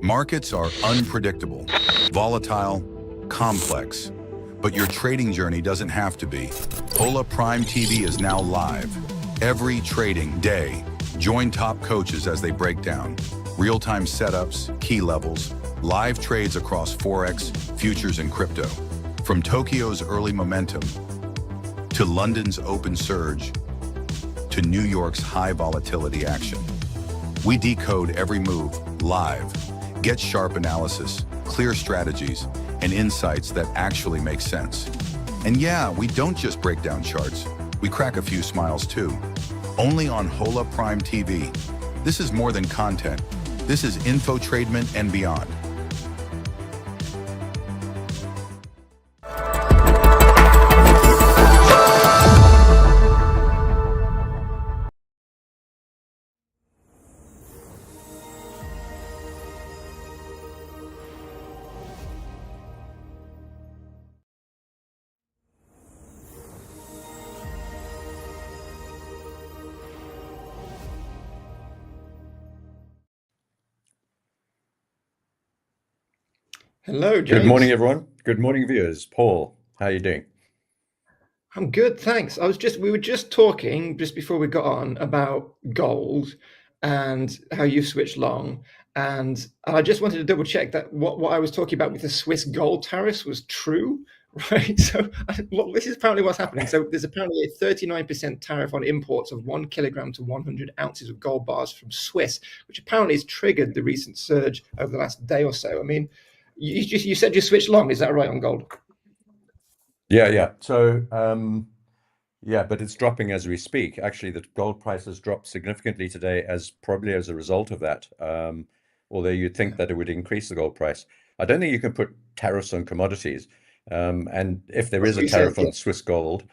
Markets are unpredictable, volatile, complex, but your trading journey doesn't have to be. Hola Prime TV is now live. Every trading day, join top coaches as they break down real-time setups, key levels, live trades across Forex, futures, and crypto. From Tokyo's early momentum, to London's open surge, to New York's high volatility action. We decode every move live. Get sharp analysis, clear strategies, and insights that actually make sense. And yeah, we don't just break down charts. We crack a few smiles too. Only on Hola Prime TV. This is more than content. This is infotainment and beyond. Hello, James. Good morning, everyone. Good morning, viewers. Paul, how are you doing? I'm good, thanks. We were just talking just before we got on about gold and how you've switched long. And I just wanted to double check that what I was talking about with the Swiss gold tariffs was true, right? So this is apparently what's happening. So there's apparently a 39% tariff on imports of 1 kilogram to 100 ounces of gold bars from Swiss, which apparently has triggered the recent surge over the last day or so. I mean, you said you switched long, is that right, on gold? Yeah. So, but it's dropping as we speak. Actually, the gold price has dropped significantly today, probably as a result of that. Although you'd think that it would increase the gold price. I don't think you can put tariffs on commodities. And if there is a tariff on Swiss gold,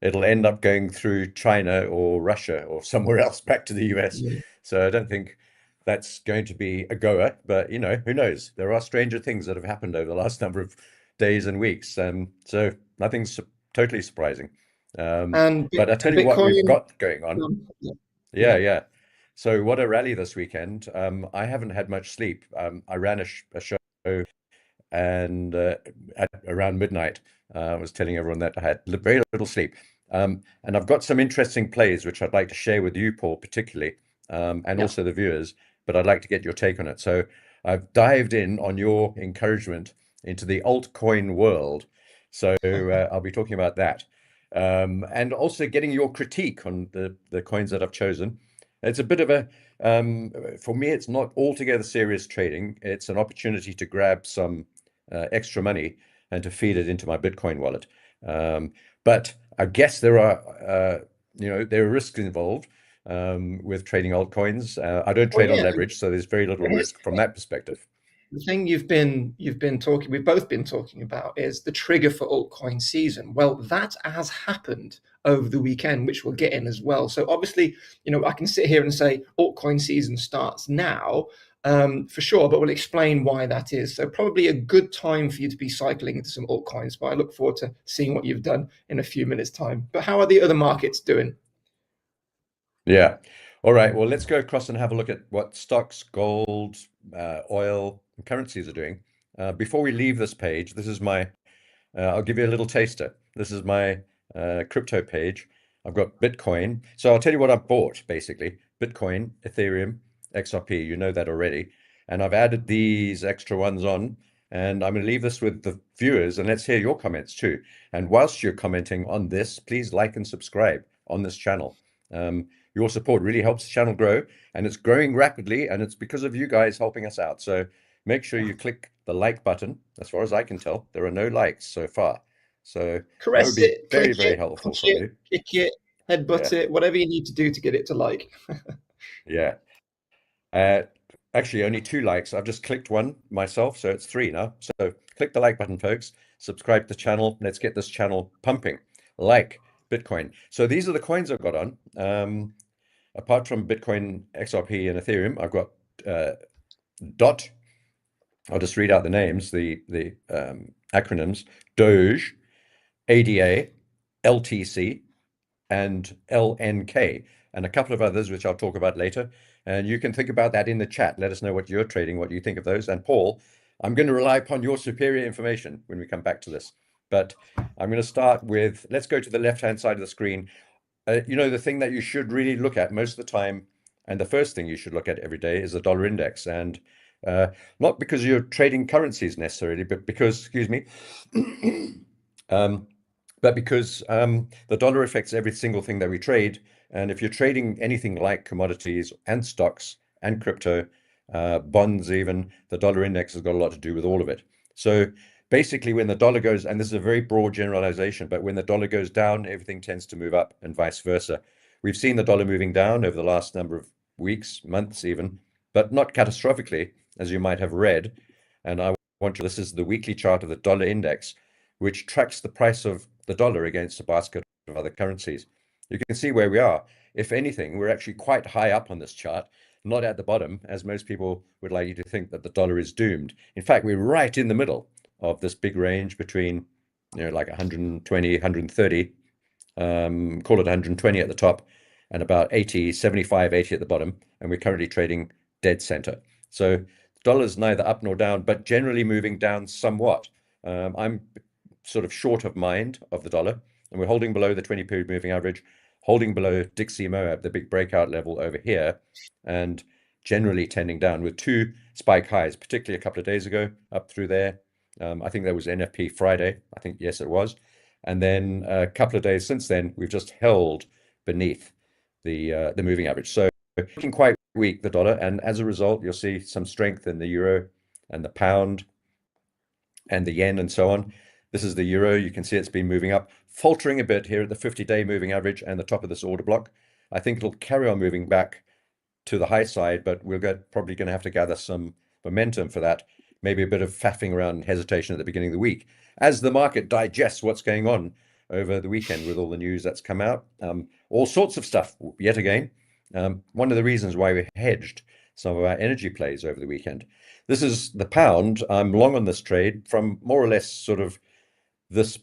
it'll end up going through China or Russia or somewhere else back to the US. Yeah. So I don't think that's going to be a goer, but who knows? There are stranger things that have happened over the last number of days and weeks. So nothing's totally surprising. But I tell you what we've got going on. Yeah. So what a rally this weekend. I haven't had much sleep. I ran a show and at around midnight, I was telling everyone that I had very little sleep. And I've got some interesting plays, which I'd like to share with you, Paul, particularly, and also the viewers, but I'd like to get your take on it. So I've dived in on your encouragement into the altcoin world. So I'll be talking about that. And also getting your critique on the coins that I've chosen. It's a bit of a, for me, it's not altogether serious trading. It's an opportunity to grab some extra money and to feed it into my Bitcoin wallet. But I guess there are risks involved with trading altcoins. I don't trade on leverage, so there's very little risk from that perspective. The thing we've both been talking about is the trigger for altcoin season. Well, that has happened over the weekend, which we'll get in as well. So obviously, I can sit here and say altcoin season starts now, for sure, but we'll explain why that is. So probably a good time for you to be cycling into some altcoins, but I look forward to seeing what you've done in a few minutes' time. But how are the other markets doing? Yeah. All right. Well, let's go across and have a look at what stocks, gold, oil, and currencies are doing. Before we leave this page, this is my, I'll give you a little taster. This is my crypto page. I've got Bitcoin. So I'll tell you what I've bought, basically. Bitcoin, Ethereum, XRP, you know that already. And I've added these extra ones on. And I'm going to leave this with the viewers, and let's hear your comments too. And whilst you're commenting on this, please like and subscribe on this channel. Your support really helps the channel grow, and it's growing rapidly, and it's because of you guys helping us out. So make sure you click the like button. As far as I can tell, there are no likes so far. So that would be very, very helpful for you. Kick it, headbutt it, whatever you need to do to get it to like. Yeah. Actually, only 2 likes. I've just clicked one myself, so it's 3 now. So click the like button, folks. Subscribe to the channel. Let's get this channel pumping. Like Bitcoin. So these are the coins I've got on. Apart from Bitcoin, XRP, and Ethereum, I've got DOT. I'll just read out the names, the acronyms: Doge, ADA, LTC, and LNK, and a couple of others which I'll talk about later. And you can think about that in the chat. Let us know what you're trading, what you think of those. And Paul, I'm going to rely upon your superior information when we come back to this. But I'm going to start with, let's go to the left-hand side of the screen. You know, the thing that you should really look at most of the time, and the first thing you should look at every day, is the dollar index. And not because you're trading currencies necessarily, but because, excuse me, but because the dollar affects every single thing that we trade. And if you're trading anything like commodities and stocks and crypto, bonds even, the dollar index has got a lot to do with all of it. So basically when the dollar goes, and this is a very broad generalization, but when the dollar goes down, everything tends to move up and vice versa. We've seen the dollar moving down over the last number of weeks, months even, but not catastrophically, as you might have read. And this is the weekly chart of the dollar index, which tracks the price of the dollar against a basket of other currencies. You can see where we are. If anything, we're actually quite high up on this chart, not at the bottom, as most people would like you to think that the dollar is doomed. In fact, we're right in the middle of this big range between, you know, like 120, 130, call it 120 at the top, and about 80, 75, 80 at the bottom. And we're currently trading dead center. So the dollar is neither up nor down, but generally moving down somewhat. I'm sort of short of mind of the dollar, and we're holding below the 20-period moving average, holding below Dixie Moab, the big breakout level over here, and generally tending down with two spike highs, particularly a couple of days ago, up through there. I think that was NFP Friday. I think, yes, it was. And then a couple of days since then, we've just held beneath the moving average. So looking quite weak, the dollar, and as a result, you'll see some strength in the euro and the pound and the yen and so on. This is the euro. You can see it's been moving up, faltering a bit here at the 50-day moving average and the top of this order block. I think it'll carry on moving back to the high side, but we're probably going to have to gather some momentum for that. Maybe a bit of faffing around and hesitation at the beginning of the week as the market digests what's going on over the weekend with all the news that's come out. All sorts of stuff, yet again. One of the reasons why we hedged some of our energy plays over the weekend. This is the pound. I'm long on this trade from more or less sort of this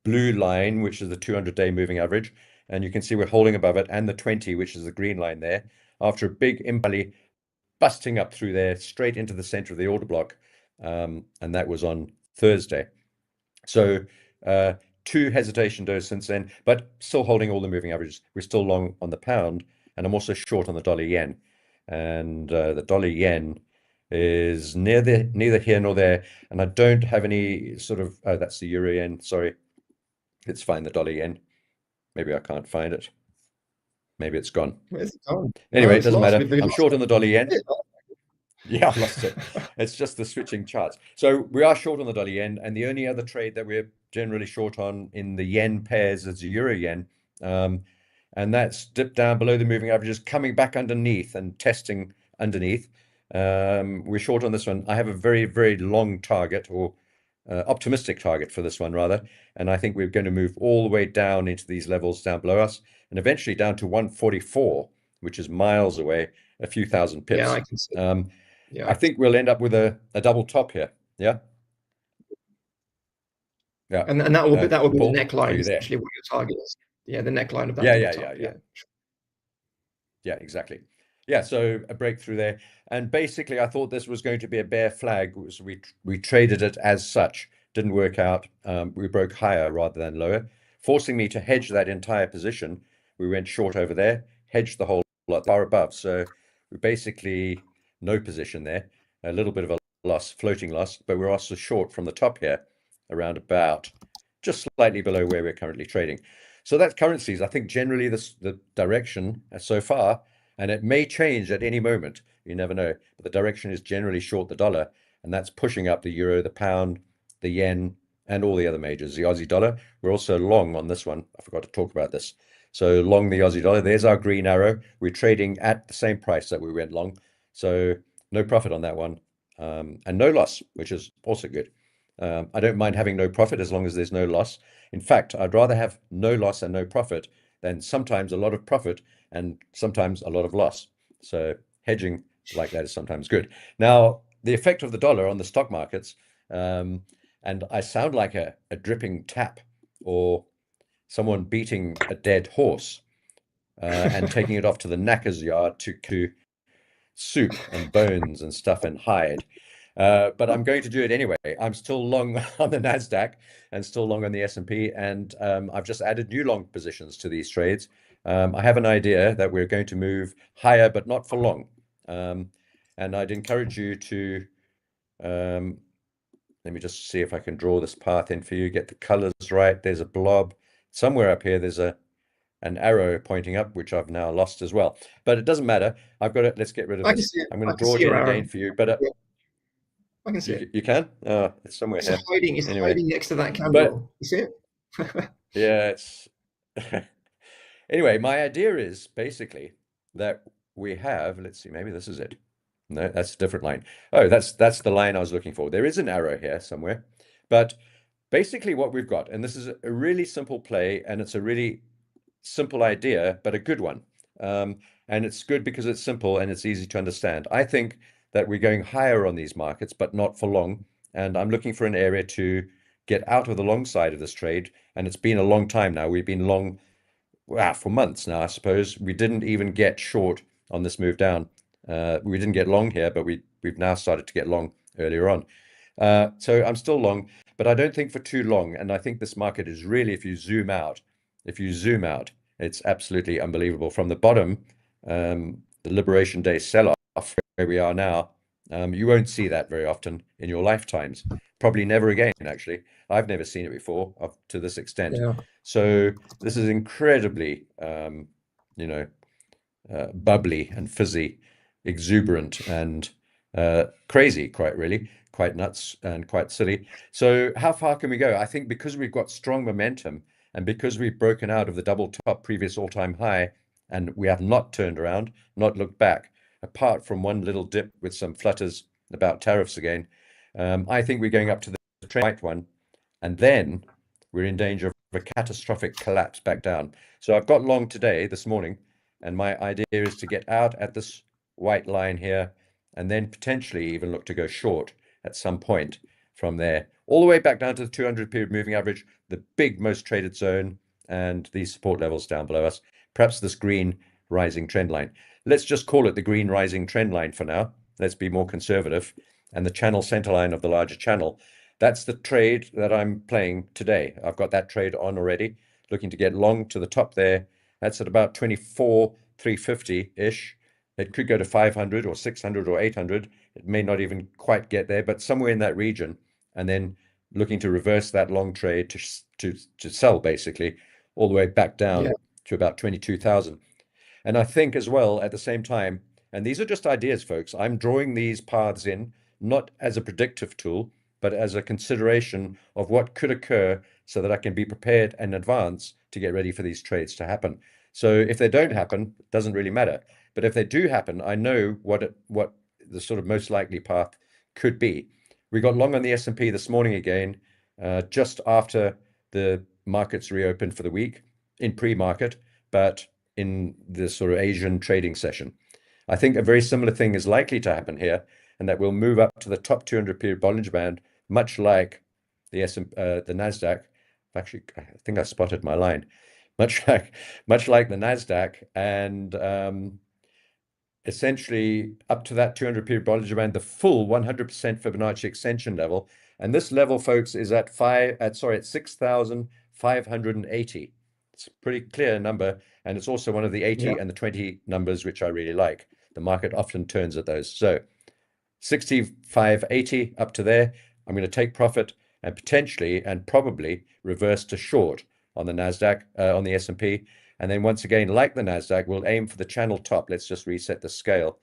blue line, which is the 200-day moving average. And you can see we're holding above it, and the 20, which is the green line there, after a big impulse busting up through there, straight into the center of the order block. And that was on Thursday. So two hesitation days since then, but still holding all the moving averages. We're still long on the pound, and I'm also short on the dollar yen. And the dollar yen is neither here nor there. And I don't have any sort of, oh, that's the euro yen. Sorry. Let's find the dollar yen. Maybe I can't find it. Maybe it's gone. It's gone. Anyway, No, it doesn't matter. I'm short on the dollar yen. it. Yeah, I've lost it. It's just the switching charts. So we are short on the dollar yen, and the only other trade that we're generally short on in the yen pairs is the euro yen. And that's dipped down below the moving averages, coming back underneath and testing underneath. We're short on this one. I have a very, very long target, or optimistic target for this one rather. And I think we're going to move all the way down into these levels down below us, and eventually down to 144, which is miles away, a few thousand pips. Yeah, I can see. I think we'll end up with a double top here. Yeah. Yeah. And that will be Paul, the neckline, are you there? essentially what your target is. Yeah, the neckline of that. Yeah, exactly. Yeah, so a breakthrough there. And basically, I thought this was going to be a bear flag. So we traded it as such. Didn't work out. We broke higher rather than lower, forcing me to hedge that entire position. We went short over there, hedged the whole lot far above. So we basically no position there, a little bit of a loss, floating loss, but we're also short from the top here, around about just slightly below where we're currently trading. So that's currencies. I think generally the direction so far, and it may change at any moment, you never know, but the direction is generally short the dollar, and that's pushing up the euro, the pound, the yen, and all the other majors. The Aussie dollar, we're also long on this one. I forgot to talk about this. So long the Aussie dollar, there's our green arrow. We're trading at the same price that we went long. So no profit on that one, and no loss, which is also good. I don't mind having no profit as long as there's no loss. In fact, I'd rather have no loss and no profit than sometimes a lot of profit and sometimes a lot of loss. So hedging like that is sometimes good. Now, the effect of the dollar on the stock markets, and I sound like a dripping tap or someone beating a dead horse and taking it off to the knacker's yard to soup and bones and stuff and hide. But I'm going to do it anyway. I'm still long on the Nasdaq and still long on the S&P, and I've just added new long positions to these trades. I have an idea that we're going to move higher, but not for long. And I'd encourage you to, let me just see if I can draw this path in for you, get the colors right. There's a blob. Somewhere up here, there's an arrow pointing up, which I've now lost as well. But it doesn't matter. I've got it. Let's get rid of I can this. see it. I'm going I to can draw see it in your again arrow. for you. But Yeah, I can see it. you can? It's somewhere It's here. hiding. It's Anyway, hiding next to that candle. but You see it? yeah, it's anyway, my idea is basically that we have, let's see, maybe this is it. No, that's a different line. Oh, that's the line I was looking for. There is an arrow here somewhere. But basically what we've got, and this is a really simple play, and it's a really simple idea, but a good one. And it's good because it's simple and it's easy to understand. I think that we're going higher on these markets, but not for long. And I'm looking for an area to get out of the long side of this trade. And it's been a long time now. We've been long for months now, I suppose. We didn't even get short on this move down. We didn't get long here, but we've now started to get long earlier on. So I'm still long, but I don't think for too long. And I think this market is really, if you zoom out, it's absolutely unbelievable. From the bottom, the Liberation Day sell-off, where we are now, you won't see that very often in your lifetimes. Probably never again, actually. I've never seen it before to this extent. Yeah. So this is incredibly, bubbly and fizzy, exuberant and crazy, quite nuts and quite silly. So how far can we go? I think because we've got strong momentum and because we've broken out of the double top previous all-time high and we have not turned around, not looked back, apart from one little dip with some flutters about tariffs again, I think we're going up to the right one, and then we're in danger of a catastrophic collapse back down. So I've got long today, this morning, and my idea is to get out at this white line here and then potentially even look to go short at some point from there, all the way back down to the 200 period moving average, the big most traded zone, and these support levels down below us, perhaps this green rising trend line. Let's just call it the green rising trend line for now. Let's be more conservative. And the channel center line of the larger channel, that's the trade that I'm playing today. I've got that trade on already, looking to get long to the top there. That's at about 24,350-ish. It could go to 500 or 600 or 800. It may not even quite get there, but somewhere in that region. And then looking to reverse that long trade to sell basically all the way back down to about 22,000. And I think as well at the same time, and these are just ideas, folks, I'm drawing these paths in not as a predictive tool, but as a consideration of what could occur so that I can be prepared in advance to get ready for these trades to happen. So if they don't happen, it doesn't really matter. But if they do happen, I know what the sort of most likely path could be. We got long on the S&P this morning again, just after the markets reopened for the week in pre-market, but in the sort of Asian trading session. I think a very similar thing is likely to happen here, and that we'll move up to the top 200 period Bollinger Band, much like the Nasdaq. Actually, I think I spotted my line. Much like the Nasdaq, and essentially up to that 200 period Bollinger Band, the full 100% Fibonacci extension level. And this level, folks, is at 6,580. It's a pretty clear number, and it's also one of the 80 and the 20 numbers, which I really like. The market often turns at those. So 65.80 up to there. I'm going to take profit and potentially and probably reverse to short on the Nasdaq, on the S&P. And then once again, like the Nasdaq, we'll aim for the channel top. Let's just reset the scale.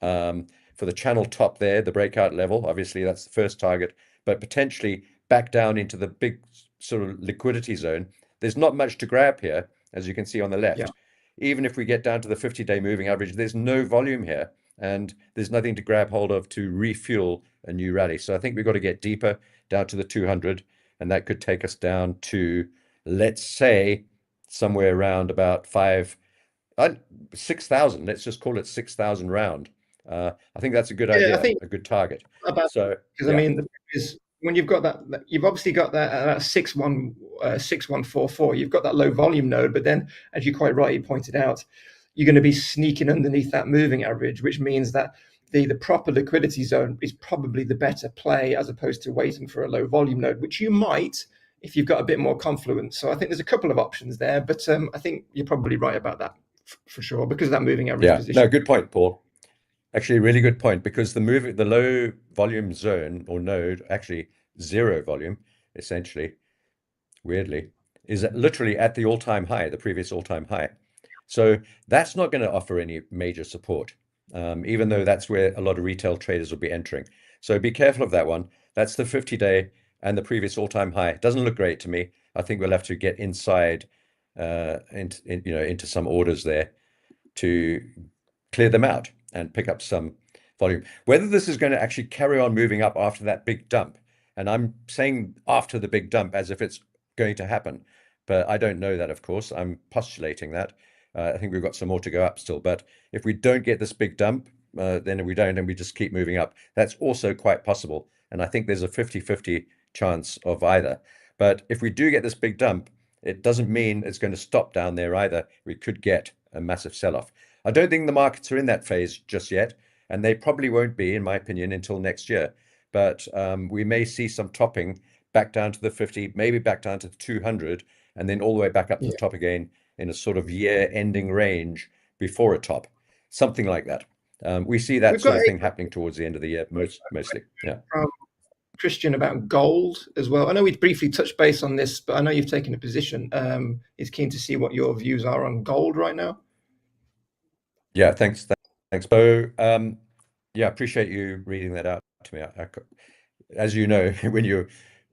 For the channel top there, the breakout level, obviously that's the first target, but potentially back down into the big sort of liquidity zone. There's not much to grab here, as you can see on the left. Even if we get down to the 50-day moving average, there's no volume here, and there's nothing to grab hold of to refuel a new rally. So I think we've got to get deeper down to the 200, and that could take us down to, let's say, somewhere around about 6,000. Let's just call it 6,000 round. I think that's a good idea, a good target. So, because I mean, the is when you've got that, you've obviously got that 6144. You've got that low volume node, but then, as you quite rightly pointed out, you're going to be sneaking underneath that moving average, which means that the proper liquidity zone is probably the better play, as opposed to waiting for a low volume node, which you might if you've got a bit more confluence. So I think there's a couple of options there, but I think you're probably right about that for sure, because of that moving average position. No, good point, Paul. Actually, really good point, because the low volume zone or node, actually zero volume, essentially, weirdly, is literally at the all-time high, the previous all-time high. So that's not going to offer any major support, even though that's where a lot of retail traders will be entering. So be careful of that one. That's the 50-day and the previous all-time high. It doesn't look great to me. I think we'll have to get inside into some orders there to clear them out and pick up some volume. Whether this is going to actually carry on moving up after that big dump, and I'm saying after the big dump as if it's going to happen, but I don't know that, of course. I'm postulating that. I think we've got some more to go up still, but if we don't get this big dump, then we don't, and we just keep moving up. That's also quite possible, and I think there's a 50-50 chance of either. But if we do get this big dump, it doesn't mean it's going to stop down there either. We could get a massive sell-off. I don't think the markets are in that phase just yet, and they probably won't be, in my opinion, until next year. But we may see some topping back down to the 50, maybe back down to the 200, and then all the way back up to the top again in a sort of year-ending range before a top, something like that. We see that sort of thing happening towards the end of the year, mostly. Yeah. Christian, about gold as well. I know we briefly touched base on this, but I know you've taken a position. He's keen to see what your views are on gold right now. Yeah, thanks. So, yeah, appreciate you reading that out to me. As you know, when you're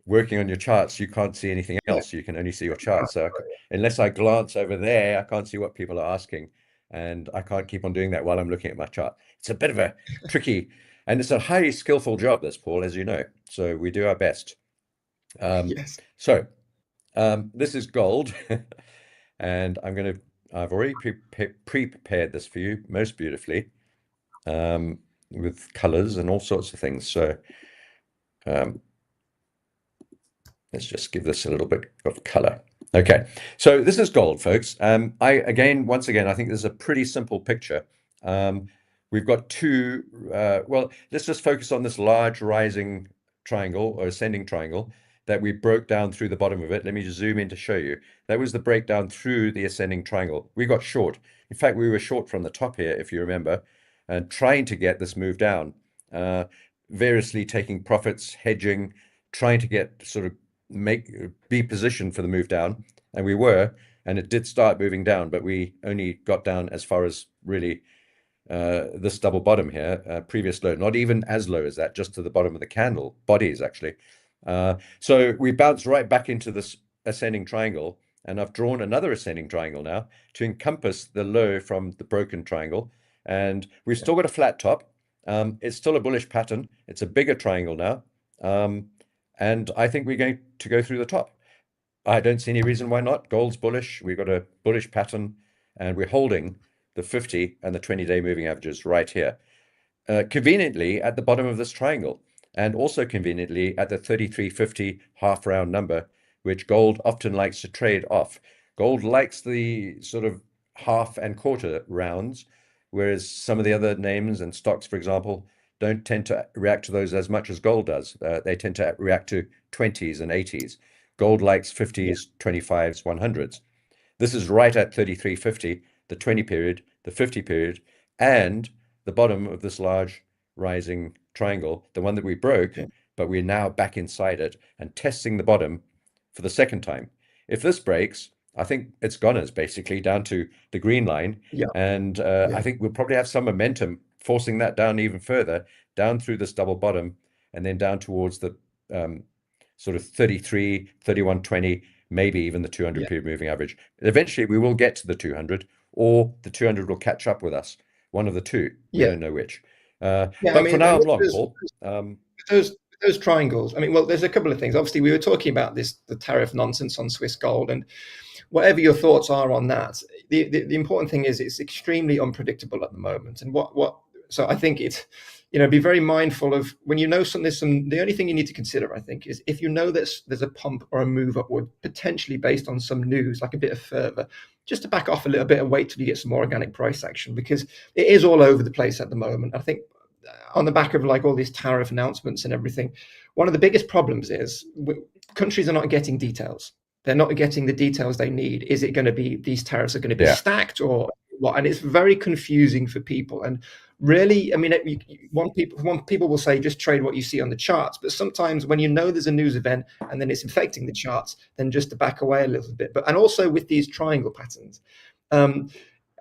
working on your charts, you can't see anything else. You can only see your charts. So unless I glance over there, I can't see what people are asking, and I can't keep on doing that while I'm looking at my chart. It's a bit of a tricky, and it's a highly skillful job, this, Paul, as you know. So we do our best. Yes. So this is gold, and I've already pre-prepared this for you most beautifully, with colors and all sorts of things. So let's just give this a little bit of color. Okay, so this is gold, folks. Once again, I think this is a pretty simple picture. We've got two, well, let's just focus on this large rising triangle or ascending triangle that we broke down through the bottom of it. Let me just zoom in to show you. That was the breakdown through the ascending triangle. We got short. In fact, we were short from the top here, if you remember, and trying to get this move down, variously taking profits, hedging, trying to get sort of be positioned for the move down. And we were, and it did start moving down, but we only got down as far as really this double bottom here, previous low, not even as low as that, just to the bottom of the candle bodies actually. So we bounced right back into this ascending triangle, and I've drawn another ascending triangle now to encompass the low from the broken triangle, and we've still got a flat top. It's still a bullish pattern. It's a bigger triangle now, and I think we're going to go through the top. I don't see any reason why not. Gold's bullish. We've got a bullish pattern, and we're holding the 50 and the 20-day moving averages right here, conveniently at the bottom of this triangle, and also conveniently at the 33.50 half round number, which gold often likes to trade off. Gold likes the sort of half and quarter rounds, whereas some of the other names and stocks, for example, don't tend to react to those as much as gold does. They tend to react to 20s and 80s. Gold likes 50s, 25s, 100s. This is right at 33.50, the 20 period, the 50 period, and the bottom of this large rising triangle, the one that we broke, but we're now back inside it and testing the bottom for the second time. If this breaks, I think it's goners basically down to the green line. And I think we'll probably have some momentum forcing that down even further, down through this double bottom, and then down towards the sort of 33, 31.20, maybe even the 200 period moving average. Eventually we will get to the 200, or the 200 will catch up with us. One of the two. We don't know which. But I mean, for now, I'm long, Paul. Those triangles, I mean, well, there's a couple of things. Obviously, we were talking about the tariff nonsense on Swiss gold, and whatever your thoughts are on that, the important thing is it's extremely unpredictable at the moment. And so I think be very mindful of when you know something. The only thing you need to consider, I think, is if you know there's a pump or a move upward, potentially based on some news, like a bit of fervor, just to back off a little bit and wait till you get some more organic price action, because it is all over the place at the moment. I think on the back of like all these tariff announcements and everything, one of the biggest problems is countries are not getting details. They're not getting the details they need. Is it going to be these tariffs are going to be stacked or what? And it's very confusing for people. And really, I mean, one people will say just trade what you see on the charts, but sometimes when you know there's a news event and then it's infecting the charts, then just to back away a little bit. And also with these triangle patterns,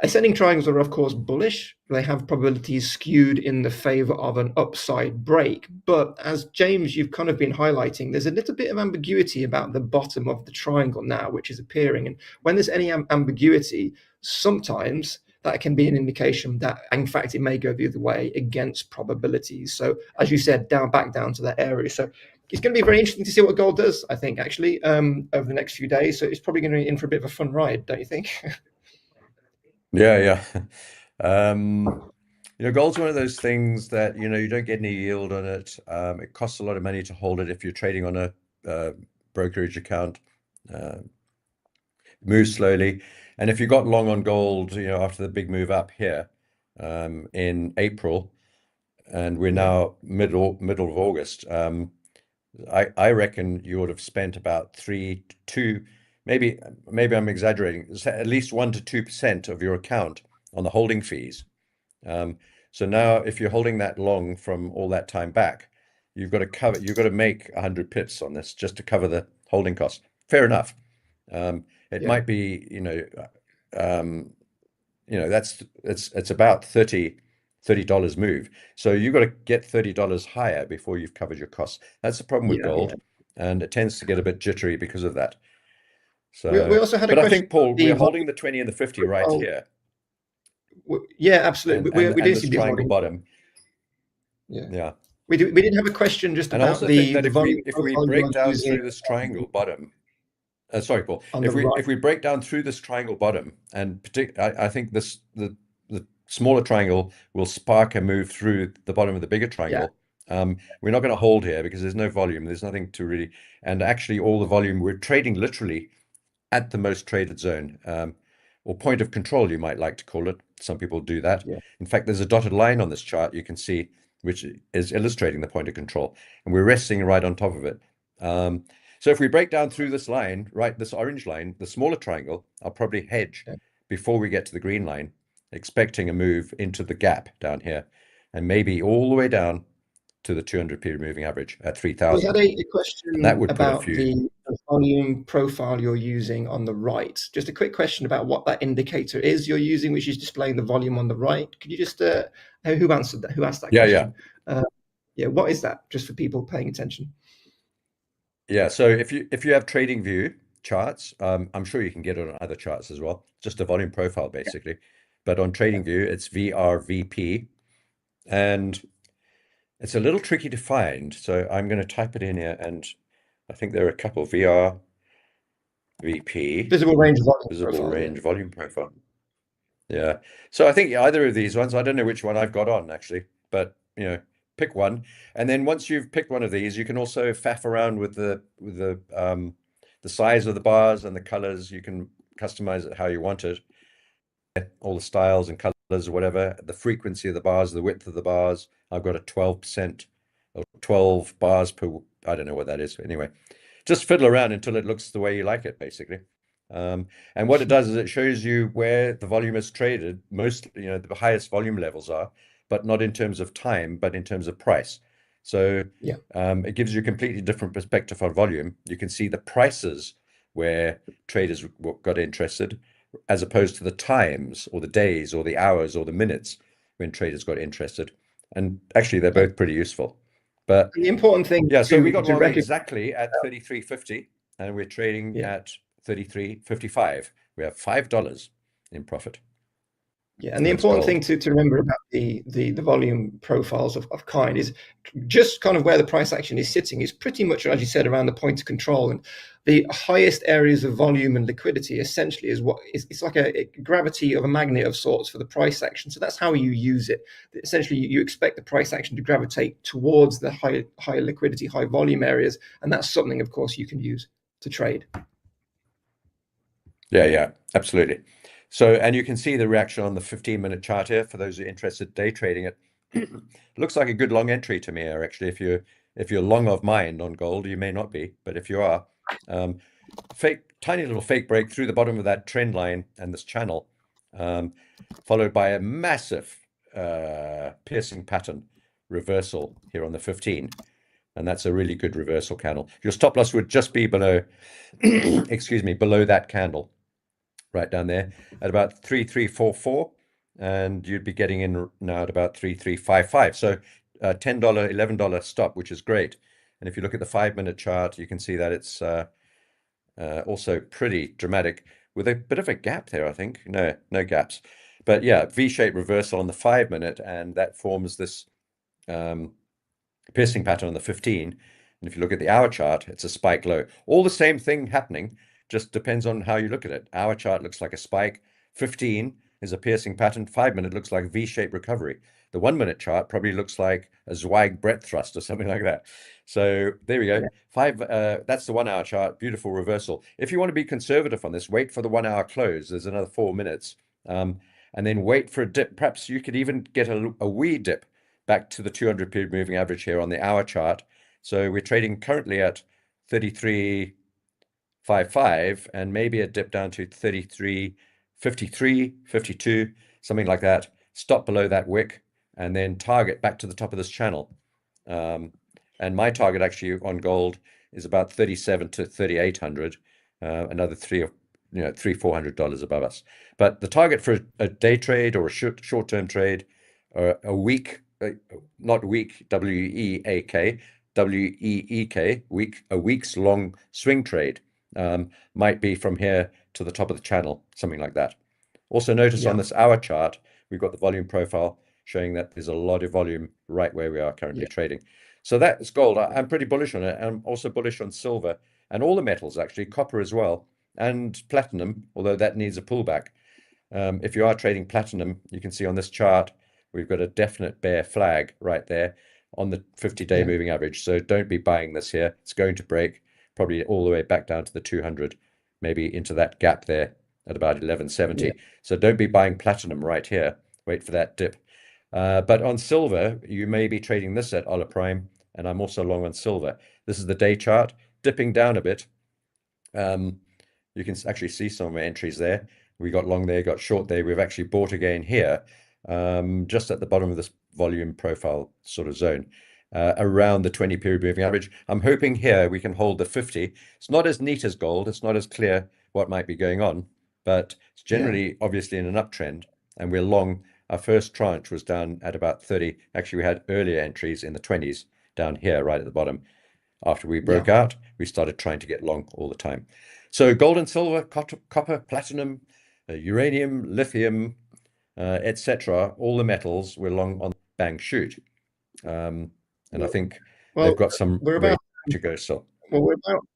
ascending triangles are of course bullish. They have probabilities skewed in the favor of an upside break. But as James, you've kind of been highlighting, there's a little bit of ambiguity about the bottom of the triangle now, which is appearing. And when there's any ambiguity, sometimes that can be an indication that, in fact, it may go the other way against probabilities. So as you said, back down to that area. So it's going to be very interesting to see what gold does, I think, actually, over the next few days. So it's probably going to be in for a bit of a fun ride, don't you think? Yeah. Gold's one of those things that, you don't get any yield on it. It costs a lot of money to hold it if you're trading on a brokerage account. Moves slowly. And if you got long on gold, after the big move up here in April, and we're now middle of August, I reckon you would have spent about 2, maybe I'm exaggerating, at least 1 to 2% of your account on the holding fees. So now if you're holding that long from all that time back, you've got to make 100 pips on this just to cover the holding cost. Fair enough. It might be, it's about $30 move. So you've got to get $30 higher before you've covered your costs. That's the problem with gold. And it tends to get a bit jittery because of that. So, we also had a question. I think, Paul, we're holding the 20 and the 50 right here. Yeah, absolutely. And we did this see triangle bottom. Yeah. We did have a question just and about I also think that if we break down using through this triangle bottom, sorry, Paul, if if we break down through this triangle bottom, and I think the smaller triangle will spark a move through the bottom of the bigger triangle. We're not going to hold here because there's no volume. There's nothing to really, and actually all the volume, we're trading literally at the most traded zone, or point of control, you might like to call it. Some people do that. In fact, there's a dotted line on this chart you can see, which is illustrating the point of control, and we're resting right on top of it. So if we break down through this line, right, this orange line, the smaller triangle, I'll probably hedge before we get to the green line, expecting a move into the gap down here, and maybe all the way down to the 200 period moving average at 3,000. We had a question that would about put a few... the volume profile you're using on the right. Just a quick question about what that indicator is you're using, which is displaying the volume on the right. Could you just, who answered that? Who asked that question? What is that? Just for people paying attention. Yeah, so if you have trading view charts, I'm sure you can get it on other charts as well, just a volume profile basically. But on trading view, it's VRVP, and it's a little tricky to find. So I'm going to type it in here, and I think there are a couple. VRVP, visible range volume profile. Yeah. So I think either of these ones, I don't know which one I've got on actually, but pick one, and then once you've picked one of these, you can also faff around with the size of the bars and the colors. You can customize it how you want it, all the styles and colors or whatever, the frequency of the bars, the width of the bars. I've got a 12% or 12 bars per, I don't know what that is. Anyway, just fiddle around until it looks the way you like it, basically. And what it does is it shows you where the volume is traded, most, the highest volume levels are, but not in terms of time, but in terms of price. So it gives you a completely different perspective on volume. You can see the prices where traders got interested, as opposed to the times or the days or the hours or the minutes when traders got interested. And actually, they're both pretty useful. But the important thing, so we got long exactly at 33.50, and we're trading at 33.55. We have $5 in profit. Yeah, and the That's important gold. thing to remember about the volume profiles of kind is just kind of where the price action is sitting is pretty much, as you said, around the point of control. And the highest areas of volume and liquidity essentially is what is, it's like a gravity of a magnet of sorts for the price action. So that's how you use it. Essentially, you expect the price action to gravitate towards the high liquidity, high volume areas, and that's something, of course, you can use to trade. Yeah, absolutely. So, and you can see the reaction on the 15-minute chart here for those who are interested day trading it. Looks like a good long entry to me here, actually. If you're long of mind on gold, you may not be, but if you are, tiny little fake break through the bottom of that trend line and this channel, followed by a massive piercing pattern reversal here on the 15. And that's a really good reversal candle. Your stop loss would just be below, excuse me, below that candle, right down there at about 3344, and you'd be getting in now at about 3355. So $10, $11 stop, which is great. And if you look at the 5-minute chart, you can see that it's also pretty dramatic with a bit of a gap there, I think. No gaps. But yeah, V-shaped reversal on the 5-minute, and that forms this piercing pattern on the 15. And if you look at the hour chart, it's a spike low. All the same thing happening, just depends on how you look at it. Hour chart looks like a spike. 15 is a piercing pattern. 5-minute looks like a V-shaped recovery. The 1-minute chart probably looks like a Zweig breadth thrust or something like that. So there we go. That's the 1-hour chart. Beautiful reversal. If you want to be conservative on this, wait for the 1-hour close. There's another 4 minutes. And then wait for a dip. Perhaps you could even get a wee dip back to the 200 period moving average here on the hour chart. So we're trading currently at 33.55 and maybe a dip down to 33.53, 52, something like that. Stop below that wick and then target back to the top of this channel. And my target actually on gold is about 37 to 3,800, another $300-$400 above us. But the target for a day trade or a short-term trade, or a week, not week, W-E-A-K, W-E-E-K, week, a week's long swing trade, might be from here to the top of the channel, something like that. Also notice on this hour chart, we've got the volume profile showing that there's a lot of volume right where we are currently trading. So that's gold. I'm pretty bullish on it. I'm also bullish on silver and all the metals, actually, copper as well, and platinum, although that needs a pullback. If you are trading platinum, you can see on this chart, we've got a definite bear flag right there on the 50-day moving average. So don't be buying this here. It's going to break probably all the way back down to the 200, maybe into that gap there at about 1170. So don't be buying platinum right here. Wait for that dip. But on silver, you may be trading this at Ola Prime, and I'm also long on silver. This is the day chart, dipping down a bit. You can actually see some of my entries there. We got long there, got short there. We've actually bought again here, just at the bottom of this volume profile sort of zone, around the 20 period moving average. I'm hoping here we can hold the 50. It's not as neat as gold. It's not as clear what might be going on, but it's generally obviously in an uptrend, and we're long. Our first tranche was down at about 30. Actually, we had earlier entries in the 20s down here right at the bottom. After we broke out, we started trying to get long all the time. So gold and silver, copper, platinum, uranium, lithium, etc., all the metals we're long on bang shoot. And I think they've got some way to go still. Well,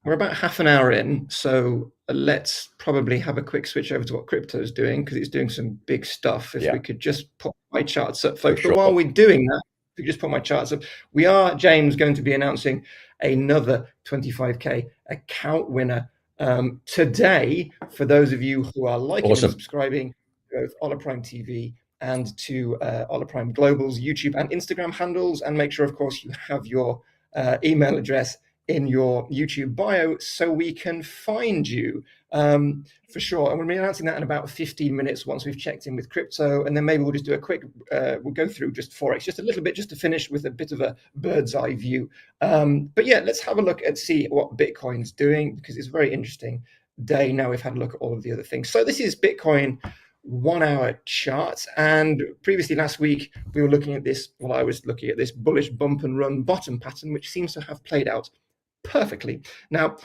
we're about half an hour in, so let's probably have a quick switch over to what crypto's doing, because it's doing some big stuff. If we could just put my charts up, folks. But while we're doing that, if we just put my charts up, we are, James, going to be announcing another 25K account winner today. For those of you who are liking and subscribing to both Ola Prime TV and to Ola Prime Global's YouTube and Instagram handles, and make sure, of course, you have your email address in your YouTube bio so we can find you for sure. And we'll be announcing that in about 15 minutes once we've checked in with crypto, and then maybe we'll just do a quick, we'll go through just Forex just a little bit, just to finish with a bit of a bird's eye view. But yeah, let's have a look and see what Bitcoin's doing, because it's a very interesting day. Now we've had a look at all of the other things. So this is Bitcoin 1-hour charts, and previously last week we were looking at this, well, I was looking at this bullish bump and run bottom pattern, which seems to have played out perfectly. Now,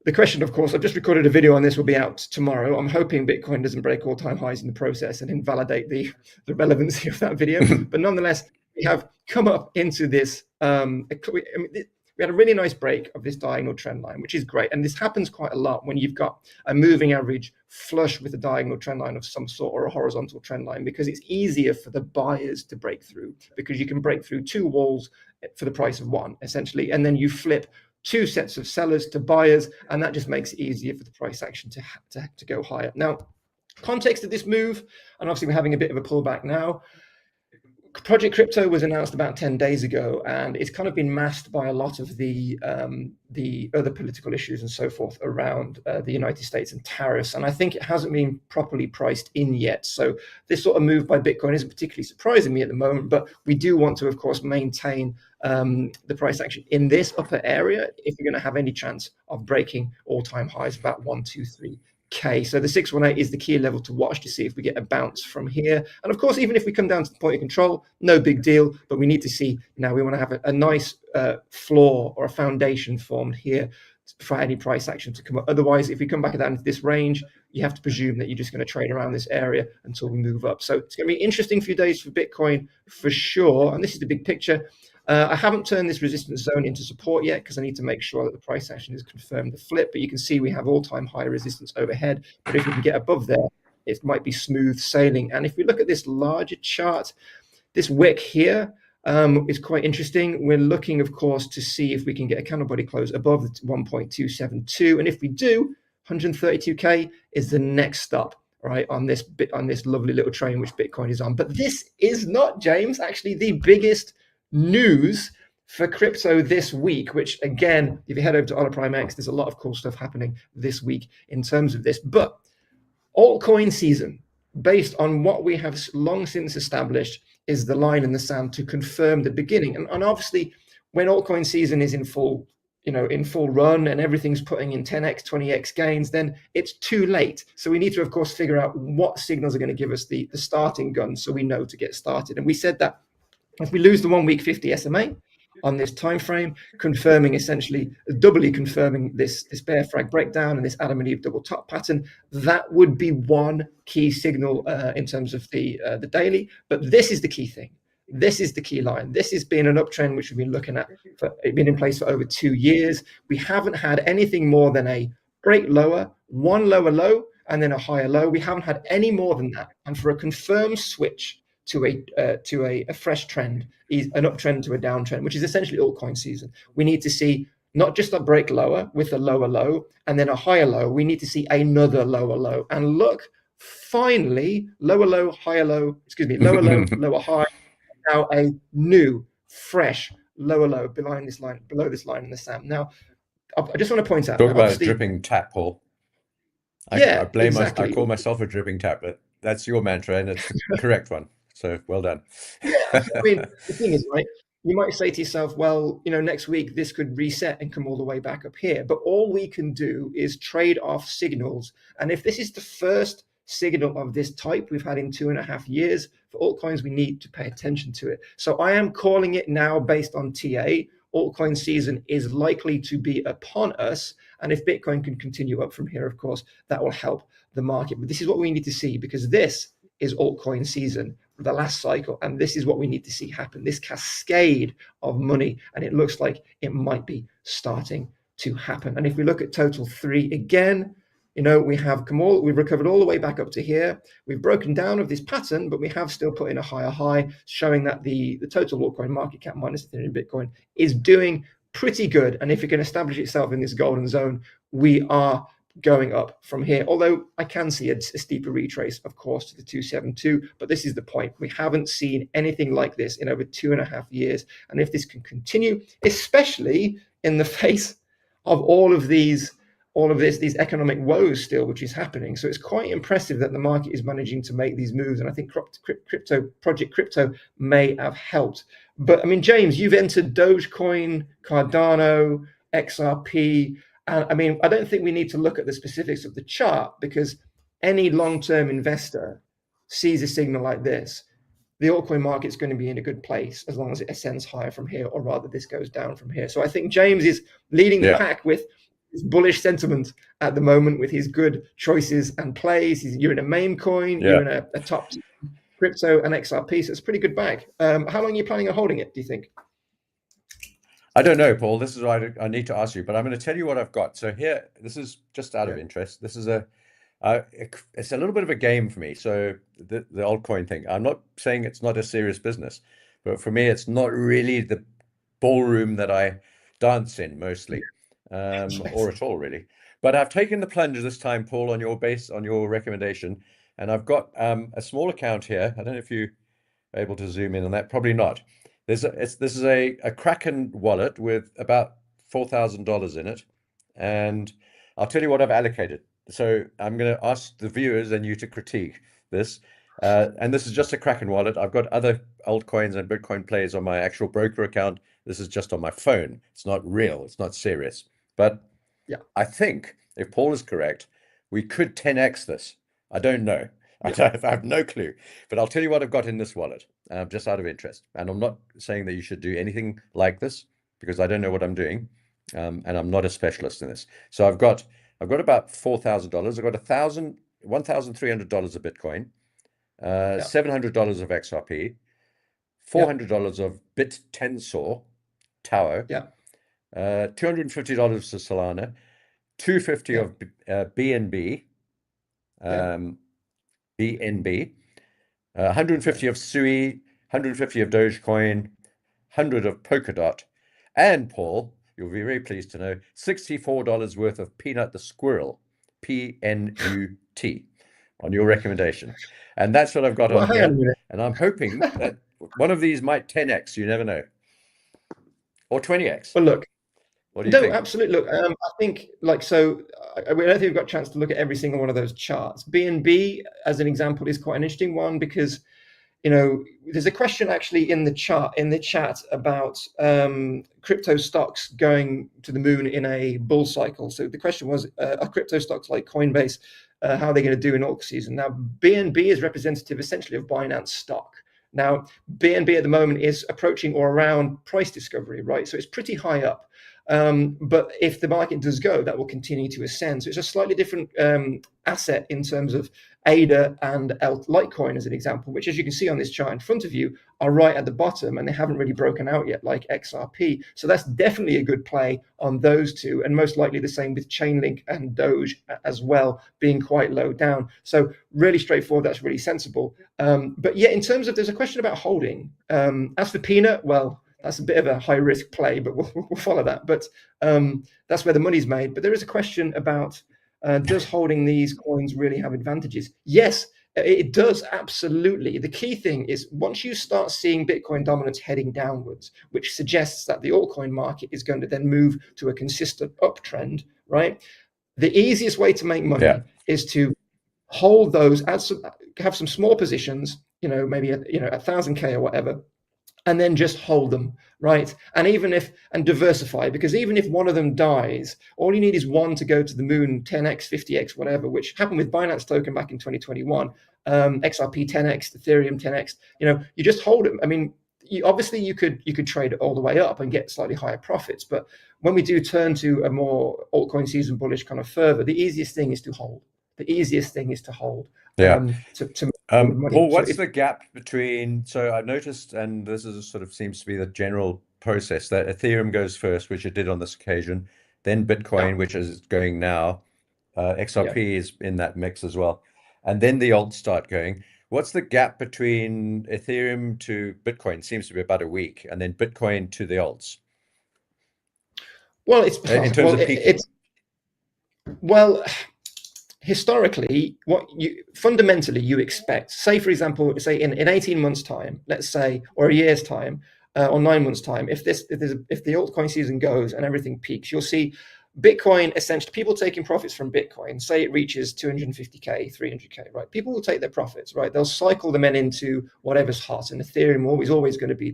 the question, of course, I've just recorded a video on this, will be out tomorrow. I'm hoping Bitcoin doesn't break all-time highs in the process and invalidate the relevancy of that video. But nonetheless, we have come up into this. We had a really nice break of this diagonal trend line, which is great. And this happens quite a lot when you've got a moving average flush with a diagonal trend line of some sort or a horizontal trend line, because it's easier for the buyers to break through, because you can break through two walls for the price of one, essentially. And then you flip two sets of sellers to buyers, and that just makes it easier for the price action to go higher. Now, context of this move, and obviously we're having a bit of a pullback now. Project Crypto was announced about 10 days ago, and it's kind of been masked by a lot of the other political issues and so forth around the United States and tariffs. And I think it hasn't been properly priced in yet. So this sort of move by Bitcoin isn't particularly surprising me at the moment, but we do want to, of course, maintain the price action in this upper area if we're going to have any chance of breaking all-time highs about 123. So the 618 is the key level to watch to see if we get a bounce from here. And of course, even if we come down to the point of control, no big deal. But we need to see now, we want to have a nice floor or a foundation formed here for any price action to come up. Otherwise, if we come back down into this range, you have to presume that you're just going to trade around this area until we move up. So it's going to be an interesting few days for Bitcoin for sure. And this is the big picture. I haven't turned this resistance zone into support yet because I need to make sure that the price action is confirmed the flip. But you can see we have all-time high resistance overhead. But if we can get above there, it might be smooth sailing. And if we look at this larger chart, this wick here is quite interesting. We're looking, of course, to see if we can get a candle body close above the 1.272. And if we do, 132K is the next stop, right, on this lovely little train which Bitcoin is on. But this is not, James, actually the biggest news for crypto this week, which again, if you head over to Ola Prime X, there's a lot of cool stuff happening this week in terms of this. But altcoin season, based on what we have long since established, is the line in the sand to confirm the beginning. And obviously, when altcoin season is in full run and everything's putting in 10x, 20x gains, then it's too late. So we need to, of course, figure out what signals are going to give us the starting gun so we know to get started. And we said that if we lose the 1 week 50 SMA on this time frame, confirming, essentially doubly confirming this bear frag breakdown and this Adam and Eve double top pattern, that would be one key signal in terms of the daily. But this is the key thing. This is the key line. This has been an uptrend which we've been looking at. It's been in place for over 2 years. We haven't had anything more than a break lower, one lower low, and then a higher low. We haven't had any more than that. And for a confirmed switch to a fresh trend, is an uptrend to a downtrend, which is essentially altcoin season, we need to see not just a break lower with a lower low and then a higher low. We need to see another lower low. And look, finally, lower low, higher low, lower low, lower high. Now a new, fresh lower low below this line in the sand. Now, I just want to point out. Talk about a dripping tap, Paul. I call myself a dripping tap, but that's your mantra and it's the correct one. So well done. Yeah, I mean, the thing is, right, you might say to yourself, well, next week this could reset and come all the way back up here. But all we can do is trade off signals. And if this is the first signal of this type we've had in 2.5 years, for altcoins, we need to pay attention to it. So I am calling it now based on TA. Altcoin season is likely to be upon us. And if Bitcoin can continue up from here, of course, that will help the market. But this is what we need to see, because this is altcoin season, the last cycle, and this is what we need to see happen, this cascade of money, and it looks like it might be starting to happen. And if we look at total 3 again, we've recovered all the way back up to here. We've broken down of this pattern, but we have still put in a higher high, showing that the total altcoin market cap minus Ethereum Bitcoin is doing pretty good. And if it can establish itself in this golden zone, we are going up from here. Although I can see a steeper retrace, of course, to the 272, but this is the point. We haven't seen anything like this in over 2.5 years. And if this can continue, especially in the face of all of these these economic woes still, which is happening. So it's quite impressive that the market is managing to make these moves. And I think Project Crypto may have helped. But I mean, James, you've entered Dogecoin, Cardano, XRP. And I mean, I don't think we need to look at the specifics of the chart, because any long-term investor sees a signal like this. The altcoin market's going to be in a good place as long as it ascends higher from here, or rather this goes down from here. So I think James is leading the pack with it's bullish sentiment at the moment with his good choices and plays. You're in a meme coin, Yeah. you're in a top crypto and XRP, so it's a pretty good bag. How long are you planning on holding it, do you think? I don't know, Paul. This is what I need to ask you, but I'm going to tell you what I've got. So here, this is just out of interest. This is it's a little bit of a game for me. So the altcoin thing, I'm not saying it's not a serious business, but for me, it's not really the ballroom that I dance in mostly, or at all really. But I've taken the plunge this time, Paul, on your recommendation, and I've got a small account here. I don't know if you're able to zoom in on that. Probably not. This is a Kraken wallet with about $4,000 in it, and I'll tell you what I've allocated. So I'm going to ask the viewers and you to critique this. And this is just a Kraken wallet. I've got other altcoins and Bitcoin plays on my actual broker account. This is just on my phone. It's not real. It's not serious. But yeah, I think if Paul is correct, we could 10x this. I don't know. I have no clue. But I'll tell you what I've got in this wallet, just out of interest. And I'm not saying that you should do anything like this because I don't know what I'm doing, and I'm not a specialist in this. So I've got about $4,000. I've got $1,300 of Bitcoin, $700 of XRP, $400 of BitTensor, Tau, $250 of Solana, $250 of BNB, BNB, 150 of Sui, 150 of Dogecoin, 100 of Polkadot, and Paul, you'll be very pleased to know, $64 worth of Peanut the Squirrel, PNUT, on your recommendation. And that's what I've got on here. And I'm hoping that one of these might 10x, you never know. Or 20x. Well, look. What do you think? No, absolutely. Look, I think I don't think we've got a chance to look at every single one of those charts. BNB, as an example, is quite an interesting one because, there's a question actually in the chat about crypto stocks going to the moon in a bull cycle. So the question was, are crypto stocks like Coinbase, how are they going to do in alt season? Now, BNB is representative essentially of Binance stock. Now, BNB at the moment is approaching or around price discovery, right? So it's pretty high up. But if the market does go, that will continue to ascend. So it's a slightly different asset in terms of ADA and Litecoin, as an example, which, as you can see on this chart in front of you, are right at the bottom and they haven't really broken out yet, like XRP. So that's definitely a good play on those two, and most likely the same with Chainlink and Doge as well, being quite low down. So really straightforward. That's really sensible. But yeah, in terms of, there's a question about holding. As for Peanut, well, that's a bit of a high risk play, but we'll follow that. But that's where the money's made. But there is a question about, does holding these coins really have advantages? Yes, it does, absolutely. The key thing is once you start seeing Bitcoin dominance heading downwards, which suggests that the altcoin market is going to then move to a consistent uptrend, right? The easiest way to make money is to hold those, have some small positions, maybe 1,000K or whatever, and then just hold them, right? And diversify, because even if one of them dies, all you need is one to go to the moon, 10x, 50x, whatever, which happened with Binance token back in 2021, XRP 10x, Ethereum 10x. You just hold them. I mean, you could trade it all the way up and get slightly higher profits, but when we do turn to a more altcoin season bullish kind of further, the easiest thing is to hold. The easiest thing is to hold. Paul, what's the gap between, so I noticed, and this is seems to be the general process, that Ethereum goes first, which it did on this occasion, then Bitcoin, which is going now, XRP is in that mix as well, and then the alts start going. What's the gap between Ethereum to Bitcoin? Seems to be about a week, and then Bitcoin to the alts. Well, it's in terms of peaking. Historically, what you fundamentally expect, say for example, in 18 months time, let's say, or a year's time, or 9 months time, if the altcoin season goes and everything peaks, you'll see Bitcoin, essentially people taking profits from Bitcoin. Say it reaches 250K, 300K, right? People will take their profits, right? They'll cycle them into whatever's hot, and Ethereum is always going to be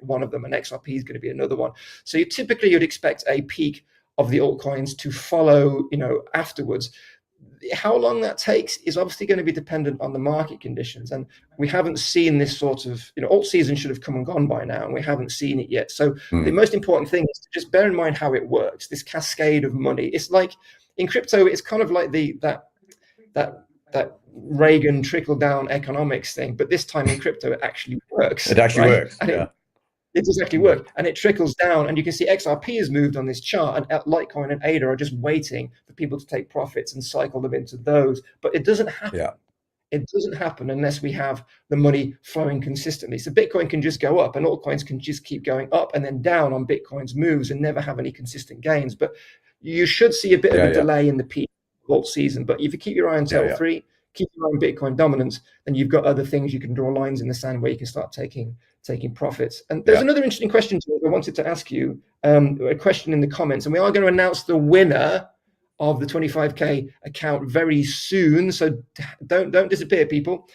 one of them, and XRP is going to be another one. So you'd expect a peak of the altcoins to follow, afterwards. how long that takes is obviously going to be dependent on the market conditions, and we haven't seen this sort of, alt season should have come and gone by now, and we haven't seen it yet. So the most important thing is to just bear in mind how it works, this cascade of money. It's like in crypto, it's kind of like that Reagan trickle down economics thing, but this time in crypto it actually works. It actually works. And yeah. It does actually work, and it trickles down, and you can see XRP has moved on this chart, and Litecoin and ADA are just waiting for people to take profits and cycle them into those. But it doesn't happen. Yeah. It doesn't happen unless we have the money flowing consistently. So Bitcoin can just go up, and altcoins can just keep going up and then down on Bitcoin's moves and never have any consistent gains. But you should see a bit of a delay in the peak alt season. But if you keep your eye on L3, keep your eye on Bitcoin dominance, then you've got other things you can draw lines in the sand where you can start taking profits. And there's another interesting question I wanted to ask you, a question in the comments, and we are going to announce the winner of the 25K account very soon, so don't disappear, people.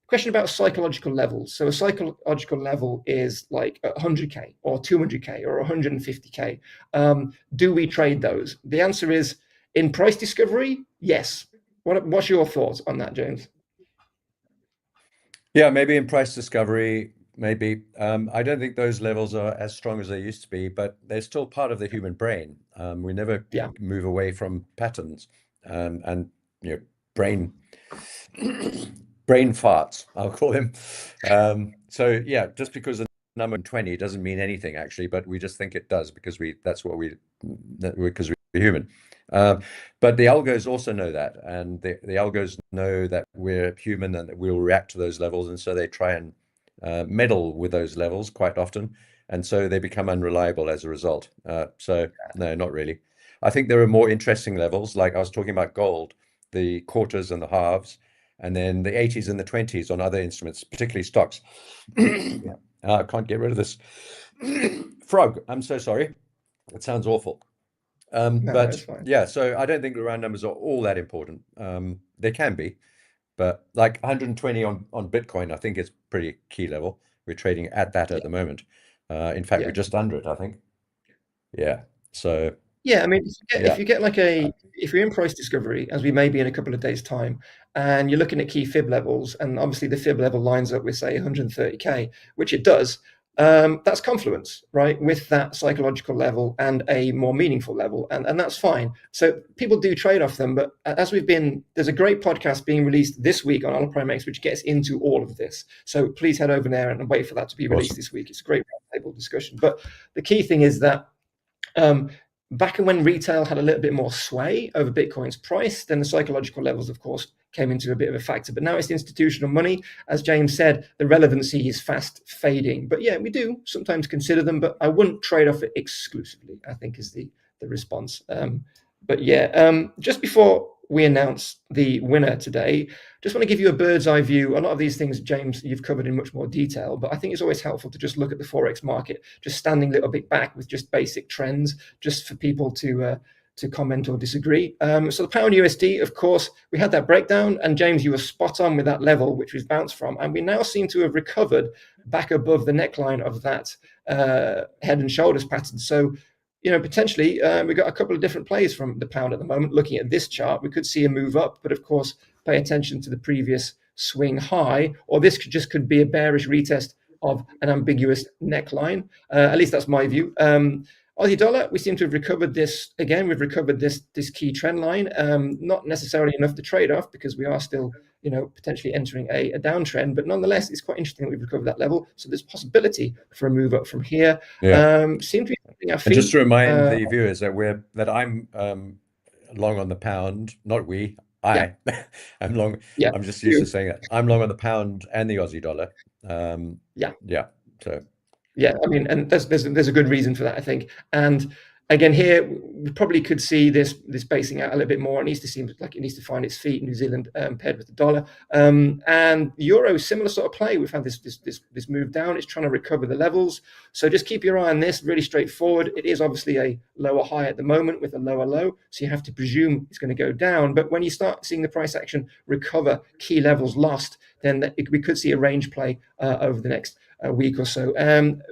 Question about psychological levels. So a psychological level is like 100K or 200K or 150K. Do we trade those? The answer is, in price discovery, yes. What's your thoughts on that, James? Yeah, maybe in price discovery, maybe. I don't think those levels are as strong as they used to be, but they're still part of the human brain. We never move away from patterns, and brain farts, I'll call them. So yeah, just because the number 20 doesn't mean anything actually, but we just think it does because because we're human. But the algos also know that, and the algos know that we're human and that we'll react to those levels, and so they try and meddle with those levels quite often, and so they become unreliable as a result. So no, not really. I think there are more interesting levels, like I was talking about gold, the quarters and the halves, and then the 80s and the 20s on other instruments, particularly stocks. I can't get rid of this frog. I'm so sorry. It sounds awful. But yeah, so I don't think the round numbers are all that important. They can be, but like 120 on Bitcoin, I think is pretty key level. We're trading at that at the moment. In fact, we're just under it, I think. Yeah. So yeah, I mean, if you get like if you're in price discovery, as we may be in a couple of days' time, and you're looking at key fib levels, and obviously the fib level lines up with say 130K, which it does. That's confluence, right, with that psychological level and a more meaningful level, and that's fine. So people do trade off them, but there's a great podcast being released this week on Ola Prime X, which gets into all of this. So please head over there and wait for that to be released this week. It's a great roundtable discussion. But the key thing is that back when retail had a little bit more sway over Bitcoin's price, then the psychological levels, of course, came into a bit of a factor. But now it's institutional money. As James said, the relevancy is fast fading. But yeah, we do sometimes consider them, but I wouldn't trade off it exclusively, I think is the response. But yeah, just before we announce the winner today, just want to give you a bird's eye view. A lot of these things, James, you've covered in much more detail, but I think it's always helpful to just look at the Forex market, just standing a little bit back with just basic trends, just for people to comment or disagree. So the pound USD, of course, we had that breakdown, and James, you were spot on with that level, which we've bounced from, and we now seem to have recovered back above the neckline of that head and shoulders pattern. So, potentially we've got a couple of different plays from the pound at the moment. Looking at this chart, we could see a move up, but of course, pay attention to the previous swing high, or this could be a bearish retest of an ambiguous neckline. At least that's my view. Aussie dollar, we seem to have recovered this again. We've recovered this key trend line, not necessarily enough to trade off because we are still, potentially entering a downtrend. But nonetheless, it's quite interesting that we've recovered that level. So there's possibility for a move up from here. Seem to be our feet. And just to remind the viewers that I'm long on the pound, not we. I'm long. Yeah, I'm just used to saying that. I'm long on the pound and the Aussie dollar. So. Yeah, I mean, and there's a good reason for that, I think. And again, here we probably could see this basing out a little bit more. It needs to seem like it needs to find its feet. New Zealand paired with the dollar, and euro, similar sort of play. We've had this move down. It's trying to recover the levels. So just keep your eye on this. Really straightforward. It is obviously a lower high at the moment with a lower low, so you have to presume it's going to go down. But when you start seeing the price action recover key levels lost, then we could see a range play over the next week or so. Pound,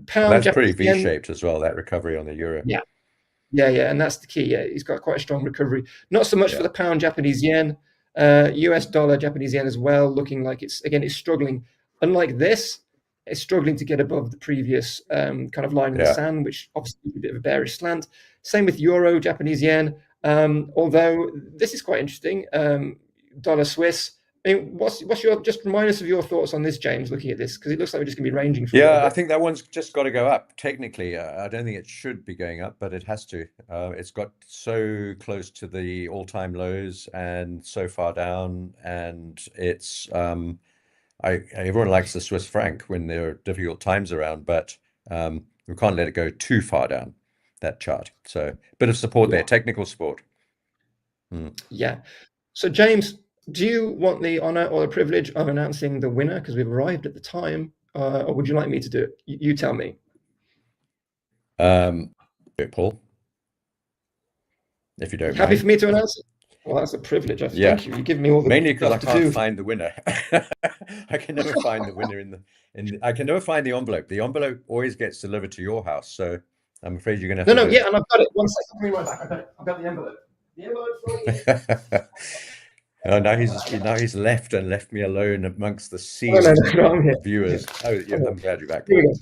that's pretty V-shaped as well, that recovery on the euro. Yeah, and that's the key. Yeah, he's got quite a strong recovery. Not so much for the pound, Japanese yen, US dollar, Japanese yen as well, looking like it's struggling. Unlike this, it's struggling to get above the previous kind of line in the sand, which obviously is a bit of a bearish slant. Same with euro, Japanese yen. Although this is quite interesting. Dollar Swiss. I mean, what's your, just remind us of your thoughts on this, James, looking at this, because it looks like we're just going to be ranging for a little bit. I think that one's just got to go up. Technically, I don't think it should be going up, but it has to. It's got so close to the all-time lows and so far down, and it's everyone likes the Swiss franc when there are difficult times around, but we can't let it go too far down, that chart. So a bit of support there, technical support. Yeah. So James, do you want the honor or the privilege of announcing the winner, because we've arrived at the time, or would you like me to do it? You tell me. Paul, if you don't Happy mind. for me to announce it? Well, that's a privilege. Thank you. You give me all the mainly because I stuff to do. can't find the winner. I can never find the winner I can never find the envelope. The envelope always gets delivered to your house, so I'm afraid you're going to have to. And I've got it. 1 second. Bring mine back. I've got the envelope. The envelope's for you. Oh, now he's left me alone amongst the sea of viewers. I'm glad you're back. Here we go.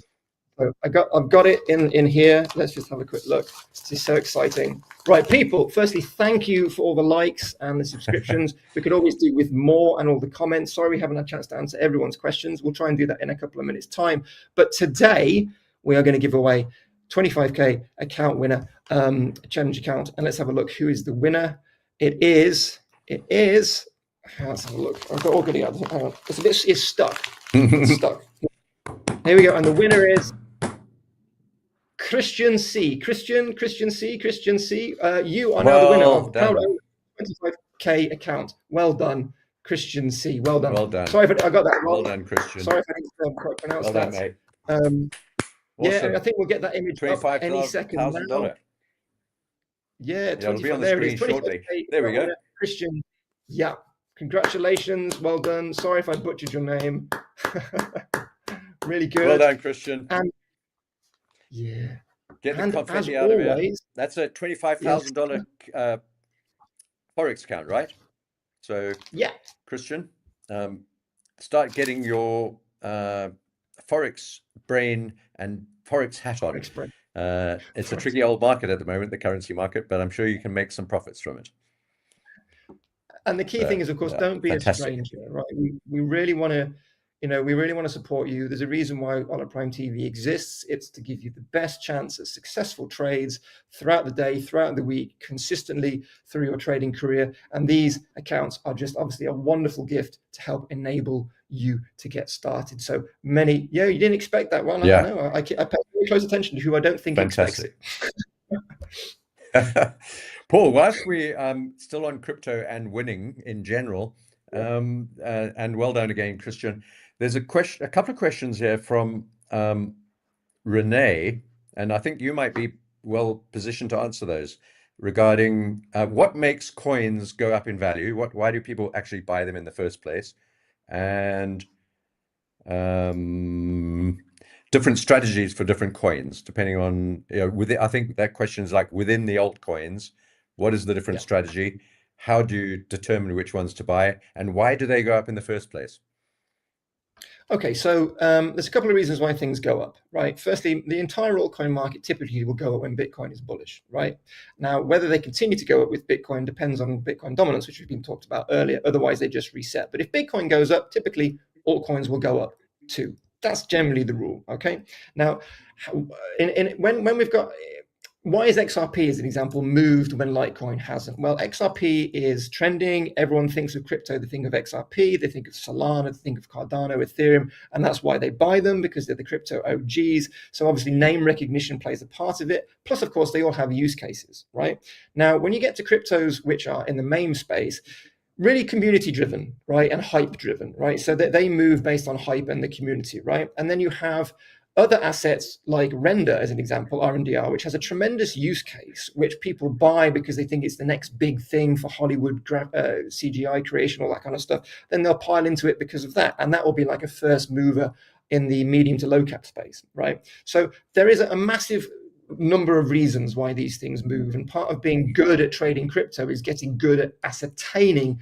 So I've got it in here. Let's just have a quick look. This is so exciting. Right, people, firstly, thank you for all the likes and the subscriptions. We could always do with more, and all the comments. Sorry we haven't had a chance to answer everyone's questions. We'll try and do that in a couple of minutes' time. But today, we are going to give away 25K account winner, challenge account. And let's have a look. Who is the winner? It is, let's have a look. I've got all good here. Hang on. It's stuck. It's stuck. Here we go. And the winner is Christian C. Christian C. You are now the winner of proud 25K account. Well done, Christian C. Well done. Well done. Sorry if I got that wrong. Well done, Christian. Sorry if I didn't quite pronounce well that. Done, mate. Yeah, I think we'll get that image up any second now. Yeah, it'll be on the screen shortly. There we go. Christian, yeah. Congratulations. Well done. Sorry if I butchered your name. Really good. Well done, Christian. And get the confetti out of here. That's a $25,000 Forex account, right? So Christian, start getting your Forex brain and Forex hat on. It's a tricky old market at the moment, the currency market, but I'm sure you can make some profits from it. And the key thing is, of course, don't be a stranger, right? We really want to, we really want to support you. There's a reason why Ola Prime TV exists. It's to give you the best chance at successful trades throughout the day, throughout the week, consistently through your trading career. And these accounts are just obviously a wonderful gift to help enable you to get started. So many, you didn't expect that one. I know. I pay very close attention to who I don't think expects it. Paul, whilst we still on crypto and winning in general, and well done again, Christian. There's a couple of questions here from Renee, and I think you might be well positioned to answer those regarding what makes coins go up in value. Why do people actually buy them in the first place? And different strategies for different coins, depending on, I think that question is like within the altcoins, what is the different strategy? How do you determine which ones to buy, and why do they go up in the first place? Okay, so there's a couple of reasons why things go up, right? Firstly, the entire altcoin market typically will go up when Bitcoin is bullish, right? Now, whether they continue to go up with Bitcoin depends on Bitcoin dominance, which we've been talked about earlier. Otherwise, they just reset. But if Bitcoin goes up, typically altcoins will go up too. That's generally the rule, okay? Now, when we've got... Why is XRP, as an example, moved when Litecoin hasn't? Well, XRP is trending. Everyone thinks of crypto, they think of XRP, they think of Solana, they think of Cardano, Ethereum, and that's why they buy them, because they're the crypto OGs. So obviously name recognition plays a part of it. Plus, of course, they all have use cases, right? Now, when you get to cryptos, which are in the meme space, really community driven, right? And hype driven, right? So that they move based on hype and the community, right? And then you have other assets like Render, as an example, RNDR, which has a tremendous use case, which people buy because they think it's the next big thing for Hollywood CGI creation, all that kind of stuff. Then they'll pile into it because of that. And that will be like a first mover in the medium to low cap space, right? So there is a massive number of reasons why these things move, and part of being good at trading crypto is getting good at ascertaining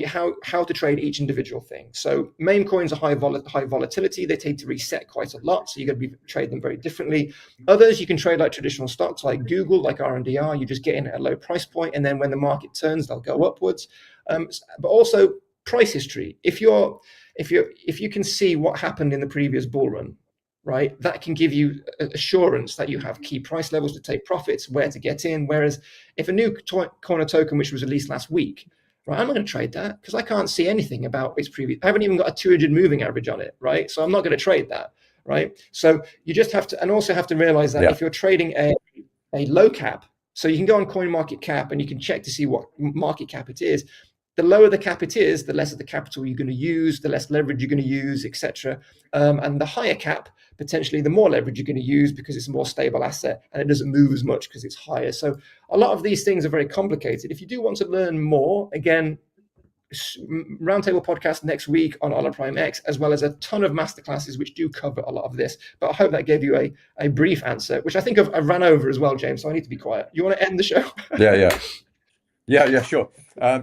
how to trade each individual thing. So meme coins are high volatility. They tend to reset quite a lot, so you're going to be trade them very differently. Others you can trade like traditional stocks, like Google, like RNDR. You just get in at a low price point, and then when the market turns, they'll go upwards. But also price history. If you can see what happened in the previous bull run, right, that can give you assurance that you have key price levels to take profits, where to get in. Whereas if a new coin or token which was released last week, right, I'm not going to trade that because I can't see anything about its previous. I haven't even got a 200 moving average on it, right? So I'm not going to trade that, right? So you just have to, and also have to realize that if you're trading a low cap, so you can go on coin market cap and you can check to see what market cap it is. The lower the cap it is, the less of the capital you're going to use, the less leverage you're going to use, etc. And the higher cap, potentially the more leverage you're going to use because it's a more stable asset and it doesn't move as much because it's higher. So a lot of these things are very complicated. If you do want to learn more, again, roundtable podcast next week on Ola Prime X, as well as a ton of masterclasses which do cover a lot of this. But I hope that gave you a brief answer, which I think I've ran over as well, James. So I need to be quiet. You want to end the show? Yeah, sure.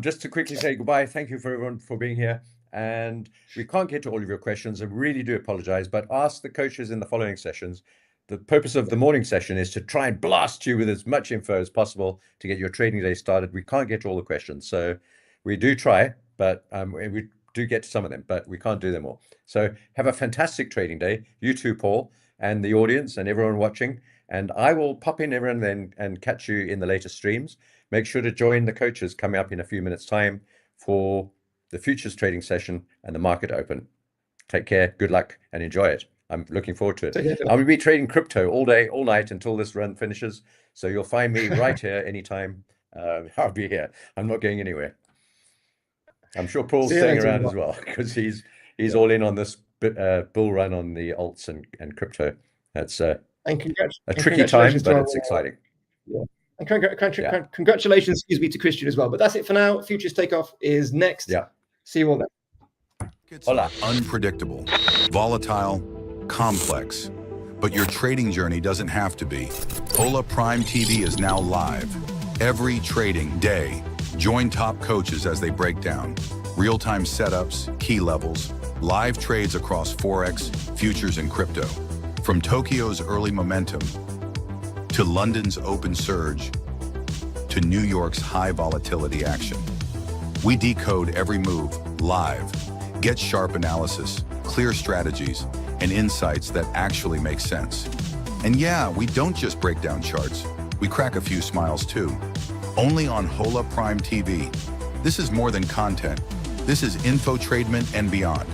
Just to quickly say goodbye. Thank you for everyone for being here. And we can't get to all of your questions. I really do apologize, but ask the coaches in the following sessions. The purpose of the morning session is to try and blast you with as much info as possible to get your trading day started. We can't get to all the questions. So we do try, but we do get to some of them, but we can't do them all. So have a fantastic trading day. You too, Paul, and the audience and everyone watching. And I will pop in everyone then and catch you in the later streams. Make sure to join the coaches coming up in a few minutes' time for the futures trading session and the market open. Take care, good luck, and enjoy it. I'm looking forward to it. I'm going to be trading crypto all day, all night until this run finishes. So you'll find me right here anytime. I'll be here. I'm not going anywhere. I'm sure Paul's staying around as well because he's all in on this bull run on the alts and crypto. That's a tricky time, but it's exciting. Yeah. And congratulations, excuse me, to Christian as well. But that's it for now. Futures Takeoff is next. Yeah. See you all then. Hola. Unpredictable, volatile, complex. But your trading journey doesn't have to be. Ola Prime TV is now live. Every trading day, join top coaches as they break down real-time setups, key levels, live trades across Forex, futures, and crypto. From Tokyo's early momentum to London's open surge, to New York's high volatility action. We decode every move live, get sharp analysis, clear strategies, and insights that actually make sense. And yeah, we don't just break down charts, we crack a few smiles too. Only on Hola Prime TV. This is more than content. This is infotainment and beyond.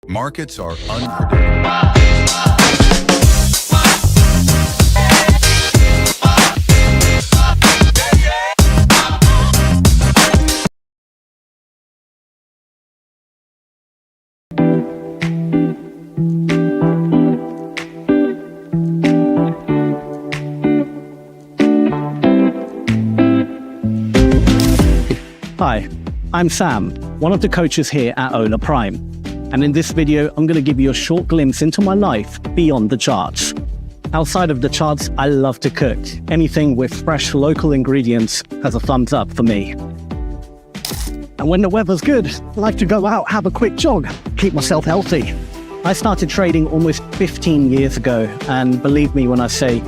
Markets are unpredictable. Hi, I'm Sam, one of the coaches here at Ola Prime. And in this video, I'm going to give you a short glimpse into my life beyond the charts. Outside of the charts, I love to cook. Anything with fresh local ingredients has a thumbs up for me. And when the weather's good, I like to go out, have a quick jog, keep myself healthy. I started trading almost 15 years ago, and believe me when I say,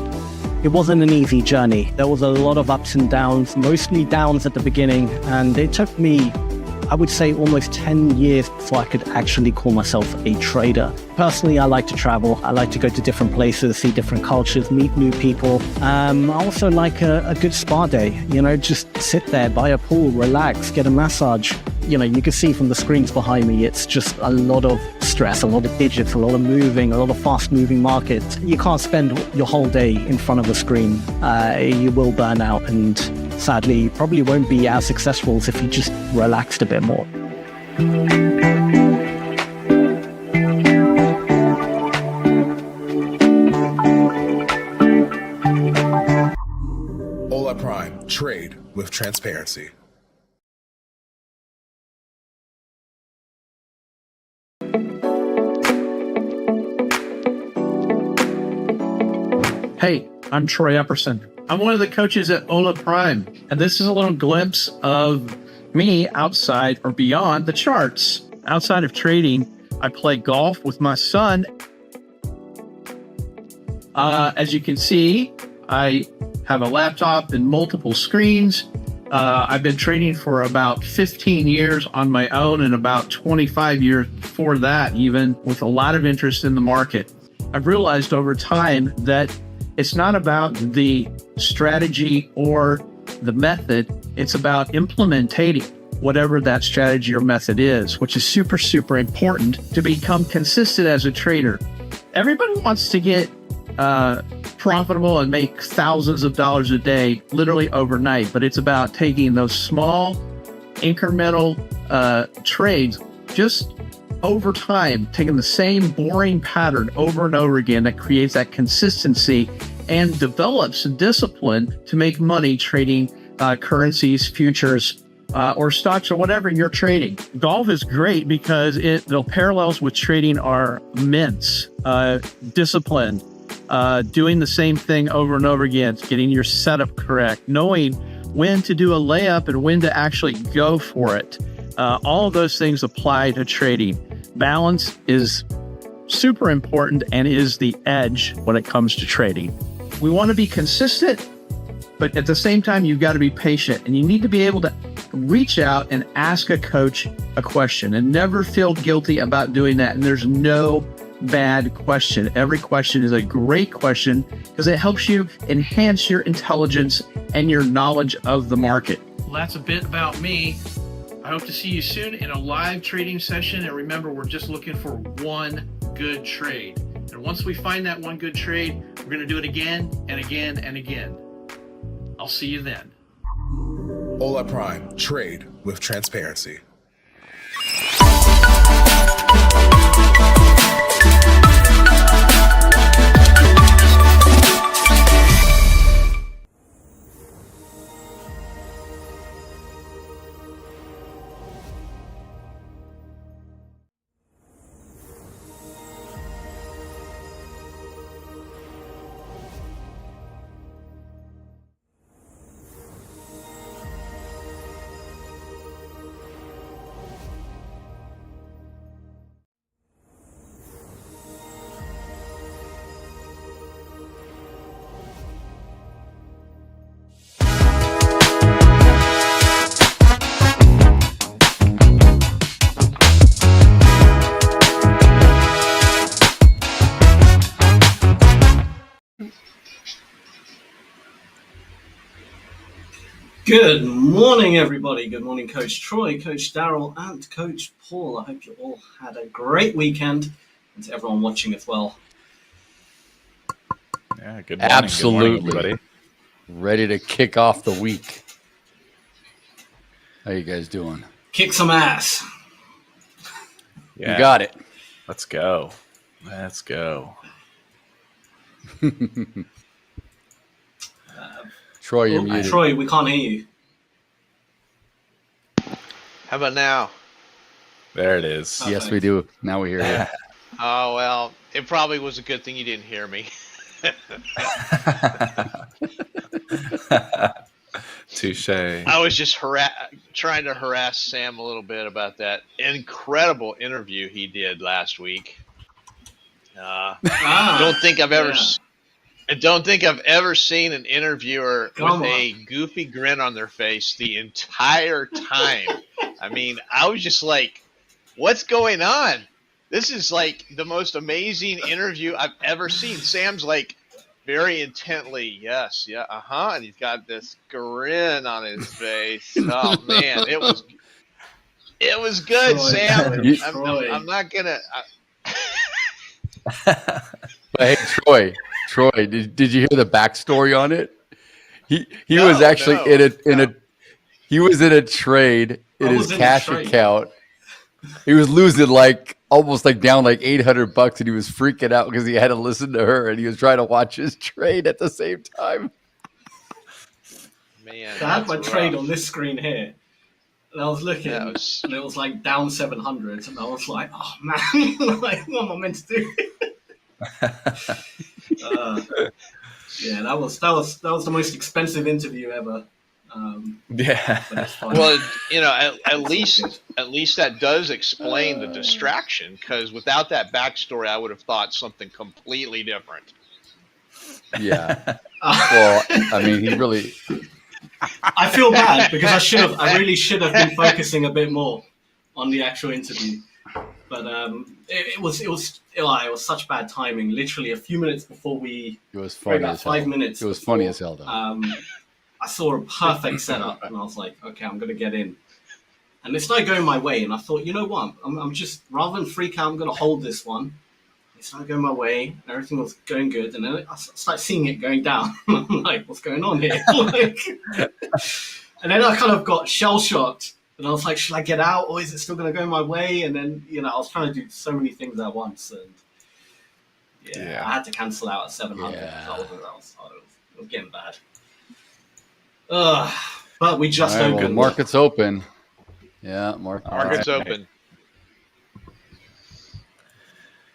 it wasn't an easy journey. There was a lot of ups and downs, mostly downs at the beginning, and it took me, I would say, almost 10 years before I could actually call myself a trader. Personally, I like to travel. I like to go to different places, see different cultures, meet new people. I also like a good spa day, you know, just sit there by a pool, relax, get a massage. You know, you can see from the screens behind me, it's just a lot of stress, a lot of digits, a lot of moving, a lot of fast moving markets. You can't spend your whole day in front of a screen. You will burn out, and sadly, you probably won't be as successful as if you just relaxed a bit more. Ola Prime, trade with transparency. Hey, I'm Troy Epperson. I'm one of the coaches at Ola Prime, and this is a little glimpse of me outside or beyond the charts. Outside of trading, I play golf with my son. As you can see, I have a laptop and multiple screens. I've been trading for about 15 years on my own and about 25 years before that, even with a lot of interest in the market. I've realized over time that it's not about the strategy or the method. It's about implementing whatever that strategy or method is, which is super, super important to become consistent as a trader. Everybody wants to get profitable and make thousands of dollars a day, literally overnight. But it's about taking those small incremental trades just over time, taking the same boring pattern over and over again that creates that consistency and develops a discipline to make money trading currencies, futures, or stocks, or whatever you're trading. Golf is great because the parallels with trading are immense. Discipline, doing the same thing over and over again, getting your setup correct, knowing when to do a layup and when to actually go for it. All of those things apply to trading. Balance is super important and is the edge when it comes to trading. We want to be consistent, but at the same time, you've got to be patient, and you need to be able to reach out and ask a coach a question and never feel guilty about doing that. And there's no bad question. Every question is a great question because it helps you enhance your intelligence and your knowledge of the market. Well, that's a bit about me. I hope to see you soon in a live trading session. And remember, we're just looking for one good trade. And once we find that one good trade, we're going to do it again and again and again. I'll see you then. Ola Prime. Trade with transparency. Good morning, everybody. Good morning, Coach Troy, Coach Daryl, and Coach Paul. I hope you all had a great weekend, and to everyone watching as well. Yeah, good morning. Absolutely. Good morning, everybody. Ready to kick off the week. How you guys doing? Kick some ass. Yeah, You got it. let's go. Let's go. Troy, you're muted. Troy, we can't hear you. How about now? There it is. Yes, we do. Now we hear you. Oh, well, it probably was a good thing you didn't hear me. Touche. I was just trying to harass Sam a little bit about that incredible interview he did last week. I don't think I've ever seen an interviewer with a goofy grin on their face the entire time. I mean, I was just like, what's going on? This is like the most amazing interview I've ever seen. Sam's like very intently, yes, yeah, and he's got this grin on his face. Oh man, it was good, Troy, Sam. Troy. I'm not gonna. But hey, Troy, did you hear the backstory on it? He was actually in a trade in his cash account. He was losing almost down $800, and he was freaking out because he had to listen to her, and he was trying to watch his trade at the same time. Man, I had my trade on this screen here, and I was looking, and it was down 700, and I was like, oh man, what am I meant to do? Yeah, that was the most expensive interview ever. Yeah. But it's fine. Well, at It's all least that does explain the distraction, because without that backstory, I would have thought something completely different. Yeah. Well, I mean, he really. I feel bad because I really should have been focusing a bit more on the actual interview, but it was such bad timing. Literally a few minutes before It was funny about as hell. 5 minutes. It was funny as hell, though. I saw a perfect setup, and I was like, okay, I'm gonna get in. And it started going my way, and I thought, you know what? I'm just, rather than freak out, I'm gonna hold this one. It started going my way, and everything was going good, and then I started seeing it going down. I'm like, what's going on here? And then I kind of got shell-shocked, and I was like, should I get out, or is it still going to go my way? And then, I was trying to do so many things at once, and I had to cancel out at 700. Yeah. It was getting bad. But we just All right, opened. well, market's open. Yeah, Market's open.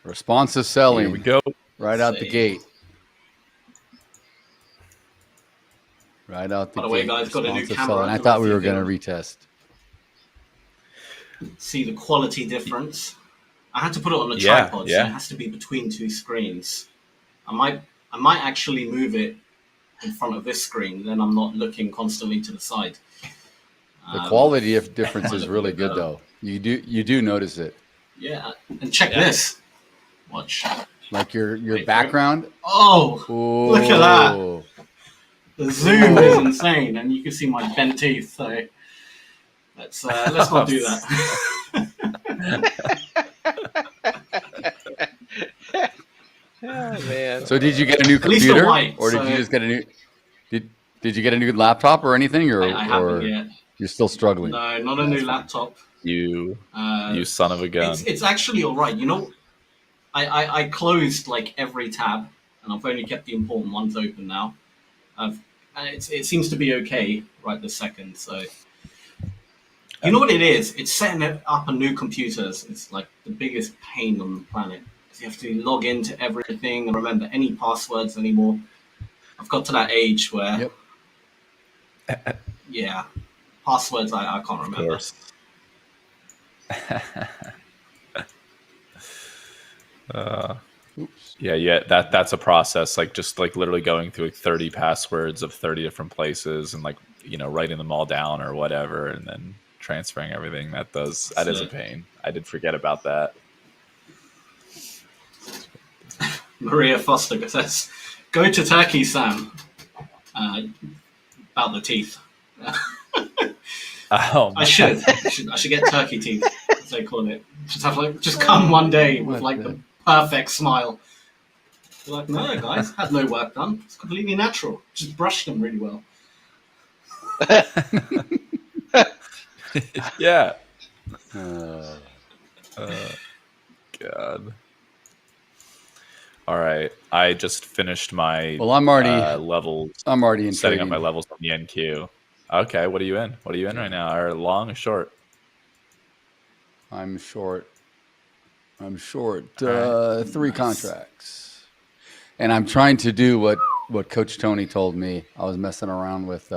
Responsive selling. Here we go. Right out the gate. Right out the gate. By the way, guys, got a new Responsive camera. selling. I thought we were going to retest. See the quality difference. I had to put it on a Yeah, tripod, yeah. so it has to be between two screens. I might actually move it in front of this screen, then I'm not looking constantly to the side. The quality of difference is really good, though. You do notice it. Yeah, and check this. Watch. Like your background. Oh, Ooh. look at that. The zoom is insane, and you can see my bent teeth. So let's not do that. Oh, man. So did you get a new At least the computer, white, or did so- you just get a new? Did you get a new laptop or anything, or I haven't yet. you're still struggling? No, not a new laptop. You son of a gun. It's actually all right. I closed like every tab, and I've only kept the important ones open now. And it seems to be okay right this second. So you know what it is? It's setting up a new computers. It's like the biggest pain on the planet. You have to log into everything and remember any passwords anymore. I've got to that age where, passwords I can't remember. Of course. That's a process. Like just like literally going through like 30 passwords of 30 different places and like writing them all down or whatever, and then transferring everything. That is a pain. I did forget about that. Maria Foster says, "Go to Turkey, Sam." About the teeth. Oh, I should get turkey teeth, as they call it. Just come one day with like the perfect smile. You're like, no, guys, had no work done. It's completely natural. Just brushed them really well. Yeah. God. All right, I just finished my levels. I'm already in setting trading. up my levels on the NQ. Okay, what are you in? What are you in right now? Are long or short? I'm short. Right. 3 contracts, and I'm trying to do what Coach Tony told me. I was messing around with,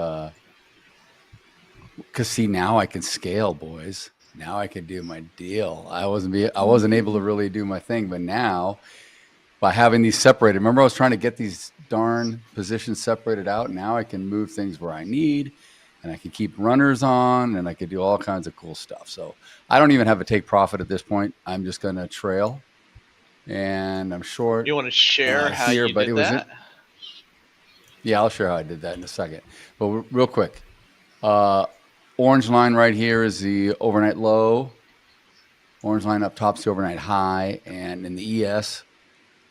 because see, now I can scale, boys. Now I can do my deal. I wasn't able to really do my thing, but now by having these separated, remember I was trying to get these darn positions separated out. Now I can move things where I need, and I can keep runners on, and I can do all kinds of cool stuff. So I don't even have a take profit at this point. I'm just going to trail, and I'm short. You want to share how you did that? Yeah, I'll share how I did that in a second. But real quick, orange line right here is the overnight low. Orange line up top's the overnight high, and in the ES,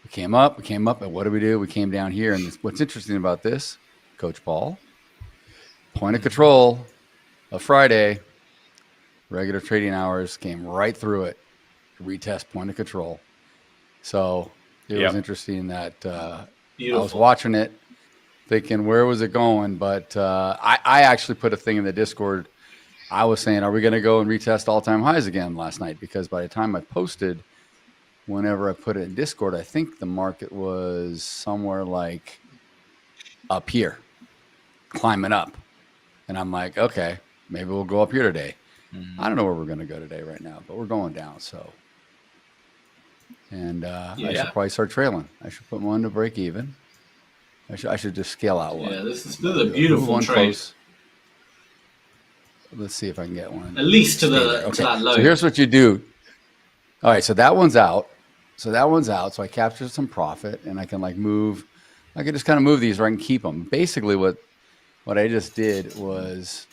we came up, and what did we do? We came down here, and what's interesting about this, Coach Paul, point of control of Friday, regular trading hours, came right through it, retest point of control. So it was interesting that I was watching it, thinking, where was it going? But I actually put a thing in the Discord. I was saying, are we going to go and retest all-time highs again last night? Because by the time I posted, whenever I put it in Discord, I think the market was somewhere like up here, climbing up. And I'm like, okay, maybe we'll go up here today. I don't know where we're going to go today right now, but we're going down. So, and I should probably start trailing. I should put one to break even. I should just scale out one. Yeah, this is a beautiful trade. Close. Let's see if I can get one. At least to that low. So here's what you do. All right, so that one's out. So I captured some profit, and I can like move. I can just kind of move these, or I can keep them. Basically, what I just did was,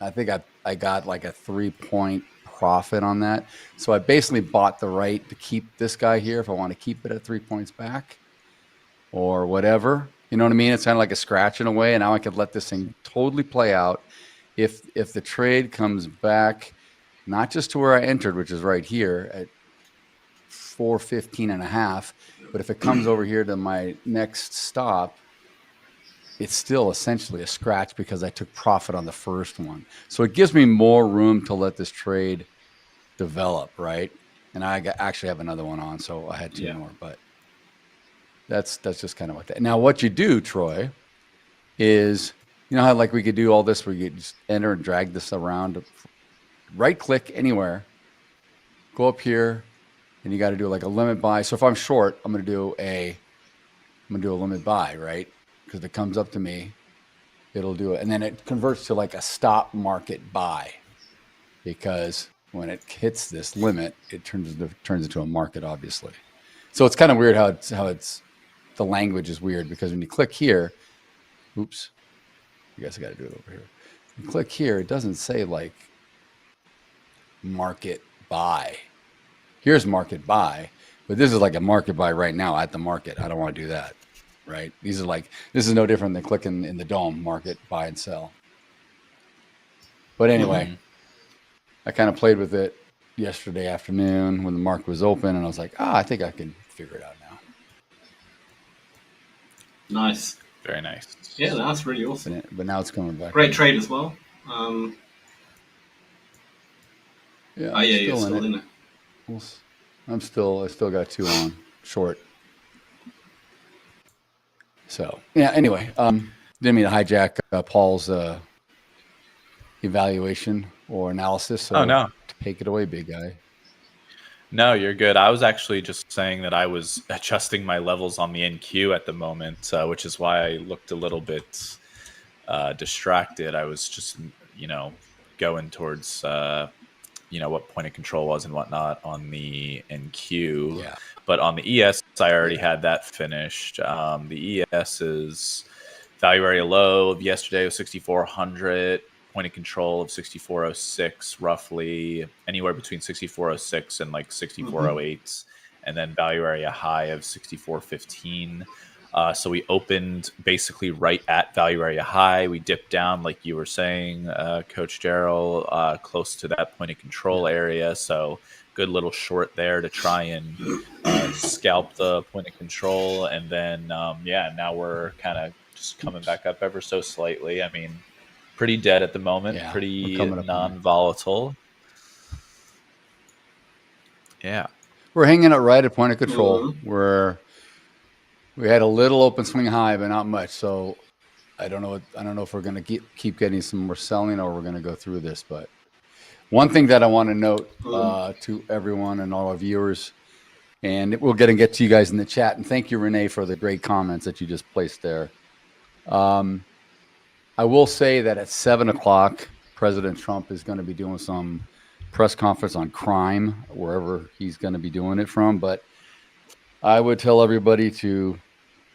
I think I got like a 3-point profit on that. So I basically bought the right to keep this guy here if I want to keep it at 3 points back, or whatever. You know what I mean? It's kind of like a scratch in a way, and now I could let this thing totally play out. If the trade comes back, not just to where I entered, which is right here at 415.5, but if it comes over here to my next stop, it's still essentially a scratch because I took profit on the first one. So it gives me more room to let this trade develop, right? And I actually have another one on, so I had two more, but that's just kind of like that. Now, what you do, Troy, is, you know how like we could do all this where you just enter and drag this around, right click anywhere, go up here, and you got to do like a limit buy. So if I'm short, I'm going to do a limit buy, right? Because if it comes up to me, it'll do it. And then it converts to like a stop market buy, because when it hits this limit, it turns into a market, obviously. So it's kind of weird how it's the language is weird, because when you click here, oops, I guess I got to do it over here. You click here, it doesn't say like market buy. Here's market buy, but this is like a market buy right now at the market. I don't want to do that, right? These are like, this is no different than clicking in the DOM market, buy and sell. But anyway, I kind of played with it yesterday afternoon when the market was open, and I was like, I think I can figure it out now. Nice. Very nice. Yeah, that's really awesome. But now it's coming back. Great trade as well. Yeah, you're still in it. I still got two on short. So yeah, anyway, didn't mean to hijack Paul's evaluation or analysis. So no. Take it away, big guy. No, you're good. I was actually just saying that I was adjusting my levels on the NQ at the moment, which is why I looked a little bit distracted. I was just, going towards, what point of control was and whatnot on the NQ. Yeah. But on the ES, I already had that finished. The ES's value area low of yesterday was 6,400. Point of control of 6406, roughly anywhere between 6406 and like 6408, and then value area high of 6415. So we opened basically right at value area high. We dipped down, like you were saying, Coach Darrell, close to that point of control area. So good little short there to try and scalp the point of control. And then, now we're kind of just coming back up ever so slightly. I mean, pretty dead at the moment, pretty non-volatile. Yeah. We're hanging out right at point of control where we had a little open swing high, but not much. So I don't know if we're going to keep getting some more selling, or we're going to go through this. But one thing that I want to note to everyone and all our viewers, and we'll get to you guys in the chat. And thank you, Renee, for the great comments that you just placed there. I will say that at 7 o'clock, President Trump is going to be doing some press conference on crime, wherever he's going to be doing it from. But I would tell everybody to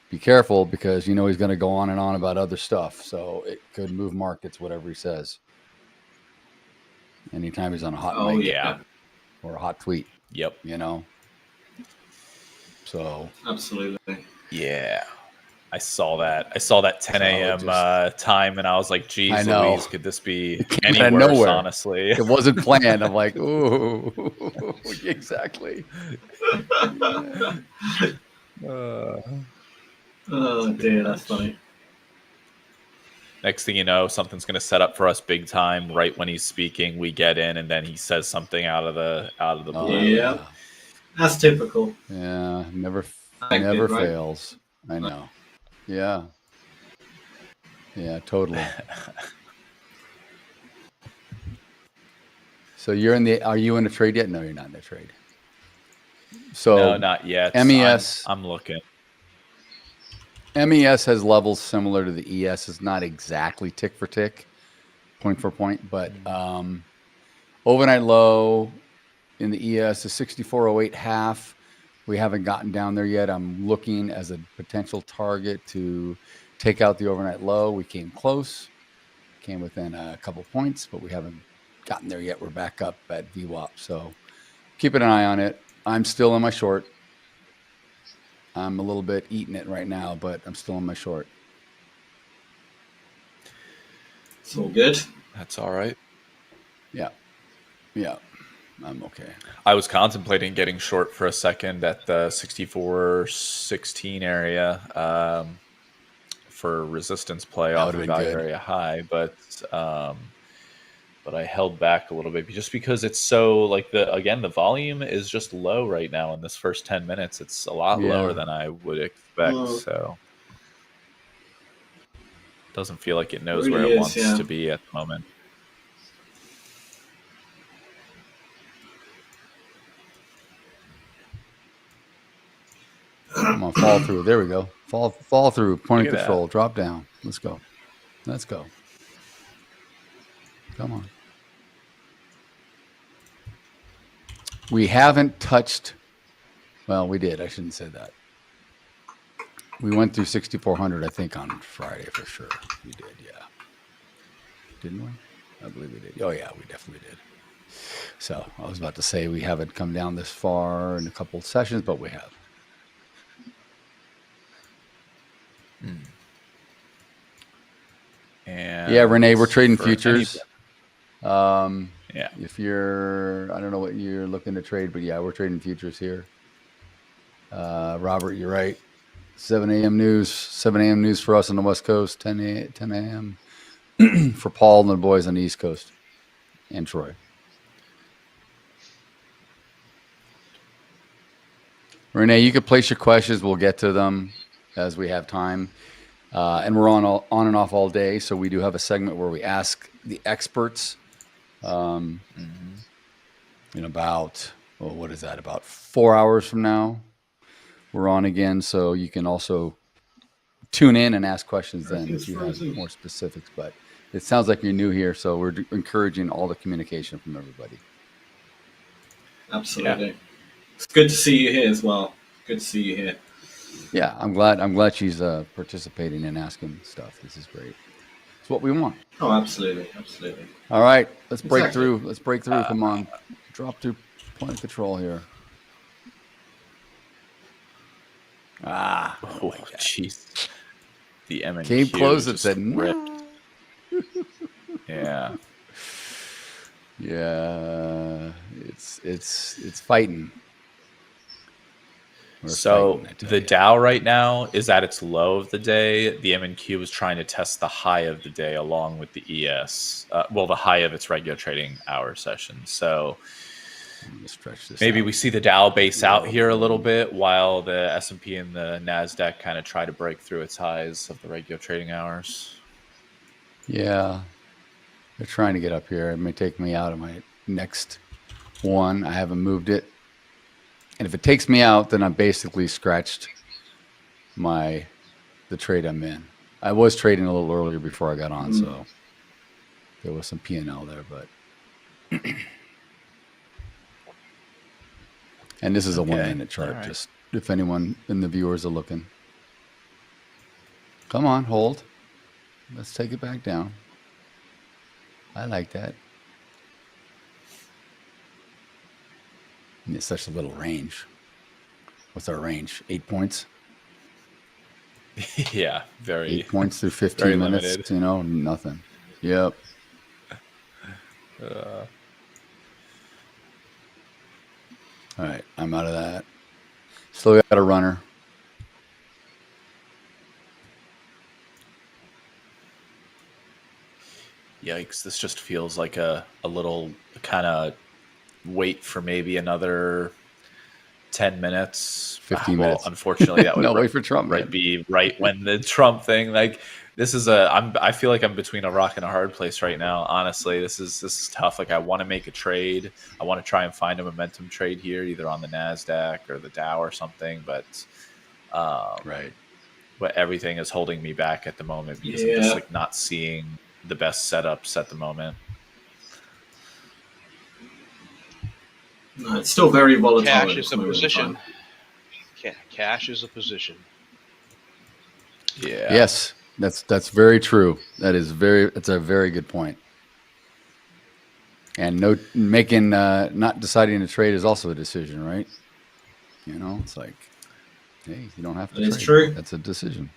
be careful, because he's going to go on and on about other stuff. So it could move markets, whatever he says. Anytime he's on a hot mic or a hot tweet. Yep. So absolutely. Yeah. I saw that 10 a.m. time, and I was like, geez Louise, could this be any worse, nowhere. Honestly? It wasn't planned. I'm like, ooh, exactly. Oh, dear, that's funny. Next thing you know, something's going to set up for us big time. Right when he's speaking, we get in, and then he says something out of the blue. Yeah, that's typical. Yeah, never fails. I know. Yeah. Yeah, totally. So are you in a trade yet? No, you're not in a trade. So no, not yet. MES, I'm looking. MES has levels similar to the ES. It's not exactly tick for tick, point for point, but overnight low in the ES is 64.08 half. We haven't gotten down there yet. I'm looking as a potential target to take out the overnight low. We came close, came within a couple points, but we haven't gotten there yet. We're back up at VWAP. So keeping an eye on it. I'm still in my short. I'm a little bit eating it right now, but I'm still in my short. It's all good. That's all right. Yeah. Yeah. I'm okay. I was contemplating getting short for a second at the 64.16 area for resistance play off the value area high, but I held back a little bit just because it's so like the volume is just low right now in this first 10 minutes. It's a lot lower than I would expect. So it doesn't feel like it knows where it wants to be at the moment. Come on, fall through. There we go. Fall through. Point of control. Drop down. Let's go. Let's go. Come on. We haven't touched. Well, we did. I shouldn't say that. We went through 6,400, I think, on Friday for sure. We did, yeah. Didn't we? I believe we did. Oh, yeah, we definitely did. So I was about to say we haven't come down this far in a couple of sessions, but we have. And yeah, Renee, we're trading futures. Yeah. If you're, I don't know what you're looking to trade, but yeah, we're trading futures here. Robert, you're right. 7 a.m. news. 7 a.m. news for us on the West Coast. 10 a.m. for Paul and the boys on the East Coast, and Troy. Renee, you could place your questions. We'll get to them as we have time. And we're on and off all day, so we do have a segment where we ask the experts in about, what is that, about 4 hours from now, we're on again, so you can also tune in and ask questions then if you have more specifics. But it sounds like you're new here, so we're encouraging all the communication from everybody. Absolutely. Yeah. It's good to see you here as well. Good to see you here. Yeah, I'm glad she's participating and asking stuff. This is great. It's what we want. Oh, absolutely, absolutely. All right, let's break through. Let's break through. Come on, drop through point of control here. Oh, jeez. The M&Q came close and said no. Yeah. Yeah, it's fighting. So the Dow right now is at its low of the day. The M&Q is trying to test the high of the day along with the ES. The high of its regular trading hour session. So stretch this maybe out. We see the Dow base out here a little bit while the S&P and the Nasdaq kind of try to break through its highs of the regular trading hours. Yeah, they're trying to get up here. It may take me out of my next one. I haven't moved it. And if it takes me out, then I'm basically scratched the trade I'm in. I was trading a little earlier before I got on, so there was some P&L there, but and this is a 1 minute chart, right. Just if anyone in the viewers are looking. Come on, hold. Let's take it back down. I like that. It's such a little range. What's our range? 8 points? Yeah, very 8 points through 15 minutes, limited. Nothing. Yep. All right, I'm out of that. Still got a runner. Yikes, this just feels like a little kind of wait for maybe another 10 minutes. 15 minutes. Unfortunately, that would wait for Trump. Be right when the Trump thing, like This is I feel like I'm between a rock and a hard place right now. Honestly, this is tough. Like I want to make a trade. I want to try and find a momentum trade here, either on the Nasdaq or the Dow or something. But right. But everything is holding me back at the moment because I'm just like not seeing the best setups at the moment. No, it's still very volatile. Cash is a position. Cash is a position. Yeah. Yes, that's very true. That's a very good point. And not deciding to trade is also a decision, right? You know, it's like, hey, you don't have to trade. It's true. That's a decision.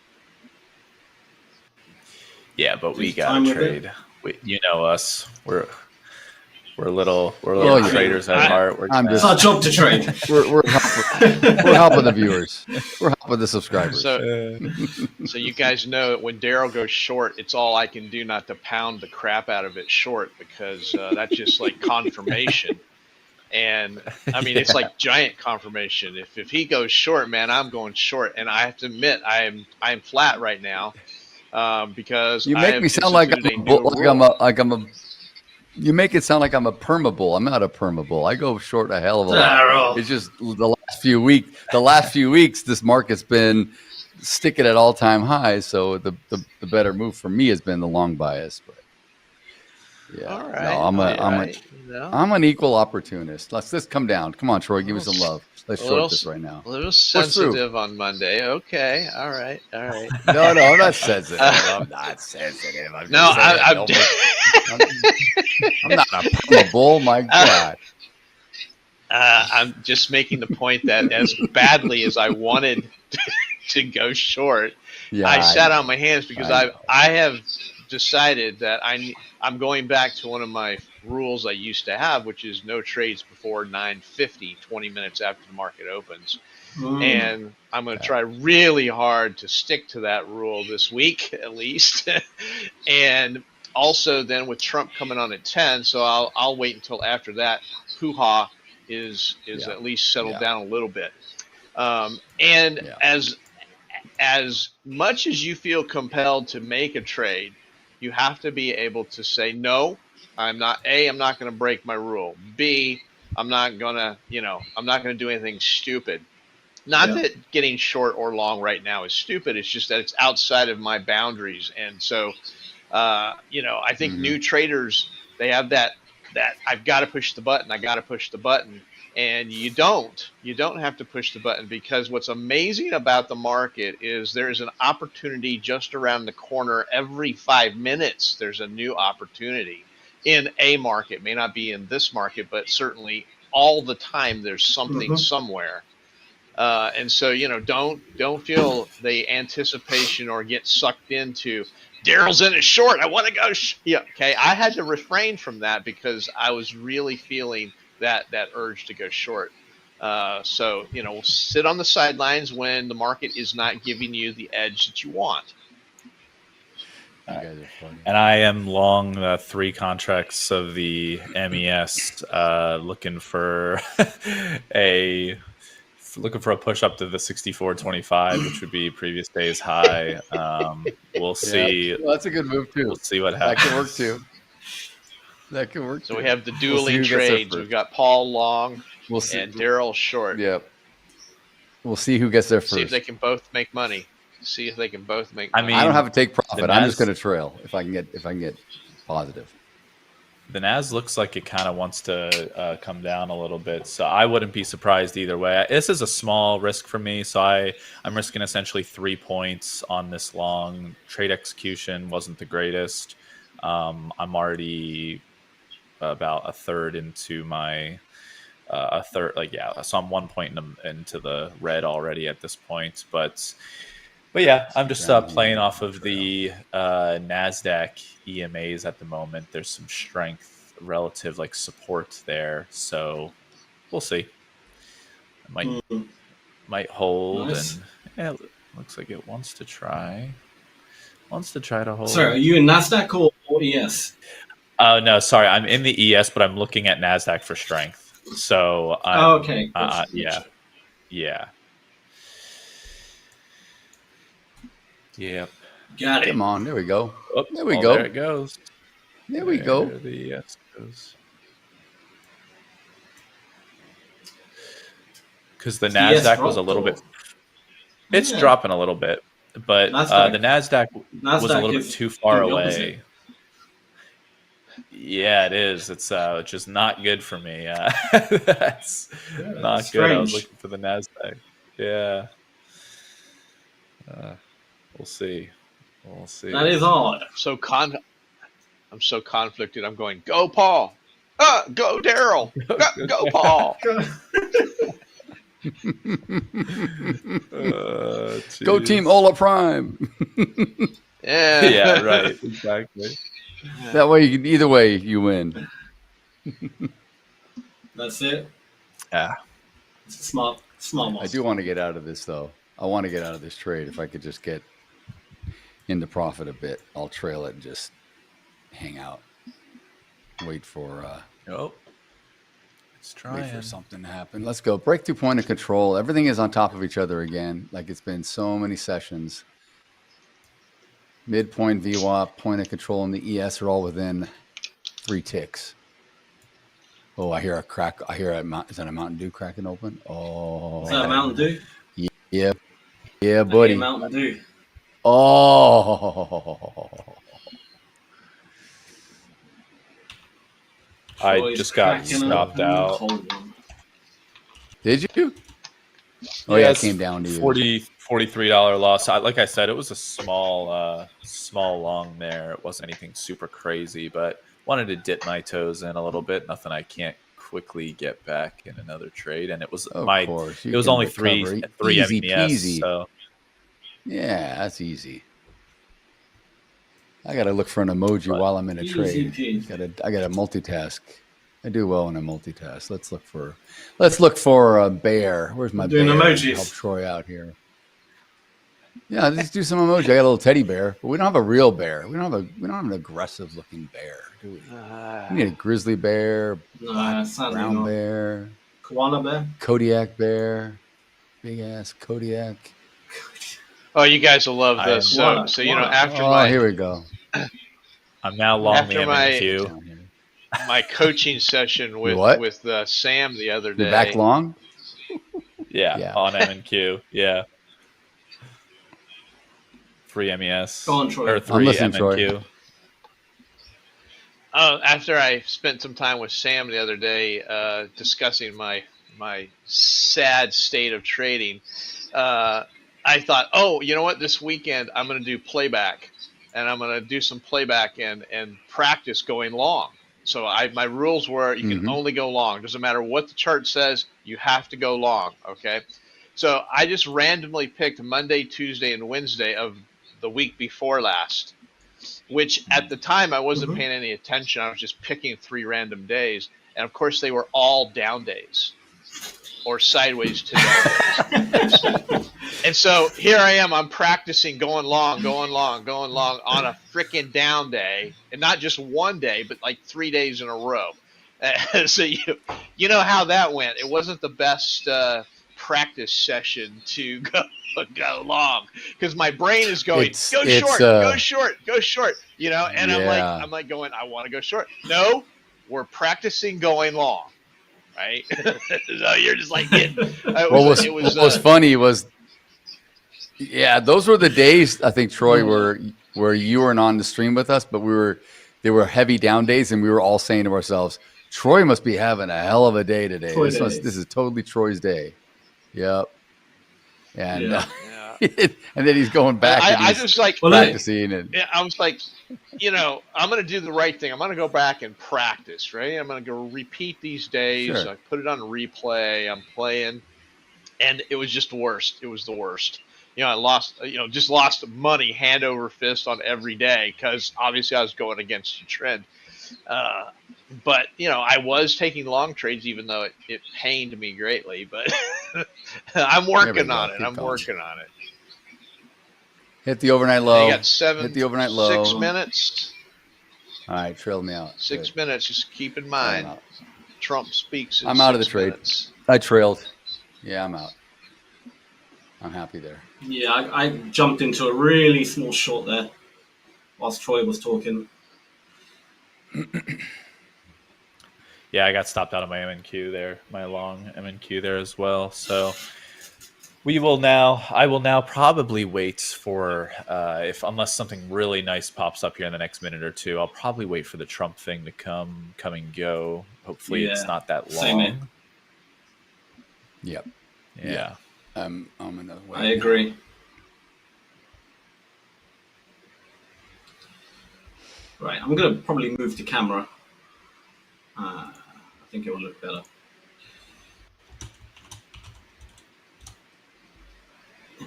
Yeah, but we got to trade. You know us. We're little traders at heart. It's our job to trade. We're helping the viewers. We're helping the subscribers. So you guys know that when Daryl goes short, it's all I can do not to pound the crap out of it short, because that's just like confirmation. And I mean, it's like giant confirmation. If he goes short, man, I'm going short. And I have to admit, I'm flat right now because you make me sound like I'm a. You make it sound like I'm a perma-bull. I'm not a perma-bull. I go short a hell of a lot. It's just the last few weeks, this market's been sticking at all-time highs. So the better move for me has been the long bias. But yeah, all right, I'm an equal opportunist. Let's come down. Come on, Troy, give me some love. Let's short this right now. A little sensitive on Monday. Okay, all right. No, I'm not sensitive. I'm not sensitive. I'm not a perma-bull. My God. I'm just making the point that as badly as I wanted to go short, I sat on my hands because I have decided that I'm going back to one of my rules I used to have, which is no trades before 9:50, 20 minutes after the market opens. And I'm going to try really hard to stick to that rule this week, at least. And also then with Trump coming on at 10, so I'll wait until after that hoo-ha is at least settled down a little bit. As much as you feel compelled to make a trade, you have to be able to say, no, I'm not going to break my rule. B, I'm not going to do anything stupid. Not that getting short or long right now is stupid. It's just that it's outside of my boundaries. And so, I think new traders, they have that I've got to push the button. I got to push the button. And you don't have to push the button, because what's amazing about the market is there's an opportunity just around the corner. Every 5 minutes, there's a new opportunity in a market. May not be in this market, but certainly all the time there's something somewhere. And so, don't feel the anticipation or get sucked into Daryl's in it short. I want to go. Okay. I had to refrain from that because I was really feeling that urge to go short. So, sit on the sidelines when the market is not giving you the edge that you want. And I am long 3 contracts of the MES, looking for a push up to the 64.25, which would be previous day's high. We'll see. Well, that's a good move too. We'll see what happens. That could work too. So we have the dueling trades. We've got Paul long and Daryl short. Yep. We'll see who gets there first. See if they can both make money. I mean, I don't have to take profit. I'm just going to trail if I can get positive. The NAS looks like it kind of wants to come down a little bit, so I wouldn't be surprised either way. This is a small risk for me, so I'm risking essentially 3 points on this long. Trade execution wasn't the greatest. I'm already about a third into my so I'm 1 point into the red already at this point, but yeah, I'm just playing off of the Nasdaq EMAs at the moment. There's some strength, relative support there, so we'll see. It might hold, nice. And it looks like it wants to try to hold. Sorry, are you in Nasdaq or ES? Oh no, sorry, I'm in the ES, but I'm looking at Nasdaq for strength. So okay, yeah. Yep. Got it. Come on, there we go. Oh, There we go. There it goes. There we go. There the yes goes. Because the Yes, Nasdaq was a little bit. It's dropping a little bit, but the Nasdaq was a little bit too far away. Yeah, it is. It's just not good for me. That's not good. I was looking for the Nasdaq. Yeah. We'll see. We'll see. That is odd. I'm so conflicted. I'm going, go Paul. Go Daryl. Go Paul. Go team Ola Prime. Yeah, right. Exactly. That way, either way, you win. That's it. Yeah. It's a smart monster. I do want to get out of this, though. I want to get out of this trade. If I could just get into profit a bit, I'll trail it and just hang out. Wait for Let's try wait for something to happen. Let's go. Breakthrough point of control. Everything is on top of each other again, like it's been so many sessions. Midpoint VWAP, point of control, and the ES are all within 3 ticks. Oh, I hear a crack. I hear is that a Mountain Dew cracking open? Oh, Is that a Mountain Dew? Yeah, yeah, buddy. Mountain Dew. Oh, I just got stopped out. Did you? Oh yeah, it came down to you. $43 loss. Like I said, it was a small long there. It wasn't anything super crazy, but wanted to dip my toes in a little bit. Nothing I can't quickly get back in another trade. And it was it was only three easy MES. Peasy. So yeah, that's easy. I gotta look for an emoji while I'm in a trade. I gotta multitask. I do well when I multitask. Let's look for a bear. Where's my bear? Emojis. Help Troy out here. Yeah, let's do some emoji. I got a little teddy bear, but we don't have a real bear. We don't have an aggressive looking bear, do we? We need a grizzly bear, brown bear, koala bear, Kodiak bear, big ass Kodiak. Oh, you guys will love this. So after here we go. I'm now long the MNQ. My coaching session with Sam the other day. You're back long? Yeah, on MNQ. Yeah. 3 MES. Go on, Troy. Or 3 MNQ. Troy. After I spent some time with Sam the other day discussing my sad state of trading, I thought, oh, you know what? This weekend I'm going to do playback, and I'm going to do some playback and practice going long. So my rules were you can only go long. Doesn't matter what the chart says, you have to go long. Okay. So I just randomly picked Monday, Tuesday, and Wednesday of the week before last, which at the time I wasn't paying any attention. I was just picking 3 random days. And of course they were all down days or sideways to down days. And so here I am, I'm practicing going long on a freaking down day, and not just one day, but like 3 days in a row. So you know how that went. It wasn't the best practice session to go long, because my brain is going go short, you know, and I'm like going, I want to go short. No, we're practicing going long, right? So you're just like what was funny was, yeah, those were the days, I think, Troy, where you weren't on the stream with us, but they were heavy down days, and we were all saying to ourselves, Troy must be having a hell of a day today. This is totally Troy's day. Yep. And and then he's going back. I just like practicing, and I was like, you know, I'm going to do the right thing. I'm going to go back and practice, right? I'm going to go repeat these days. Sure. I put it on replay. I'm playing, and it was just worst. It was the worst. You know, I lost. Just lost money hand over fist on every day, because obviously I was going against the trend. But I was taking long trades, even though it pained me greatly. But I'm working on it. Working on it. Hit the overnight low. You got 7. Hit the overnight low. 6 minutes. All right, trailed me out. 6 minutes. Just keep in mind, Trump speaks. I'm out of the trade. Minutes. I trailed. Yeah, I'm out. I'm happy there. Yeah, I jumped into a really small short there whilst Troy was talking. Yeah, I got stopped out of my MNQ there, my long MNQ there as well. So I will now probably wait for unless something really nice pops up here in the next minute or two, I'll probably wait for the Trump thing to come and go. Hopefully it's not that same here. long. Yep. Yeah. I'm another way. I agree. Right, I'm going to probably move the camera. I think it will look better.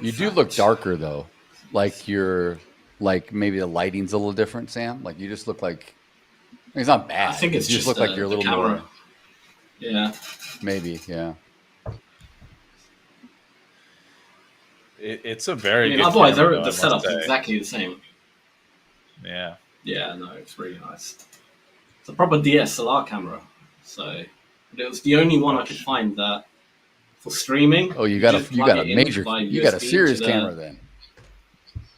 You do look darker though. Like you're like maybe the lighting's a little different, Sam. Like you just look like it's not bad. I think it's you just look like you're a little camera. more. Yeah. Maybe, yeah. It's a very good otherwise camera, the setup's exactly the same. Yeah. Yeah, no, it's really nice. It's a proper DSLR camera. So it was the only one I could find that for streaming. Oh, you got a serious camera then.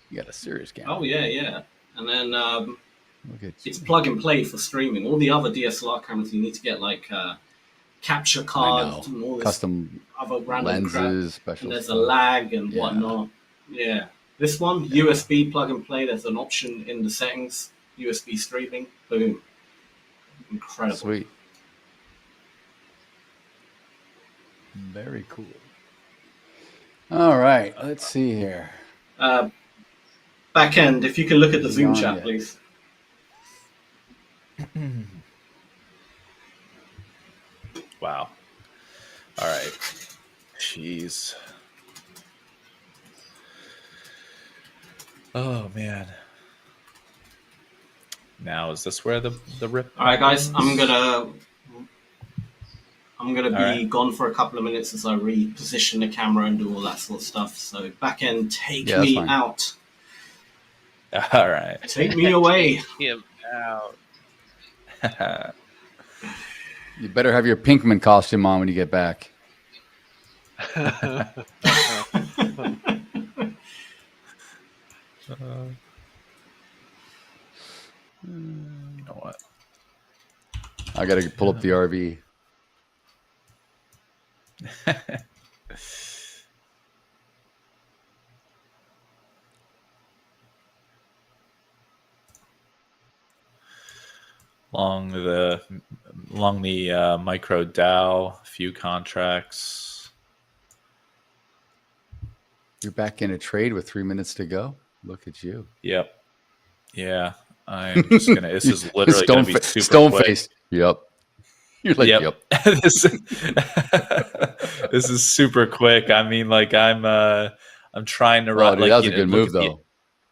You got a serious camera. Oh yeah. And then it's plug and play for streaming. All the other DSLR cameras you need to get like capture cards and all this custom other random lenses, crap. special And there's stuff. a lag and whatnot. Yeah. This one, USB plug and play. There's an option in the settings, USB streaming. Boom. Incredible. Sweet. Very cool. All right, let's see here. Back end, if you can look at the Zoom chat, please. Wow. All right. Jeez. Oh man. Now is this where the rip? All right, guys. I'm gonna be right. gone for a couple of minutes as I reposition the camera and do all that sort of stuff. So back end, take me out. All right. Take me away. Him out. You better have your Pinkman costume on when you get back. You know what? I got to pull up the RV. Along the micro Dow, few contracts. You're back in a trade with 3 minutes to go. Look at you. Yep. Yeah. I'm just gonna. This is literally gonna be super stone quick. faced. Yep. You're like, yep. this is super quick. I mean, like I'm trying to run. Dude, like, that was a good move, though.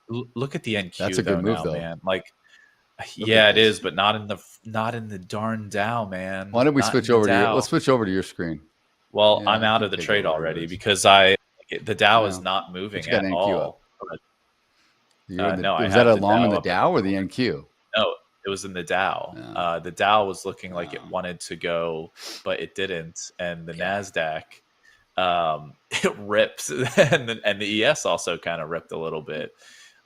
Look at the NQ. That's a good move, though, man. Like, yeah, it is, but not in the darn Dow, man. Why don't we Not switch in the over to your? Dow. Let's switch over to your screen. Well, Yeah, I'm out of the take trade over already yours. because the Dow is not moving got at NQ all. up. No, was that a long in the Dow or the NQ? No, it was in the Dow. Yeah. The Dow was looking like it wanted to go, but it didn't. And the Nasdaq, it ripped, and the ES also kind of ripped a little bit.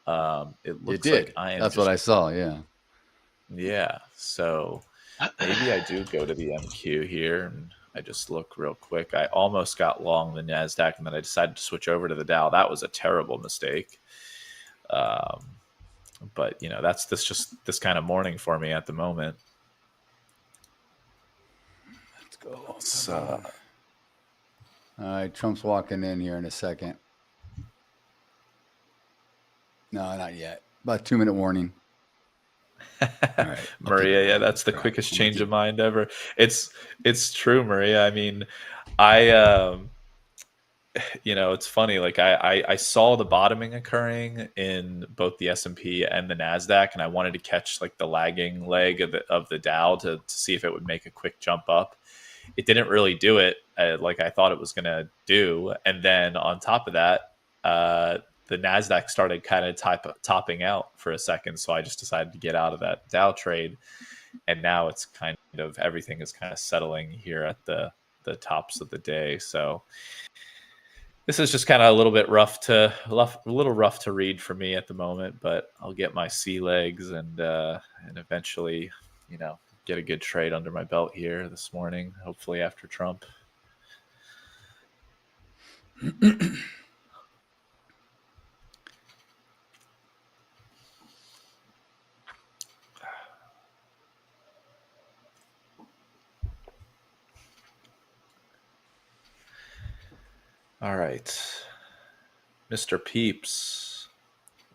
It looks like I am. That's what I saw. Yeah. Yeah. So maybe I do go to the MQ here, and I just look real quick. I almost got long the Nasdaq, and then I decided to switch over to the Dow. That was a terrible mistake. But you know, that's this kind of morning for me at the moment. Let's go. All right, Trump's walking in here in a second. No, not yet. About 2 minute warning. All right, Maria, yeah, that's the quickest change of mind ever. It's true, Maria. I mean, I you know, it's funny. Like I saw the bottoming occurring in both the S&P and the Nasdaq, and I wanted to catch like the lagging leg of the Dow to see if it would make a quick jump up. It didn't really do it like I thought it was going to do, and then on top of that, the Nasdaq started kind of topping out for a second, so I just decided to get out of that Dow trade, and now it's kind of everything is kind of settling here at the tops of the day. So This is just kind of a little bit rough to read for me at the moment, but I'll get my sea legs and eventually, get a good trade under my belt here this morning. Hopefully after Trump. All right, Mr. Peeps,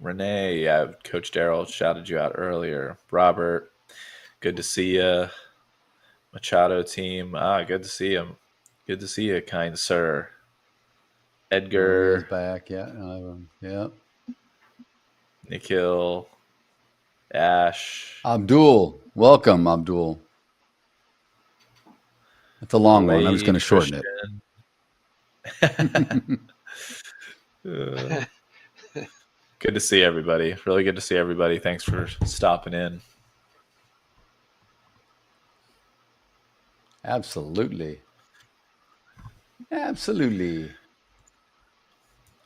Renee, Coach Daryl shouted you out earlier. Robert, good to see you. Machado team, good to see him. Good to see you, kind sir. Edgar, back, yeah, yeah. Nikhil, Ash, Abdul, welcome, Abdul. It's a long one. I'm just going to shorten it. Good to see everybody. Really good to see everybody. Thanks for stopping in. Absolutely.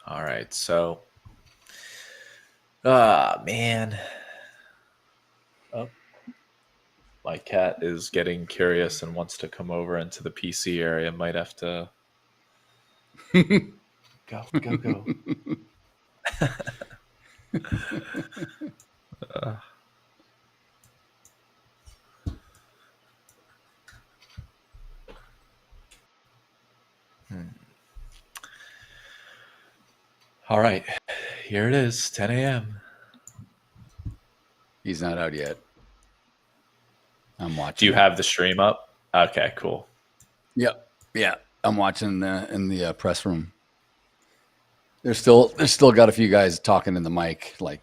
All right. So, man. Oh, my cat is getting curious and wants to come over into the PC area. Might have to go. All right, here it is, 10 a.m. He's not out yet. I'm watching. Do you have the stream up? Okay, cool. Yep. Yeah, I'm watching in the press room. There's still got a few guys talking in the mic, like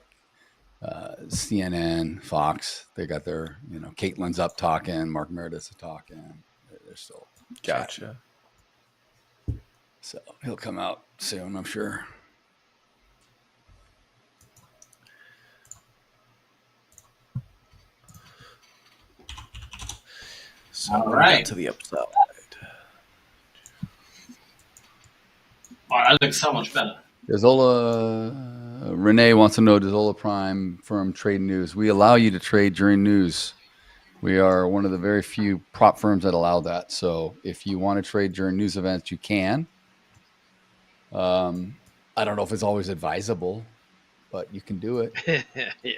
CNN, Fox. They got their, Caitlin's up talking, Mark Meredith's talking. They're still gotcha. Chatting. So he'll come out soon, I'm sure. So all right, to the upside. Wow, that looks so much better. Does Renee wants to know, does Ola Prime firm trade news? We allow you to trade during news. We are one of the very few prop firms that allow that. So if you want to trade during news events, you can. I don't know if it's always advisable, but you can do it. Yeah.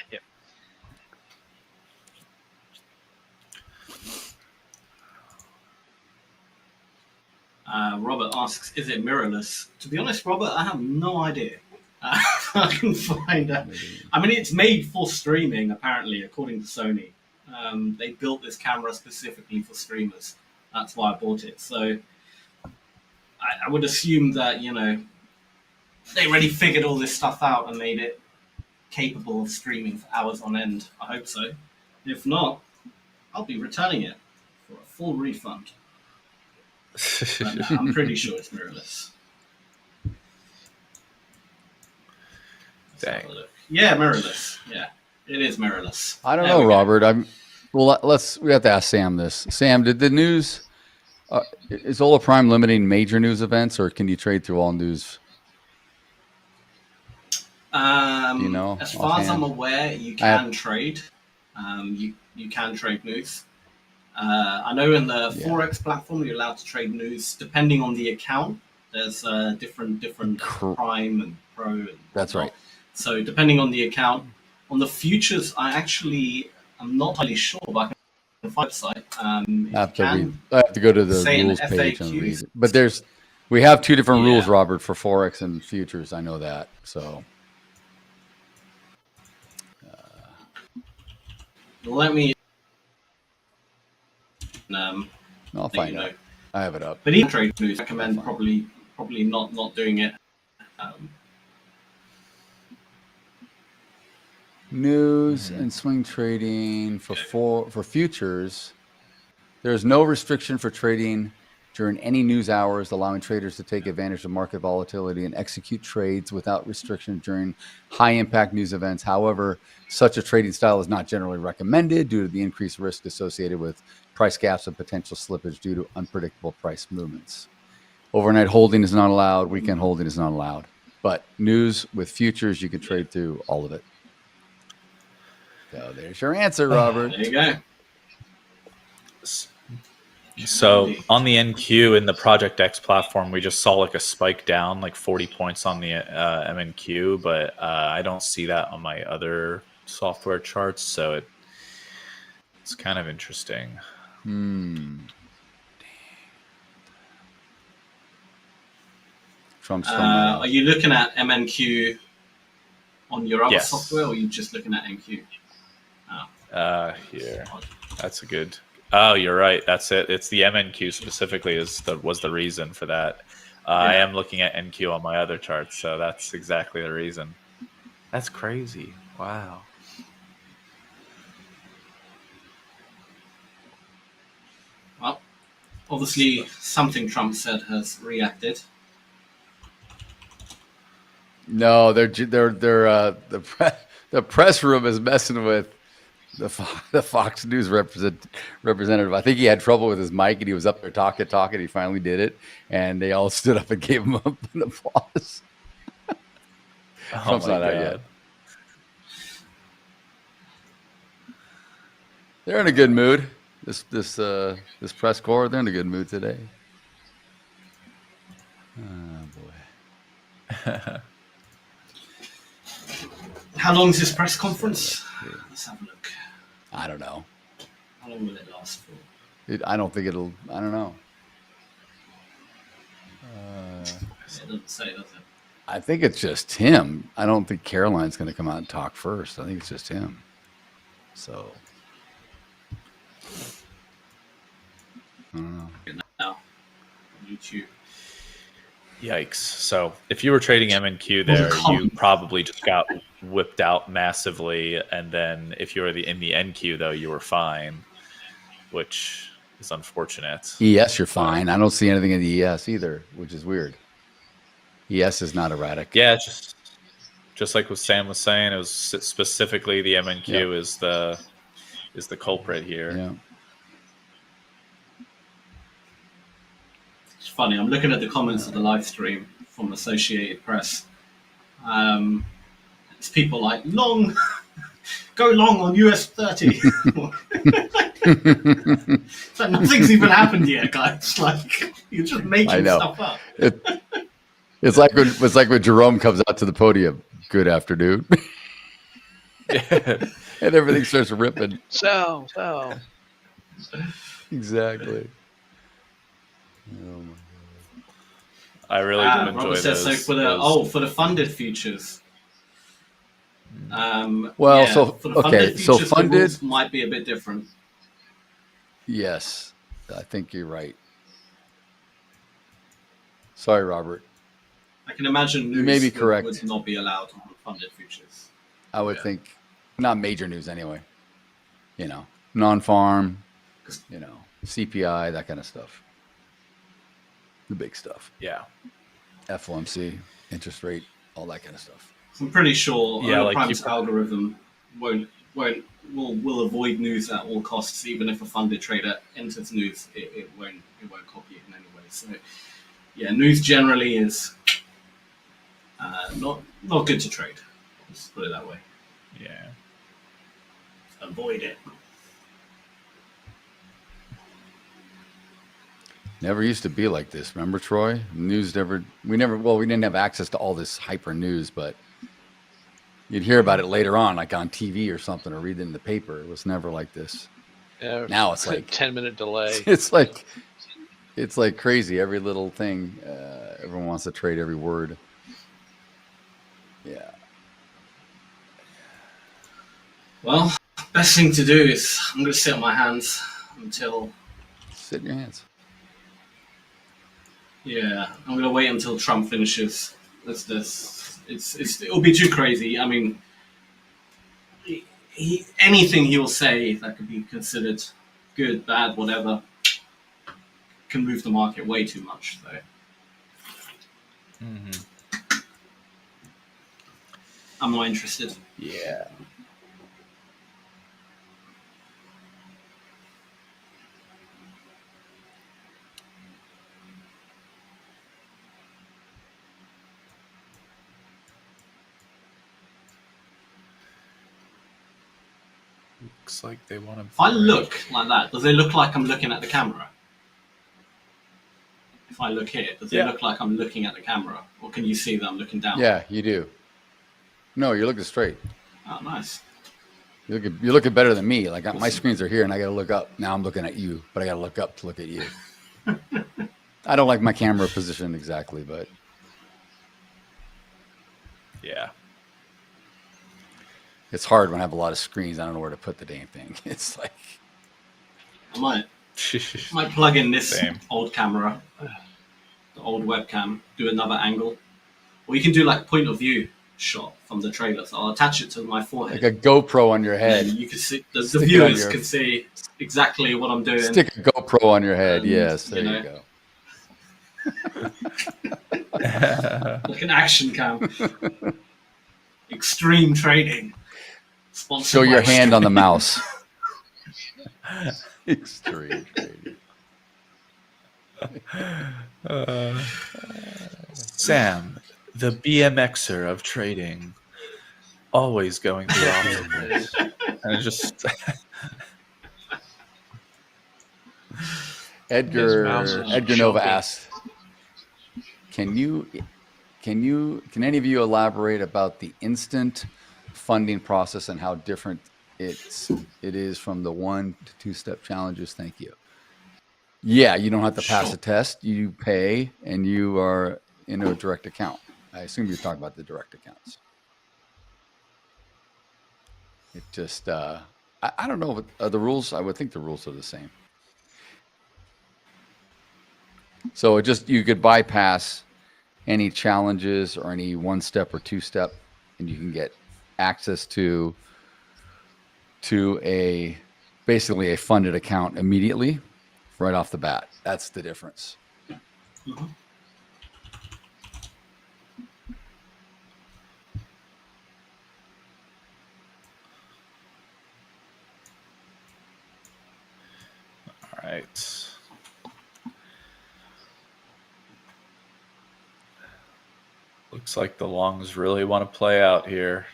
Robert asks, is it mirrorless? To be honest, Robert, I have no idea. I can find out. I mean, it's made for streaming, apparently, according to Sony. They built this camera specifically for streamers. That's why I bought it. So I would assume that, they already figured all this stuff out and made it capable of streaming for hours on end. I hope so. If not, I'll be returning it for a full refund. But no, I'm pretty sure it's mirrorless. Dang. Yeah, mirrorless. Yeah, it is mirrorless. I don't know, Robert. We have to ask Sam this. Sam, did the news is Ola Prime limiting major news events, or can you trade through all news? As far as I'm aware, you can trade. You can trade news. I know in the Forex platform, you're allowed to trade news depending on the account. There's different Prime and Pro. And that's right. So depending on the account, on the futures, I'm not entirely sure, but I can find the website. I have to go to the rules page and read it. But we have two different rules, Robert, for Forex and futures. I know that. So let me. I'll find out. I have it up. But even trade news, I recommend probably not doing it. News and swing trading for futures. There is no restriction for trading during any news hours, allowing traders to take advantage of market volatility and execute trades without restriction during high-impact news events. However, such a trading style is not generally recommended due to the increased risk associated with price gaps and potential slippage due to unpredictable price movements. Overnight holding is not allowed. Weekend holding is not allowed. But news with futures, you can trade through all of it. So there's your answer, Robert. There you go. So on the NQ in the Project X platform, we just saw like a spike down, like 40 points on the MNQ, but I don't see that on my other software charts. So it's kind of interesting. Trump's are you looking at MNQ on your other Yes. software, or are you just looking at NQ? Here, that's a good. Oh, you're right. That's it. It's the MNQ specifically was the reason for that. I am looking at NQ on my other charts, so that's exactly the reason. That's crazy. Wow. Well, obviously, something Trump said has reacted. No, the press room is messing with the Fox News representative. I think he had trouble with his mic, and he was up there talking. He finally did it, and they all stood up and gave him an applause. Trump's not out yet. They're in a good mood. This press corps, they're in a good mood today. Oh boy. How long is this press conference? Let's have a look. I don't know. How long will it last for? I don't think it'll. I don't know. It doesn't say, does it? I think it's just him. I don't think Caroline's going to come out and talk first. I think it's just him. So. I don't know. Now, YouTube. Yikes. So if you were trading MNQ there, you probably just got whipped out massively. And then if you were in the NQ, though, you were fine, which is unfortunate. ES, you're fine. I don't see anything in the ES either, which is weird. ES is not erratic. Yeah, just like what Sam was saying, it was specifically the MNQ is the culprit here. Yeah. It's funny. I'm looking at the comments of the live stream from Associated Press. It's people like long, go long on US 30. It's like nothing's even happened yet, guys. Like you're just making stuff up. It's like when Jerome comes out to the podium. Good afternoon. And everything starts ripping. So. Exactly. Oh my God. I really do enjoy Robert says those. So for the funded futures. So for the funded futures, the funded rules might be a bit different. Yes, I think you're right. Sorry, Robert. I can imagine news You may be correct. would not be allowed on funded futures. I would think not major news anyway. You know, non-farm, CPI, that kind of stuff. The big stuff. Yeah. FOMC, interest rate, all that kind of stuff. I'm pretty sure Ola like Prime's algorithm will avoid news at all costs. Even if a funded trader enters news, it won't copy it in any way. So yeah, news generally is not good to trade. Let's put it that way. Yeah. Avoid it. Never used to be like this. Remember, Troy? We didn't have access to all this hyper news, but you'd hear about it later on, like on TV or something, or read it in the paper. It was never like this. Yeah, now it's like 10-minute delay. It's like crazy. Every little thing, everyone wants to trade every word. Yeah. Well, best thing to do is I'm going to sit on my hands until. Sit in your hands. Yeah, I'm going to wait until Trump finishes. It'll be too crazy. I mean, anything he will say that could be considered good, bad, whatever, can move the market way too much. So. I'm not interested. Yeah. Looks like they want to. If I look like that, does it look like I'm looking at the camera? If I look here, does it look like I'm looking at the camera? Or can you see that I'm looking down? Yeah, you do. No, you're looking straight. Oh, nice. You're looking better than me. Like my screens are here and I got to look up. Now I'm looking at you, but I got to look up to look at you. I don't like my camera position exactly, but. Yeah. It's hard when I have a lot of screens. I don't know where to put the damn thing. It's like. I might plug in this old camera, the old webcam, do another angle. Or you can do like point of view shot from the trailer. So I'll attach it to my forehead. Like a GoPro on your head. And you can see, the viewers can see exactly what I'm doing. Stick a GoPro on your head. Yes, there you go. Like an action cam. Extreme trading. Sponsored Show your by hand on the mouse. Extreme trading. Sam, the BMXer of trading, always going through obstacles. And it's just Edgar Nova asks, can any of you elaborate about the instant funding process and how different it is from the 1 to 2-step challenges? Thank you. Yeah, you don't have to pass a test. You pay and you are in a direct account. I assume you're talking about the direct accounts. It just, I don't know, the rules, I would think the rules are the same. So it just, you could bypass any challenges or any 1-step or 2-step, and you can get access to basically a funded account immediately right off the bat. That's the difference. Mm-hmm. all right. Looks like the longs really want to play out here.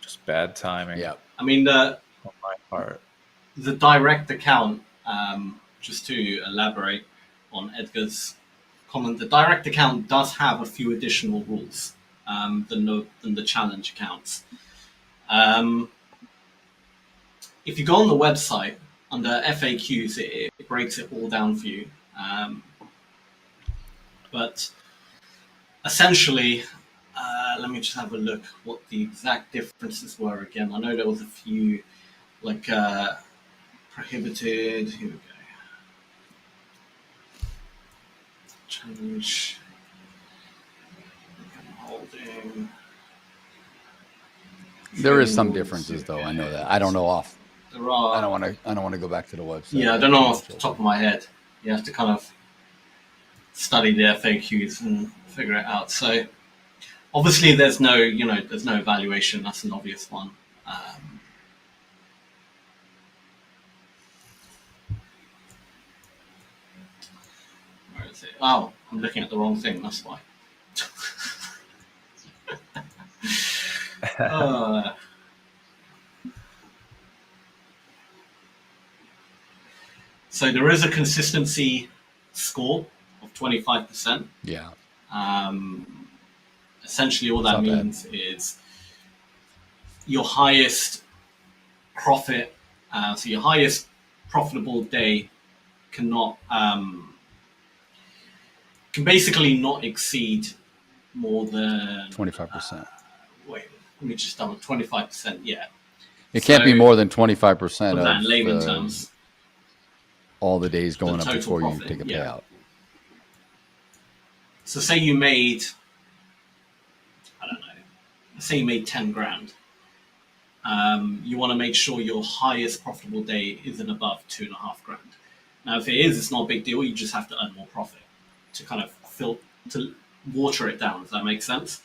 Just bad timing. Yeah. I mean, on my part. The direct account, just to elaborate on Edgar's comment, the direct account does have a few additional rules than the challenge accounts. If you go on the website, under FAQs, it breaks it all down for you. But essentially, let me just have a look what the exact differences were again. I know there was a few, like prohibited. Here we go. Challenge. Holding. There is some differences, though. I know that. I don't know off. There are. I don't want to go back to the website. Yeah, I don't know off the top of my head. You have to kind of study the FAQs and figure it out. So obviously, there's no evaluation. That's an obvious one. Where is it? Oh, I'm looking at the wrong thing. That's why. So there is a consistency score of 25%. Yeah. Essentially, all that means is your highest profit, so your highest profitable day cannot, can basically not exceed more than 25%. Wait, let me just double 25%. Yeah. It can't be more than 25% of that in layman of terms. All the days going up before profit, you take a payout. So say you made, I don't know, say you made 10 grand. You want to make sure your highest profitable day isn't above 2.5 grand. Now, if it is, it's not a big deal. You just have to earn more profit to kind of to water it down. Does that make sense?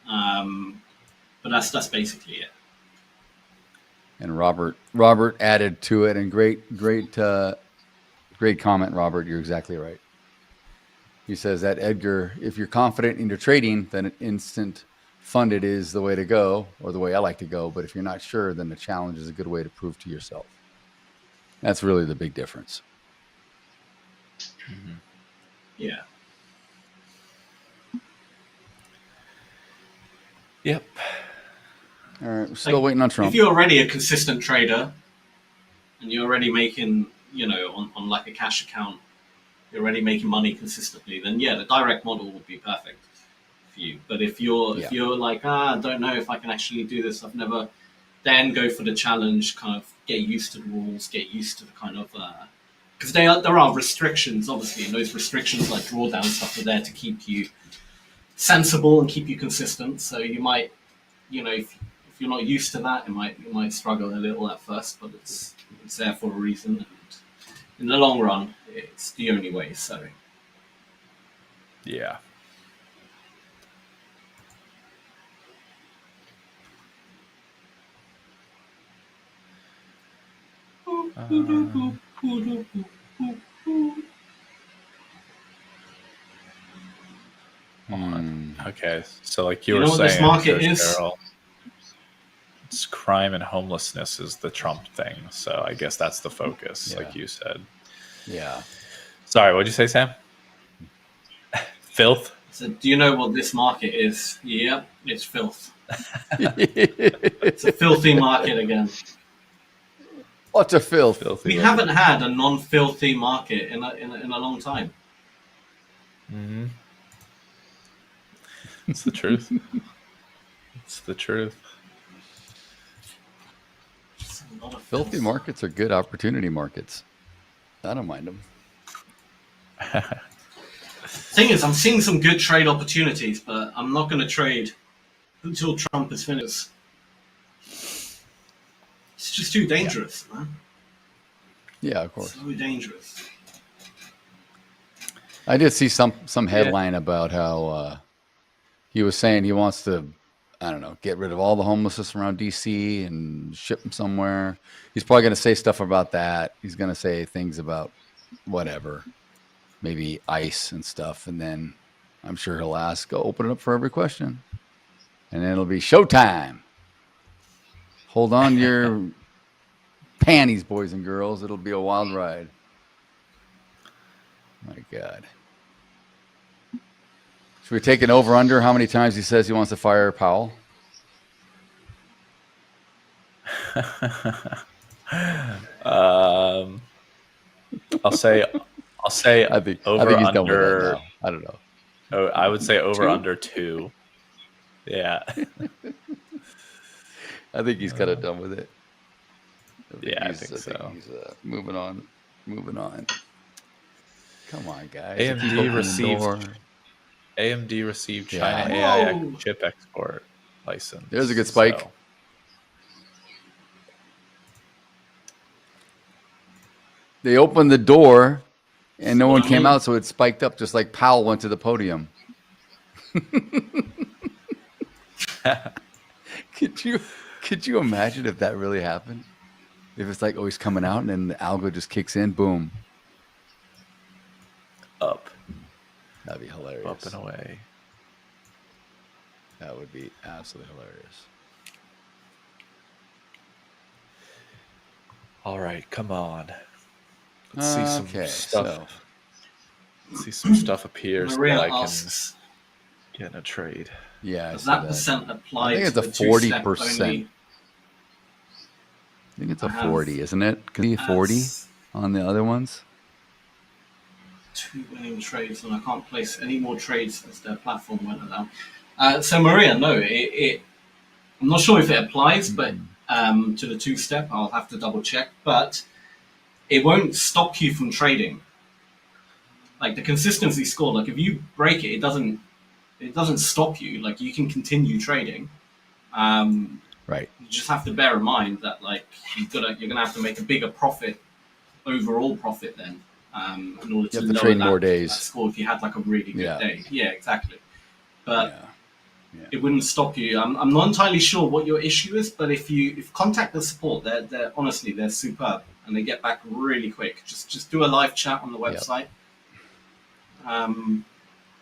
But that's basically it. And Robert added to it, and great comment, Robert. You're exactly right. He says that, Edgar, if you're confident in your trading, then an instant funded is the way to go, or the way I like to go. But if you're not sure, then the challenge is a good way to prove to yourself. That's really the big difference. Mm-hmm. Yeah. Yep. All right, we're still waiting on Trump. If you're already a consistent trader and you're already making, on like a cash account, you're already making money consistently, then yeah, the direct model would be perfect for you. But if you're like, I don't know if I can actually do this, I've never, then go for the challenge, kind of get used to the rules, get used to the kind of, because there are restrictions, obviously, and those restrictions like drawdown stuff are there to keep you sensible and keep you consistent. So you might, if you're not used to that, you might struggle a little at first, but it's there for a reason. And in the long run, it's the only way. So yeah. Okay, so like you were saying, this market is? Carol, it's crime and homelessness is the Trump thing. So I guess that's the focus, like you said. Yeah. Sorry, what'd you say, Sam? Filth? So do you know what this market is? Yep, it's filth. It's a filthy market again. What's a filth? We haven't had a non-filthy market in a long time. Mm-hmm. It's the truth. It's the truth. Filthy markets are good opportunity markets. I don't mind them. Thing is, I'm seeing some good trade opportunities, but I'm not going to trade until Trump is finished. It's just too dangerous, man. Yeah, of course. So dangerous. I did see some headline about how he was saying he wants to, I don't know, get rid of all the homelessness around DC and ship them somewhere. He's probably going to say stuff about that. He's going to say things about whatever, maybe ICE and stuff. And then I'm sure he'll open it up for every question. And then it'll be showtime. Hold on to your panties, boys and girls. It'll be a wild ride. My God. Should we take an over-under how many times he says he wants to fire Powell? I'll say I think over he's done with under. that now. I don't know. Oh, I would say over 2? under 2. Yeah. I think he's kind of done with it. I think so. He's moving on. Come on, guys. AMD received China AI chip export license. There's a good spike. So. They opened the door and no one came out, so it spiked up just like Powell went to the podium. Could you imagine if that really happened? If it's like, oh, he's coming out and then the algo just kicks in, boom. Up. That'd be hilarious. Up and away. That would be absolutely hilarious. All right, come on. Let's see some stuff. So. Let's see some stuff appear so that I can asks, get in a trade. Yeah. Does that percent apply? I think it's a 40%. I think it's a 40, isn't it? Could be 40 on the other ones. 2 winning trades, and I can't place any more trades as their platform went down. So Maria, no, I'm not sure if it applies, but to the 2-step, I'll have to double check. But it won't stop you from trading. Like the consistency score, like if you break it, it doesn't stop you. Like you can continue trading. Right. You just have to bear in mind that like you're gonna have to make a bigger profit, overall profit then. In order to lower trade that, more days. That score if you had like a really good day. Yeah, exactly. But it wouldn't stop you. I'm not entirely sure what your issue is, but if contact the support, they're honestly they're superb and they get back really quick. Just do a live chat on the website.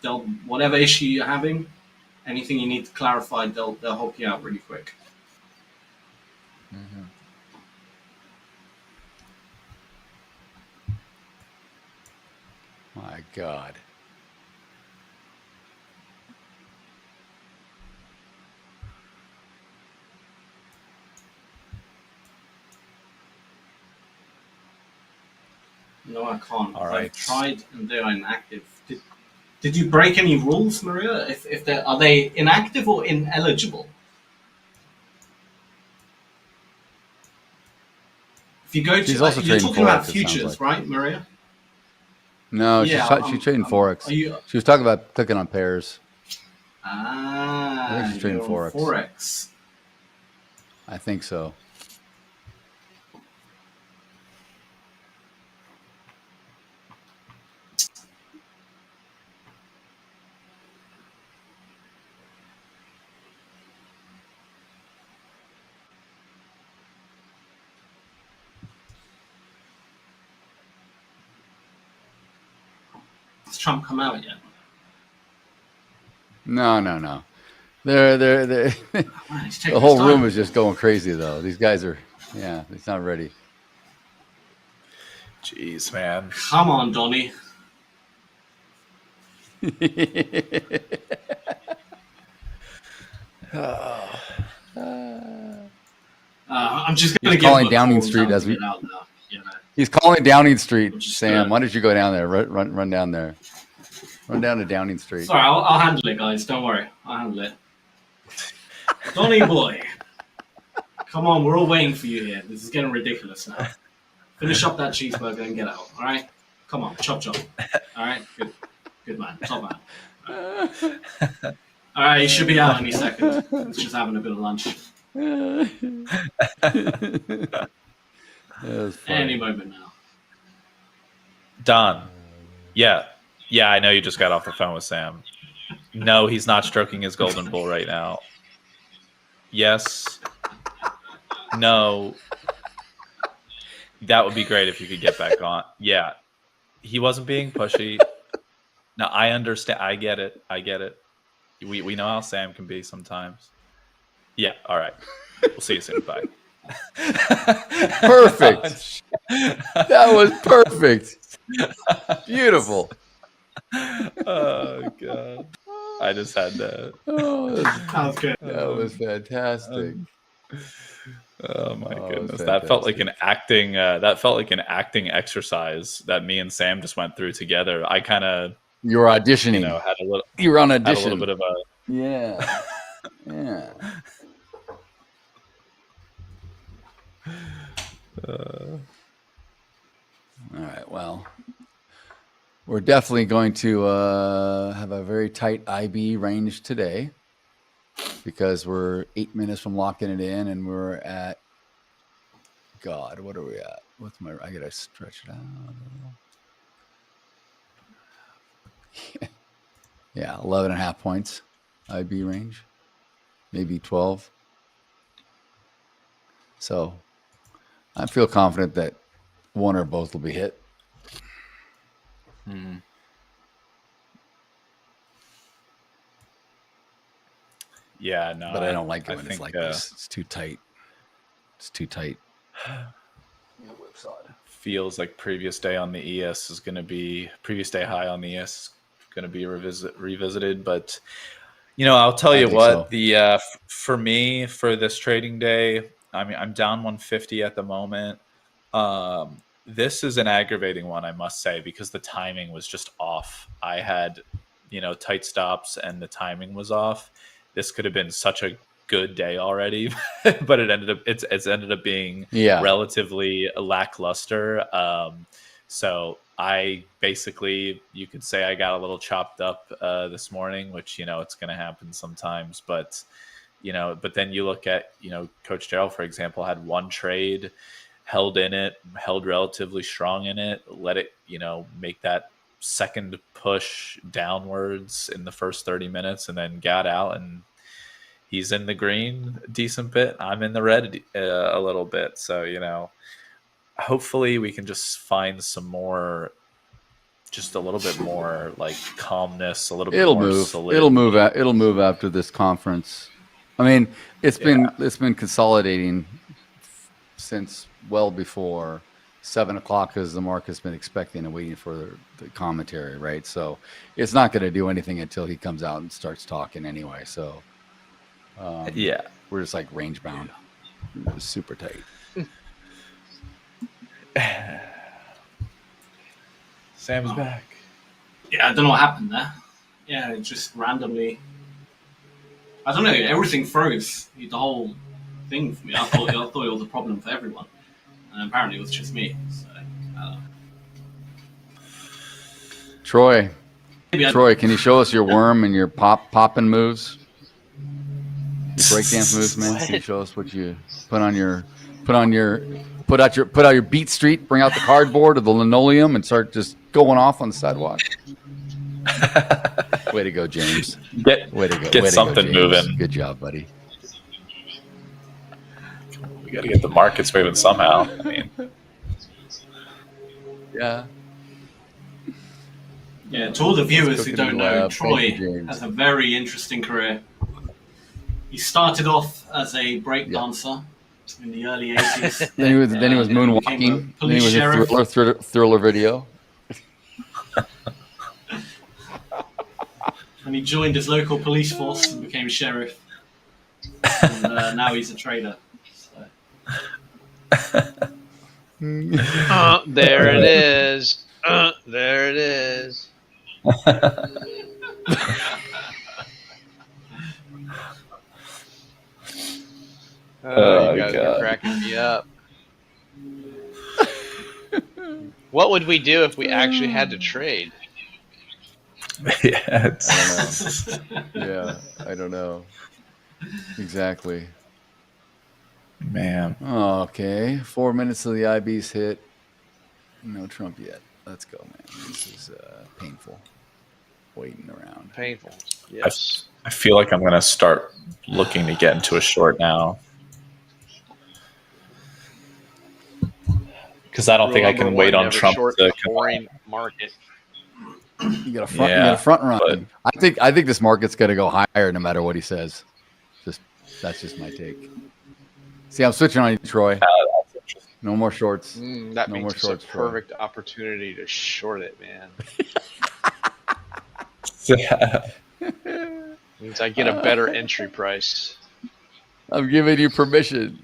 They'll whatever issue you're having, Anything you need to clarify, they'll help you out really quick. Mm-hmm. My God. No, I can't. All right. I've tried and they're inactive. Did you break any rules, Maria? If they are they inactive or ineligible? If you go She's to, also you're trading talking about Forex, it futures, sounds like. right, Maria? No, Yeah, she's trading Forex. Are you? She was talking about clicking on pairs. Ah, I think she's trading you're on Forex. Forex. I think so. Has Trump come out yet? No. They're Man, he's taking the whole his time. room is just going crazy though. These guys are, yeah, it's not ready. Jeez, man. Come on, Donnie. I'm just going to He's calling Downing Street as we. out now. You know. He's calling Downing Street. Just, Sam, why don't you go down there? Run down there. Run down to Downing Street. Sorry, I'll handle it, guys. Don't worry. I'll handle it. Donnie boy. Come on, we're all waiting for you here. This is getting ridiculous now. Finish up that cheeseburger and get out, all right? Come on, chop. All right? Good man. Top man. All right, he should be out any second. He's just having a bit of lunch. Any moment now. Don. Yeah, I know you just got off the phone with Sam. No, he's not stroking his golden bull right now. Yes. No. That would be great if you could get back on. Yeah. He wasn't being pushy. No, I understand. I get it. We know how Sam can be sometimes. Yeah, all right. We'll see you soon. Bye. Perfect. That was perfect. Beautiful. Oh, God. I just had to. Oh, That was good. that was fantastic. Oh my Oh, goodness, that's that felt like fantastic. an acting. That felt like an acting exercise that me and Sam just went through together. I kind of, You were auditioning. had a little. You were on Had a audition. little bit of a. Yeah. Yeah. All right. Well, we're definitely going to have a very tight IB range today because we're 8 minutes from locking it in, and we're at. God, what are we at? What's my? I gotta stretch it out. Yeah, 11.5 points, IB range, maybe 12. So I feel confident that one or both will be hit. Hmm. Yeah, no, But I don't like it I when it's think, like this. It's too tight. It's too tight. feels like previous day on the ES is going to be previous day high on the ES is going to be revisited. But I'll tell you what, so. For me, for this trading day, I mean, I'm down 150 at the moment. This is an aggravating one, I must say, because the timing was just off. I had, tight stops and the timing was off. This could have been such a good day already, but it's ended up being relatively lackluster. So I basically, you could say I got a little chopped up this morning, which it's going to happen sometimes. But but then you look at Coach Darrell, for example, had one trade, held relatively strong in it, let it make that second push downwards in the first 30 minutes, and then got out, and he's in the green a decent bit. I'm in the red a little bit. So hopefully we can just find some more just a little bit more like calmness, a little bit It'll more move. solidity. It'll move after this conference. I mean, it's been consolidating since well before 7 o'clock, because the market's been expecting and waiting for the commentary, right? So it's not going to do anything until he comes out and starts talking anyway. So we're just like range bound. It's super tight. Sam's back. Yeah, I don't know what happened there. Yeah, it just randomly. I don't know. Everything froze. The whole thing for me. I thought it was a problem for everyone, and apparently it was just me. So, Troy, can you show us your worm and your popping moves? Your breakdance moves, man. Can you show us what you put out your Beat Street, bring out the cardboard or the linoleum and start just going off on the sidewalk? Way to go, James. Way to go. Get something moving. Good job, buddy. We got to get the markets moving somehow. I mean, yeah. Yeah, to all the viewers who don't know, Troy has a very interesting career. He started off as a break dancer in the early 80s. then he was moonwalking. Then he was a thriller video. And he joined his local police force and became sheriff. And now he's a trader. So. There it is. There it is. You guys are cracking me up. What would we do if we actually had to trade? Yeah, I don't know. Exactly. Man. Okay. 4 minutes till the IB's hit. No Trump yet. Let's go, man. This is painful. Waiting around. Painful. Yes. I feel like I'm going to start looking to get into a short now. Because I don't think I can wait on Trump to boring market. You got a front run. But I think this market's going to go higher no matter what he says. That's just my take. See, I'm switching on you, Troy. No more shorts. That means it's a perfect opportunity to short it, man. Means I get a better entry price. I'm giving you permission.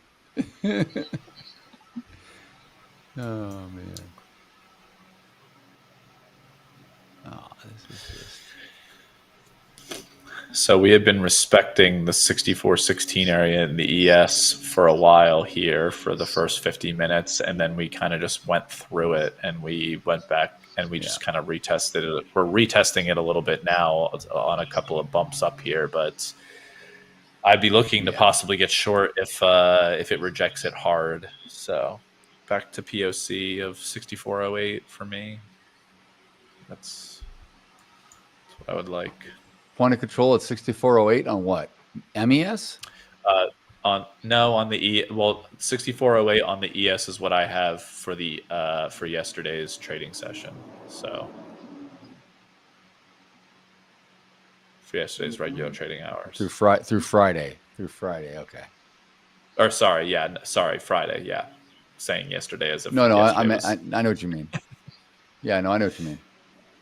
Oh, man. Oh, this is just... So we had been respecting the 64.16 area in the ES for a while here for the first 50 minutes, and then we kind of just went through it, and we went back and we just kind of retested it. We're retesting it a little bit now on a couple of bumps up here, but I'd be looking to possibly get short if it rejects it hard. So back to POC of 64.08 for me. That's what I would like. Point of control at 64.08 on what? MES? On the 64.08 on the ES is what I have for the for yesterday's trading session. So for yesterday's regular trading hours through Friday. Okay. Or Friday. Yeah, saying yesterday as if no. I know what you mean. Yeah, no, I know what you mean.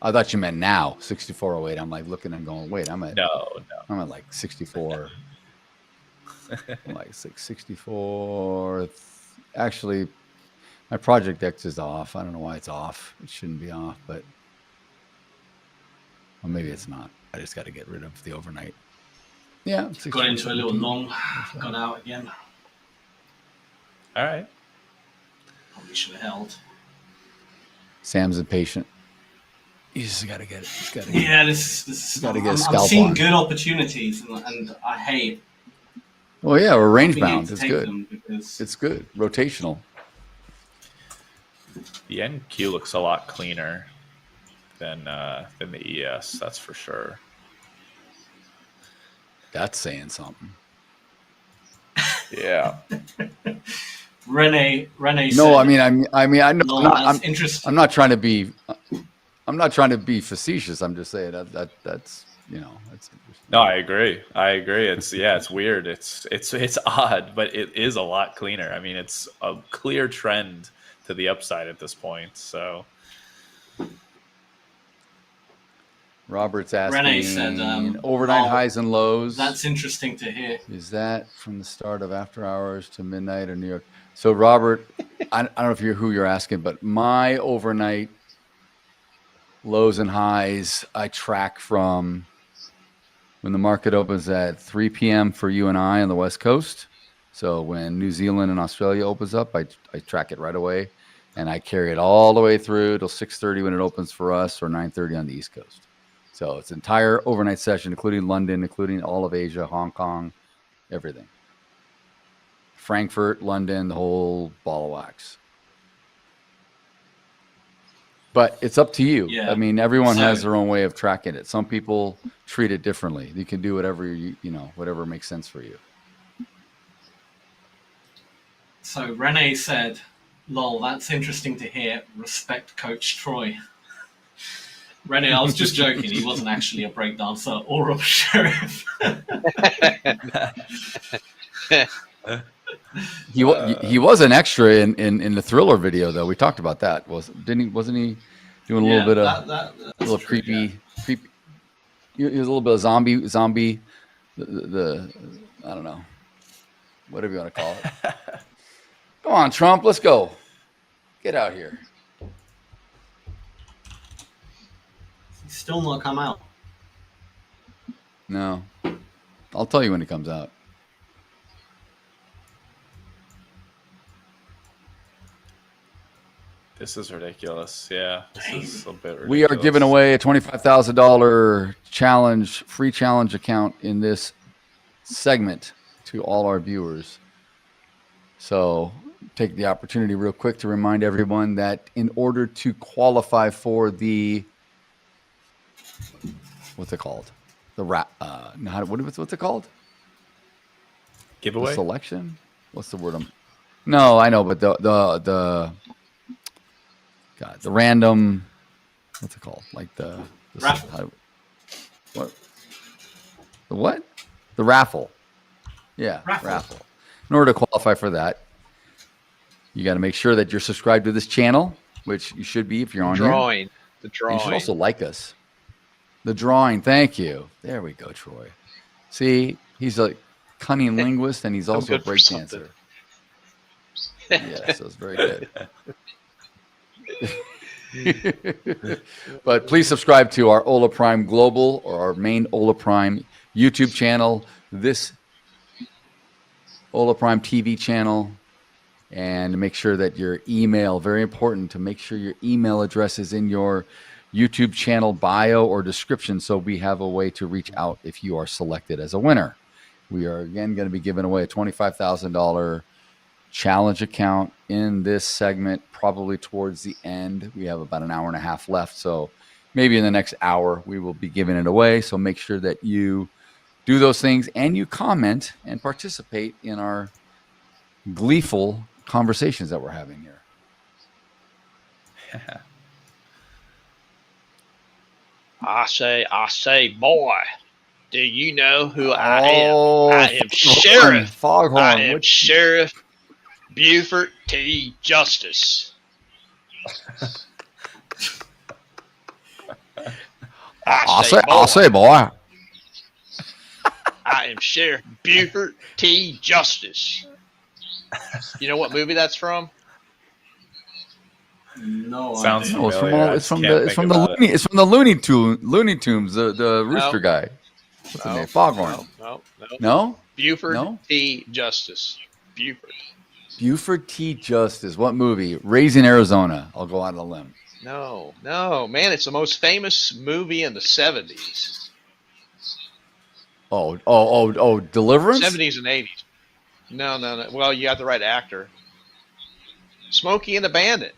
I thought you meant now 64.08. I'm like looking and going, wait, I'm at like 64. I'm like 64. Actually, my project X is off. I don't know why it's off. It shouldn't be off, but well, maybe it's not. I just got to get rid of the overnight. Yeah, got into a little long. Got out again. All right. Probably should have held. Sam's impatient. You just got to get it. This is got to get a scalp. I'm seeing good opportunities, and I hate. Well, yeah, we're range bound. It's good. It's good. Rotational. The NQ looks a lot cleaner than the ES. That's for sure. That's saying something. Yeah. Rene. No, I mean, I know. I'm not trying to be. I'm not trying to be facetious. I'm just saying that's that's. No, I agree. It's weird. It's odd, but it is a lot cleaner. I mean, it's a clear trend to the upside at this point. So Robert's asking, Renee said, overnight highs and lows. That's interesting to hear. Is that from the start of after hours to midnight or New York? So Robert, I don't know if who you're asking, but my overnight lows and highs, I track from when the market opens at 3 p.m. for you and I on the West Coast. So when New Zealand and Australia opens up, I track it right away, and I carry it all the way through till 6:30 when it opens for us, or 9:30 on the East Coast. So it's an entire overnight session, including London, including all of Asia, Hong Kong, everything. Frankfurt, London, the whole ball of wax. But it's up to you. Yeah. I mean, everyone has their own way of tracking it. Some people treat it differently. You can do whatever whatever makes sense for you. So Renee said, "Lol, that's interesting to hear. Respect, Coach Troy." Renee, I was just joking. He wasn't actually a breakdancer or a sheriff. He was an extra in the Thriller video, though. We talked about that. Wasn't he doing a little bit of a little creepy? He was a little bit of zombie. The I don't know, whatever you want to call it. Come on, Trump, let's go. Get out here. He's still not come out. No, I'll tell you when he comes out. this is ridiculous. Yeah, this is a bit ridiculous. We are giving away a $25,000 challenge, free challenge account in this segment to all our viewers. So take the opportunity real quick to remind everyone that in order to qualify for the, what's it called? The what's it called? Giveaway? The selection? What's the word? No, I know, but the random, what's it called? Like the raffle. What? The what? The raffle. Yeah, raffle. In order to qualify for that, you got to make sure that you're subscribed to this channel, which you should be if you're on here. The drawing. You should also like us. The drawing. Thank you. There we go, Troy. See, he's a cunning linguist, and he's also a breakdancer. Yes, that's very good. But please subscribe to our Ola Prime Global or our main Ola Prime YouTube channel, this Ola Prime TV channel, and make sure that your email, very important to make sure your email address is in your YouTube channel bio or description, so we have a way to reach out if you are selected as a winner. We are again going to be giving away a $25,000 challenge account in this segment, probably towards the end. We have about an hour and a half left, so maybe in the next hour we will be giving it away. So make sure that you do those things and you comment and participate in our gleeful conversations that we're having here. I say, boy, do you know who I am? I am Sheriff. Foghorn. I am Sheriff Buford T. Justice. I'll say, boy. I am Sheriff Buford T. Justice. You know what movie that's from? No, Sounds No, familiar. it's from the Looney Tunes, the rooster guy. What's his name? Foghorn. No? Buford T. Justice. Buford T. Justice. What movie? Raising Arizona. I'll go out on a limb. No, man, it's the most famous movie in the 70s. Oh, Deliverance? 70s and 80s. No. Well, you got the right actor. Smokey and the Bandit.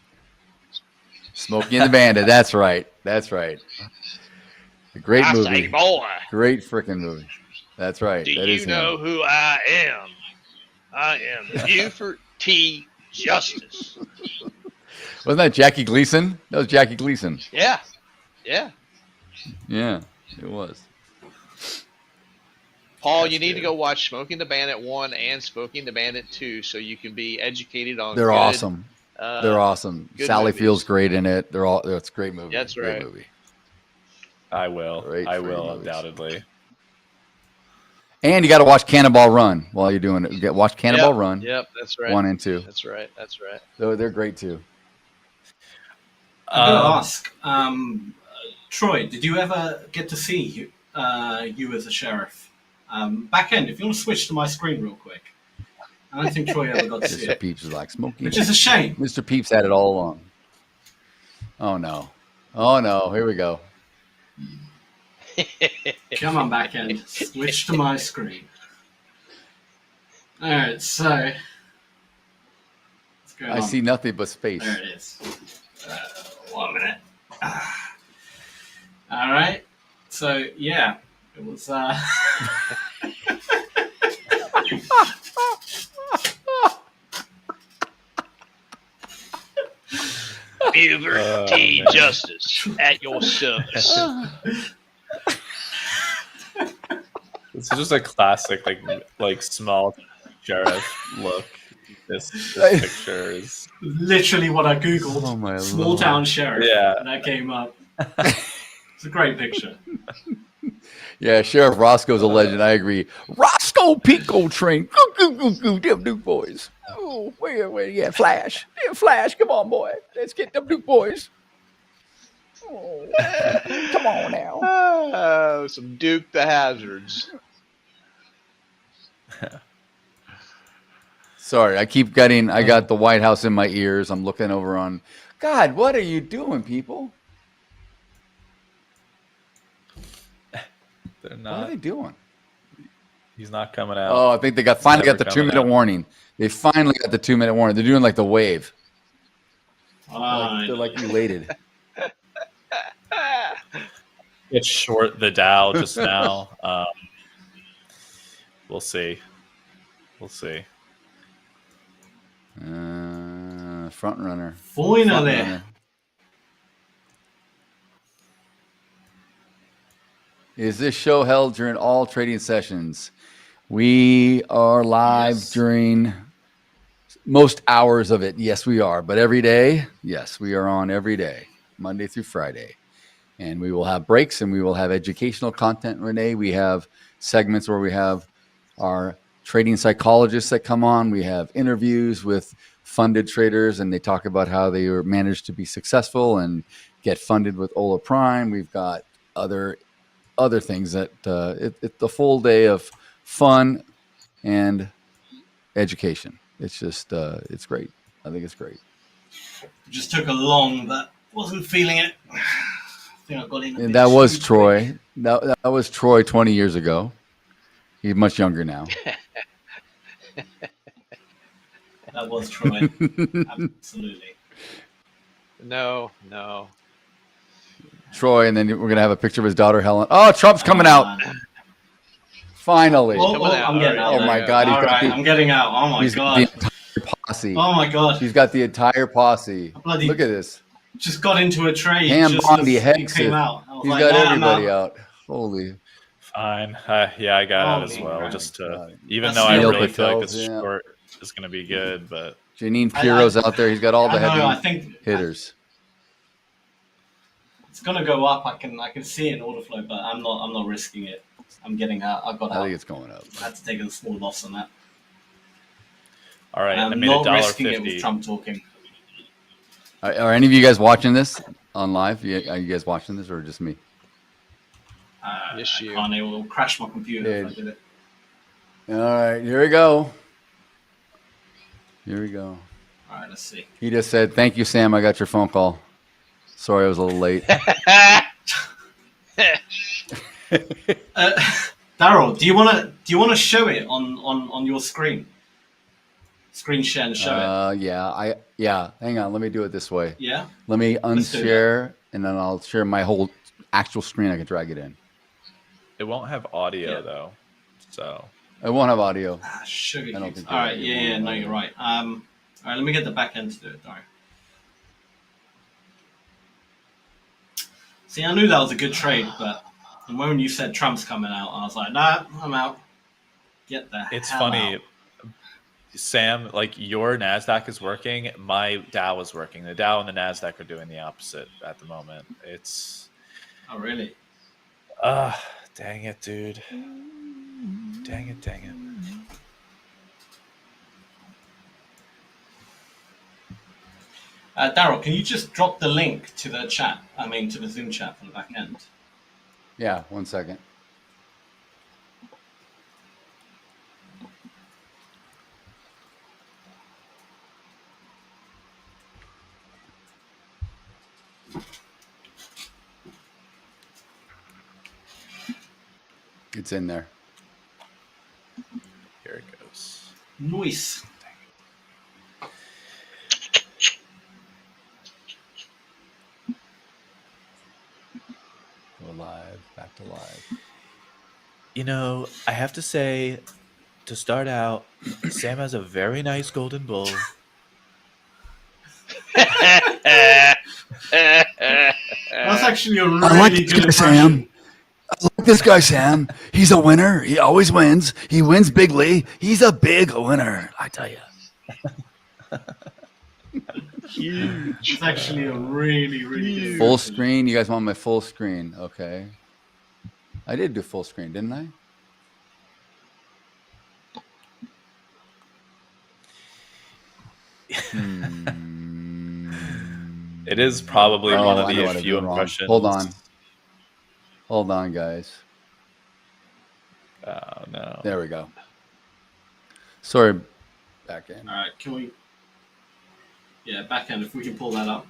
Smokey and the Bandit. That's right. A great movie. I say, boy. Great freaking movie. That's right. Do you know who I am? I am Buford T. Justice. Wasn't that Jackie Gleason? That was Jackie Gleason. Yeah. Yeah. Yeah, it was. Paul, you need to go watch Smoking the Bandit 1 and Smoking the Bandit 2 so you can be educated on They're good, awesome. They're awesome. good Sally movies. feels great in it. It's a great movie. That's great right. movie. I will. Great I free will movies. undoubtedly. And you got to watch Cannonball Run while you're doing it. Watch Cannonball Yep, Run. Yep, that's right. 1 and 2. That's right. That's right. They're great too. I'm going to ask, Troy, did you ever get to see you as a sheriff? Back end, if you want to switch to my screen real quick. I don't think Troy ever got to see Mr. it. Peeps is like smoking. Which is a shame. Mr. Peeps had it all along. Oh no. Oh no. Here we go. Come on, back end. Switch to my screen. Alright, so. What's going I on? see nothing but space. There it is. 1 minute. Alright. So, yeah. It was. Buford T. Justice at your service. This is just a classic, like small sheriff look. This picture is literally what I googled. Oh my Small Lord. town sheriff. Yeah. And that came up. It's a great picture. Yeah, Sheriff Roscoe's a legend. I agree. Roscoe Pico train. Them Duke boys. Oh, where? Yeah, Flash. Yeah, Flash. Come on, boy. Let's get them Duke boys. Oh, come on now. Oh, some Duke the Hazards. Sorry, I got the White House in my ears. I'm looking over on. God, what are you doing, people? they're What are not. they doing? He's not coming out. Oh, I think they finally got the Never coming 2-minute out. warning. They finally got the 2-minute warning. They're doing like the wave. They're like elated. It's short the Dow just now. We'll see. We'll see. Front runner. Finally. Is this show held during all trading sessions? We are live during most hours of it. Yes, we are. But every day, yes, we are on every day, Monday through Friday. And we will have breaks and we will have educational content, Renee. We have segments where we have our trading psychologists that come on. We have interviews with funded traders and they talk about how they were managed to be successful and get funded with Ola Prime. We've got other things that it's the full day of fun and education. It's just it's great. I think it's great. It just took a long, but wasn't feeling it. I think I got in. And that was Troy. That was Troy 20 years ago. He's much younger now. That was Troy. Absolutely. No. Troy, and then we're gonna have a picture of his daughter Helen. Oh, Trump's coming out. Finally. Oh, I'm getting out. Oh my God. I'm getting out. Oh my God. The entire posse. Oh my God. He's got the entire posse. Bloody- Look at this. Just got into a trade. Ham just Bondi, as it Hexit. came out. I was He's like, got nah, I'm everybody out. out. Holy. Fine. Yeah, I got out as Holy well. crap. Just to, God. even That's though I Neil really feel like Patel's, this yeah. short is going to be good, but Janine Piro's out there. He's got all the I know, I heavy think hitters. it's gonna go up. I can see it in order flow, but I'm not risking it. I'm getting out. I got I out. think it's going up. I had to take a small loss on that. all right. I I'm made not risking it $1.50. with Trump talking. Are any of you guys watching this on live? Are you guys watching this or just me? Yes, you. I can't. It will crash my computer if I did it. All right, here we go. Here we go. All right, let's see. He just said, "Thank you, Sam. I got your phone call. Sorry, I was a little late." Daryl, do you wanna show it on your screen? Screen share and show it. Yeah. Hang on, let me do it this way. Yeah. Let me Let's do unshare, and then I'll share my whole actual screen. I can drag it in. It won't have audio Yeah. though, so I won't have audio. Sugar I don't cubes. think All right. you Yeah. want No, audio. you're right. All right. Let me get the back end to do it. All right. See, I knew that was a good trade, but the moment you said Trump's coming out, I was like, nah, I'm out. Get the It's hell funny, out. Sam, like your NASDAQ is working. My Dow is working. The Dow and the NASDAQ are doing the opposite at the moment. It's... Oh, really? Dang it, dude. Dang it, dang it. Daryl, can you just drop the link to the chat? I mean, to the Zoom chat for the back end. Yeah, 1 second. It's in there. Here it goes. Nice. Go live, back to live. You know, I have to say, to start out, Sam has a very nice golden bull. That's actually a really I like good this guy, impression. Sam. I like this guy, Sam. He's a winner. He always wins. He wins bigly. He's a big winner, I tell you. Huge. It's actually a really, really good Full impression. screen. You guys want my full screen? Okay. I did do full screen, didn't I? It is probably one of I know the what I've few done wrong. impressions. Hold on, guys. Oh, no. There we go. Sorry, back in. All right, can we? Yeah, back end. If we can pull that up.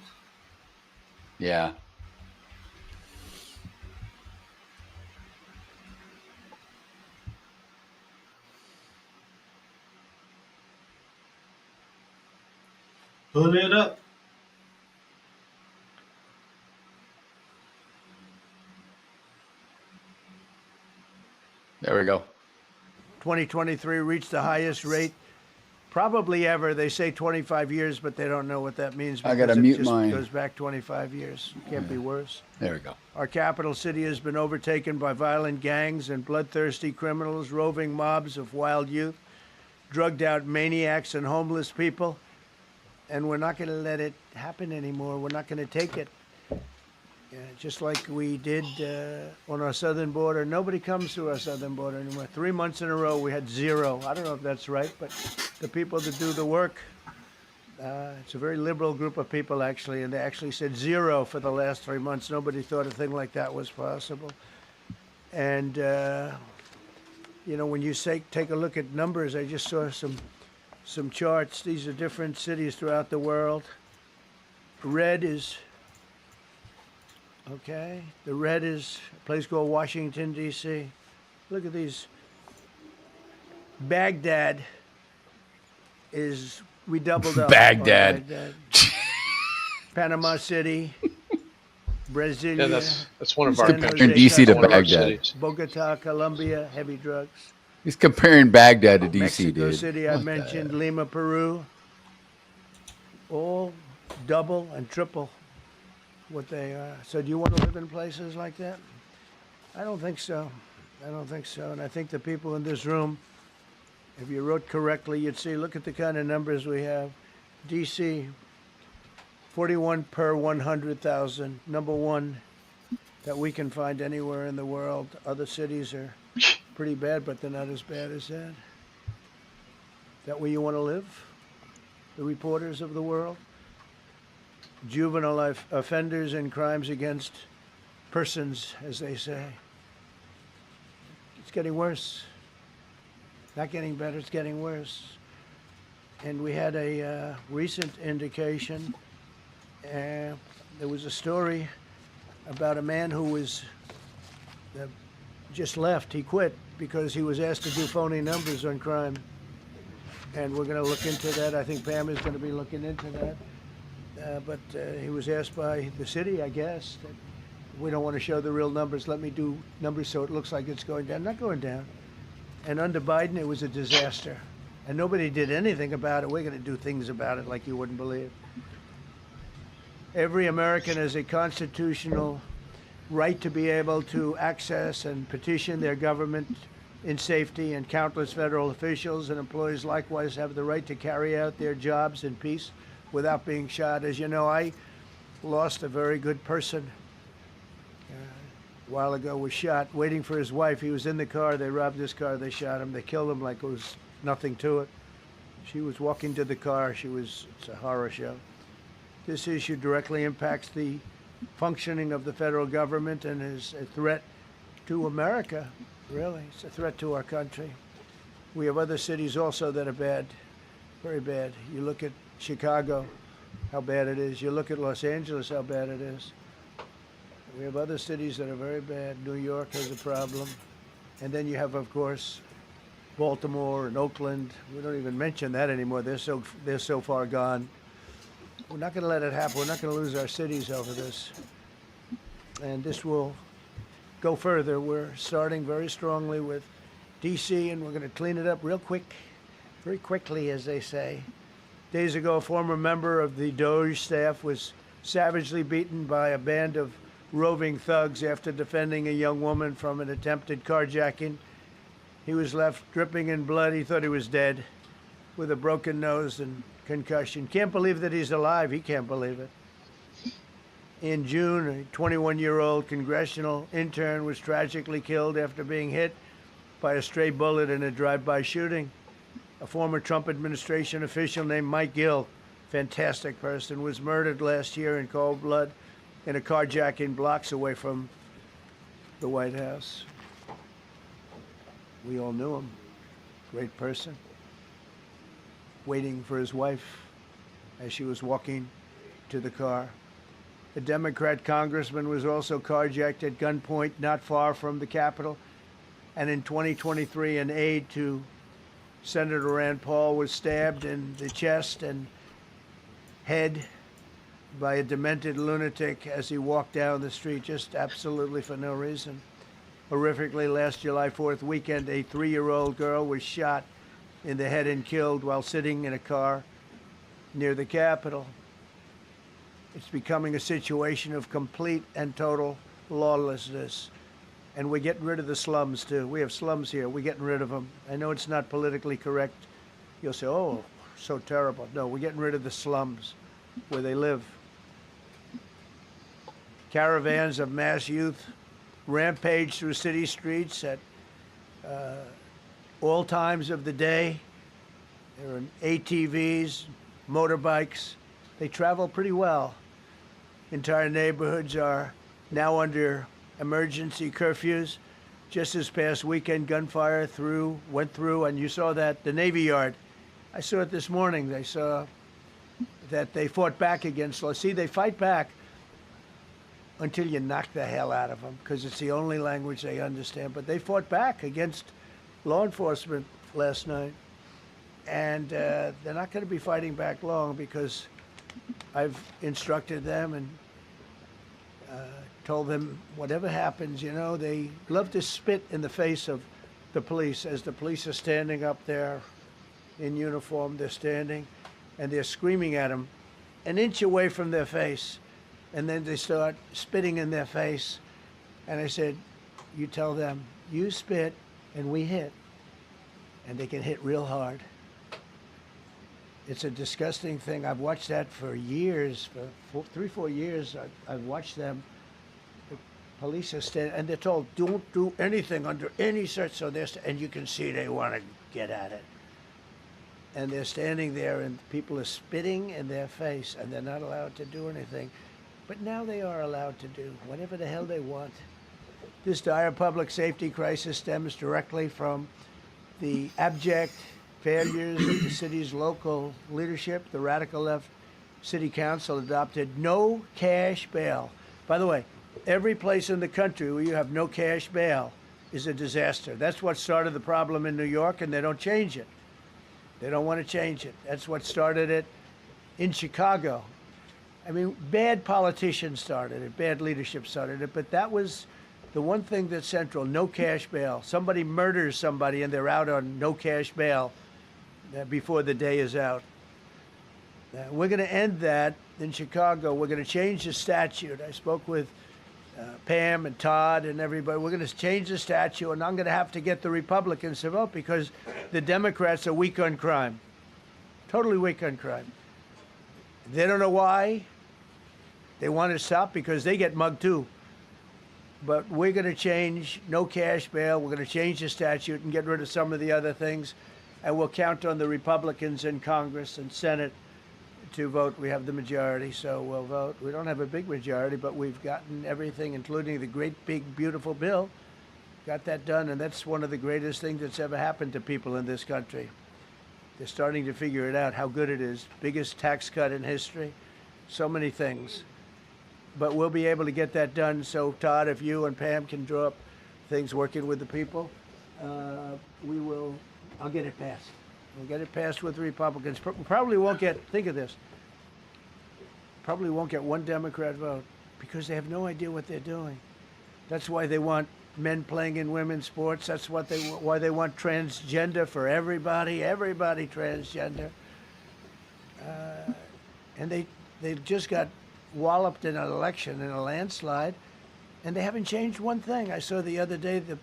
Yeah. Pull it up. There we go. 2023 reached the highest rate probably ever. They say 25 years, but they don't know what that means. I gotta because mute it just mine. goes back 25 years. Can't be worse. There we go. Our capital city has been overtaken by violent gangs and bloodthirsty criminals, roving mobs of wild youth, drugged out maniacs and homeless people. And we're not going to let it happen anymore. We're not going to take it. Just like we did on our southern border. Nobody comes to our southern border anymore. 3 months in a row, we had zero. I don't know if that's right, but the people that do the work, it's a very liberal group of people, actually, and they actually said zero for the last 3 months. Nobody thought a thing like that was possible. And, you know, when you say take a look at numbers, I just saw some charts. These are different cities throughout the world. Red is... Okay, the red is a place called Washington, D.C. Look at these. Baghdad is, we doubled up. Baghdad. Panama City, Brasilia. Yeah, that's one of our San Jose, Comparing DC to one of our Baghdad. cities. Bogota, Colombia, heavy drugs. He's comparing Baghdad to DC, Mexico dude. City, I What the mentioned, heck? Lima, Peru. All double and triple what they are. So do you want to live in places like that? I don't think so. I don't think so. And I think the people in this room, if you wrote correctly, you'd see, look at the kind of numbers we have. DC, 41 per 100,000, number one that we can find anywhere in the world. Other cities are pretty bad, but they're not as bad as that. Is that where you want to live? The reporters of the world? Juvenile offenders and crimes against persons, as they say. It's getting worse. Not getting better, it's getting worse. And we had a recent indication. There was a story about a man who was just left. He quit because he was asked to do phony numbers on crime. And we're going to look into that. I think Pam is going to be looking into that. But he was asked by the city, I guess, that we don't want to show the real numbers. Let me do numbers so it looks like it's going down. Not going down. And under Biden, it was a disaster. And nobody did anything about it. We're going to do things about it like you wouldn't believe. Every American has a constitutional right to be able to access and petition their government in safety, and countless federal officials and employees likewise have the right to carry out their jobs in peace without being shot. As you know, I lost a very good person a while ago, was shot waiting for his wife. He was in the car. They robbed his car. They shot him. They killed him like it was nothing to it. She was walking to the car. it's a horror show. This issue directly impacts the functioning of the federal government and is a threat to America, really. It's a threat to our country. We have other cities also that are bad, very bad. You look at Chicago, how bad it is. You look at Los Angeles, how bad it is. We have other cities that are very bad. New York has a problem. And then you have, of course, Baltimore and Oakland. We don't even mention that anymore. They're so far gone. We're not going to let it happen. We're not going to lose our cities over this. And this will go further. We're starting very strongly with D.C., and we're going to clean it up real quick, very quickly, as they say. Days ago, a former member of the Doge staff was savagely beaten by a band of roving thugs after defending a young woman from an attempted carjacking. He was left dripping in blood. He thought he was dead, with a broken nose and concussion. Can't believe that he's alive. He can't believe it. In June, a 21-year-old congressional intern was tragically killed after being hit by a stray bullet in a drive-by shooting. A former Trump administration official named Mike Gill, fantastic person, was murdered last year in cold blood in a carjacking blocks away from the White House. We all knew him. Great person. Waiting for his wife as she was walking to the car. A Democrat congressman was also carjacked at gunpoint not far from the Capitol. And in 2023, an aide to Senator Rand Paul was stabbed in the chest and head by a demented lunatic as he walked down the street, just absolutely for no reason. Horrifically, last July 4th weekend, a 3-year-old girl was shot in the head and killed while sitting in a car near the Capitol. It's becoming a situation of complete and total lawlessness. And we're getting rid of the slums, too. We have slums here. We're getting rid of them. I know it's not politically correct. You'll say, oh, so terrible. No, we're getting rid of the slums where they live. Caravans of mass youth rampage through city streets at all times of the day. There are ATVs, motorbikes. They travel pretty well. Entire neighborhoods are now under emergency curfews. Just this past weekend, gunfire went through, and you saw that, the Navy Yard. I saw it this morning. They saw that they fought back against law. See, they fight back until you knock the hell out of them, because it's the only language they understand. But they fought back against law enforcement last night. And they're not going to be fighting back long, because I've instructed them and told them whatever happens, you know, they love to spit in the face of the police as the police are standing up there in uniform. They're standing and they're screaming at them an inch away from their face. And then they start spitting in their face. And I said, you tell them, you spit and we hit. And they can hit real hard. It's a disgusting thing. I've watched that for years, for 3-4 years. I've watched them. The police are standing, and they're told, don't do anything under any search. So and you can see they want to get at it. And they're standing there, and people are spitting in their face, and they're not allowed to do anything. But now they are allowed to do whatever the hell they want. This dire public safety crisis stems directly from the abject failures of the city's local leadership. The radical left city council adopted no cash bail. By the way, every place in the country where you have no cash bail is a disaster. That's what started the problem in New York, and they don't change it. They don't want to change it. That's what started it in Chicago. I mean, bad politicians started it, bad leadership started it, but that was the one thing that's central, no cash bail. Somebody murders somebody and they're out on no cash bail before the day is out. We're going to end that in Chicago. We're going to change the statute. I spoke with Pam and Todd and everybody, we're going to change the statute, and I'm going to have to get the Republicans to vote because the Democrats are weak on crime. Totally weak on crime. They don't know why. They want to stop because they get mugged too. But we're going to change no cash bail. We're going to change the statute and get rid of some of the other things. And we'll count on the Republicans in Congress and Senate to vote. We have the majority, so we'll vote. We don't have a big majority, but we've gotten everything, including the great, big, beautiful bill. Got that done, and that's one of the greatest things that's ever happened to people in this country. They're starting to figure it out, how good it is. Biggest tax cut in history. So many things. But we'll be able to get that done. So, Todd, if you and Pam can draw up things working with the people, we will. I'll get it passed. We'll get it passed with the Republicans. Probably won't get, think of this, probably won't get one Democrat vote because they have no idea what they're doing. That's why they want men playing in women's sports. That's why they want transgender for everybody transgender. And they just got walloped in an election, in a landslide, and they haven't changed one thing. I saw the other day the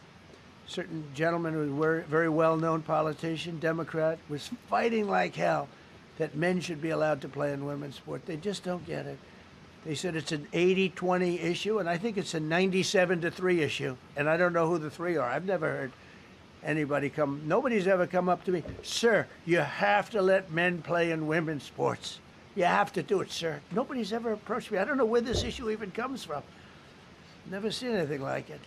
certain gentleman who was a very well-known politician, Democrat, was fighting like hell that men should be allowed to play in women's sport. They just don't get it. They said it's an 80-20 issue, and I think it's a 97-3 issue, and I don't know who the three are. I've never heard anybody nobody's ever come up to me, sir, you have to let men play in women's sports. You have to do it, sir. Nobody's ever approached me. I don't know where this issue even comes from. Never seen anything like it.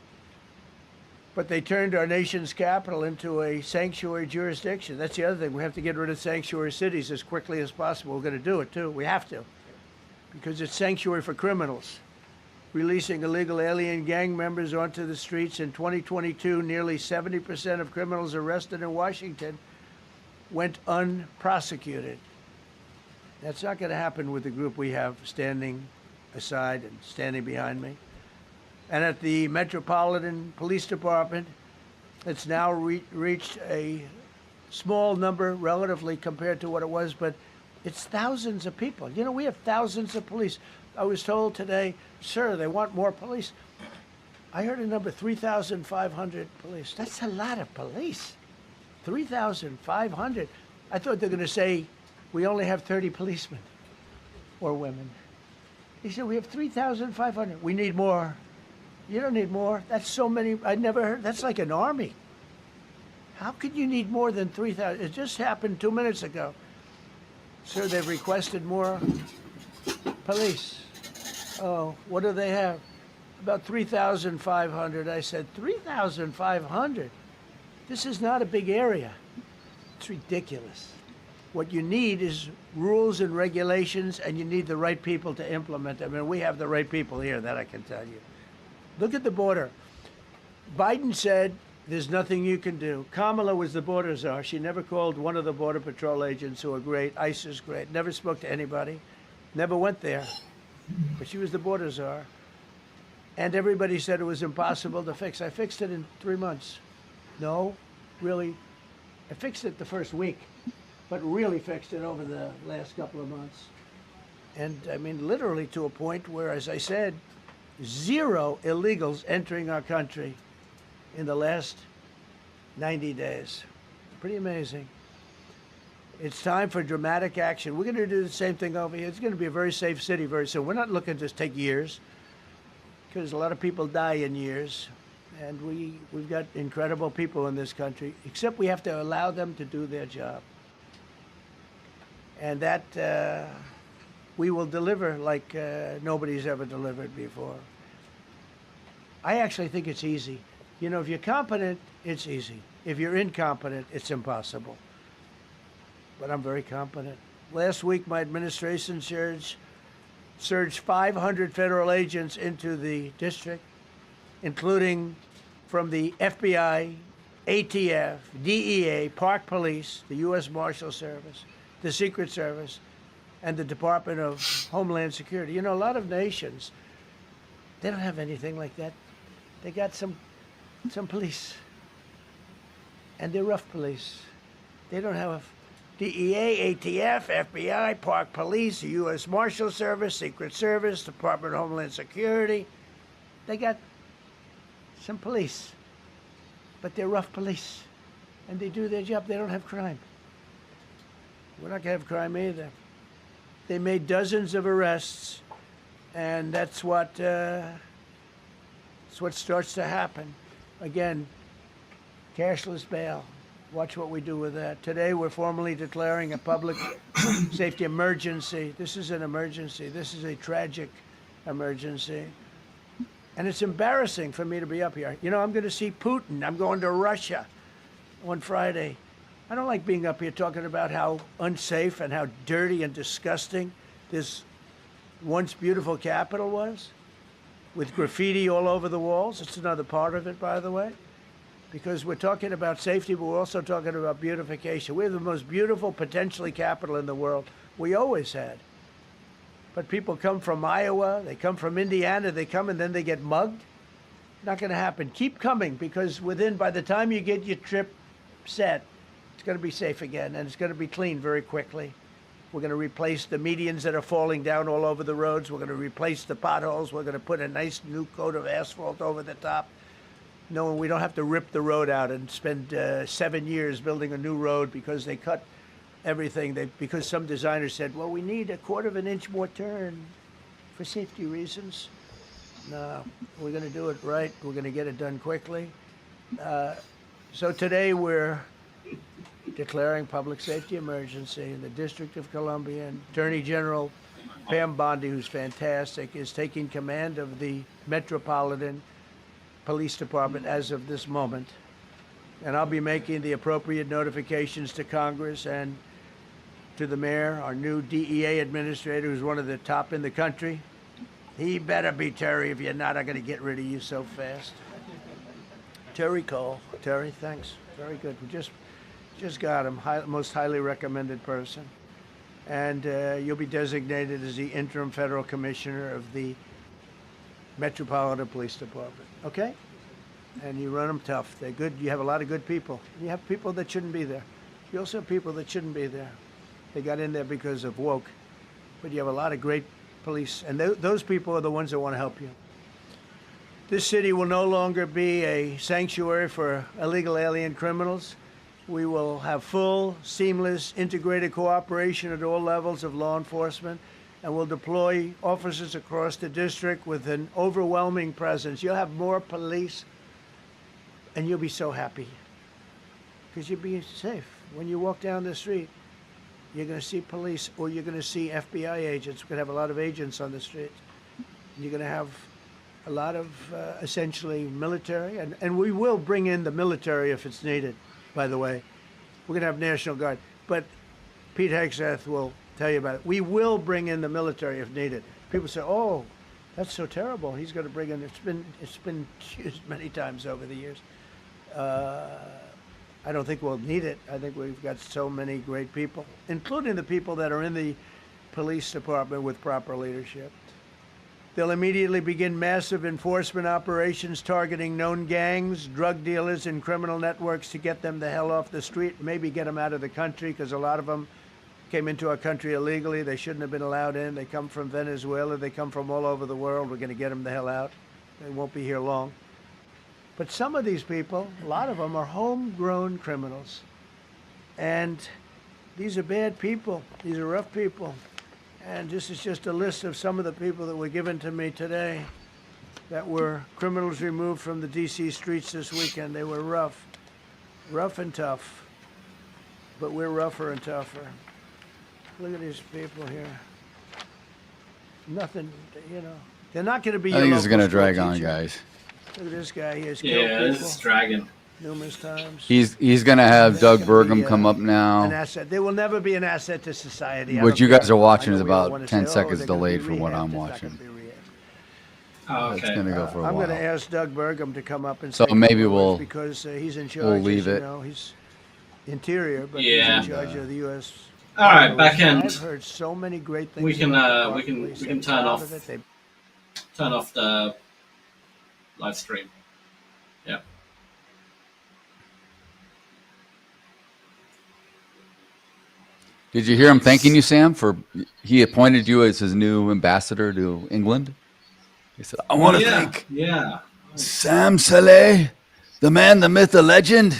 But they turned our nation's capital into a sanctuary jurisdiction. That's the other thing. We have to get rid of sanctuary cities as quickly as possible. We're going to do it, too. We have to. Because it's sanctuary for criminals. Releasing illegal alien gang members onto the streets. In 2022, nearly 70% of criminals arrested in Washington went unprosecuted. That's not going to happen with the group we have standing aside and standing behind me. And at the Metropolitan Police Department, it's now reached a small number relatively compared to what it was, but it's thousands of people. You know, we have thousands of police. I was told today, sir, they want more police. I heard a number, 3,500 police. That's a lot of police. 3,500. I thought they were going to say, we only have 30 policemen or women. He said, we have 3,500. We need more. You don't need more. That's so many. I never heard. That's like an army. How could you need more than 3,000? It just happened 2 minutes ago. Sir, they've requested more police. Oh, what do they have? About 3,500. I said, 3,500? This is not a big area. It's ridiculous. What you need is rules and regulations, and you need the right people to implement them. And we have the right people here, that I can tell you. Look at the border. Biden said there's nothing you can do. Kamala was the border czar. She never called one of the Border Patrol agents who are great. ICE is great. Never spoke to anybody. Never went there. But she was the border czar. And everybody said it was impossible to fix. I fixed it in 3 months. No, really. I fixed it the first week, but really fixed it over the last couple of months. And I mean, literally to a point where, as I said, 0 illegals entering our country in the last 90 days. Pretty amazing. It's time for dramatic action. We're going to do the same thing over here. It's going to be a very safe city very soon. We're not looking to take years, because a lot of people die in years. And we've got incredible people in this country, except we have to allow them to do their job. And that we will deliver like nobody's ever delivered before. I actually think it's easy. You know, if you're competent, it's easy. If you're incompetent, it's impossible. But I'm very competent. Last week, my administration surged 500 federal agents into the district, including from the FBI, ATF, DEA, Park Police, the U.S. Marshal Service, the Secret Service, and the Department of Homeland Security. You know, a lot of nations, they don't have anything like that. They got some police, and they're rough police. They don't have DEA, ATF, FBI, Park Police, the U.S. Marshal Service, Secret Service, Department of Homeland Security. they got some police, but they're rough police, and they do their job. They don't have crime. We're not going to have crime either. They made dozens of arrests, and that's what starts to happen. Again, cashless bail. Watch what we do with that. Today, we're formally declaring a public safety emergency. This is an emergency. This is a tragic emergency. And it's embarrassing for me to be up here. You know, I'm going to see Putin. I'm going to Russia on Friday. I don't like being up here talking about how unsafe and how dirty and disgusting this once beautiful capital was, with graffiti all over the walls. It's another part of it, by the way, because we're talking about safety, but we're also talking about beautification. We have the most beautiful, potentially, capital in the world. We always had. But people come from Iowa, they come from Indiana, they come and then they get mugged. Not going to happen. Keep coming, because by the time you get your trip set, it's going to be safe again, and it's going to be clean very quickly. We're going to replace the medians that are falling down all over the roads. We're going to replace the potholes. We're going to put a nice new coat of asphalt over the top. No, we don't have to rip the road out and spend 7 years building a new road because they cut everything. Because some designer said, well, we need a 1/4 inch more turn for safety reasons. No, we're going to do it right. We're going to get it done quickly. So today we're declaring public safety emergency in the District of Columbia, and Attorney General Pam Bondi, who's fantastic, is taking command of the Metropolitan Police Department as of this moment. And I'll be making the appropriate notifications to Congress and to the mayor, our new DEA administrator, who's one of the top in the country. He better be Terry. If you're not, I'm going to get rid of you so fast. Terry Cole. Terry, thanks. Very good. We just got him. Most highly recommended person. And you'll be designated as the interim federal commissioner of the Metropolitan Police Department. Okay? And you run them tough. They're good. You have a lot of good people. You have people that shouldn't be there. You also have people that shouldn't be there. They got in there because of woke. But you have a lot of great police. And those people are the ones that want to help you. This city will no longer be a sanctuary for illegal alien criminals. We will have full, seamless, integrated cooperation at all levels of law enforcement, and we'll deploy officers across the district with an overwhelming presence. You'll have more police, and you'll be so happy because you'll be safe. When you walk down the street, you're going to see police, or you're going to see FBI agents. We're going to have a lot of agents on the street. You're going to have a lot of essentially military, and we will bring in the military if it's needed, by the way. We're going to have National Guard, but Pete Hegseth will tell you about it. We will bring in the military if needed. People say, oh, that's so terrible. He's going to bring in, it's been used many times over the years. I don't think we'll need it. I think we've got so many great people, including the people that are in the police department with proper leadership. They'll immediately begin massive enforcement operations targeting known gangs, drug dealers, and criminal networks to get them the hell off the street, maybe get them out of the country, because a lot of them came into our country illegally. They shouldn't have been allowed in. They come from Venezuela. They come from all over the world. We're going to get them the hell out. They won't be here long. But some of these people, a lot of them, are homegrown criminals. And these are bad people. These are rough people. And this is just a list of some of the people that were given to me today that were criminals removed from the D.C. streets this weekend. They were rough and tough. But we're rougher and tougher. Look at these people here. Nothing, you know. They're not going to be. I think this is going to drag on, guys. Look at this guy. He has killed people. This is dragging. Numerous times. He's going to have Doug Burgum come up now. An asset. They will never be an asset to society. What you guys are watching is about 10 seconds delayed from what I'm watching. Oh, okay. It's going to go for a while. I'm going to ask Doug Burgum to come up and so say maybe we'll because he's in charge. We'll leave it. You know, he's interior, but yeah. he's in charge of the U.S. All right, back end. I've heard so many great things. We can turn off the live stream. Yeah. Did you hear him thanking you, Sam, for he appointed you as his new ambassador to England? He said, I want to yeah, thank yeah. Sam Saleh, the man, the myth, the legend.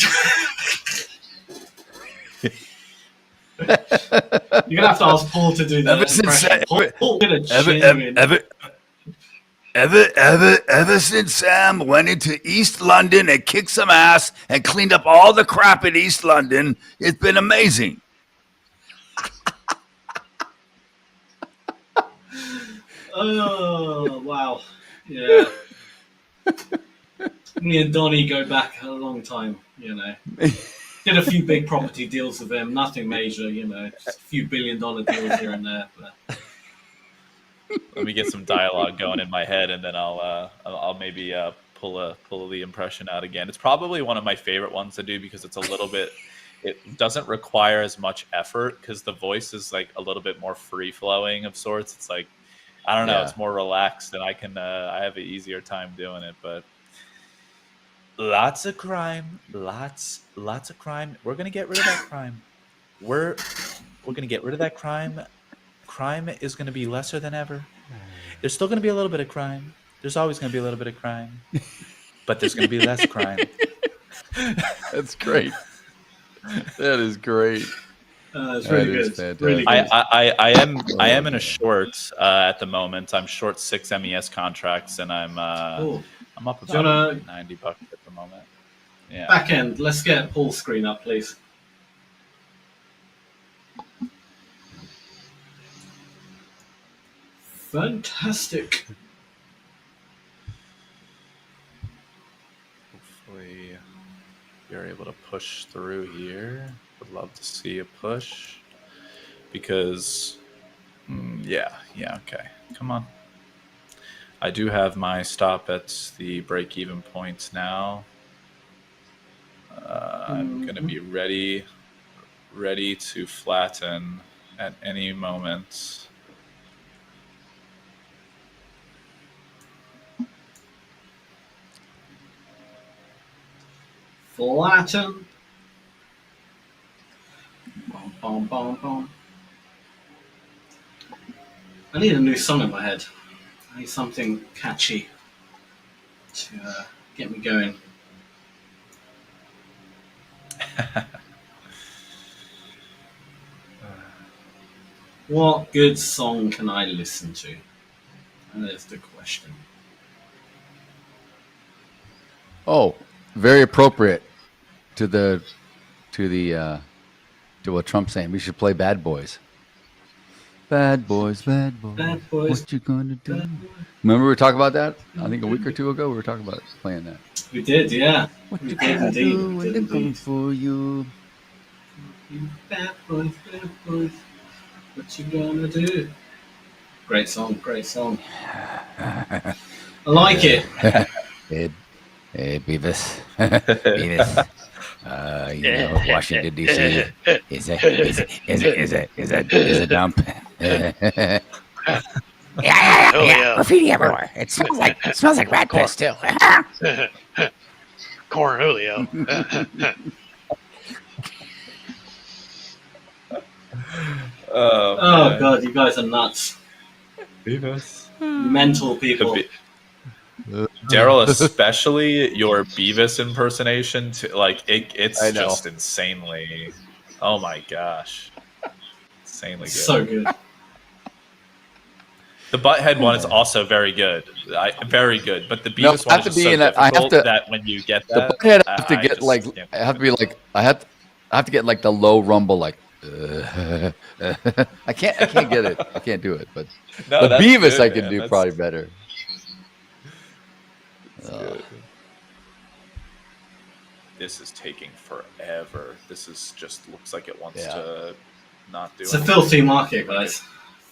You're gonna have to ask Paul to do the impression. Paul did a genuine. Ever since Sam went into East London and kicked some ass and cleaned up all the crap in East London, it's been amazing. Oh wow, yeah. Me and Donnie go back a long time, you know. Did a few big property deals with him, nothing major, you know, just a few $1 billion deals here and there. But Let me get some dialogue going in my head, and then I'll maybe pull the impression out again. It's probably one of my favorite ones to do because it's a little bit. It doesn't require as much effort because the voice is like a little bit more free flowing of sorts. It's like, I don't know, it's more relaxed, and I have an easier time doing it. But lots of crime, lots of crime. We're gonna get rid of that crime. We're gonna get rid of that crime. Crime is going to be lesser than ever. There's still going to be a little bit of crime. There's always going to be a little bit of crime, but there's going to be less crime. That's great. That is great. It's really good. Fantastic. Really good. I am in a short at the moment. I'm short 6 MES contracts, and I'm up about $90 at the moment. Yeah. Back end. Let's get Paul's screen up, please. Fantastic. Hopefully you're able to push through here. Would love to see a push because okay, come on. I do have my stop at the break-even point now. I'm going to be ready to flatten at any moment. Flatten. Bom, bom, bom, bom. I need a new song in my head. I need something catchy to get me going. What good song can I listen to? And there's the question. Oh, very appropriate to what Trump's saying. We should play Bad Boys. Bad boys, bad boys. Bad boys. What you gonna do? Remember we were talking about that? I think a week or two ago we were talking about playing that. We did, yeah. What We you did gonna indeed. do We when did they come indeed. for you? Bad boys, bad boys. What you gonna do? Great song, great song. I like it. Hey, Beavis. Beavis. Washington D.C. is a dump. Yeah. Graffiti everywhere. It smells like rat piss too. Corn Julio. Oh god, you guys are nuts. Beavis. Mental people. Daryl, especially your Beavis impersonation, it's just insanely. Oh my gosh, insanely good. So good. The butthead one is also very good, very good. But the Beavis one is just so difficult that when you get that, the butthead I have to get I have to get like the low rumble like. I can't get it. I can't do it. But no, the Beavis good, I can man. do probably better. This is taking forever. This is just looks like it wants to not do. It's a filthy market, guys.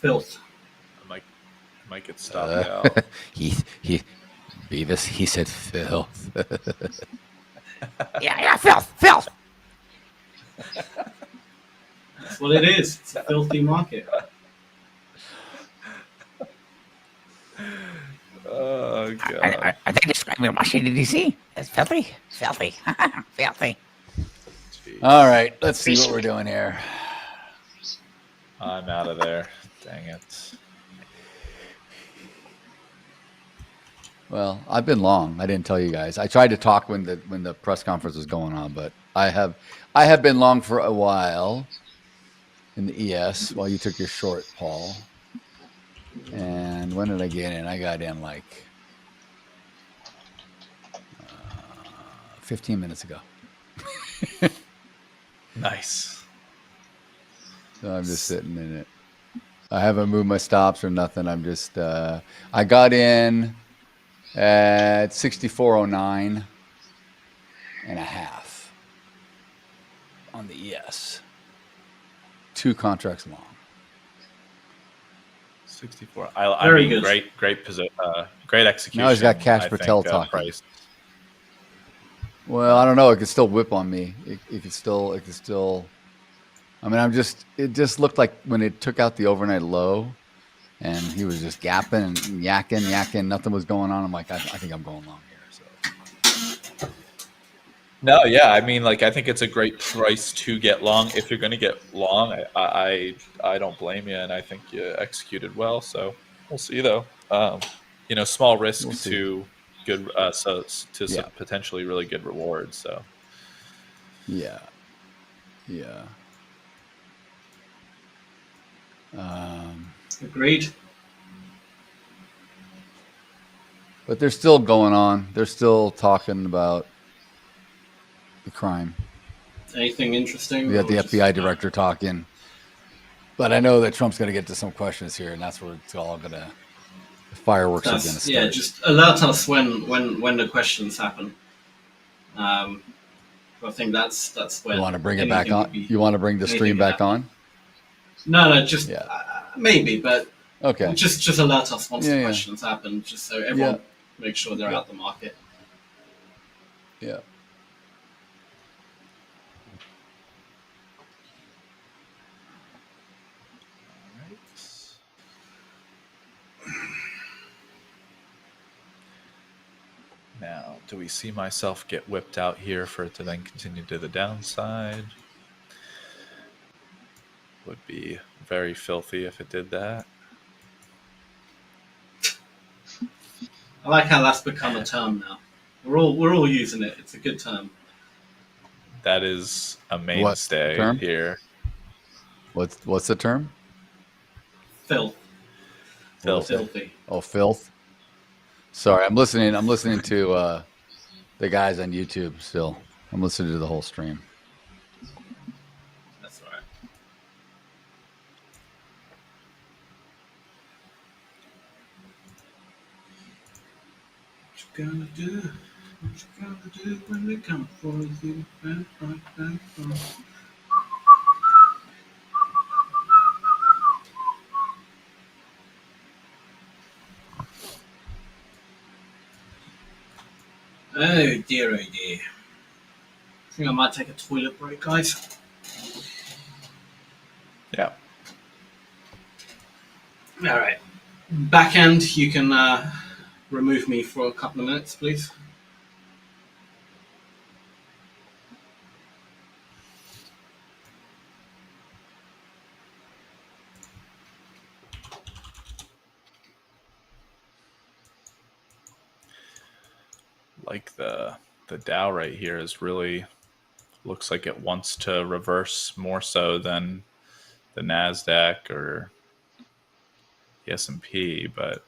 Filth. I might get stopped out. Beavis, he said filth. yeah, filth. That's what it is. It's a filthy market. Oh god! Are they describing Washington D.C. as filthy? Filthy. All right, let's see what we're doing here. I'm out of there. Dang it. Well, I've been long. I didn't tell you guys. I tried to talk when the press conference was going on, but I have been long for a while in the ES while you took your short, Paul. And when did I get in? I got in like 15 minutes ago. Nice. So I'm just sitting in it. I haven't moved my stops or nothing. I'm just I got in at 64.09 and a half on the ES. 2 contracts long. 64. I mean, good. Great execution. Now he's got Cash Patel talking. Price. Well, I don't know. It could still whip on me. It could still. I mean, it just looked like when it took out the overnight low, and he was just gapping and yakking. Nothing was going on. I'm like, I think I'm going long here. So. No, yeah. I mean, like, I think it's a great price to get long. If you're going to get long, I don't blame you, and I think you executed well. So we'll see, though. Small risk to good, some potentially really good rewards. So. Yeah. Agreed. But they're still going on. They're still talking about the crime. Anything interesting? We got the FBI director talking. But I know that Trump's going to get to some questions here, and that's where it's all going to... The fireworks are going to start. Yeah, just alert us when the questions happen. I think that's when... You want to bring it back on? You want to bring the stream back on? No, just maybe, but okay. Just alert us once the questions happen, just so everyone makes sure they're out the market. Yeah. Now, do we see myself get whipped out here for it to then continue to the downside? Would be very filthy if it did that. I like how that's become a term now. We're all using it. It's a good term. That is a mainstay here. What's the term? Filth. Filthy. Oh, filth. Sorry, I'm listening to the guys on YouTube still. I'm listening to the whole stream. That's all right. What you gonna do? What you gonna do when they come for you? Oh dear, oh dear. I think I might take a toilet break, guys. Yeah. All right. Back end, you can remove me for a couple of minutes, please. Like the Dow right here is really looks like it wants to reverse more so than the Nasdaq or the S&P, but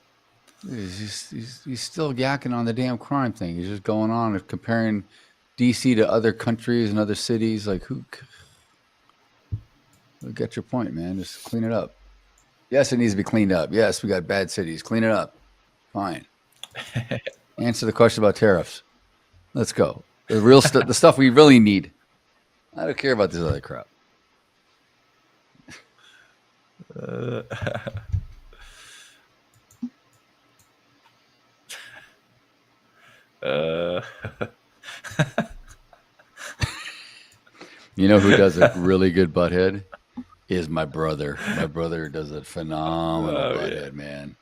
he's still yakking on the damn crime thing. He's just going on and comparing DC to other countries and other cities. Like, who get your point, man? Just clean it up. Yes, it needs to be cleaned up. Yes, we got bad cities. Clean it up. Fine. Answer the question about tariffs. Let's go. The real stuff, the stuff we really need. I don't care about this other crap. You know who does a really good butthead? Is my brother. My brother does a phenomenal butthead, man.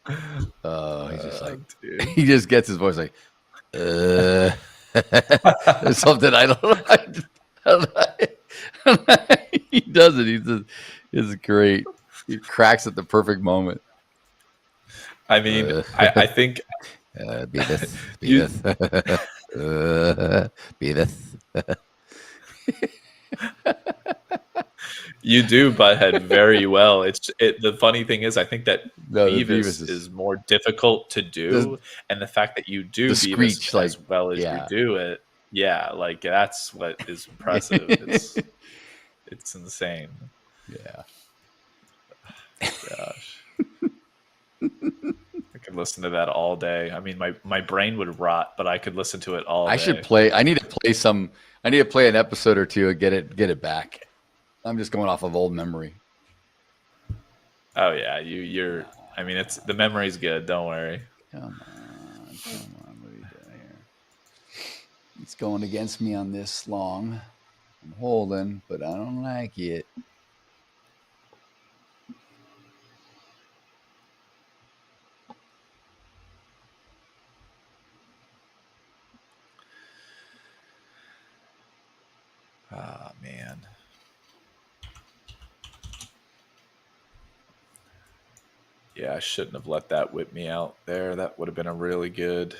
He's just like, he just gets his voice like, there's something I don't like. He does it. It's great. He cracks at the perfect moment. I mean, I think Be this. Be You- this. Be this. You do butthead very well. The funny thing is, I think that No, the Beavis Beavis is more difficult to do, and the fact that you do the Beavis screech, like, as well as yeah. you do it, yeah, like that's what is impressive. It's insane. Yeah. Gosh. I could listen to that all day. I mean, my brain would rot, but I could listen to it all day. I should play. I need to play some. I need to play an episode or two and get it back. I'm just going off of old memory. Oh yeah, you're. I mean, the memory's good. Don't worry. Come on. What are you doing here? It's going against me on this long. I'm holding, but I don't like it. Oh man. Yeah, I shouldn't have let that whip me out there. That would have been a really good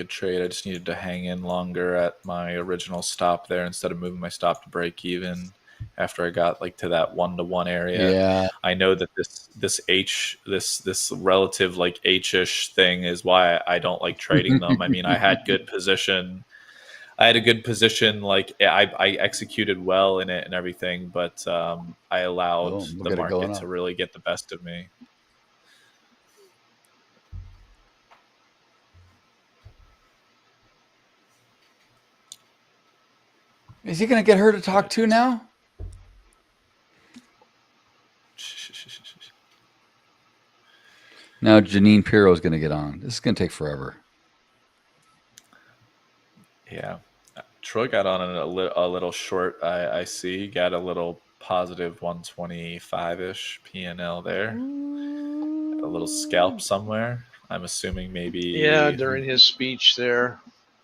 trade. I just needed to hang in longer at my original stop there instead of moving my stop to break even after I got like to that 1-to-1 area. Yeah. I know that this relative like H-ish thing is why I don't like trading them. I mean, I had a good position. Like I executed well in it and everything, but I allowed the market to really get the best of me. Is he going to get her to talk to now? Now Janine Pirro is going to get on. This is going to take forever. Yeah. Troy got on a little short. I see. He got a little positive 125-ish P&L there. A little scalp somewhere. I'm assuming maybe. Yeah, during his speech there,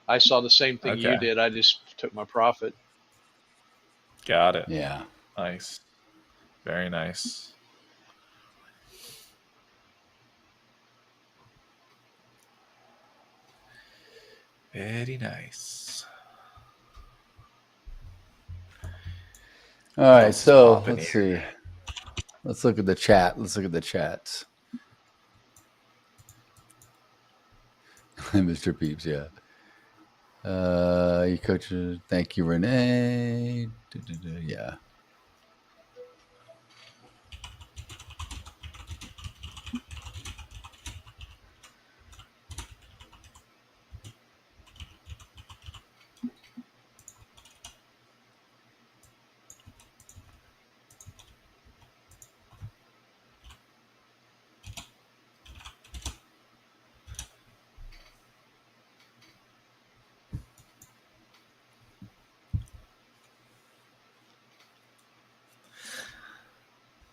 I saw the same thing you did. I just took my profit. Got it. Yeah. Nice. Very nice. Very nice. All right, so let's see. Let's look at the chat. Let's look at the chats. Mr. Peeps, yeah. You coaches, thank you, Renee. Yeah.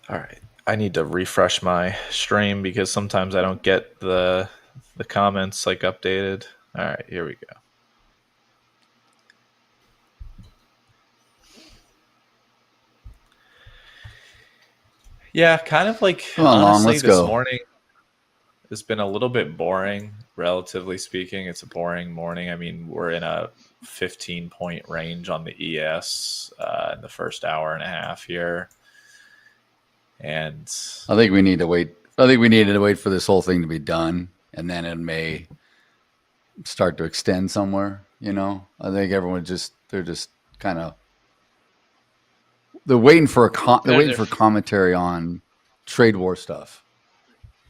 All right. I need to refresh my stream because sometimes I don't get the comments like updated. All right, here we go. Yeah, kind of like honestly this morning has been a little bit boring, relatively speaking. It's a boring morning. I mean, we're in a 15-point range on the ES in the first hour and a half here. And I think we need to wait. I think we needed to wait for this whole thing to be done, and then it may start to extend somewhere. You know, I think they're just kind of they're waiting for commentary on trade war stuff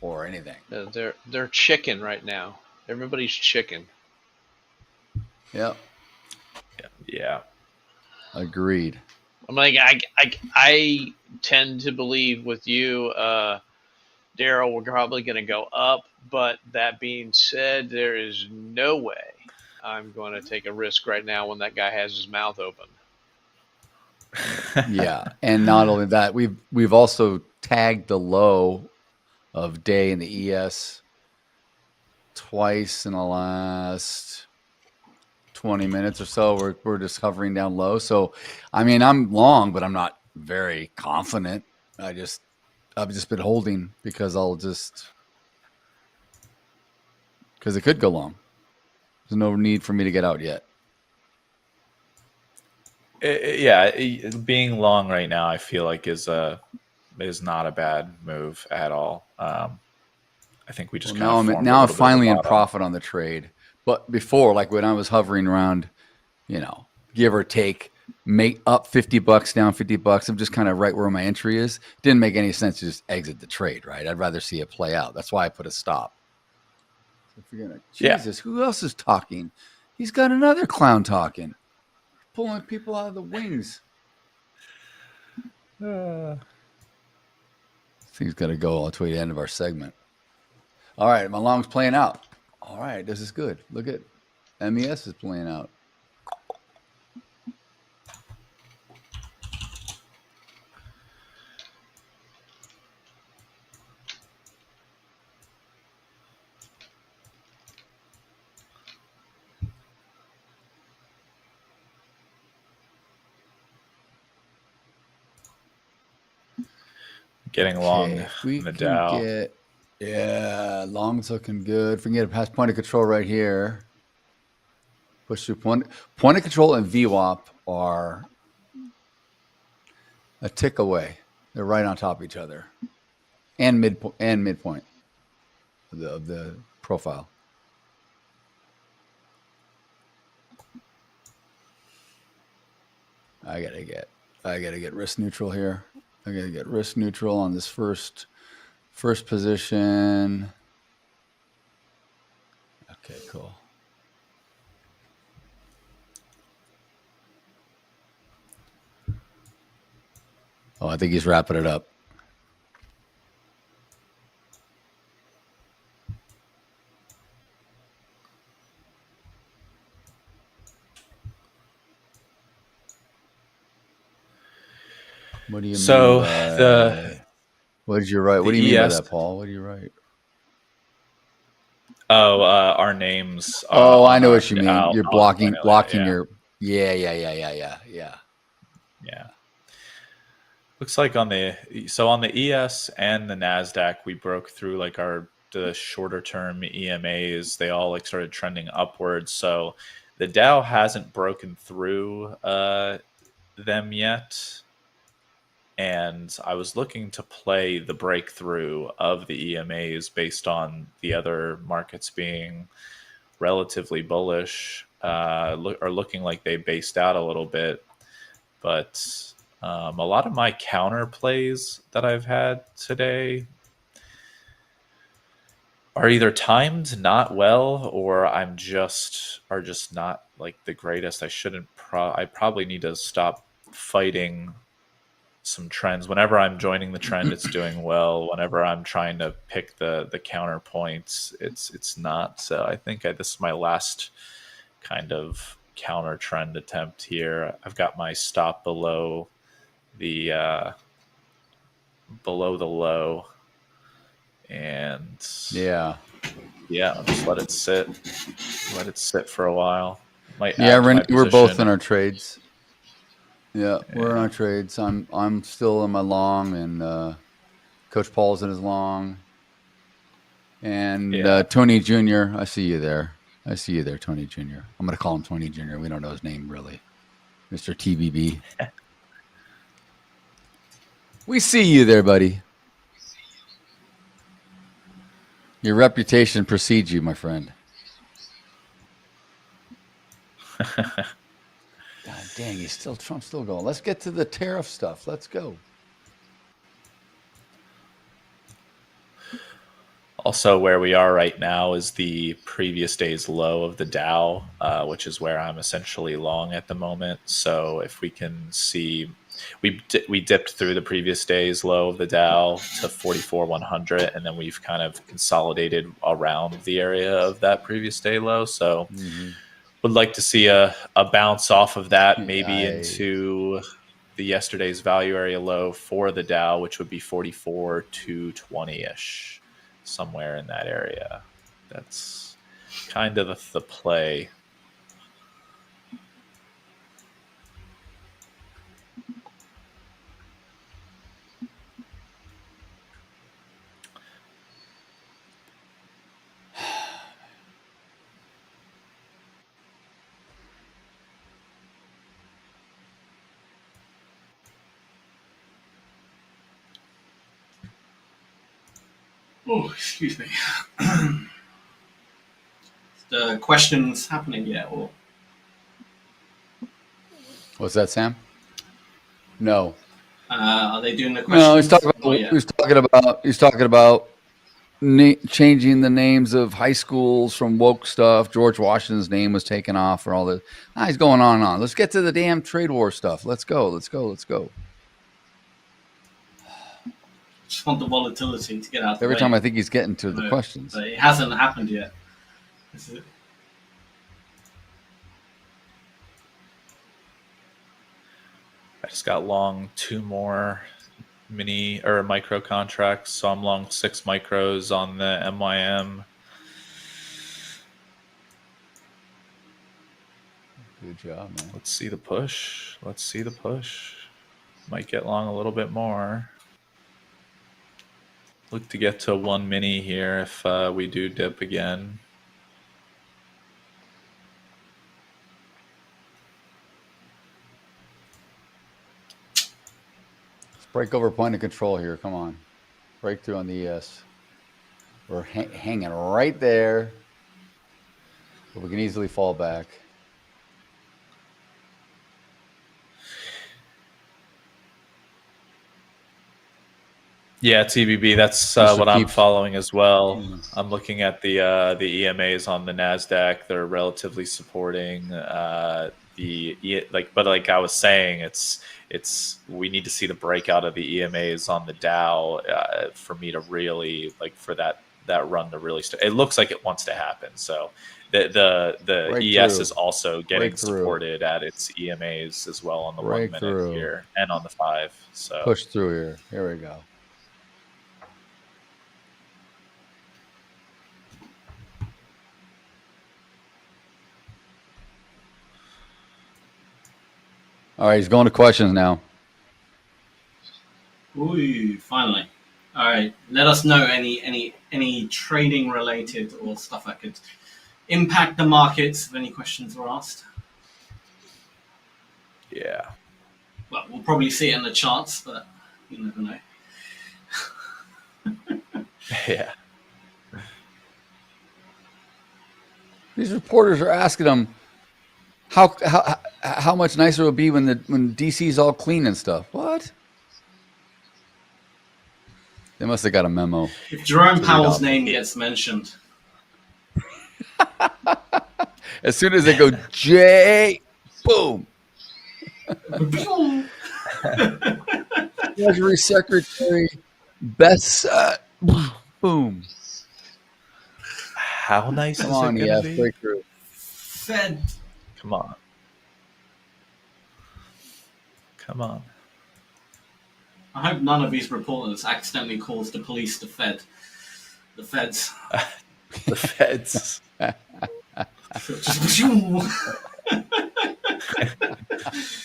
or anything. They're chicken right now. Everybody's chicken. Yep. Yeah. Agreed. I'm like I tend to believe with you, Daryl, we're probably going to go up. But that being said, there is no way I'm going to take a risk right now when that guy has his mouth open. Yeah, and not only that, we've also tagged the low of day in the ES twice in the last 20 minutes or so. We're just hovering down low. So, I mean, I'm long, but I'm not very confident. I've just been holding because I'll just because it could go long. There's no need for me to get out yet. Being long right now, I feel like is not a bad move at all. I think we just now I'm finally in profit on the trade. But before, like when I was hovering around, give or take, make up $50, down $50, I'm just kind of right where my entry is. Didn't make any sense to just exit the trade, right? I'd rather see it play out. That's why I put a stop. So if you're gonna, Jesus, who else is talking? He's got another clown talking, pulling people out of the wings. This thing's got to go all the way to the end of our segment. All right, my long's playing out. All right, this is good. Look at MES is playing out. Getting long in the Dow. Long's looking good. If we can get a past point of control right here. Push through point of control and VWAP are a tick away. They're right on top of each other, and midpoint of the profile. I gotta get risk neutral here. I gotta get risk neutral on this first position. Okay, cool. Oh, I think he's wrapping it up. What do you mean by, what did you write? What do you mean by that, Paul? What do you write? Oh, our names. Oh, I know what you mean. You're blocking your. Yeah. Looks like on the ES and the Nasdaq, we broke through like the shorter term EMAs. They all like started trending upwards. So the Dow hasn't broken through them yet. And I was looking to play the breakthrough of the EMAs based on the other markets being relatively bullish, or looking like they based out a little bit. But a lot of my counter plays that I've had today are either timed not well, or are just not like the greatest. I probably need to stop fighting some trends. Whenever I'm joining the trend, it's doing well. Whenever I'm trying to pick the counterpoints, it's not. So I think this is my last kind of counter trend attempt here. I've got my stop below the low, and I'll just let it sit for a while. We're both in our trades. We're in our trades. I'm still in my long, and Coach Paul's in his long, and Tony Jr. I see you there, Tony Jr. I'm going to call him Tony Jr. We don't know his name really, Mr. TBB. We see you there, buddy. Your reputation precedes you, my friend. God dang, Trump's still going. Let's get to the tariff stuff. Let's go. Also, where we are right now is the previous day's low of the Dow, which is where I'm essentially long at the moment. So if we can see, we dipped through the previous day's low of the Dow to 44,100, and then we've kind of consolidated around the area of that previous day low. So would like to see a bounce off of that, maybe into the yesterday's value area low for the Dow, which would be 44,220-ish, somewhere in that area. That's kind of the play. Oh, excuse me. The questions happening yet, or What's that, Sam? No. Are they doing the questions? No, he's talking about changing the names of high schools from woke stuff. George Washington's name was taken off for all this. He's going on and on. Let's get to the damn trade war stuff. Let's go. Just want the volatility to get out. Every time I think he's getting to the questions, but it hasn't happened yet. Is it? I just got long 2 more mini or micro contracts, so I'm long 6 micros on the MYM. Good job, man. Let's see the push. Might get long a little bit more. Look to get to 1 mini here if we do dip again. break over point of control here. Come on. Breakthrough on the ES. We're hanging right there. But we can easily fall back. Yeah, TBB, that's what I'm following as well. I'm looking at the EMAs on the Nasdaq. They're relatively supporting but like I was saying, it's we need to see the breakout of the EMAs on the Dow for me to really for that run to really start. It looks like it wants to happen. So the ES is also getting supported at its EMAs as well on the 1 minute here and on the 5. So push through here. Here we go. All right, he's going to questions now. Ooh, finally. All right, let us know any trading related or stuff that could impact the markets if any questions were asked. Yeah. Well, we'll probably see it in the charts, but you never know. Yeah. These reporters are asking him how much nicer it would be when DC's all clean and stuff. What? They must have got a memo. If Jerome Powell's name gets mentioned. As soon as they go, J, boom. Treasury Secretary, best, boom. How nice is it going to be? Breakthrough. Fed. Come on. Come on. I hope none of these reporters accidentally calls the police the Fed. The Feds. The Feds.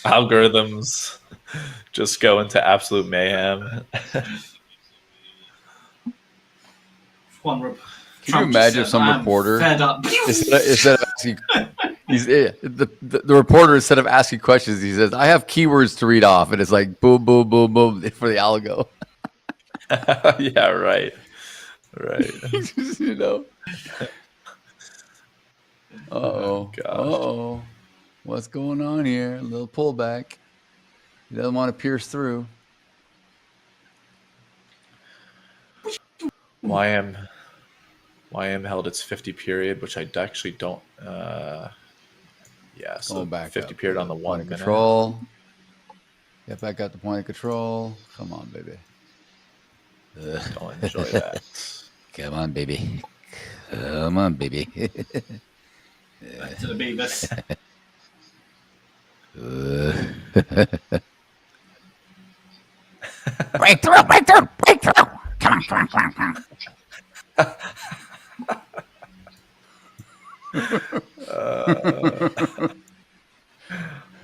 Algorithms just go into absolute mayhem. Can you imagine if some reporter instead of asking, the reporter, instead of asking questions, he says, "I have keywords to read off," and it's like boom, boom, boom, boom for the algo. Yeah, right. You know. Uh-oh. What's going on here? A little pullback. He doesn't want to pierce through. YM held its 50 period, which I actually don't. Yeah, so going back 50 up. period on the 1 minute. Control. Get back at the point of control. Come on, baby. Don't enjoy that. Come on, baby. Come on, baby. Back to the Beavers. Breakthrough. Come on.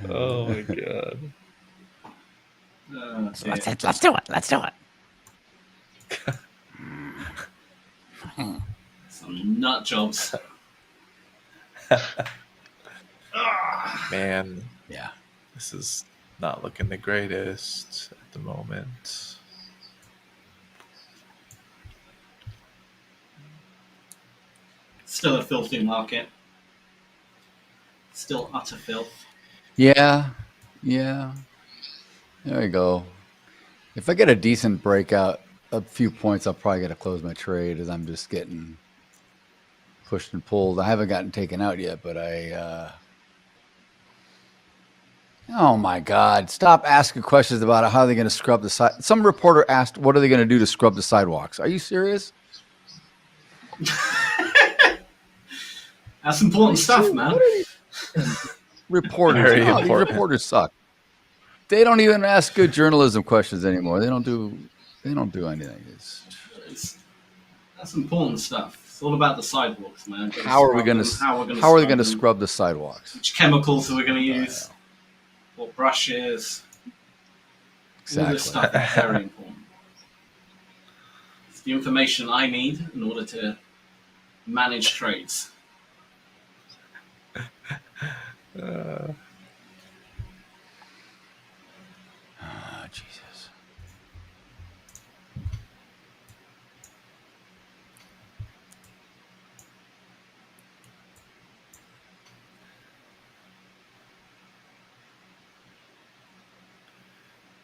Oh my god. Let's do it. Some nut jobs. Man. Yeah. This is not looking the greatest at the moment. Still a filthy market. Still utter filth. Yeah. Yeah. There we go. If I get a decent breakout, a few points, I'll probably get to close my trade as I'm just getting pushed and pulled. I haven't gotten taken out yet, but oh my God. Stop asking questions about how they're going to scrub the side. Some reporter asked, what are they going to do to scrub the sidewalks? Are you serious? That's important stuff, man. Reporters. Very These important. reporters suck. They don't even ask good journalism questions anymore. They don't do anything. That's important stuff. It's all about the sidewalks, man. How are they going to scrub the sidewalks? Which chemicals are we going to use? What brushes? Exactly. All this stuff is very important. It's the information I need in order to manage trades. Jesus.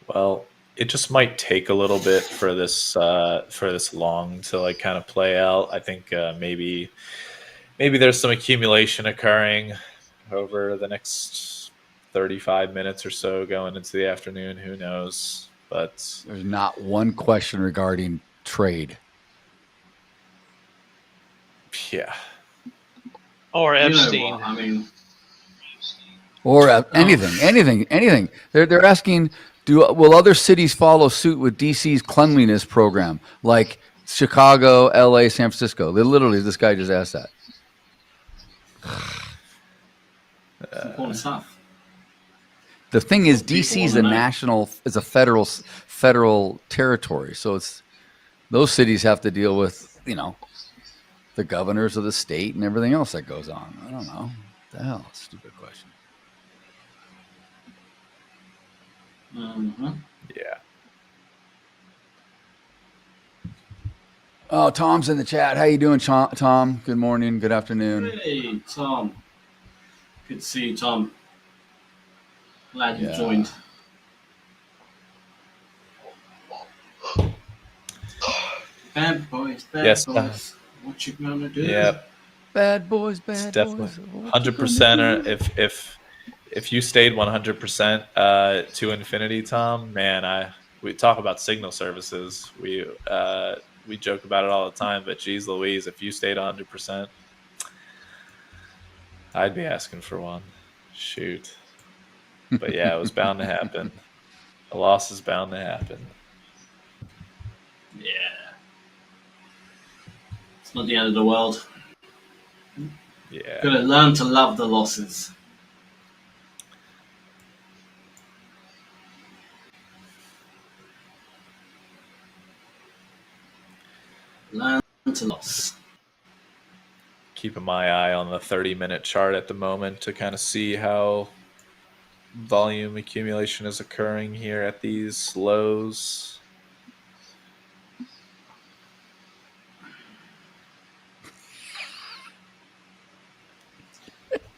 Well, it just might take a little bit for this long to like kind of play out. I think maybe there's some accumulation occurring over the next 35 minutes or so going into the afternoon. Who knows? But there's not one question regarding trade. Yeah. Or Epstein. You know what, I mean, Or anything. They're asking, will other cities follow suit with DC's cleanliness program, like Chicago, LA, San Francisco? This guy just asked that. it's important stuff. The thing is, DC is a federal territory, so those cities have to deal with the governors of the state and everything else that goes on. I don't know. What the hell, stupid question. Mm-hmm. Yeah. Oh, Tom's in the chat. How you doing, Tom? Good morning. Good afternoon. Hey, Tom. Good to see you, Tom. Glad you joined. Bad boys, bad boys. What you gonna do? Yeah. Bad boys, bad definitely boys. 100%. If you stayed 100% to infinity, Tom, man, we talk about signal services. We joke about it all the time, but geez Louise, if you stayed 100%, I'd be asking for one. Shoot. But yeah, it was bound to happen. A loss is bound to happen. Yeah. It's not the end of the world. Yeah. Gotta learn to love the losses. Learn to lose. Keeping my eye on the 30-minute chart at the moment to kind of see how volume accumulation is occurring here at these lows.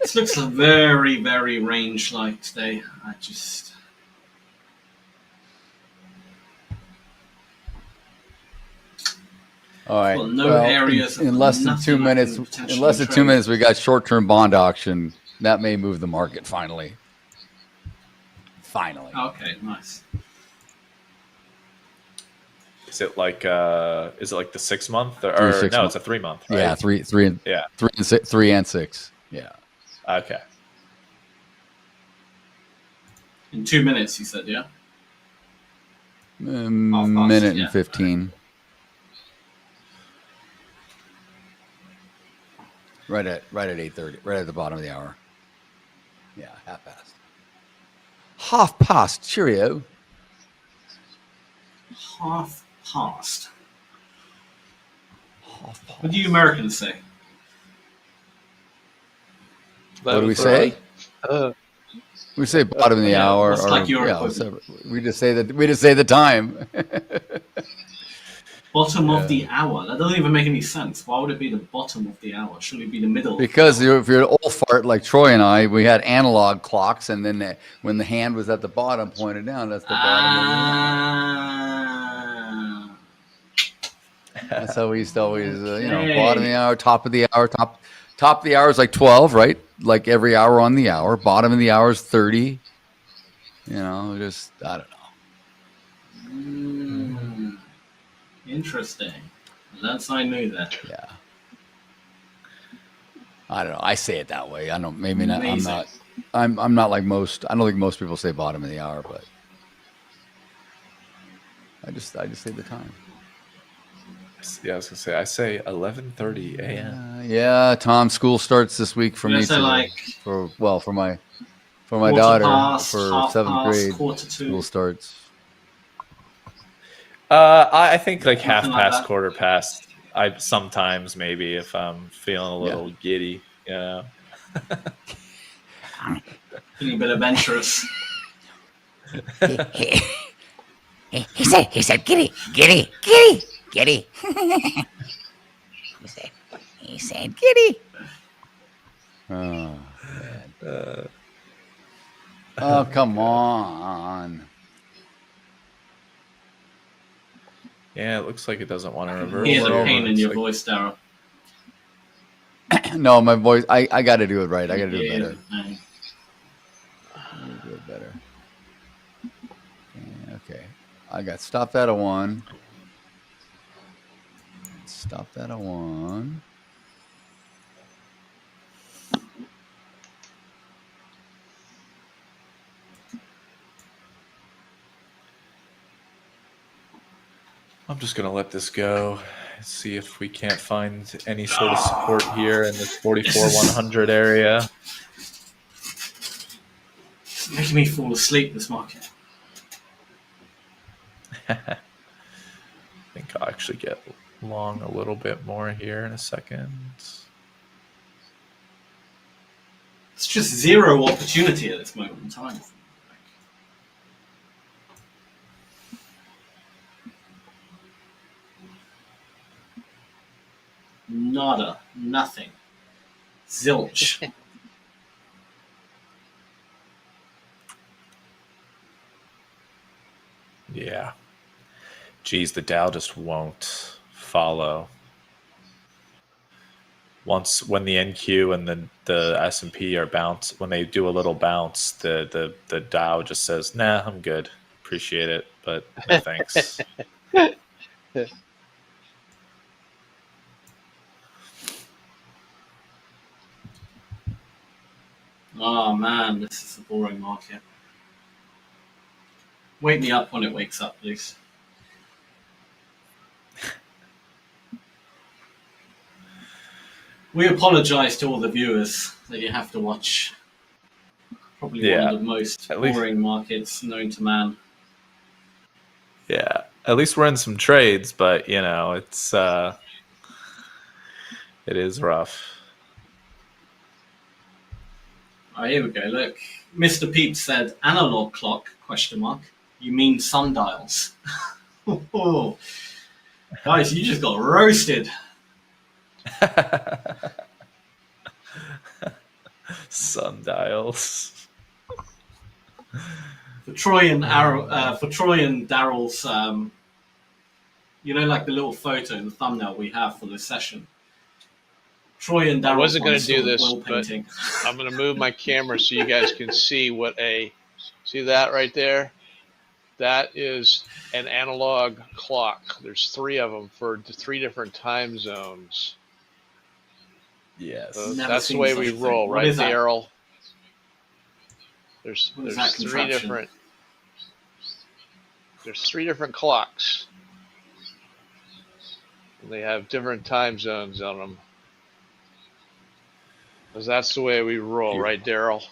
This looks very, very range-like today. I just... All right. Well, no areas in less than 2 minutes. In less than 2 minutes, we got short-term bond auction. That may move the market finally. Finally. Okay, nice. Is it like the 6 month or 6 no? month. It's a 3 month. Right? Yeah, three and six. Yeah. Okay. In 2 minutes, you said, yeah? Minute and 15. Right at 8:30. Right at the bottom of the hour. Yeah, half past. Half past. Cheerio. Half past. What do you Americans say? What do we say? We say bottom of the hour. It's like your we just say the time. Bottom of the hour. That doesn't even make any sense. Why would it be the bottom of the hour? Should it be the middle? Because if you're an old fart like Troy and I, we had analog clocks, and then when the hand was at the bottom, pointed down, that's the bottom of the hour. That's how we used to always, bottom of the hour, top of the hour, top of the hour is like 12, right? Like every hour on the hour. Bottom of the hour is 30. Just I don't know. Interesting. That's I knew that. Yeah. I don't know. I say it that way. I don't. Maybe not. Amazing. I'm not like most. I don't think most people say bottom of the hour, but I just say the time. Yeah, I was gonna say I say 11:30 a.m. Yeah, Tom. School starts this week for me too. For my daughter past, for half 7th past, grade. quarter to. School starts. I think like half Something like past, that. quarter past. I sometimes maybe if I'm feeling a little giddy, Feeling a bit adventurous. He said, giddy. he said, giddy. Oh, man. Oh, come on. Yeah, it looks like it doesn't want to reverse. Hear the pain in your voice, Darryl. No, my voice. I got to do it right. I got to do it better. Do it better. Yeah, okay. I got stop that at 1. Stop that at 1. I'm just going to let this go and see if we can't find any sort of support here in this 44,100 area. It's making me fall asleep, this market. I think I'll actually get long a little bit more here in a second. It's just zero opportunity at this moment in time. Nada. Nothing. Zilch. Yeah. Geez, the Dow just won't follow. When the NQ and the S&P are bounce, when they do a little bounce, the Dow just says, "Nah, I'm good. Appreciate it, but no thanks." Oh man, this is a boring market. Wake me up when it wakes up, please. We apologize to all the viewers that you have to watch probably one of the most boring markets known to man. Yeah, at least we're in some trades, but it's it is rough. Oh, here we go. Look, Mr. Pete said, "Analog clock? ? You mean sundials?" Oh, guys, you just got roasted. Sundials. For Troy and Daryl's, like the little photo in the thumbnail we have for this session. Troy and Daryl. I wasn't going to do this, but I'm going to move my camera so you guys can see see that right there? That is an analog clock. There's 3 of them for 3 different time zones. Yes. So that's the way we roll, right, Daryl? There's 3 different. There's 3 different clocks. And they have different time zones on them. Because that's the way we roll, right, Daryl?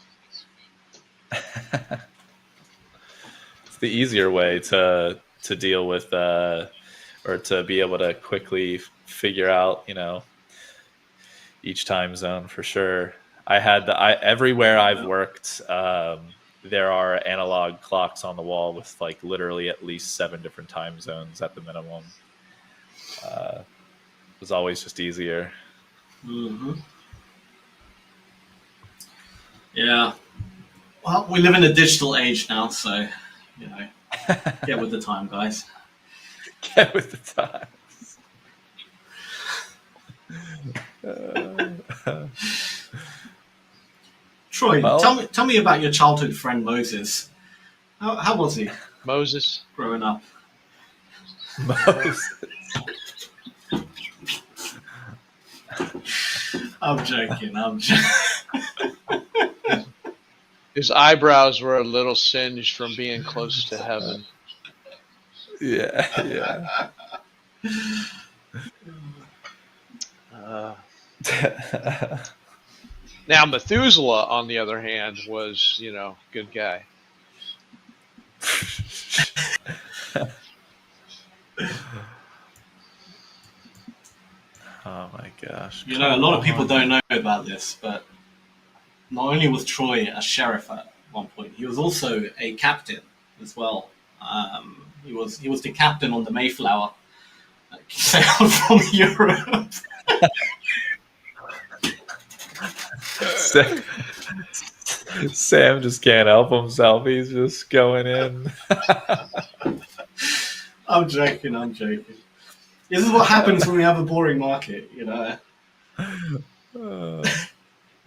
It's the easier way to deal with or to be able to quickly figure out, each time zone for sure. Everywhere I've worked, there are analog clocks on the wall with like literally at least 7 different time zones at the minimum. was always just easier. Mm-hmm. Yeah. Well, we live in a digital age now, so, you know, get with the time, guys. Get with the time. Troy, Well, tell me about your childhood friend Moses. How was he Moses growing up? Moses. I'm joking. His eyebrows were a little singed from being close to heaven. Yeah. Now Methuselah, on the other hand, was, you know, good guy. Oh my gosh. You know, a lot of people don't know about this, but not only was Troy a sheriff at one point, he was also a captain as well. He was the captain on the Mayflower, sailed from Europe. Sam just can't help himself. He's just going in. I'm joking. This is what happens when we have a boring market, you know.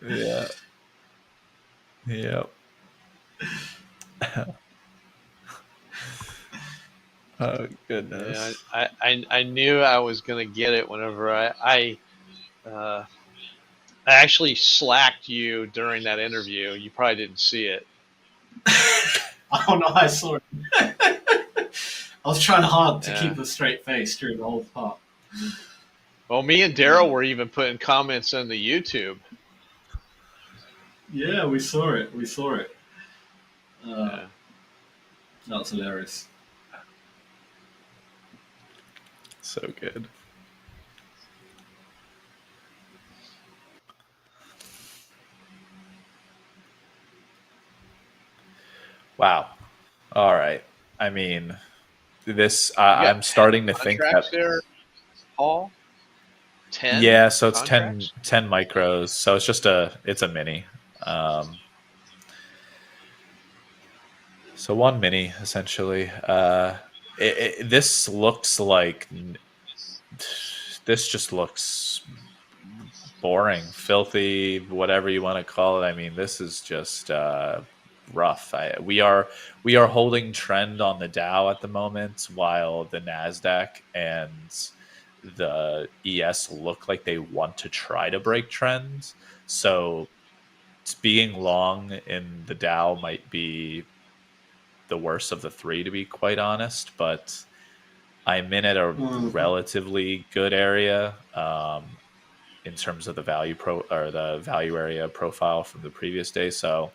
Yeah. Yep. Oh goodness. Yeah, I knew I was gonna get it whenever I actually slacked you during that interview. You probably didn't see it. Oh no, I saw it. I was trying hard to keep a straight face during the whole part. Well, me and Daryl were even putting comments on the YouTube. Yeah, we saw it. Yeah. That's hilarious. So good. Wow. All right. I mean, this I'm starting to think that there, Paul? 10? Yeah, so it's contracts? 10 micros. So it's a mini. So one mini essentially. This just looks boring, filthy, whatever you want to call it. I mean, this is just rough. We are holding trend on the Dow at the moment, while the Nasdaq and the ES look like they want to try to break trends. So being long in the Dow might be the worst of the three, to be quite honest, but I'm in at a relatively good area in terms of the value area profile from the previous day. So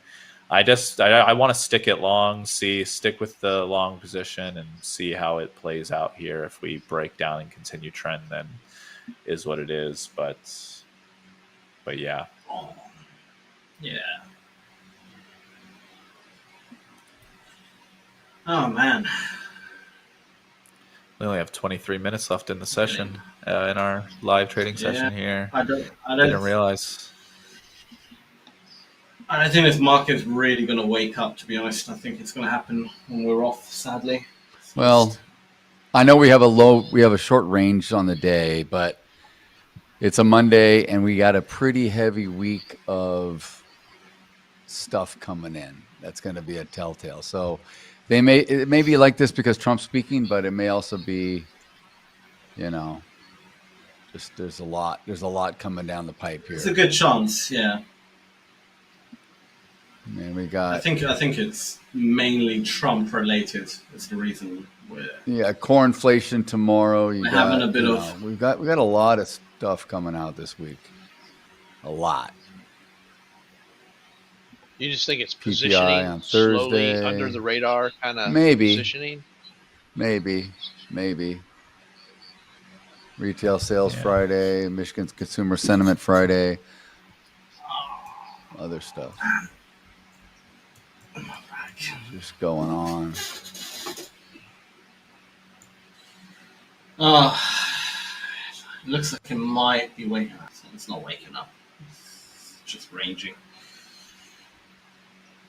I want to stick it long, stick with the long position and see how it plays out here. If we break down and continue trend, then is what it is. But yeah. Yeah. Oh man. We only have 23 minutes left in the session, in our live trading session here. I didn't realize. I don't think this market's really going to wake up, to be honest. I think it's going to happen when we're off, sadly. Well, I know we have a short range on the day, but it's a Monday and we got a pretty heavy week of stuff coming in. That's going to be a telltale. So it may be like this because Trump's speaking, but it may also be, just there's a lot coming down the pipe here. It's a good chance, yeah. And we got. I think it's mainly Trump related. Is the reason we're core inflation tomorrow. We're having a bit of. We got a lot of stuff coming out this week. A lot. You just think it's PPI positioning on slowly Thursday. under the radar kind of Maybe. positioning? Maybe. Retail sales Friday, Michigan's consumer sentiment Friday, other stuff. Just going on. It looks like it might be waking up. It's not waking up. It's just ranging.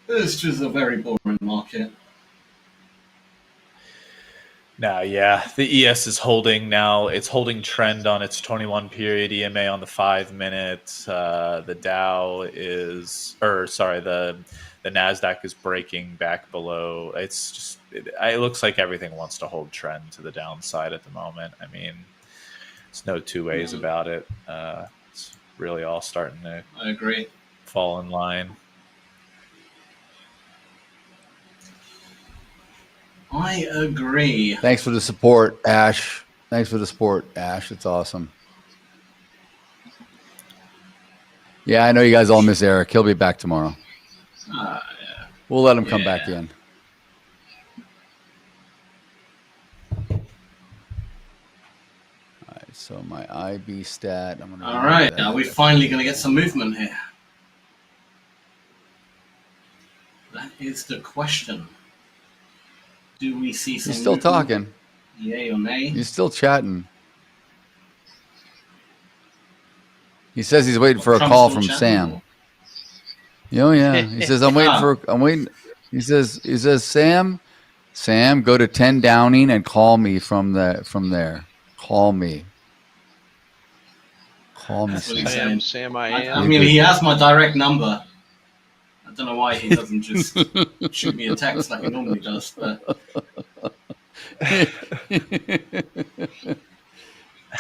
It's just a very boring market. Now, yeah, the ES is holding now. It's holding trend on its 21 period EMA on the 5 minute. The Dow is, the Nasdaq is breaking back below. It's just, it looks like everything wants to hold trend to the downside at the moment. I mean, there's no two ways about it. It's really all starting to, I agree, fall in line. I agree. Thanks for the support, Ash. Thanks for the support, Ash. It's awesome. Yeah, I know you guys all miss Eric. He'll be back tomorrow. Yeah. We'll let him come back in. All right, so my IB stat. I'm gonna All right, are we finally going to get some movement here? That is the question. Do we see some He's still movement? talking. Yay or nay? He's still chatting. He says he's waiting for a call from Sam. Oh yeah. He says I'm waiting. He says Sam, go to 10 Downing and call me from there. Call me. Sam, I am. I mean, he has my direct number. I don't know why he doesn't just shoot me a text like he normally does. But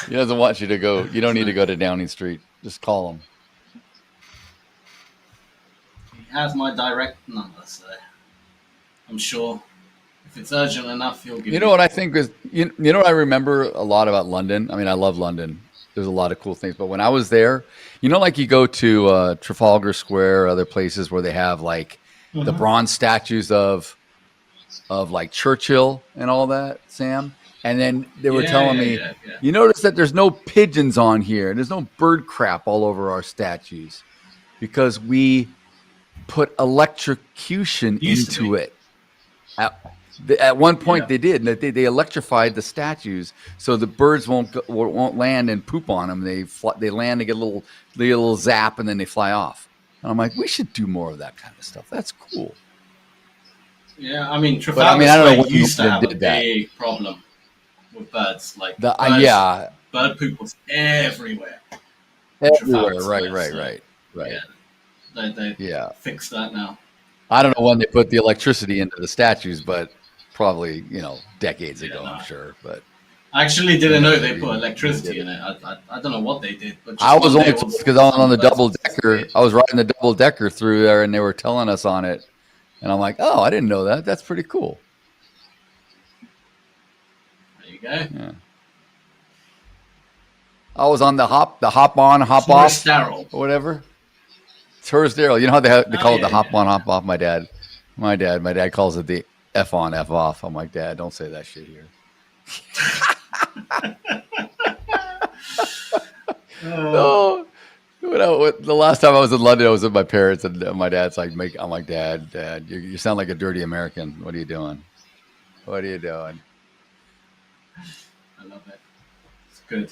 he doesn't want you to go. You don't need to go to Downing Street. Just call him. he has my direct number, so I'm sure if it's urgent enough, he'll give You know what I think is, you know what I remember a lot about London? I mean, I love London. There's a lot of cool things. But when I was there, you know, like you go to Trafalgar Square or other places where they have like the bronze statues of like Churchill and all that, Sam. And then they were telling me, you notice that there's no pigeons on here. There's no bird crap all over our statues because we put electrocution into it. At one point they did. They electrified the statues so the birds won't land and poop on them. They land, they get a little zap, and then they fly off. And I'm like, we should do more of that kind of stuff. That's cool. Yeah, I mean, Trafalgar Square used to have a big problem with birds. Like bird poop was everywhere. Right. Yeah, they fixed that now. I don't know when they put the electricity into the statues, but probably, decades ago, I'm sure. But I actually didn't know they put electricity in it. I don't know what they did. But I was only told because I was on the double decker. I was riding the double decker through there, and they were telling us on it. And I'm like, oh, I didn't know that. That's pretty cool. There you go. Yeah. I was on the hop on, hop off, or whatever. Tourist Daryl. You know how they call it the hop on, hop off? My dad calls it the F on, F off. I'm like, Dad, don't say that shit here. No. The last time I was in London, I was with my parents, and my dad's like, I'm like, Dad, you sound like a dirty American. What are you doing? What are you doing? I love it. It's good.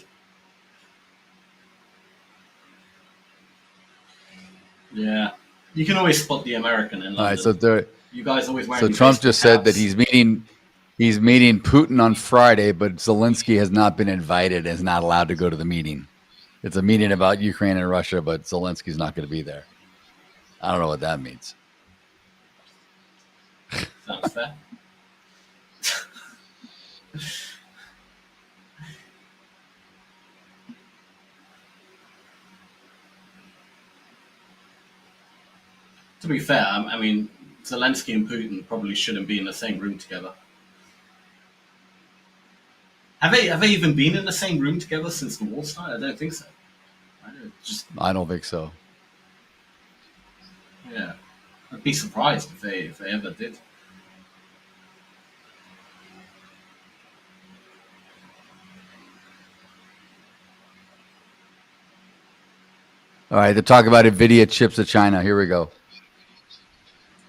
Yeah, you can always spot the American in London. All right, so you guys always wearing. So Trump just said that he's meeting Putin on Friday, but Zelensky has not been invited and is not allowed to go to the meeting. It's a meeting about Ukraine and Russia, but Zelensky's not going to be there. I don't know what that means. Sounds fair. To be fair, I mean, Zelensky and Putin probably shouldn't be in the same room together. Have they even been in the same room together since the war started? I don't think so. I don't think so. Yeah, I'd be surprised if they ever did. All right, they're talking about NVIDIA chips to China. Here we go.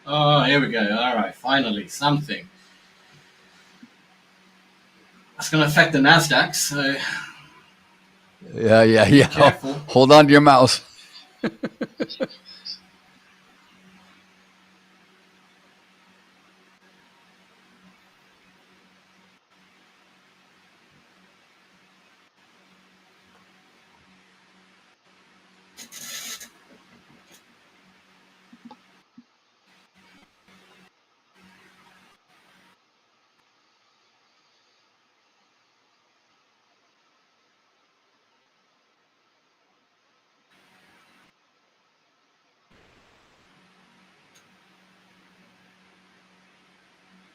Oh, here we go. All right, finally, something. That's going to affect the Nasdaq, so Yeah. Careful. Hold on to your mouse.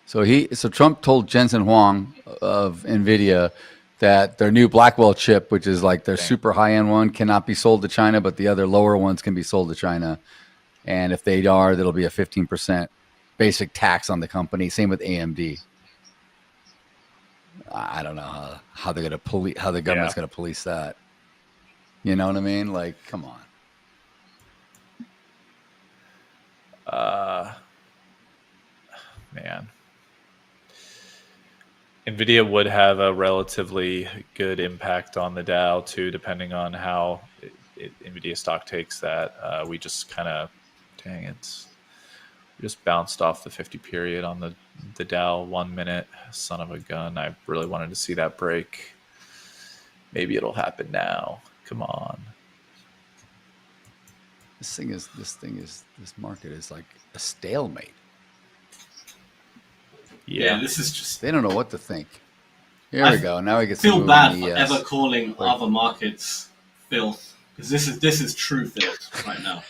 So Trump told Jensen Huang of Nvidia that their new Blackwell chip, which is like their super high-end one, cannot be sold to China, but the other lower ones can be sold to China. And if they are, that'll be a 15% basic tax on the company. Same with AMD. I don't know how they're going to police, how the government's going to police that. You know what I mean? Like, come on. Man. Nvidia would have a relatively good impact on the Dow too, depending on how Nvidia stock takes that. We just kind of, we just bounced off the 50 period on the Dow 1 minute. Son of a gun! I really wanted to see that break. Maybe it'll happen now. Come on. This market is like a stalemate. Yeah, this is just. They don't know what to think. Here we go. Now we get. Feel bad for ever calling other markets filth, because this is true filth right now.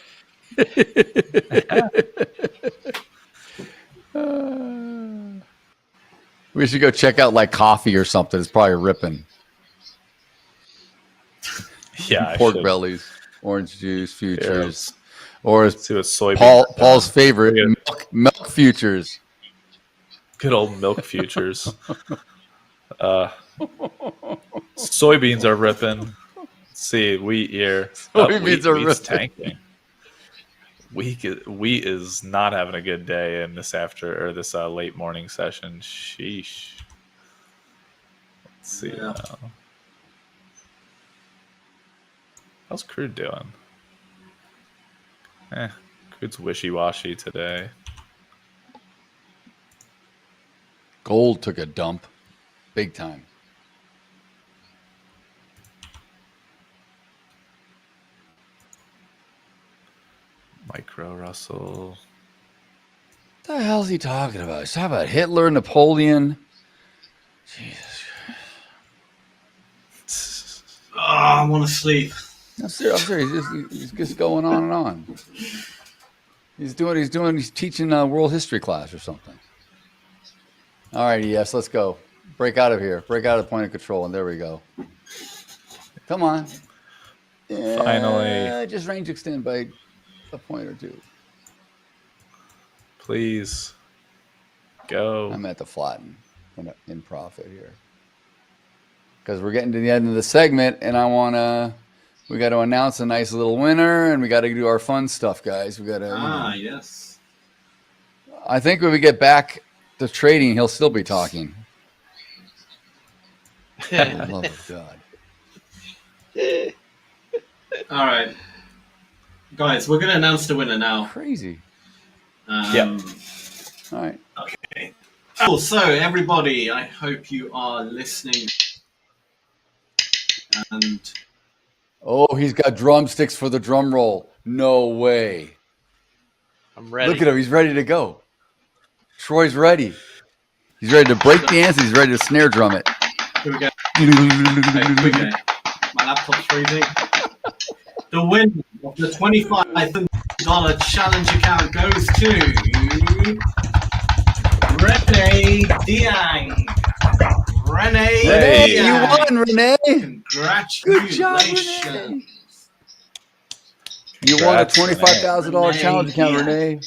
We should go check out like coffee or something. It's probably ripping. Yeah, pork bellies, orange juice, futures, or see what soybean. Paul's favorite, milk futures. Good old milk futures. Soybeans are ripping. Let's see, wheat here. Soybeans are wheat's ripping. Tanking. Wheat is not having a good day in this late morning session. Sheesh. Let's see. How's crude doing? Crude's wishy-washy today. Gold took a dump, big time. Micro Russell. What the hell is he talking about? He's talking about Hitler, Napoleon. Jesus. Oh, I want to sleep. I'm serious. He's just going on and on. He's teaching a world history class or something. All right, yes, let's go. Break out of here. Break out of the point of control, and there we go. Come on. Finally. Just range extend by a point or two. Please. Go. I'm at the flatten in profit here. Because we're getting to the end of the segment, and we got to announce a nice little winner, and we got to do our fun stuff, guys. We got to. Yes. I think when we get back to trading, he'll still be talking. For the love of God. All right, guys, we're going to announce the winner now. Crazy. Yep. All right. Okay. Cool. So, everybody, I hope you are listening. And he's got drumsticks for the drum roll. No way. I'm ready. Look at him. He's ready to go. Troy's ready. He's ready to break dance. He's ready to snare drum it. Here we go. Okay. My laptop's freezing. The winner of the $25 challenge account goes to Rene Diang. Rene, you won, Rene. Congratulations. Good job, Rene. You won a $25,000 challenge account, Rene.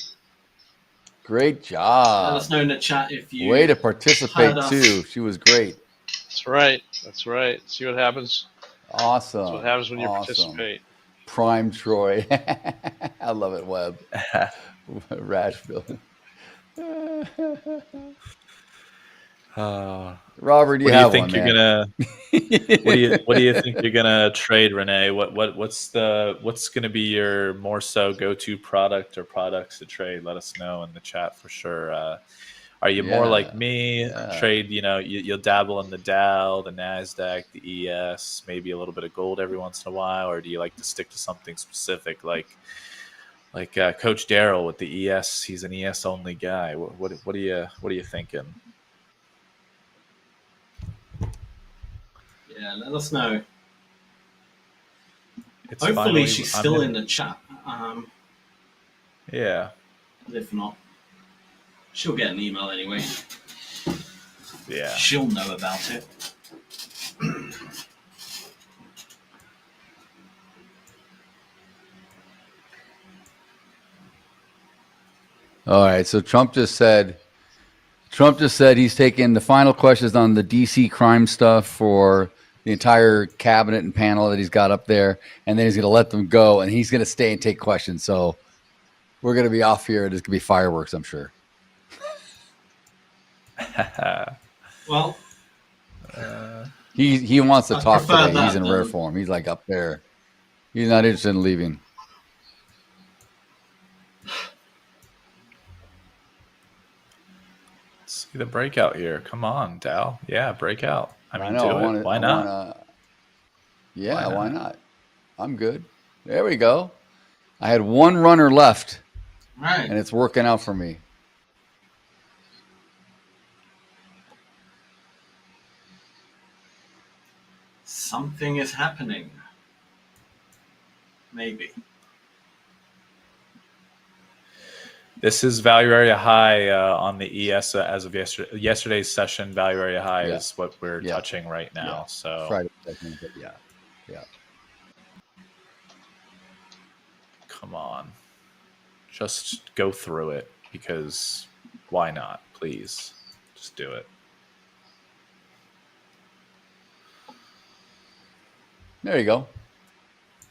Great job. Let us know in the chat if you way to participate too. She was great. That's right. That's right. See what happens. Awesome. That's what happens when you participate. Prime Troy. I love it, Webb. Rashville. Robert, you what do you have think one, you're man. gonna? What do you think you're gonna trade, Renee? What's gonna be your more so go-to product or products to trade? Let us know in the chat for sure. Are you more like me? Trade, you'll dabble in the Dow, the Nasdaq, the ES, maybe a little bit of gold every once in a while, or do you like to stick to something specific, like Coach Daryl with the ES? He's an ES only guy. What are you thinking? Yeah, let us know. Hopefully finally, she's still in the chat. Yeah. But if not, she'll get an email anyway. Yeah. She'll know about it. All right. So Trump just said he's taking the final questions on the DC crime stuff for the entire cabinet and panel that he's got up there, and then he's going to let them go, and he's going to stay and take questions. So we're going to be off here. There's going to be fireworks, I'm sure. Well, he wants to talk today. that, He's in rare form. He's like up there. He's not interested in leaving. See the breakout here. Come on, Dow. Yeah, breakout. I know. Do it. Why not? Why not? I'm good. There we go. I had one runner left, right, and it's working out for me. Something is happening. Maybe. This is value area high on the ES as of yesterday's session. Value area high is what we're touching right now. Yeah. So Friday, yeah. Come on, just go through it, because why not? Please, just do it. There you go.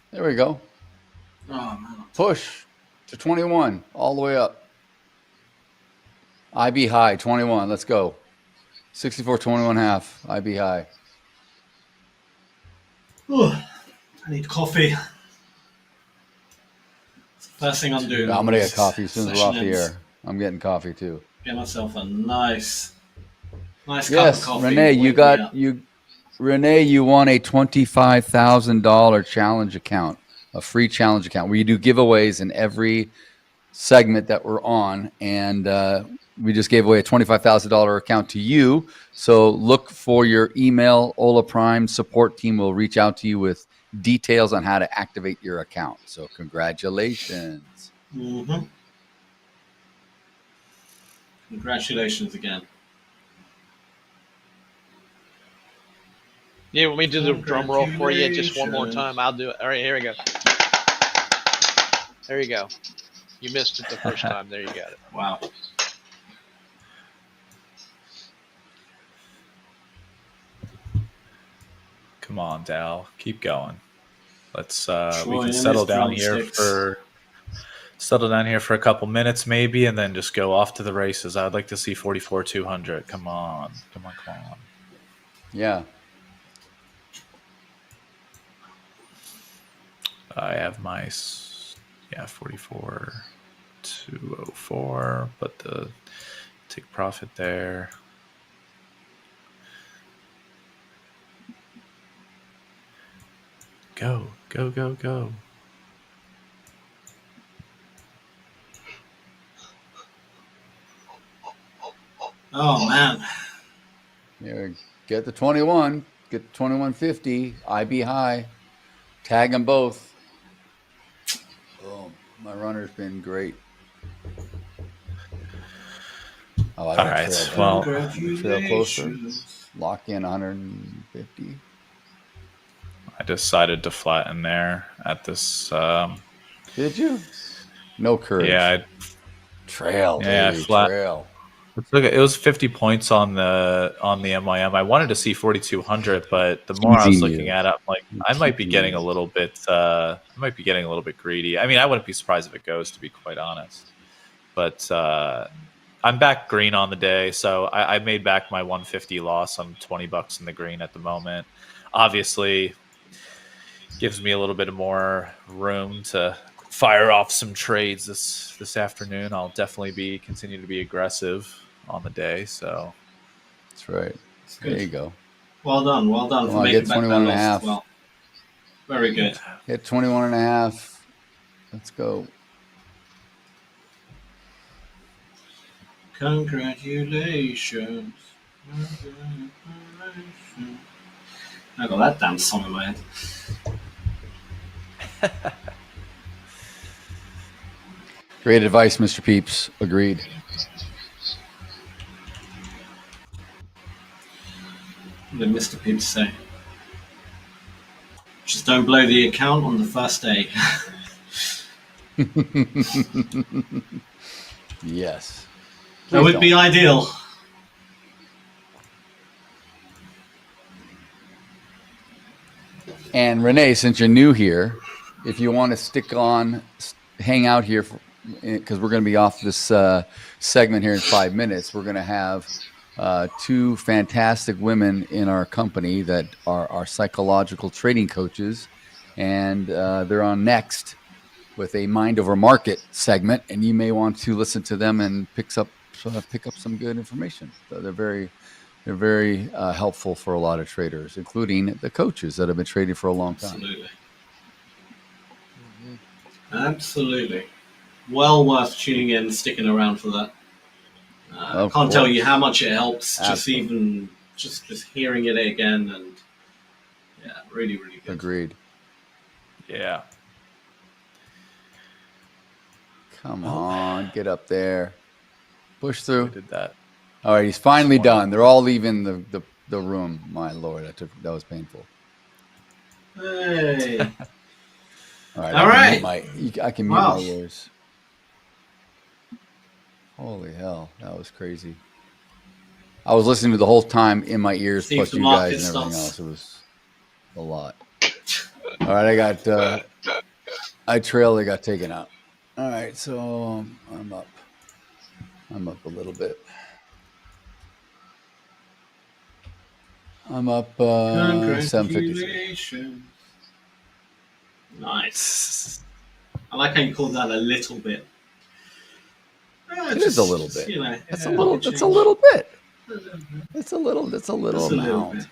There we go. Oh, man. Push to 21 all the way up. IB high 21. Let's go. 64.21.5. IB high. Ooh, I need coffee. First thing I'm doing. I'm gonna get coffee as soon as we're off the air. I'm getting coffee too. Get myself a nice cup Yes, of coffee. Renee, Renee, you won a $25,000 challenge account, a free challenge account where you do giveaways in every segment that we're on, and we just gave away a $25,000 account to you. So look for your email. Ola Prime support team will reach out to you with details on how to activate your account. So congratulations. Mm-hmm. Congratulations again. Yeah, want me to do the drum roll for you just one more time? I'll do it. All right, here we go. There you go. You missed it the first time. There you got it. Wow. Come on, Dal. Keep going. Let's we can settle down here for a couple minutes maybe, and then just go off to the races. I'd like to see 44,200. Come on. Yeah. I have my 44,204, but the take profit there. Go. Oh man. Here, get the 21, get the 2150, IB high, tag them both. Boom. My runner's been great. Oh, I all right. Well, trail closer. Lock in 150. I decided to flatten there at this. Did you? No courage. Yeah. Trail. Yeah, baby, flat. Trail. Look, it was 50 points on the MYM. I wanted to see 4,200, but the more I was looking at it, I'm like, I might be getting a little bit. greedy. I mean, I wouldn't be surprised if it goes, to be quite honest. But I'm back green on the day, so I made back my 150 loss. I'm $20 in the green at the moment. Obviously, gives me a little bit more room to fire off some trades this afternoon. I'll definitely continue to be aggressive on the day. So that's right. There you go. Well done for making back that loss as well. Very good. Hit 21.5. Let's go. Congratulations. I got that damn song in my head. Great advice, Mr. Peeps. Agreed. What did Mr. Peeps say? Just don't blow the account on the first day. Yes. That would be ideal. And Renee, since you're new here, if you want to hang out here, because we're going to be off this segment here in 5 minutes, we're going to have two fantastic women in our company that are our psychological trading coaches, and they're on next with a Mind Over Market segment, and you may want to listen to them and pick up some good information. So they're very helpful for a lot of traders, including the coaches that have been trading for a long time. Absolutely. Absolutely. Well worth tuning in, sticking around for that. I can't tell you how much it helps. Absolutely. Just hearing it again, and yeah, really, really good. Agreed. Yeah. Come on, get up there. Push through. We did that. All right, he's finally done. They're all leaving the room. My Lord, that was painful. Hey. All right. All right. I can mute my ears. Holy hell, that was crazy. I was listening to the whole time in my ears, plus you guys and everything else. It was a lot. All right, I trailed. I got taken out. All right, so I'm up. I'm up a little bit. I'm up 753. Nice. I like how you called that a little bit. It is a little bit. You know, That's a little bit. It's a little amount.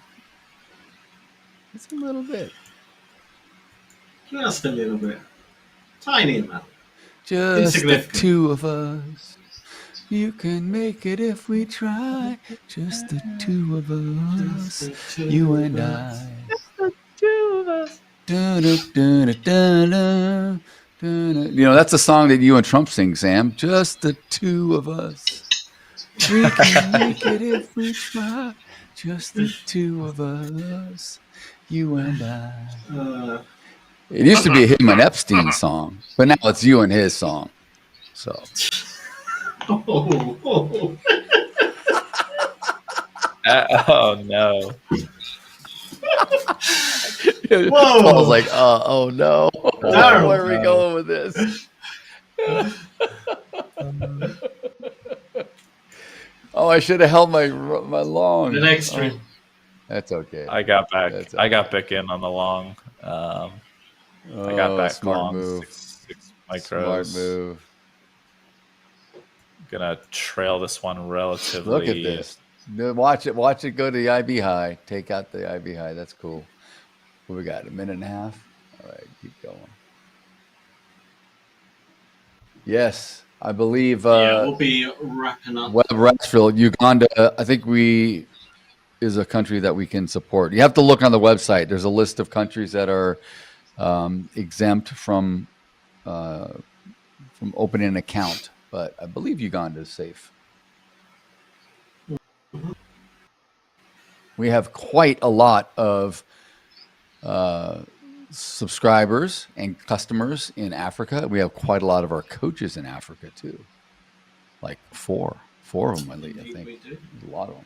It's a little bit. Just a little bit. Tiny amount. Just the two of us. You can make it if we try. Just the two of us. You and I. Just the two of us. You know, that's a song that you and Trump sing, Sam. Just the two of us. We can make it if we try. Just the two of us. You and I. It used to be a him and Epstein song, but now it's you and his song. So. Oh no. Whoa. I was like, oh no. Where are we going with this? Oh, I should have held my long. The next stream. That's okay. I got back. Okay. I got back in on the long. I got back smart long. Move. 6 micros. Smart move. Gonna trail this one relatively. Look at this. Watch it go to the IB high. Take out the IB high. That's cool. What we got? A minute and a half. All right, keep going. Yes, I believe. We'll be wrapping up. Web Rexfield, Uganda. I think is a country that we can support. You have to look on the website. There's a list of countries that are exempt from opening an account, but I believe Uganda is safe. We have quite a lot of subscribers and customers in Africa. We have quite a lot of our coaches in Africa too. Like four of them, I think. We do. A lot of them.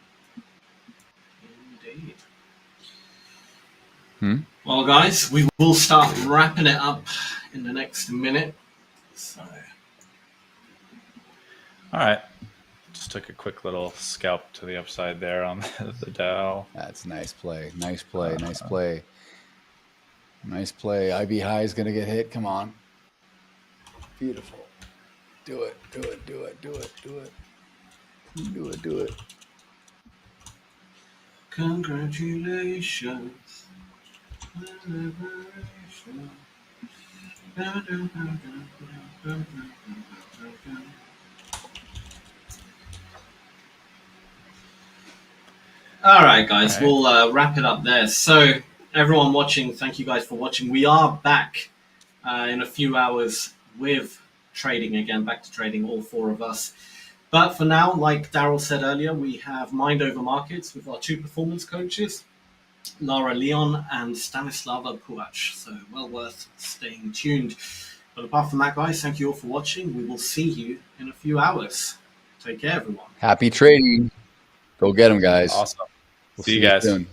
Indeed. Well, guys, we will start wrapping it up in the next minute. So. All right. Just took a quick little scalp to the upside there on the Dow. That's nice play. Nice play. Nice play. Nice play. IB high is going to get hit. Come on. Beautiful. Do it. Do it. Do it. Do it. Do it. Do it. Do it. Congratulations. All right, guys, we'll wrap it up there. So, everyone watching, thank you guys for watching. We are back in a few hours with trading again, back to trading, all four of us. But for now, like Daryl said earlier, we have Mind Over Markets with our two performance coaches, Lara Leon and Stanislava Puach. So, well worth staying tuned. But apart from that, guys, thank you all for watching. We will see you in a few hours. Take care, everyone. Happy trading. Go get them, guys. Awesome. We'll see you guys soon.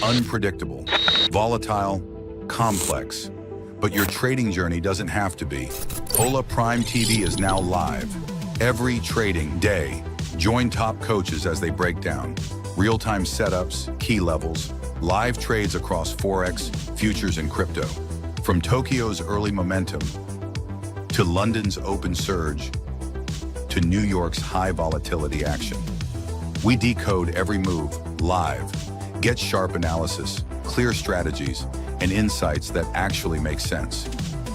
Unpredictable, volatile, complex. But your trading journey doesn't have to be. Ola Prime TV is now live. Every trading day, join top coaches as they break down real-time setups, key levels, live trades across Forex, futures, and crypto. From Tokyo's early momentum, to London's open surge, to New York's high volatility action. We decode every move live. Get sharp analysis, clear strategies, and insights that actually make sense.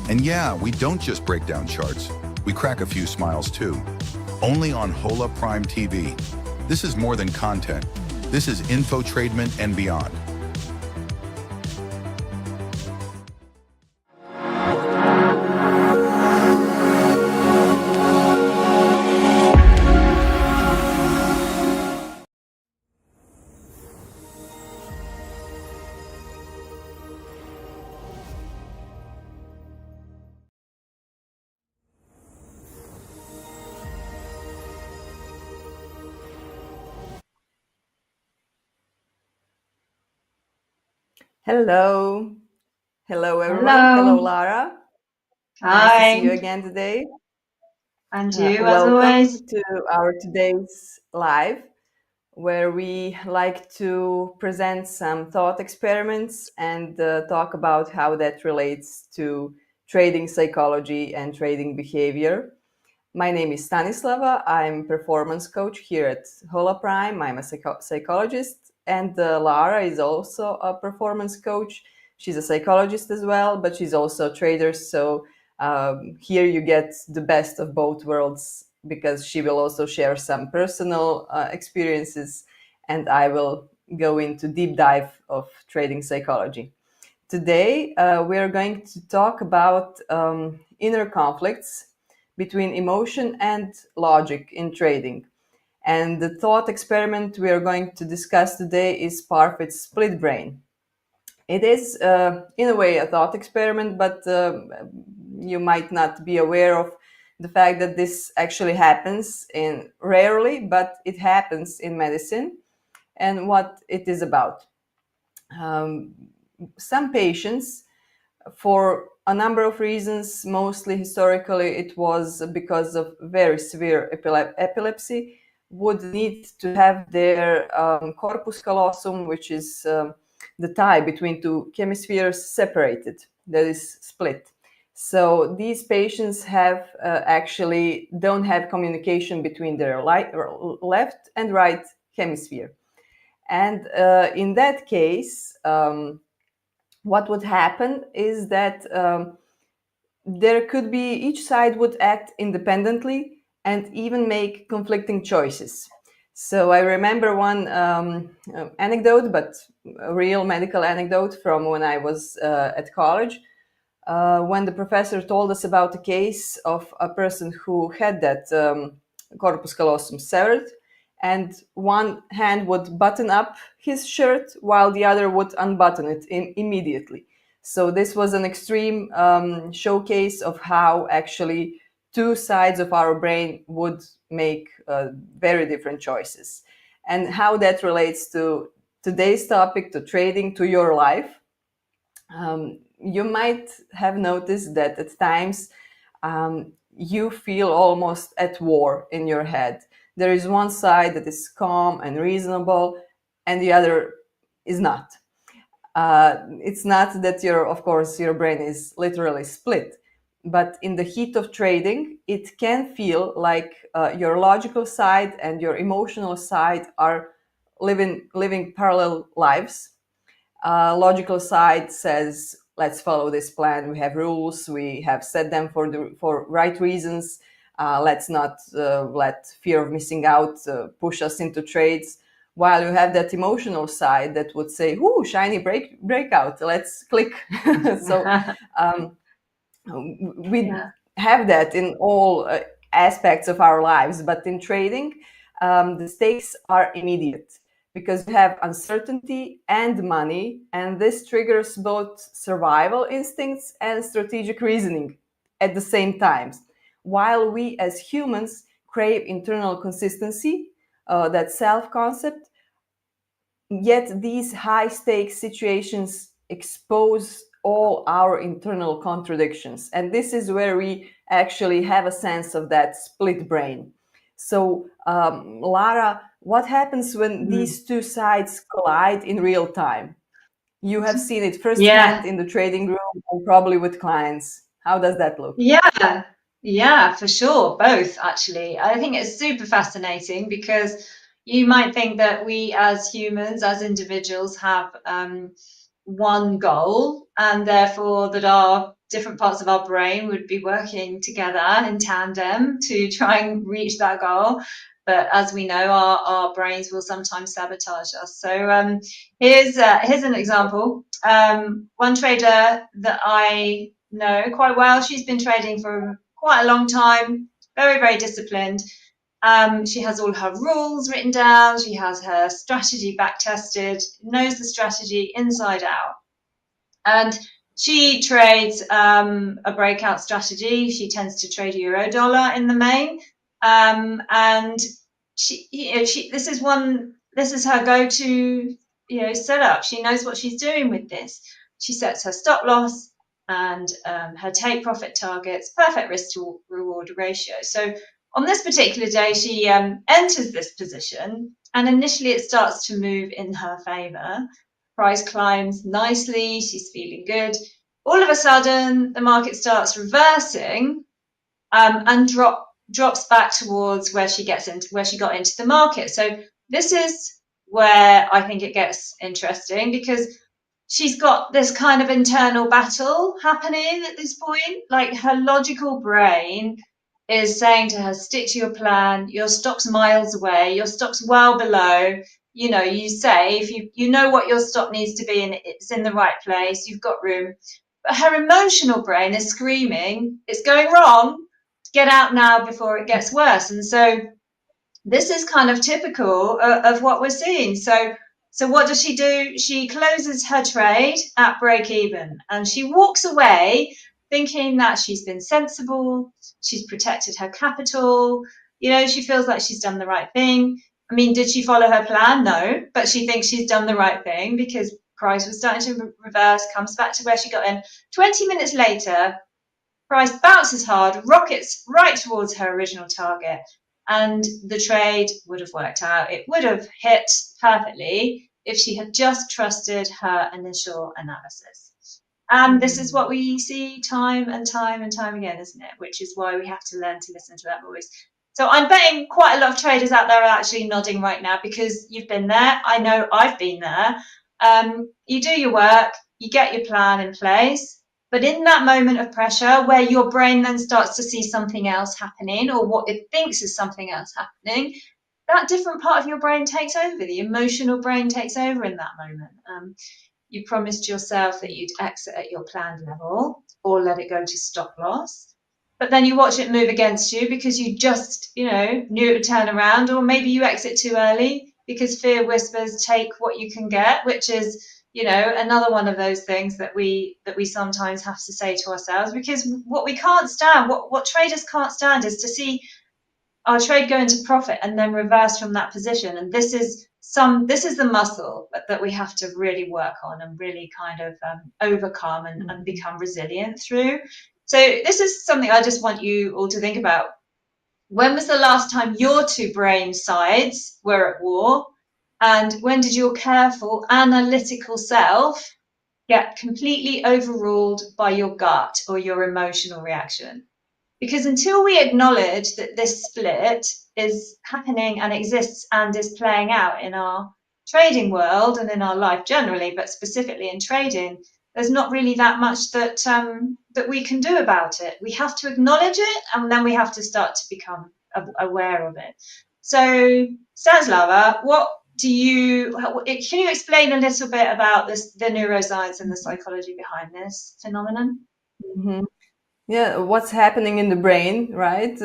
And yeah, we don't just break down charts. We crack a few smiles too. Only on Hola Prime TV. This is more than content. This is infotainment and beyond. Hello. Hello, everyone. Hello, Lara. Hi. Nice to see you again today. And you, as welcome always. to our today's live, where we like to present some thought experiments and talk about how that relates to trading psychology and trading behavior. My name is Stanislava. I'm performance coach here at Hola Prime. I'm a psychologist. And Lara is also a performance coach. She's a psychologist as well, but she's also a trader. So here you get the best of both worlds, because she will also share some personal experiences, and I will go into deep dive of trading psychology. Today, we are going to talk about inner conflicts between emotion and logic in trading. And the thought experiment we are going to discuss today is Parfit's split brain. It is, in a way, a thought experiment, but you might not be aware of the fact that this actually happens rarely, but it happens in medicine, and what it is about. Some patients, for a number of reasons, mostly historically it was because of very severe epilepsy, would need to have their corpus callosum, which is the tie between two hemispheres, separated, that is split. So these patients have actually don't have communication between their left and right hemisphere. And in that case, what would happen is that there could be, each side would act independently and even make conflicting choices. So I remember one anecdote, but a real medical anecdote from when I was at college, when the professor told us about a case of a person who had that corpus callosum severed, and one hand would button up his shirt while the other would unbutton it immediately. So this was an extreme showcase of how actually two sides of our brain would make very different choices, and how that relates to today's topic, to trading, to your life. You might have noticed that at times you feel almost at war in your head. There is one side that is calm and reasonable, and the other is not. It's not that of course, your brain is literally split, but in the heat of trading, it can feel like your logical side and your emotional side are living parallel lives. Logical side says, let's follow this plan. We have rules. We have set them for right reasons. Let's not let fear of missing out push us into trades. While you have that emotional side that would say, "Ooh, shiny breakout, let's click." So we have that in all aspects of our lives. But in trading, the stakes are immediate, because you have uncertainty and money, and this triggers both survival instincts and strategic reasoning at the same time. While we as humans crave internal consistency, that self-concept, yet these high-stakes situations expose all our internal contradictions. And this is where we actually have a sense of that split brain. So, Lara, what happens when these two sides collide in real time? You have seen it firsthand in the trading room and probably with clients. How does that look? Yeah, for sure. Both, actually. I think it's super fascinating, because you might think that we as humans, as individuals, have one goal, and therefore that our different parts of our brain would be working together in tandem to try and reach that goal. But as we know, our brains will sometimes sabotage us. So here's an example. One trader that I know quite well, she's been trading for quite a long time, very, very disciplined. She has all her rules written down. She has her strategy back tested, knows the strategy inside out. And she trades a breakout strategy. She tends to trade euro dollar in the main. And this is her go-to, setup. She knows what she's doing with this. She sets her stop loss and her take profit targets, perfect risk to reward ratio. So on this particular day, she enters this position, and initially it starts to move in her favor. Price climbs nicely. She's feeling good. All of a sudden, the market starts reversing and drops back towards where she got into the market. So this is where I think it gets interesting, because she's got this kind of internal battle happening at this point. Like, her logical brain is saying to her, stick to your plan. Your stop's miles away. Your stop's well below. You say, if you know what your stop needs to be and it's in the right place, you've got room. But her emotional brain is screaming, it's going wrong. Get out now before it gets worse. And so this is kind of typical of what we're seeing. So what does she do? She closes her trade at break even, and she walks away thinking that she's been sensible, she's protected her capital, she feels like she's done the right thing. I mean, did she follow her plan? No, but she thinks she's done the right thing because price was starting to reverse, comes back to where she got in. 20 minutes later, price bounces hard, rockets right towards her original target, and the trade would have worked out. It would have hit perfectly if she had just trusted her initial analysis. And this is what we see time and time and time again, isn't it? Which is why we have to learn to listen to that voice. So I'm betting quite a lot of traders out there are actually nodding right now because you've been there. I know I've been there. You do your work, you get your plan in place. But in that moment of pressure where your brain then starts to see something else happening, or what it thinks is something else happening, that different part of your brain takes over. The emotional brain takes over in that moment. You promised yourself that you'd exit at your planned level or let it go to stop loss. But then you watch it move against you because you just, knew it would turn around, or maybe you exit too early because fear whispers take what you can get, which is, another one of those things that we sometimes have to say to ourselves, because what we can't stand, what traders can't stand, is to see our trade go into profit and then reverse from that position. And this is the muscle that we have to really work on and really kind of overcome and become resilient through. So this is something I just want you all to think about. When was the last time your two brain sides were at war? And when did your careful analytical self get completely overruled by your gut or your emotional reaction? Because until we acknowledge that this split is happening and exists and is playing out in our trading world and in our life generally, but specifically in trading, there's not really that much that that we can do about it. We have to acknowledge it, and then we have to start to become aware of it. So, Stanislava, can you explain a little bit about the neuroscience and the psychology behind this phenomenon? Mm-hmm. Yeah, what's happening in the brain, right?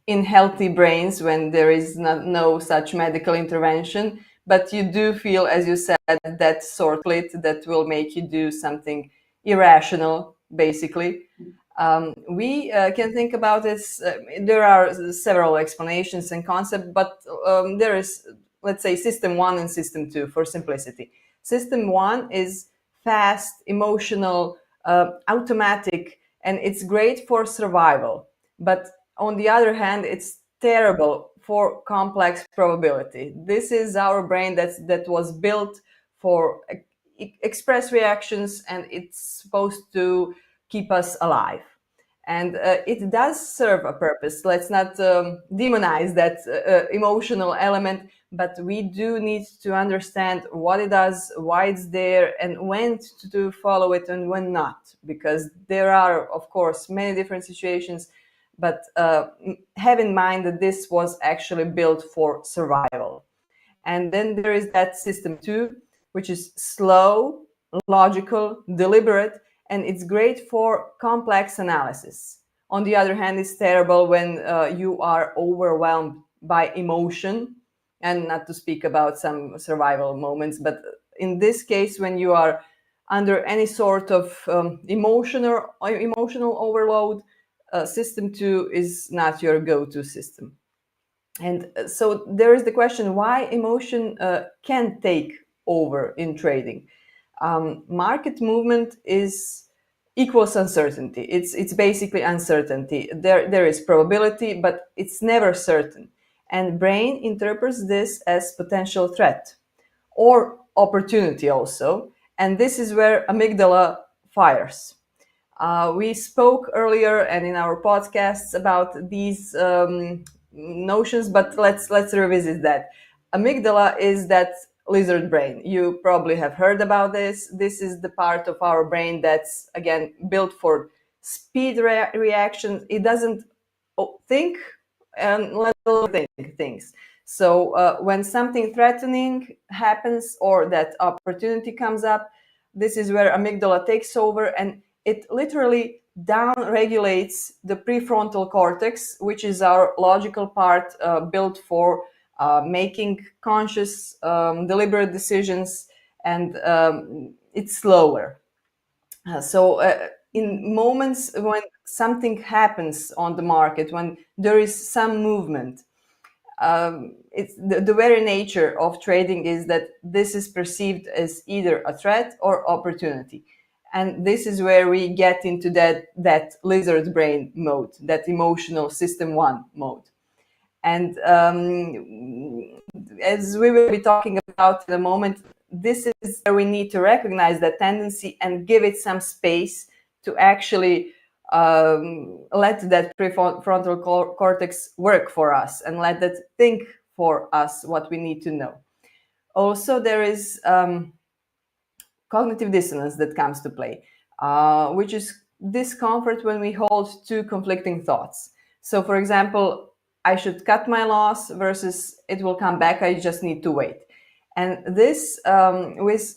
In healthy brains when there is no such medical intervention, but you do feel, as you said, that sort of split that will make you do something irrational, basically. We can think about this. There are several explanations and concepts, but there is, let's say, system 1 and system 2 for simplicity. System 1 is fast, emotional, automatic, and it's great for survival. But on the other hand, it's terrible for complex probability. This is our brain that was built for express reactions, and it's supposed to keep us alive. And it does serve a purpose. Let's not demonize that emotional element, but we do need to understand what it does, why it's there, and when to follow it and when not. Because there are, of course, many different situations, but have in mind that this was actually built for survival. And then there is that system 2, which is slow, logical, deliberate, and it's great for complex analysis. On the other hand, it's terrible when you are overwhelmed by emotion, and not to speak about some survival moments, but in this case, when you are under any sort of emotional overload, system 2 is not your go-to system. And so there is the question why emotion can take over in trading. Market movement equals uncertainty. It's basically uncertainty. There is probability, but it's never certain. And brain interprets this as potential threat or opportunity also. And this is where amygdala fires. We spoke earlier and in our podcasts about these notions, but let's revisit that. Amygdala is that lizard brain. You probably have heard about this. This is the part of our brain that's, again, built for speed reactions. It doesn't think and let alone think things. So when something threatening happens or that opportunity comes up, this is where amygdala takes over, and it literally down regulates the prefrontal cortex, which is our logical part built for making conscious, deliberate decisions, and it's slower. So in moments when something happens on the market, when there is some movement, it's the very nature of trading is that this is perceived as either a threat or opportunity. And this is where we get into that lizard brain mode, that emotional system 1 mode. And as we will be talking about in a moment, this is where we need to recognize that tendency and give it some space to actually let that prefrontal cortex work for us and let that think for us what we need to know. Also, there is cognitive dissonance that comes to play, which is discomfort when we hold two conflicting thoughts. So, for example, I should cut my loss versus it will come back, I just need to wait. And this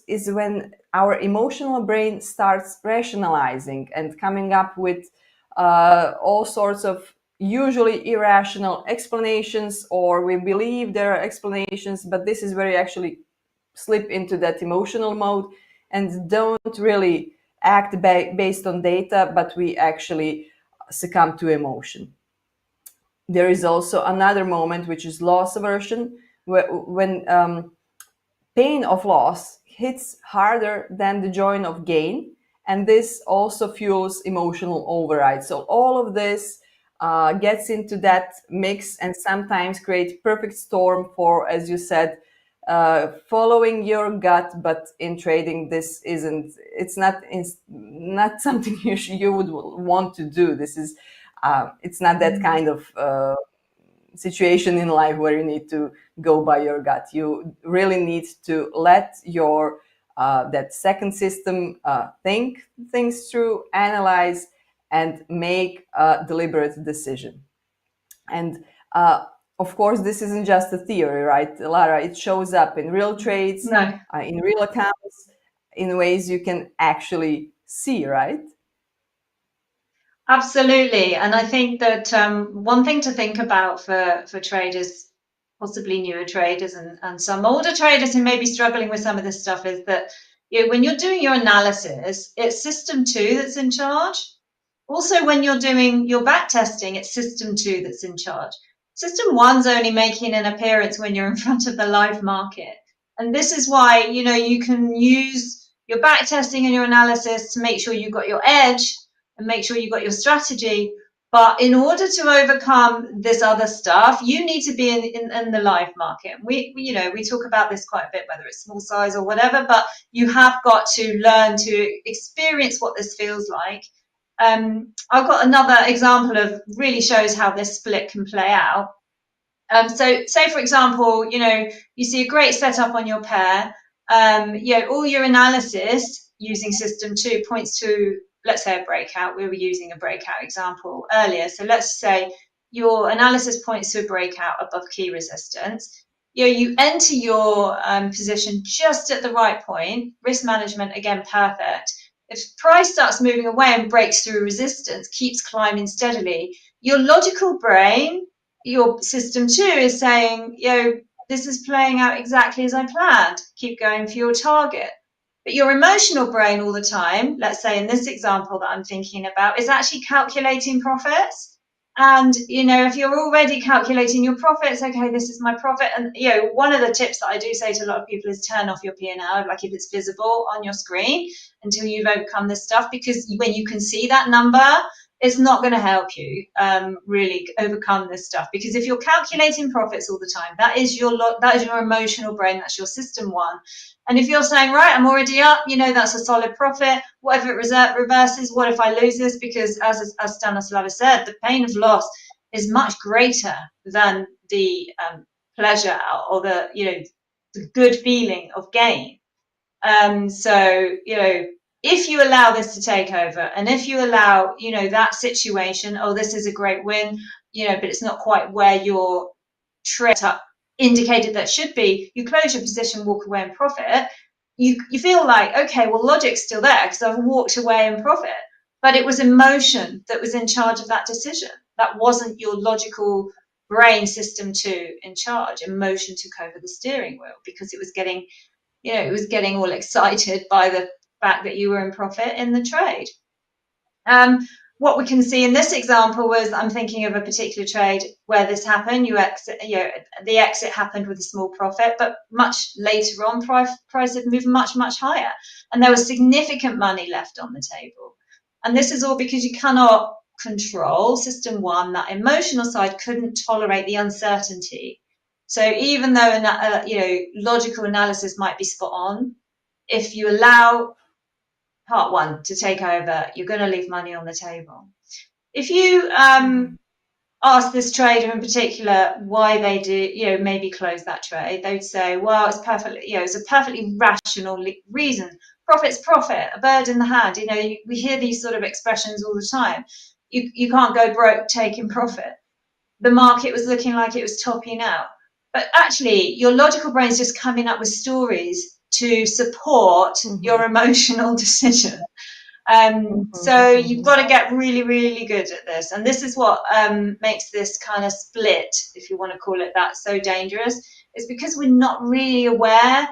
is when our emotional brain starts rationalizing and coming up with all sorts of usually irrational explanations, or we believe there are explanations, but this is where you actually slip into that emotional mode and don't really act based on data, but we actually succumb to emotion. There is also another moment, which is loss aversion, when pain of loss hits harder than the joy of gain, and this also fuels emotional override. So all of this gets into that mix and sometimes creates perfect storm for, as you said, following your gut. But in trading, it's not something you would want to do. This is it's not that kind of situation in life where you need to go by your gut. You really need to let your that second system think things through, analyze, and make a deliberate decision. And of course, this isn't just a theory, right, Lara? It shows up in real trades, in real accounts, in ways you can actually see, right? Absolutely. And I think that one thing to think about for traders, possibly newer traders and some older traders who may be struggling with some of this stuff, is that when you're doing your analysis, it's system 2 that's in charge. Also, when you're doing your back testing, it's system 2 that's in charge. System 1's only making an appearance when you're in front of the live market. And this is why, you can use your back testing and your analysis to make sure you've got your edge and make sure you've got your strategy. But in order to overcome this other stuff, you need to be in the live market. We talk about this quite a bit, whether it's small size or whatever, but you have got to learn to experience what this feels like. I've got another example of really shows how this split can play out. So say, for example, you see a great setup on your pair. All your analysis using system 2 points to, let's say, a breakout. We were using a breakout example earlier. So let's say your analysis points to a breakout above key resistance. You enter your position just at the right point. Risk management, again, perfect. If price starts moving away and breaks through resistance, keeps climbing steadily, your logical brain, your system 2, is saying, this is playing out exactly as I planned. Keep going for your target. But your emotional brain all the time, let's say in this example that I'm thinking about, is actually calculating profits. And, if you're already calculating your profits, okay, this is my profit. And, one of the tips that I do say to a lot of people is turn off your P&L, like if it's visible on your screen, until you've overcome this stuff, because when you can see that number, it's not going to help you really overcome this stuff. Because if you're calculating profits all the time, that is your emotional brain, that's your system 1. And if you're saying, right, I'm already up, that's a solid profit. What if it reverses? What if I lose this? Because as Stanislava said, the pain of loss is much greater than the pleasure or the good feeling of gain. If you allow this to take over, and if you allow, that situation, this is a great win, but it's not quite where your trade indicated that should be, you close your position, walk away and profit, you feel like, okay, well, logic's still there because I've walked away and profit. but it was emotion that was in charge of that decision. That wasn't your logical brain system two in charge. Emotion took over the steering wheel because it was getting, it was getting all excited by the fact that you were in profit in the trade. What we can see in this example was, I'm thinking of a particular trade where this happened. You exit, the exit happened with a small profit, but much later on, price had moved much, much higher, and there was significant money left on the table. And this is all because you cannot control system one. That emotional side couldn't tolerate the uncertainty. So even though logical analysis might be spot on, if you allow part one to take over, you're going to leave money on the table. If you ask this trader in particular why they do, maybe close that trade, they'd say, well, it's perfectly, it's a perfectly rational reason. Profit's profit, a bird in the hand. We hear these sort of expressions all the time. You can't go broke taking profit. The market was looking like it was topping out. But actually, your logical brain's just coming up with stories to support your emotional decision. So you've got to get really, really good at this. And this is what makes this kind of split, if you want to call it that, so dangerous. It's because we're not really aware.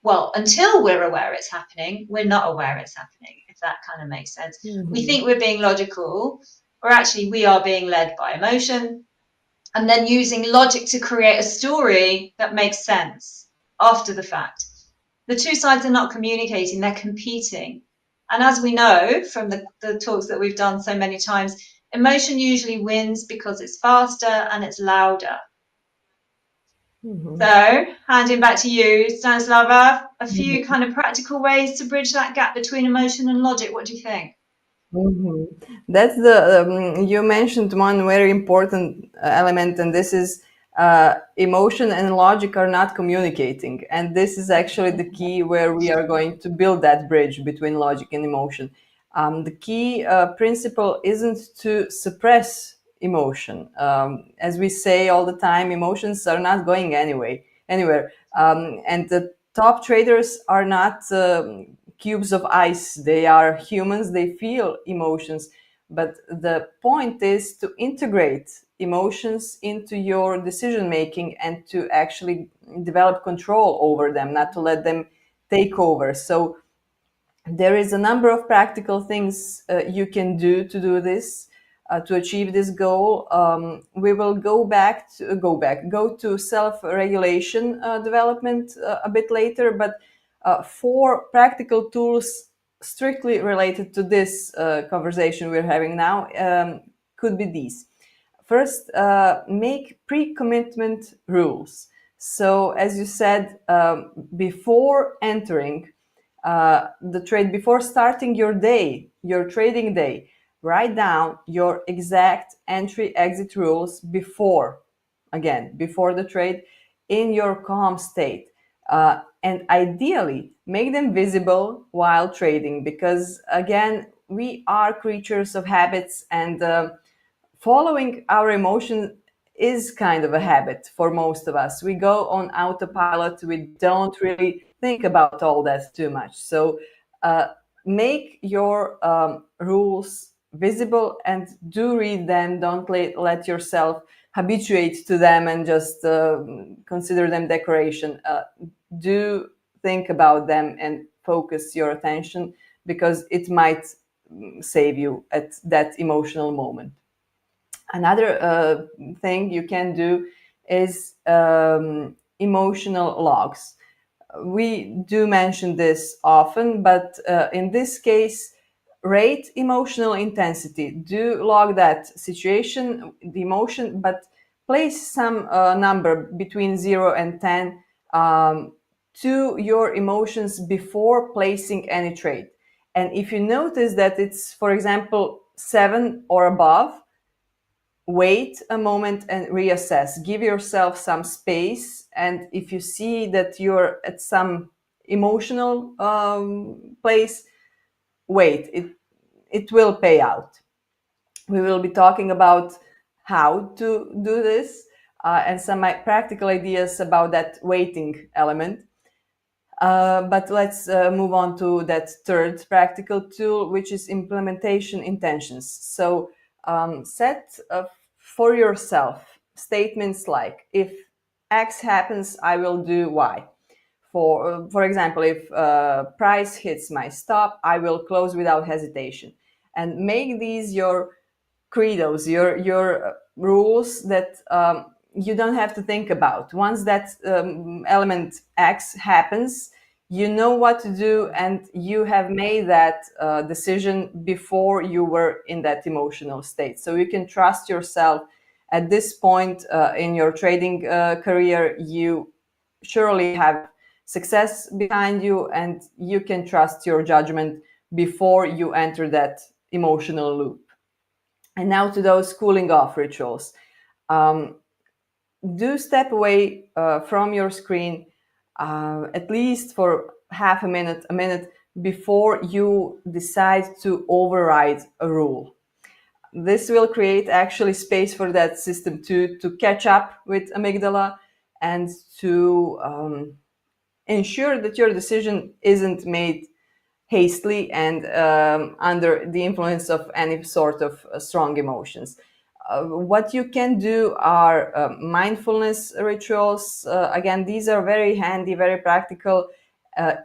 Well, until we're aware it's happening, we're not aware it's happening, if that kind of makes sense. We think we're being logical, or actually we are being led by emotion, and then using logic to create a story that makes sense after the fact. The two sides are not communicating, they're competing. And as we know from the talks that we've done so many times, emotion usually wins because it's faster and it's louder. So, handing back to you, Stanislava, a few kind of practical ways to bridge that gap between emotion and logic. What do you think? That's you mentioned one very important element, and this is emotion and logic are not communicating. And this is actually the key where we are going to build that bridge between logic and emotion. The key principle isn't to suppress emotion. As we say all the time, emotions are not going anywhere. And the top traders are not cubes of ice. They are humans. They feel emotions. But the point is to integrate emotions into your decision making and to actually develop control over them, not to let them take over. So there is a number of practical things you can do to do this, to achieve this goal. We will go to self-regulation development a bit later, but 4 practical tools strictly related to this conversation we're having now could be these. First, make pre-commitment rules. So as you said, before entering the trade, before starting your day, your trading day, write down your exact entry-exit rules before the trade in your calm state. And ideally, make them visible while trading, because again, we are creatures of habits, and following our emotion is kind of a habit for most of us. We go on autopilot. We don't really think about all that too much. So make your rules visible and do read them. Don't let yourself habituate to them and just consider them decoration. Do think about them and focus your attention, because it might save you at that emotional moment. Another thing you can do is emotional logs. We do mention this often, but in this case, rate emotional intensity. Do log that situation, the emotion, but place some number between 0 and 10 to your emotions before placing any trade. And if you notice that it's, for example, 7 or above, wait a moment and reassess. Give yourself some space. And if you see that you're at some emotional place, wait. It will pay out. We will be talking about how to do this and some practical ideas about that waiting element. But let's move on to that third practical tool, which is implementation intentions. So set for yourself statements like, if X happens, I will do Y. For example, if price hits my stop, I will close without hesitation. And make these your credos, your rules that you don't have to think about. Once that element X happens, you know what to do, and you have made that decision before you were in that emotional state. So you can trust yourself at this point in your trading career. You surely have success behind you, and you can trust your judgment before you enter that emotional loop. And now to those cooling off rituals. Do step away from your screen at least for half a minute before you decide to override a rule. This will create actually space for that system to catch up with amygdala and to ensure that your decision isn't made hastily and under the influence of any sort of strong emotions. What you can do are mindfulness rituals. Again, these are very handy, very practical,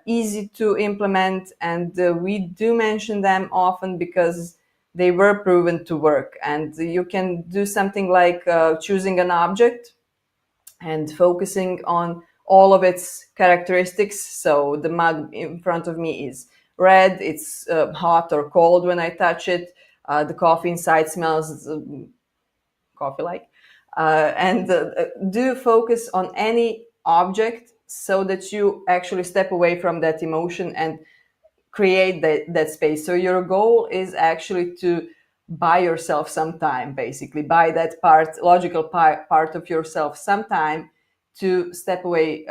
easy to implement, and we do mention them often because they were proven to work. And you can do something like choosing an object and focusing on all of its characteristics. So the mug in front of me is red, it's hot or cold when I touch it. The coffee inside smells coffee-like. And do focus on any object so that you actually step away from that emotion and create that space. So your goal is actually to buy yourself some time, basically buy that logical part of yourself some time to step away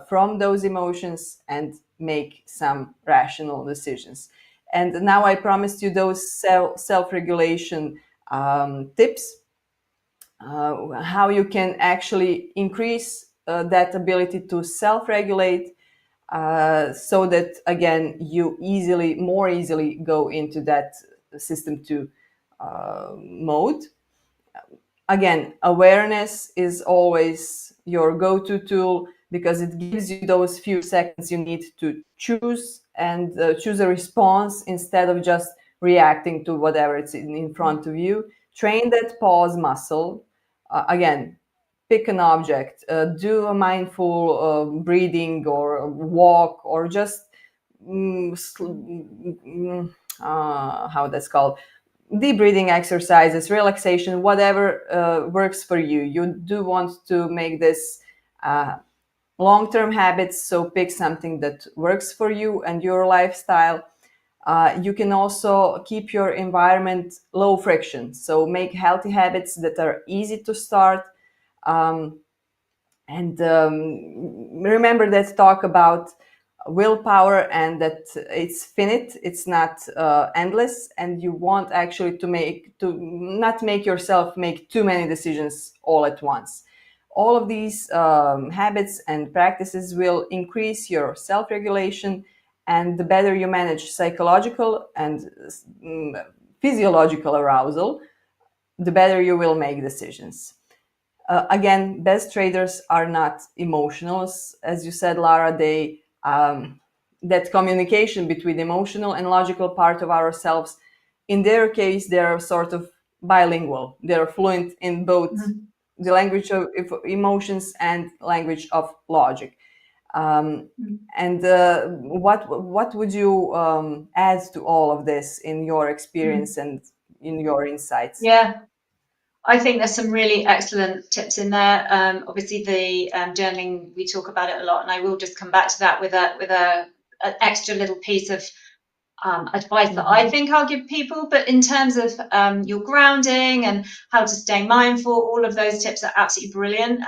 from those emotions and make some rational decisions. And now I promised you those self-regulation tips, how you can actually increase that ability to self-regulate so that, again, you more easily go into that system 2 mode. Again, awareness is always your go-to tool because it gives you those few seconds you need to choose and choose a response instead of just reacting to whatever it's in front of you. Train that pause muscle. Again, pick an object, do a mindful breathing or walk, or just how that's called, deep breathing exercises, relaxation, whatever works for you. You do want to make this long-term habits, so pick something that works for you and your lifestyle. You can also keep your environment low friction, so make healthy habits that are easy to start. Remember that talk about willpower and that it's finite, it's not endless, and you want actually to not make yourself make too many decisions all at once. All of these habits and practices will increase your self-regulation, and the better you manage psychological and physiological arousal, the better you will make decisions. Again, best traders are not emotionals. As you said, Lara, that communication between the emotional and logical part of ourselves, in their case, they're sort of bilingual. They're fluent in both the language of emotions and language of logic. And what would you add to all of this in your experience and in your insights? Yeah, I think there's some really excellent tips in there. Obviously, the journaling, we talk about it a lot, and I will just come back to that with an extra little piece of advice that I think I'll give people. But in terms of your grounding and how to stay mindful, all of those tips are absolutely brilliant.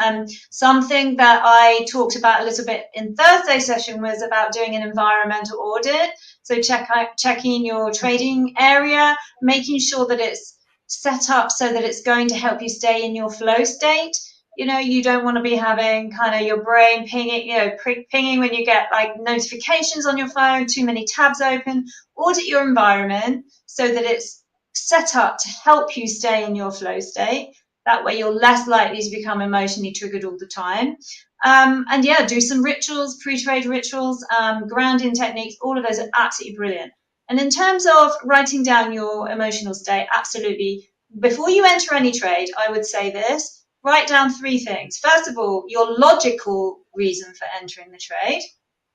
Something that I talked about a little bit in Thursday's session was about doing an environmental audit. So checking your trading area, making sure that it's set up so that it's going to help you stay in your flow state. You know, you don't want to be having kind of your brain pinging, you know, pinging when you get like notifications on your phone, too many tabs open. Audit your environment so that it's set up to help you stay in your flow state. That way you're less likely to become emotionally triggered all the time. And yeah, do some rituals, pre-trade rituals, grounding techniques. All of those are absolutely brilliant. And in terms of writing down your emotional state, absolutely. Before you enter any trade, I would say this. Write down 3 things. First of all, your logical reason for entering the trade.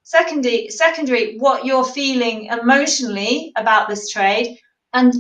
Secondary, what you're feeling emotionally about this trade, and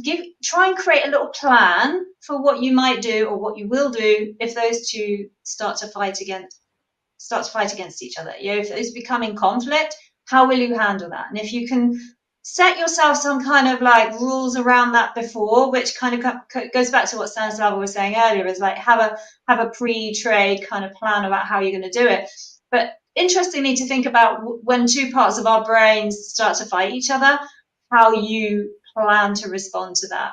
try and create a little plan for what you might do or what you will do if those two start to fight against each other. You know, if it's becoming conflict, how will you handle that? And if you can set yourself some kind of like rules around that before, which kind of goes back to what Stanislava was saying earlier, is like have a pre-trade kind of plan about how you're going to do it. But interestingly, to think about when two parts of our brains start to fight each other, how you plan to respond to that.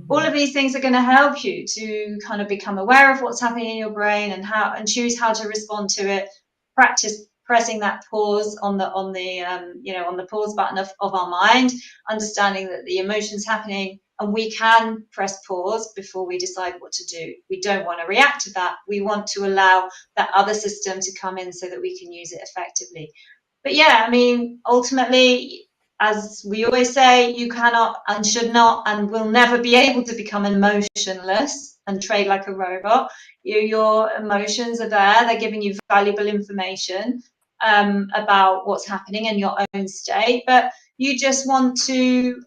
All of these things are going to help you to kind of become aware of what's happening in your brain and choose how to respond to it. Practice pressing that pause on the pause button of our mind, understanding that the emotion's happening and we can press pause before we decide what to do. We don't want to react to that. We want to allow that other system to come in so that we can use it effectively. But yeah, I mean, ultimately, as we always say, you cannot and should not and will never be able to become emotionless and trade like a robot. Your emotions are there. They're giving you valuable information about what's happening in your own state. But you just want to,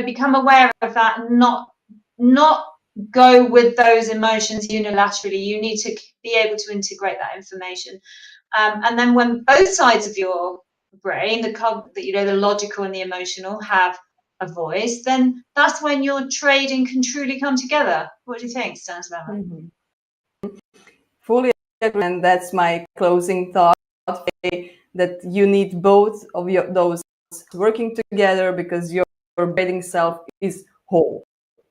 become aware of that and not go with those emotions unilaterally. You need to be able to integrate that information. And then when both sides of your brain, the logical and the emotional, have a voice, then that's when your trading can truly come together. What do you think, Stanislava? Fully agree, and that's my closing thought, that you need both of those working together, because your trading self is whole,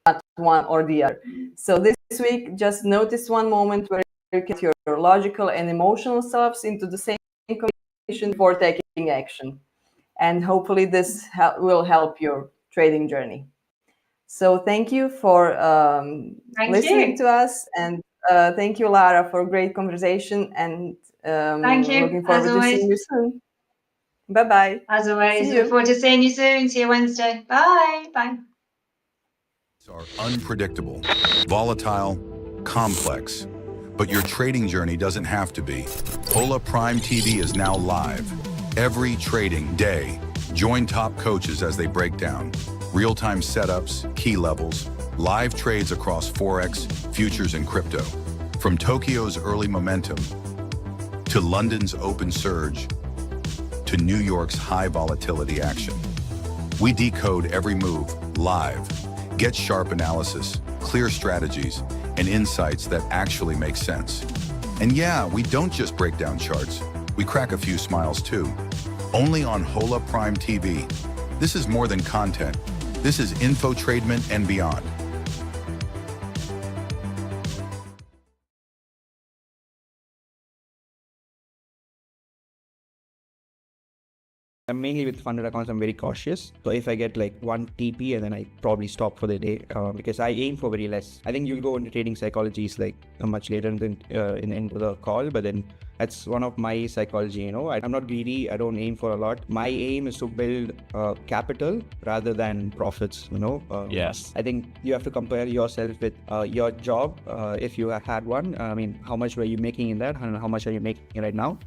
not one or the other. So this week, just notice one moment where you get your logical and emotional selves into the same condition before taking action. And hopefully this will help your trading journey. So thank you for listening to us. And thank you, Lara, for a great conversation. And thank you. Looking forward to seeing you soon. Bye-bye. As always, look forward to seeing you soon. See you Wednesday. Bye. Bye. Are unpredictable, volatile, complex, but your trading journey doesn't have to be. Ola Prime TV is now live. Every trading day, join top coaches as they break down real-time setups, key levels, live trades across Forex, futures, and crypto. From Tokyo's early momentum, to London's open surge, to New York's high volatility action. We decode every move live. Get sharp analysis, clear strategies, and insights that actually make sense. And yeah, we don't just break down charts. We crack a few smiles too. Only on Hola Prime TV. This is more than content. This is infotainment and beyond. Mainly with funded accounts, I'm very cautious. So if I get like 1 TP and then I probably stop for the day because I aim for very less. I think you'll go into trading psychologies like much later in the call, but then that's one of my psychology. I'm not greedy. I don't aim for a lot. My aim is to build capital rather than profits. Yes. I think you have to compare yourself with your job if you have had one. I mean, how much were you making in that, and how much are you making right now?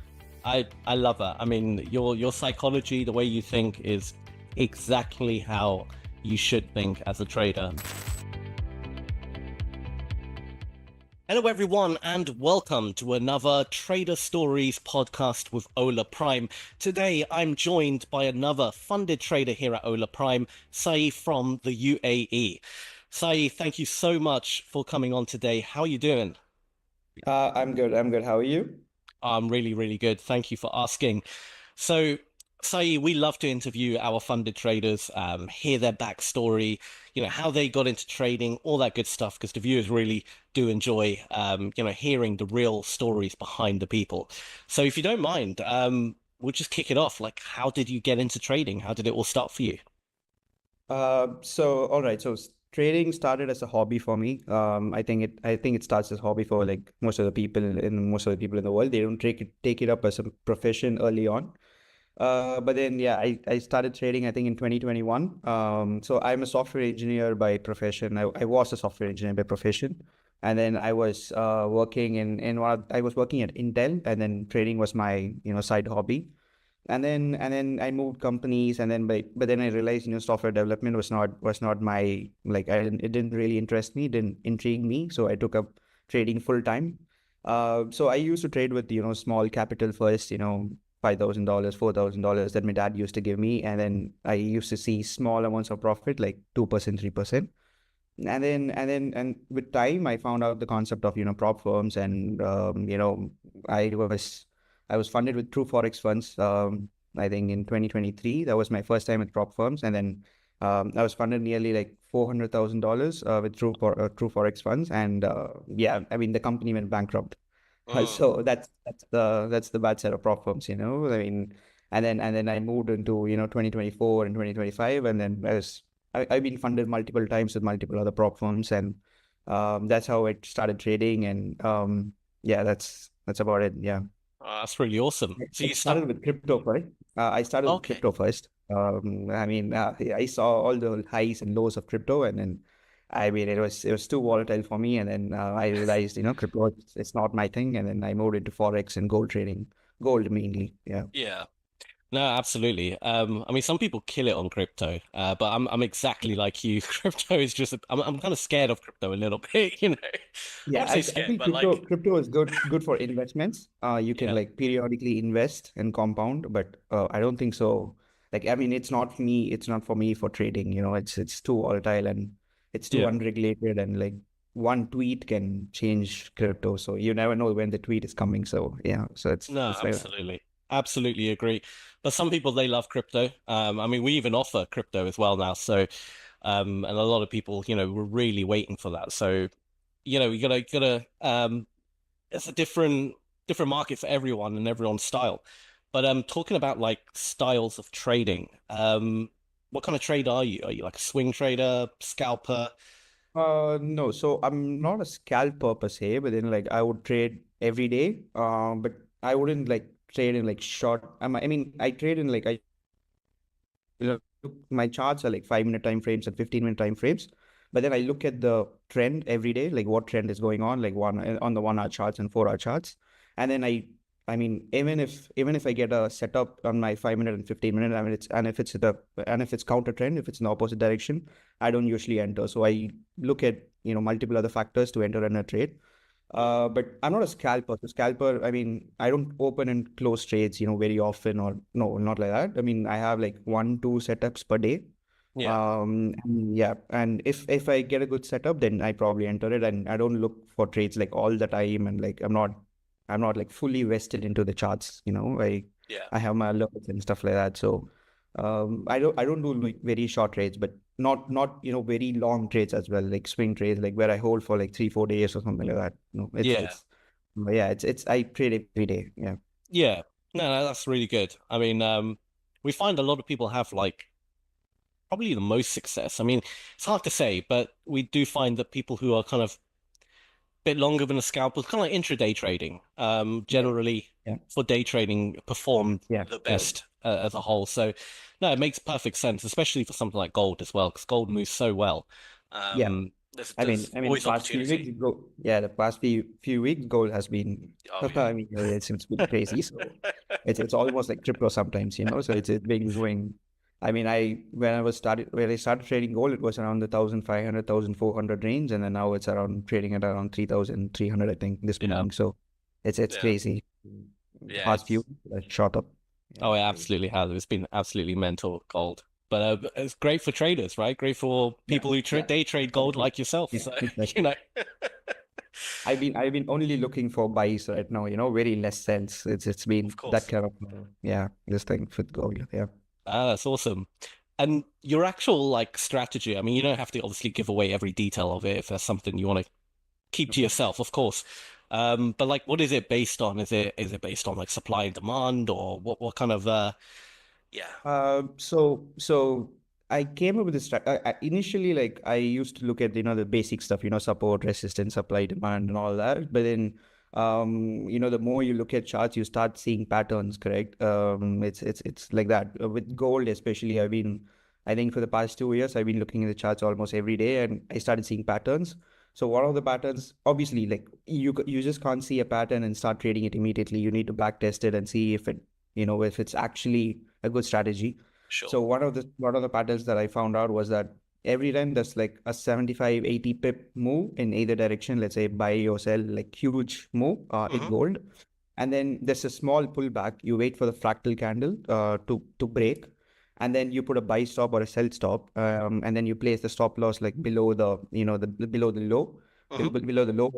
I love that. I mean, your psychology, the way you think, is exactly how you should think as a trader. Hello everyone, and welcome to another Trader Stories podcast with Ola Prime. Today I'm joined by another funded trader here at Ola Prime, Saeed from the UAE. Saeed, thank you so much for coming on today. How are you doing? I'm good. How are you? I'm really, really good. Thank you for asking. So Saeed, we love to interview our funded traders, hear their backstory, how they got into trading, all that good stuff, because the viewers really do enjoy, hearing the real stories behind the people. So if you don't mind, we'll just kick it off. Like, how did you get into trading? How did it all start for you? So all right, so trading started as a hobby for me. I think it starts as a hobby for like most of the people in the world. They don't take it up as a profession early on. But then, yeah, I started trading, I think, in 2021. So I'm a software engineer by profession. I was a software engineer by profession. And then I was working I was working at Intel, and then trading was my, side hobby. And then I moved companies, and then but then I realized, software development was not my, like, it didn't really interest me, didn't intrigue me. So I took up trading full time. So I used to trade with, small capital first, $5,000, $4,000 that my dad used to give me. And then I used to see small amounts of profit, like 2%, 3%. And with time, I found out the concept of, prop firms. And, I was funded with True Forex funds, I think in 2023. That was my first time with prop firms. And then I was funded nearly like $400,000 with True Forex funds. And yeah, I mean, the company went bankrupt. So that's the bad side of prop firms, I mean, and then I moved into 2024 and 2025, and then I've been funded multiple times with multiple other prop firms, and that's how I started trading, and yeah, that's about it. Yeah. That's really awesome. So you started with crypto, right? I started with crypto first. I mean, I saw all the highs and lows of crypto, and then I mean, it was too volatile for me, and then I realized, crypto, it's not my thing, and then I moved into Forex and gold trading, gold mainly. Yeah. Yeah. No, absolutely. I mean, some people kill it on crypto, but I'm exactly like you. Crypto is just, I'm kind of scared of crypto a little bit, Yeah, I won't say scared, think but crypto is good for investments. You can like periodically invest and compound, but I don't think so. Like, I mean, it's not for me for trading. It's too volatile, and it's too unregulated, and like one tweet can change crypto, so you never know when the tweet is coming. So yeah, so it's like that. absolutely. Absolutely agree. But some people, they love crypto. I mean, we even offer crypto as well now. So, and a lot of people, we're really waiting for that. So, you gotta, it's a different market for everyone and everyone's style. But talking about like styles of trading, what kind of trader are you? Are you like a swing trader, scalper? No, so I'm not a scalper per se, but then like I would trade every day. But I wouldn't like trade in like short. I mean, I trade in like my charts are like 5-minute time frames and 15-minute time frames. But then I look at the trend every day, like what trend is going on, like on the 1-hour charts and 4-hour charts. And then I mean, even if I get a setup on my 5-minute and 15-minute, I mean, if it's counter trend, if it's in the opposite direction, I don't usually enter. So I look at, multiple other factors to enter in a trade. But I'm not a scalper. So scalper, I mean, I don't open and close trades, very often, or no, not like that. I mean, I have like 1-2 setups per day. Yeah. Yeah. And if I get a good setup, then I probably enter it, and I don't look for trades like all the time, and like I'm not like fully vested into the charts. I have my alerts and stuff like that. So I don't do like very short trades, but not very long trades as well, like swing trades, like where I hold for like 3-4 days or something like that. It's I trade every day. Yeah. Yeah. No, that's really good. I mean, we find a lot of people have like probably the most success. I mean, it's hard to say, but we do find that people who are kind of bit longer than a scalper, kind of like intraday trading, generally for day trading perform the best as a whole. So no, it makes perfect sense, especially for something like gold as well, because gold moves so well. I mean, always past few opportunity. weeks, the past few weeks, gold has been, I mean, it's been crazy. So it's almost like crypto sometimes, so it's been going. I mean, when I started trading gold, it was around the 1,500, 1,400 range, and then now it's trading at around 3,300, I think, this morning. So it's crazy. Past few weeks, shot up. Oh, it absolutely has. It's been absolutely mental, gold. But it's great for traders, right? Great for people who day trade gold like yourself. So, I've been only looking for buys right now, very less sells. It's been that kind of this thing with gold. Yeah. That's awesome. And your actual like strategy, I mean, you don't have to obviously give away every detail of it if there's something you want to keep to yourself, of course. But like, what is it based on? Is it based on like supply and demand, or what kind of So I came up with this. Initially, like I used to look at the basic stuff, support, resistance, supply, demand, and all that. But then, the more you look at charts, you start seeing patterns. Correct? It's like that with gold, especially. I think for the past 2 years, I've been looking at the charts almost every day, and I started seeing patterns. So one of the patterns, obviously, like you just can't see a pattern and start trading it immediately. You need to back test it and see if it's actually a good strategy. Sure. So one of the patterns that I found out was that every time there's like a 75, 80 pip move in either direction, let's say buy or sell, like huge move in gold, and then there's a small pullback. You wait for the fractal candle to break, and then you put a buy stop or a sell stop, and then you place the stop loss like below the below the low, below the low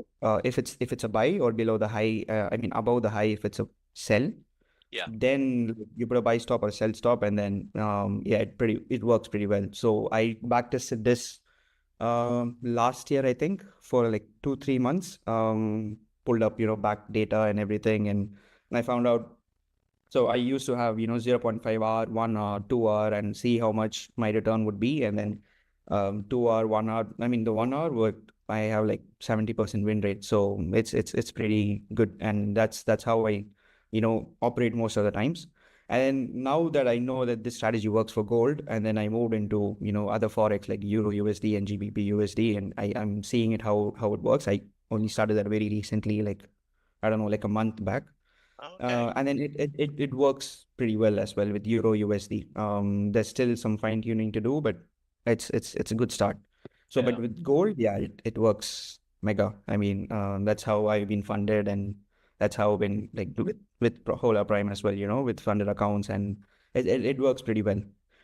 if it's a buy, or below the high. Above the high if it's a sell. Yeah. Then you put a buy stop or a sell stop, and then it works pretty well. So I back tested this last year, I think, for like 2-3 months. Pulled up back data and everything, and I found out. So I used to have 0.5 hour, 1 hour, 2 hour, and see how much my return would be, and then 2 hour, 1 hour. I mean, the 1 hour worked. I have like 70% win rate, so it's pretty good, and that's how I operate most of the times. And now that I know that this strategy works for gold, and then I moved into other forex like Euro USD and GBP USD, and I'm seeing it how it works. I only started that very recently, like I don't know, like a month back. And then it works pretty well as well with Euro USD. There's still some fine tuning to do, but it's a good start. So, but with gold, it works mega. I mean, that's how I've been funded, and that's how I've been like with Hola Prime as well, with funded accounts, and it works pretty well.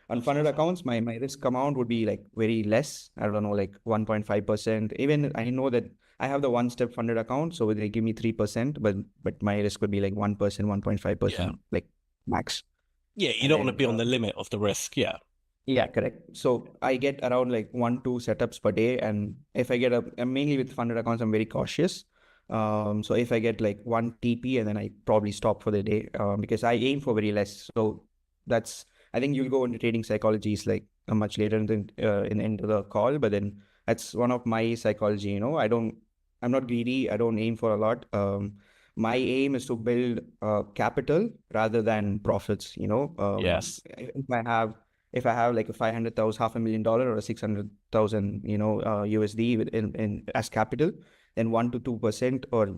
On funded accounts, my risk amount would be like very less. I don't know, like 1.5%. Even I know that I have the one-step funded account, so they give me 3%, but my risk would be like 1%, 1.5%, like max. Yeah, you don't want to be on the limit of the risk. Yeah. Yeah, correct. So I get around like 1-2 setups per day, and if I get mainly with funded accounts, I'm very cautious. So if I get like 1 TP, and then I probably stop for the day, because I aim for very less. So I think you'll go into trading psychologies like much later in the end of the call, but then that's one of my psychology. I'm not greedy. I don't aim for a lot. My aim is to build capital rather than profits. Yes. If I have like a 500,000, $500,000 or a 600,000, USD in as capital, then 1 to 2%, or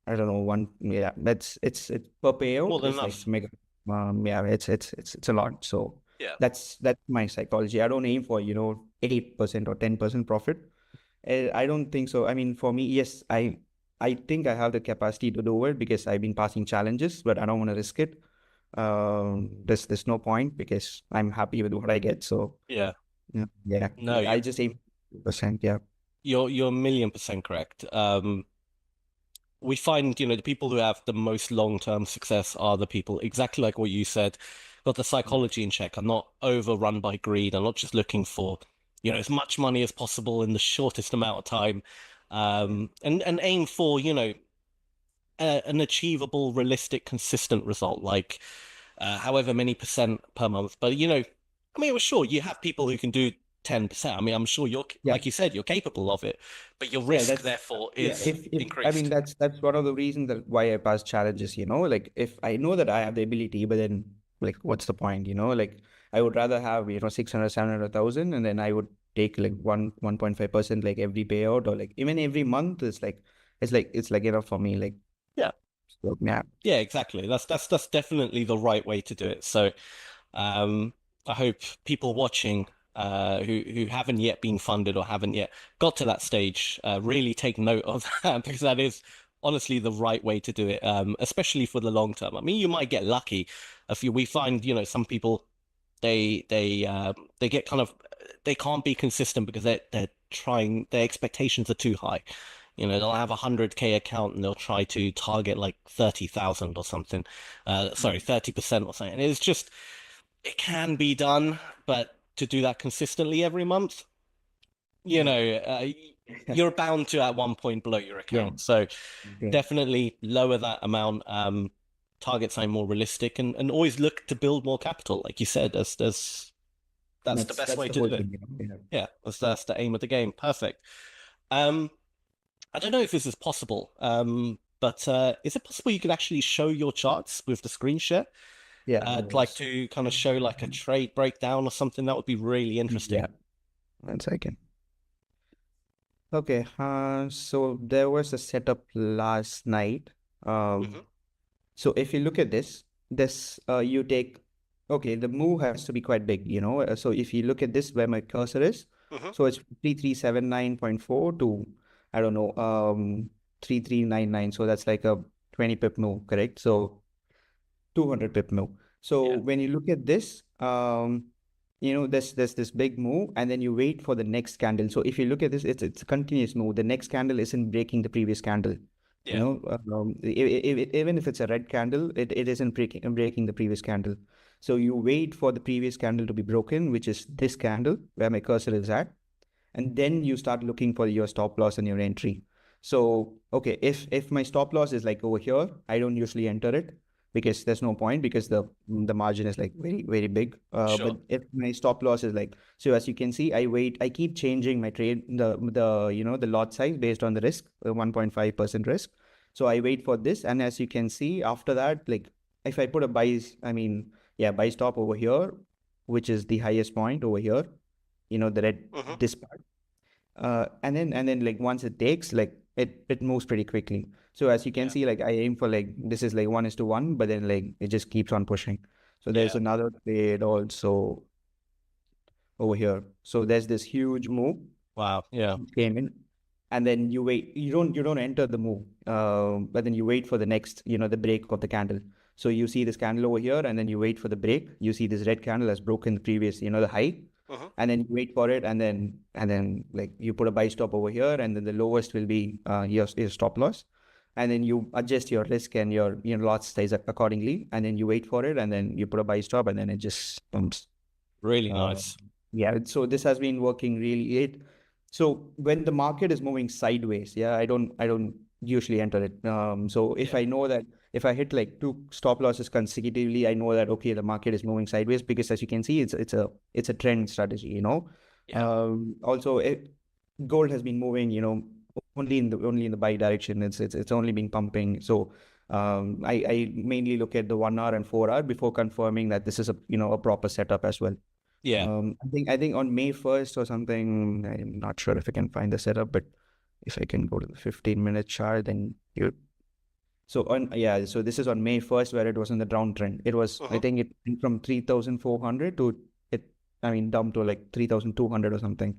I don't know, it's per payout. More than it's enough. Like mega. It's a lot. So yeah, that's my psychology. I don't aim for 8% or 10% profit. I don't think so. I mean, for me, yes, I think I have the capacity to do it because I've been passing challenges, but I don't want to risk it. There's no point because I'm happy with what I get. So yeah. No, I just aim 2%. Yeah, you're 1,000,000% correct. We find the people who have the most long-term success are the people exactly like what you said, got the psychology in check. I'm not overrun by greed. I'm not just looking for as much money as possible in the shortest amount of time, and aim for an achievable, realistic, consistent result, like however many percent per month. But sure, you have people who can do 10%. I mean, I'm sure you're like you said, you're capable of it, but your risk therefore is increased. I mean, that's one of the reasons that why I pass challenges. Like if I know that I have the ability, but then like what's the point? Like I would rather have 600, 700,000, and then I would take like 1.5% like every payout, or like even every month is like it's like enough for me. Like so, yeah, exactly. That's definitely the right way to do it. So I hope people watching who haven't yet been funded or haven't yet got to that stage really take note of that, because that is honestly the right way to do it, especially for the long term. I mean, you might get lucky. We find some people they get kind of, they can't be consistent because they're trying, their expectations are too high. You know, they'll have a 100K account and they'll try to target like 30,000 or something. Sorry, 30% or something. It's just, it can be done, but to do that consistently every month, you know, you're bound to at one point blow your account. So definitely lower that amount, target something more realistic, and always look to build more capital. Like you said, that's the best way to do it. Yeah, that's the aim of the game. Perfect. I don't know if this is possible, but is it possible you could actually show your charts with the screen share? Yeah. I'd like to kind of show like a trade breakdown or something. That would be really interesting. Yeah. 1 second. Okay. So there was a setup last night. So if you look at this, you take, okay, the move has to be quite big, you know. So if you look at this, where my cursor is, so it's 3379.4 to, I don't know, 3399. So that's like a 20 pip move, correct? So 200 pip move. So when you look at this, you know, there's this big move, and then you wait for the next candle. So if you look at this, it's a continuous move. The next candle isn't breaking the previous candle. You know, even if it's a red candle, it isn't breaking the previous candle. So you wait for the previous candle to be broken, which is this candle where my cursor is at, and then you start looking for your stop loss and your entry. So okay, if my stop loss is like over here, I don't usually enter it because there's no point, because the margin is like very, very big. But if my stop loss is like, so as you can see, I keep changing my trade, the you know, the lot size based on the risk, 1.5% risk. So I wait for this, and as you can see, after that, like if I put a buy stop over here, which is the highest point over here, you know, the red, this part, and then like once it takes, like it moves pretty quickly. So as you can see, like I aim for like, this is like 1:1, but then like it just keeps on pushing. So there's another trade also over here. So there's this huge move. Wow. Yeah. Came in, and then you wait. You don't enter the move, but then you wait for the next, you know, the break of the candle. So you see this candle over here, and then you wait for the break. You see this red candle has broken the previous, you know, the high. And then you wait for it, and then like you put a buy stop over here, and then the lowest will be your stop loss, and then you adjust your risk and your lot size accordingly, and then you wait for it, and then you put a buy stop, and then it just pumps. Really nice. Yeah. So this has been working really. So when the market is moving sideways, I don't usually enter it. So if I know that if I hit like 2 stop losses consecutively, I know that, okay, the market is moving sideways, because as you can see, it's a trend strategy, you know. Also, gold has been moving, you know, only in the buy direction. It's only been pumping. So I mainly look at the 1 hour and 4 hour before confirming that this is a proper setup as well. I think on May 1st or something, I'm not sure if I can find the setup, but if I can go to the 15-minute chart, then so this is on May 1st, where it was in the downtrend. It was, I think it went from 3,400 to dumped to like 3,200 or something,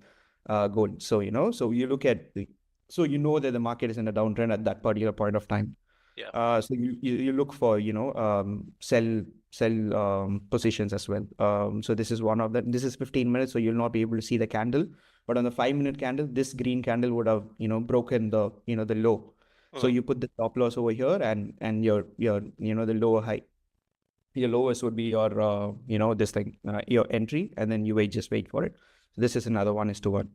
gold. So, you know, so you look at so you know that the market is in a downtrend at that particular point of time. So you look for, you know, sell positions as well. So this is one of them. This is 15 minutes, so you'll not be able to see the candle. But on the 5-minute candle, this green candle would have, you know, broken the, you know, the low. So you put the stop loss over here, and your you know, the lower high. Your lowest would be your you know, this thing, your entry, and then you just wait for it. So this is another 1:1.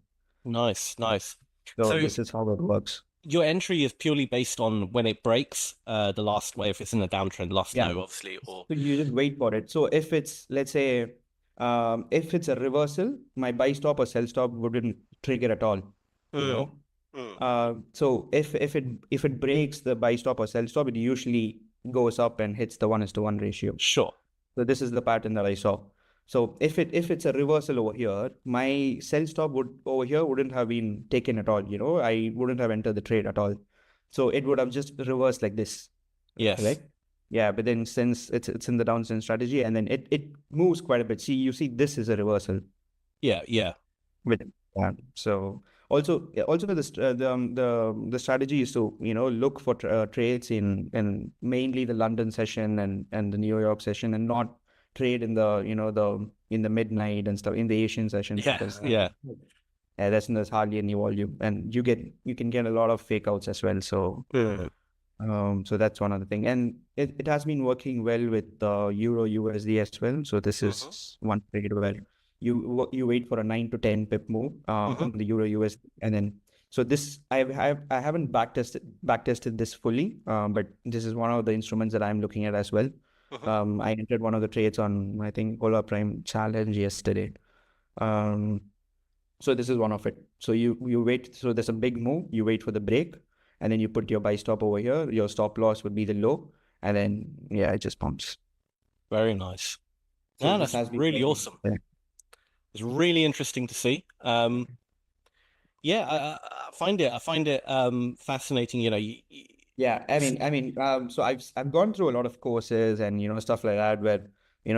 Nice. So this is how it works. Your entry is purely based on when it breaks the last way, if it's in a downtrend, last low, obviously. Or so you just wait for it. So if it's, let's say, if it's a reversal, my buy stop or sell stop wouldn't trigger at all. You know. So if it breaks the buy stop or sell stop, it usually goes up and hits the 1:1 ratio. Sure. So this is the pattern that I saw. So if it's a reversal over here, my sell stop wouldn't have been taken at all. You know, I wouldn't have entered the trade at all. So it would have just reversed like this. Yes. Correct? Yeah, but then since it's in the downtrend strategy, and then it moves quite a bit. See, you see, this is a reversal. Yeah. With so also the strategy is to, you know, look for trades in mainly the London session and the New York session, and not trade in the, you know, in the midnight and stuff in the Asian session. there's hardly any volume, and you can get a lot of fake outs as well. So so that's one other thing, and it has been working well with Euro USD as well. So this is one trade where you wait for a 9 to 10 pip move on the Euro USD, and then so this I haven't backtested this fully, but this is one of the instruments that I'm looking at as well. I entered one of the trades on, I think, Ola Prime Challenge yesterday. So this is one of it. So you wait. So there's a big move. You wait for the break, and then you put your buy stop over here. Your stop loss would be the low, and then it just pumps. Very nice. So That's really awesome. Yeah. It's really interesting to see. I find it fascinating. Yeah, I mean, so I've gone through a lot of courses and stuff like that where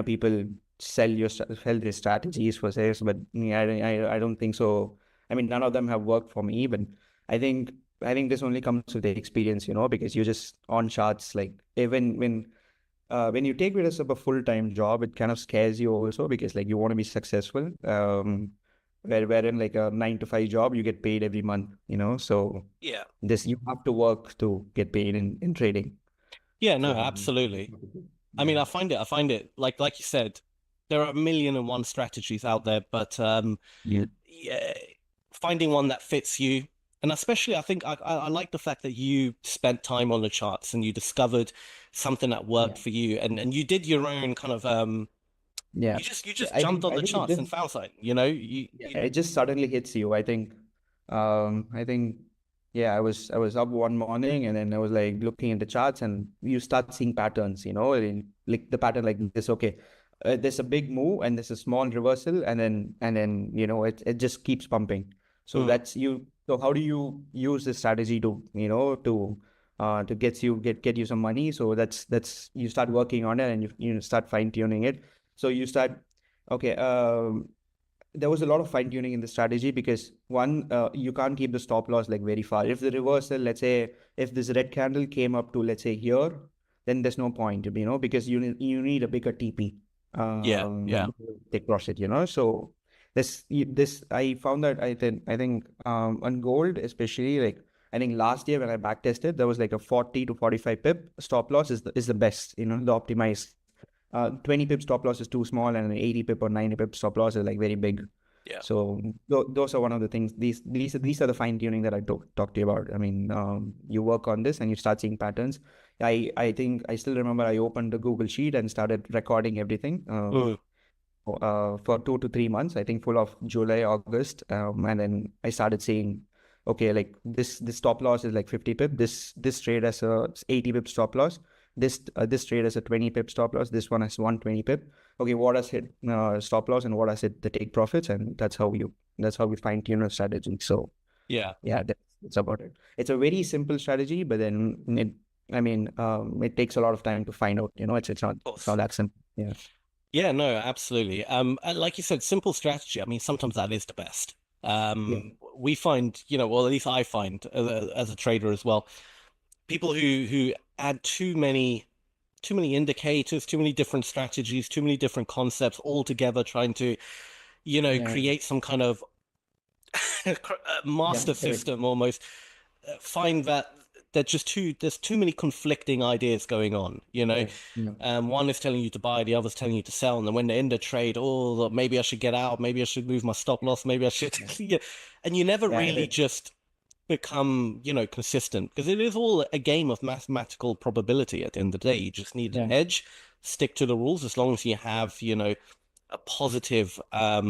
people sell their strategies for sales, but I don't think so. I mean, none of them have worked for me, but I think this only comes with the experience, because you just on charts, like even when you take it as a full-time job, it kind of scares you also, because like you want to be successful. Wherein like a 9 to 5 job, you get paid every month, so yeah, this you have to work to get paid in trading. Yeah, no, absolutely. I mean, I find it like you said, there are 1,000,001 strategies out there, but finding one that fits you, and especially I think I like the fact that you spent time on the charts and you discovered something that worked for you, and you did your own kind of you just jumped on the charts and found something, it just suddenly hits you. I think I was up one morning, and then I was like looking at the charts, and you start seeing patterns, like the pattern like this. Okay, there's a big move and there's a small reversal, and then it just keeps pumping. So that's you. So how do you use this strategy to get you some money? So that's you start working on it, and you start fine tuning it. So you start, okay, there was a lot of fine tuning in the strategy, because one, you can't keep the stop loss like very far. If the reversal, let's say, if this red candle came up to, let's say, here, then there's no point, because you need a bigger TP. Take profit, So this I found that I think on gold especially, like I think last year when I back tested, there was like a 40 to 45 pip stop loss is the best, the optimized. 20 pip stop loss is too small, and an 80 pip or 90 pip stop loss is like very big. Yeah. So those are one of the things. These are the fine tuning that I talked to you about. I mean, you work on this and you start seeing patterns. I think I still remember I opened the Google Sheet and started recording everything for 2 to 3 months. I think full of July, August, and then I started seeing, okay, like this stop loss is like 50 pip. This trade has a 80 pip stop loss. This trade has a 20 pip stop loss. This one has 120 pip. Okay, what has hit stop loss and what has hit the take profits, and that's how we fine tune a strategy. So that's about it. It's a very simple strategy, but then it takes a lot of time to find out. It's not that simple. Yeah. Yeah, no, absolutely. Like you said, simple strategy. I mean, sometimes that is the best. We find, well, at least I find as a trader as well, people who add too many indicators, too many different strategies, too many different concepts all together, trying to, create some kind of master system almost, find that there's too many conflicting ideas going on, one is telling you to buy, the other's telling you to sell, and then when they're in the trade, maybe I should get out, maybe I should move my stop loss, maybe I should and you never really just become consistent, because it is all a game of mathematical probability at the end of the day. You just need an edge, stick to the rules, as long as you have a positive a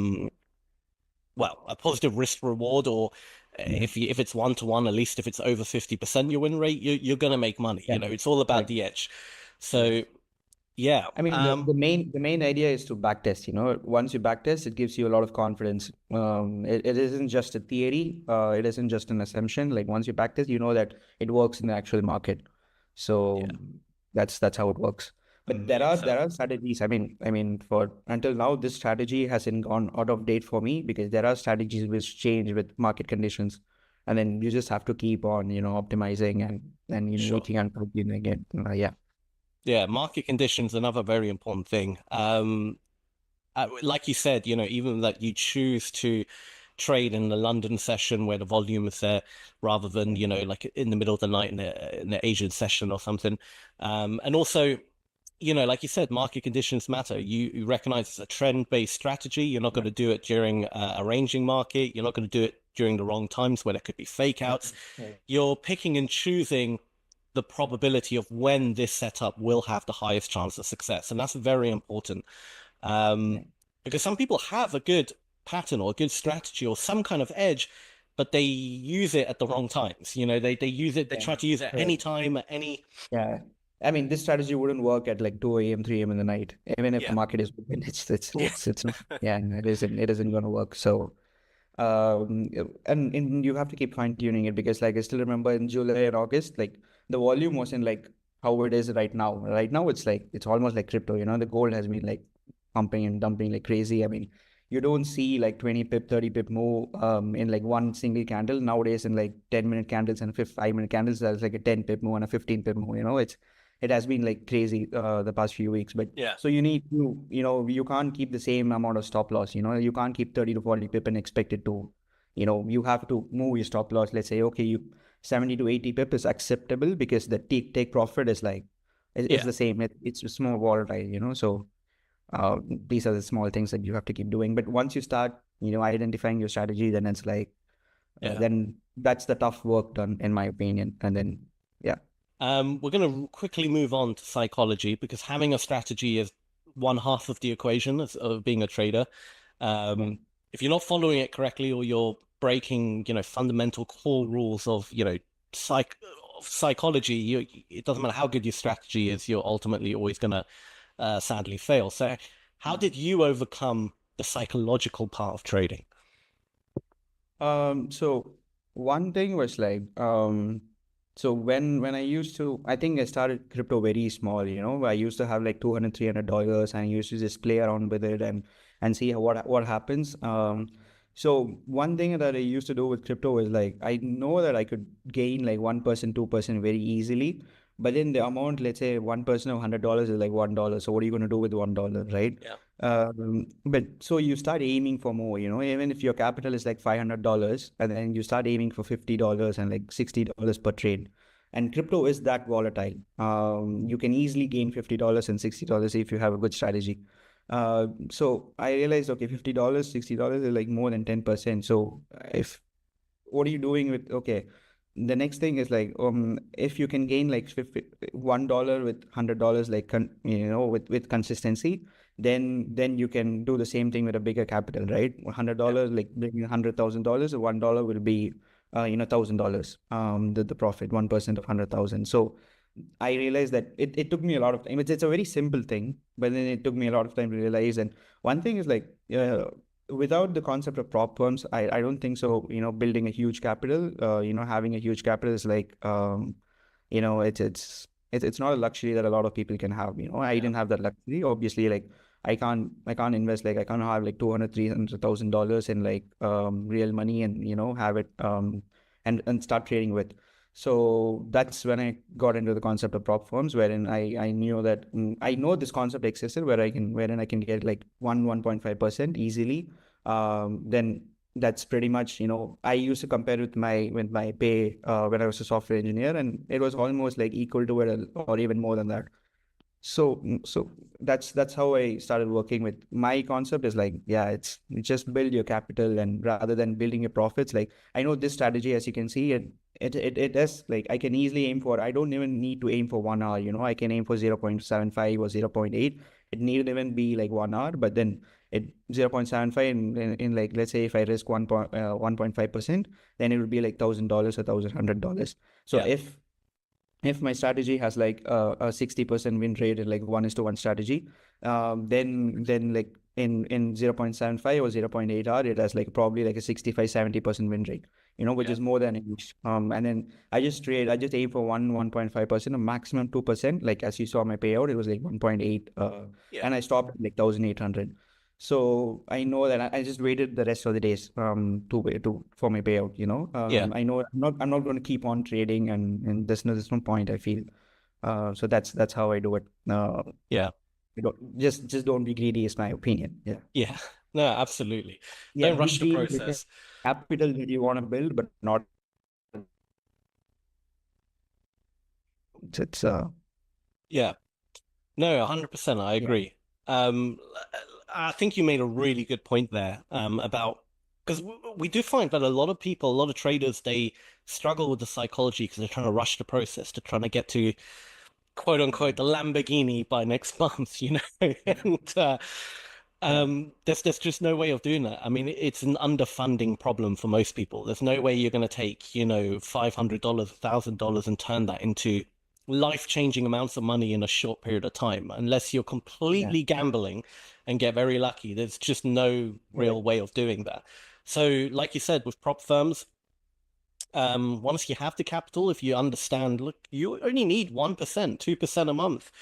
positive risk reward, or if it's 1-to-1, at least if it's over 50% your win rate, you're gonna make money. It's all about the edge. So yeah, I mean, the main idea is to backtest. Once you backtest, it gives you a lot of confidence. It isn't just a theory. It isn't just an assumption. Like once you backtest, you know that it works in the actual market. So that's how it works. But there are strategies. I mean, for until now, this strategy hasn't gone out of date for me, because there are strategies which change with market conditions, and then you just have to keep on, optimizing and looking and doing it. Yeah, market conditions, another very important thing. Like you said, even that you choose to trade in the London session where the volume is there rather than, you know, like in the middle of the night in the Asian session or something. And also, you know, like you said, market conditions matter. You recognize it's a trend-based strategy. You're not going to do it during a ranging market. You're not going to do it during the wrong times where there could be fake outs. You're picking and choosing the probability of when this setup will have the highest chance of success. And that's very important. Because some people have a good pattern or a good strategy or some kind of edge, but they use it at the wrong times. You know, they use it, they try to use it at any time, at any... Yeah. I mean, this strategy wouldn't work at like 2 a.m., 3 a.m. in the night. Even if the market is open, it's not, yeah, it isn't going to work. So, and you have to keep fine tuning it because like I still remember in July and August, like the volume wasn't like how it is right now. Right now, it's like, it's almost like crypto, you know, the gold has been like pumping and dumping like crazy. I mean, you don't see like 20 pip, 30 pip move in like one single candle. Nowadays in like 10-minute candles and 5-minute candles, there's like a 10 pip move and a 15 pip move, you know, it has been like crazy the past few weeks. But yeah, so you need to, you know, you can't keep the same amount of stop loss, you know, you can't keep 30 to 40 pip and expect it to, you know, you have to move your stop loss. Let's say, okay, you 70 to 80 pip is acceptable because the take profit is like, it's the same. It's just more volatile, you know, so these are the small things that you have to keep doing. But once you start, you know, identifying your strategy, then it's like, then that's the tough work done, in my opinion. And then, yeah. We're going to quickly move on to psychology because having a strategy is one half of the equation of being a trader. If you're not following it correctly or you're breaking, you know, fundamental core rules of, you know, psychology, it doesn't matter how good your strategy is, you're ultimately always going to sadly fail. So how did you overcome the psychological part of trading? So one thing was like, so when I used to, I think I started crypto very small, you know, I used to have like $200, $300 and I used to just play around with it and see what happens. So one thing that I used to do with crypto is like, I know that I could gain like 1%, 2% very easily, but then the amount, let's say 1% of $100 is like $1. So what are you going to do with $1, right? Yeah. But so you start aiming for more, you know, even if your capital is like $500 and then you start aiming for $50 and like $60 per trade. And crypto is that volatile. You can easily gain $50 and $60 if you have a good strategy. So I realized, okay, $50, $60 is like more than 10%. So what are you doing with, okay, the next thing is like, if you can gain like $1 with $100, like, you know, with consistency, then you can do the same thing with a bigger capital, right? $100, like bringing $100,000, $1 will be, you know, $1,000, the profit, 1% of 100,000. So I realized that it took me a lot of time. It's a very simple thing, but then it took me a lot of time to realize. And one thing is like, without the concept of prop firms, I don't think so, you know, building a huge capital, you know, having a huge capital is like, you know, it's not a luxury that a lot of people can have, you know. I didn't have that luxury. Obviously, like I can't invest, like I can't have like $200,000, $300,000 in like real money and, you know, have it and start trading with. So that's when I got into the concept of prop firms, wherein I knew that I know this concept existed wherein I can get like 1.5% easily. Then that's pretty much, you know, I used to compare with my pay when I was a software engineer, and it was almost like equal to it or even more than that. So that's how I started working with. My concept is like, yeah, it's just build your capital, and rather than building your profits, like I know this strategy, as you can see, it is like I can easily aim for, I don't even need to aim for 1 hour, you know, I can aim for 0.75 or 0.8. It needn't even be like 1 hour, but then it 0.75 in like, let's say if I risk 1.5%, then it would be like $1,000 or $1,100. So if my strategy has like a 60% win rate, like 1:1 strategy, then like in 0.75 or 0.8 hour, it has like probably like a 65-70% win rate, you know, which is more than English. And then I just aim for 1.5%, a maximum 2%. Like as you saw my payout, it was like 1.8, and I stopped at like 1,800. So I know that I just waited the rest of the days for my payout, you know. I know I'm not going to keep on trading, and there's no point, I feel. So that's how I do it. Just don't be greedy is my opinion. Yeah. No, absolutely. Don't rush the process. capital that you want to build, but not. It's Yeah. No, 100%. I agree. I think you made a really good point there about, because we do find that a lot of people, a lot of traders, they struggle with the psychology because they're trying to rush the process. They're trying to get to, quote unquote, the Lamborghini by next month, you know, and there's just no way of doing that. I mean, it's an underfunding problem for most people. There's no way you're going to take, you know, $500, $1,000 and turn that into life-changing amounts of money in a short period of time, unless you're completely gambling and get very lucky. There's just no real way of doing that. So like you said, with prop firms, once you have the capital, if you understand, look, you only need 1%, 2% a month.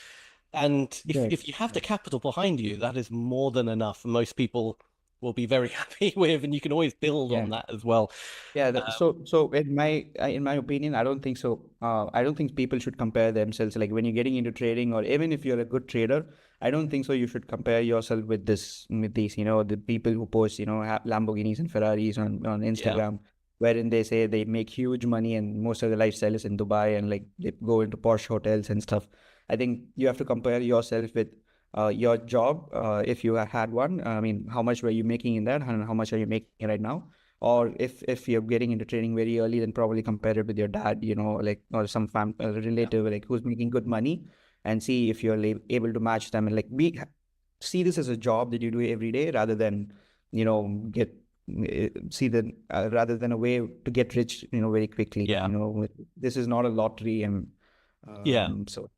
And if you have the capital behind you, that is more than enough. Most people will be very happy with, and you can always build on that as well. So in my opinion, I don't think so. I don't think people should compare themselves. Like when you're getting into trading, or even if you're a good trader, I don't think so. You should compare yourself with these, you know, the people who post, you know, Lamborghinis and Ferraris on Instagram, wherein they say they make huge money and most of the lifestyle is in Dubai and like they go into posh hotels and stuff. I think you have to compare yourself with your job, if you had one. I mean, how much were you making in that, and how much are you making right now? Or if you're getting into trading very early, then probably compare it with your dad, you know, like, or some relative, like who's making good money, and see if you're able to match them, and like see this as a job that you do every day, rather than, you know, rather than a way to get rich, you know, very quickly. You know, this is not a lottery, and so.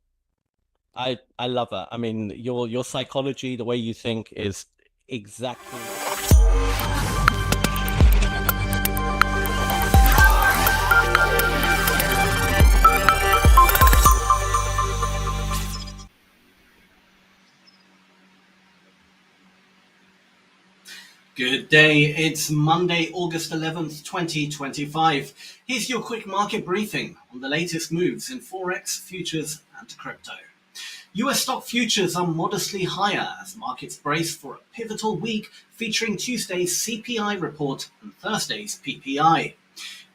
I love that. I mean, your psychology, the way you think is exactly. Good day. It's Monday, August 11th, 2025. Here's your quick market briefing on the latest moves in Forex, futures, and crypto. US stock futures are modestly higher as markets brace for a pivotal week featuring Tuesday's CPI report and Thursday's PPI.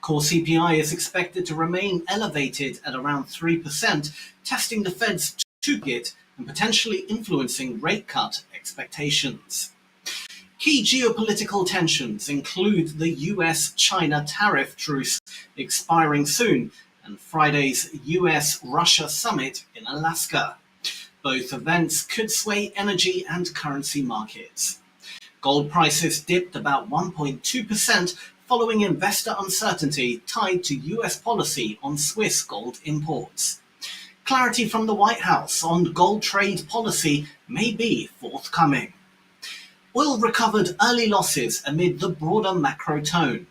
Core CPI is expected to remain elevated at around 3%, testing the Fed's target and potentially influencing rate cut expectations. Key geopolitical tensions include the US-China tariff truce expiring soon and Friday's US-Russia summit in Alaska. Both events could sway energy and currency markets. Gold prices dipped about 1.2% following investor uncertainty tied to US policy on Swiss gold imports. Clarity from the White House on gold trade policy may be forthcoming. Oil recovered early losses amid the broader macro tone.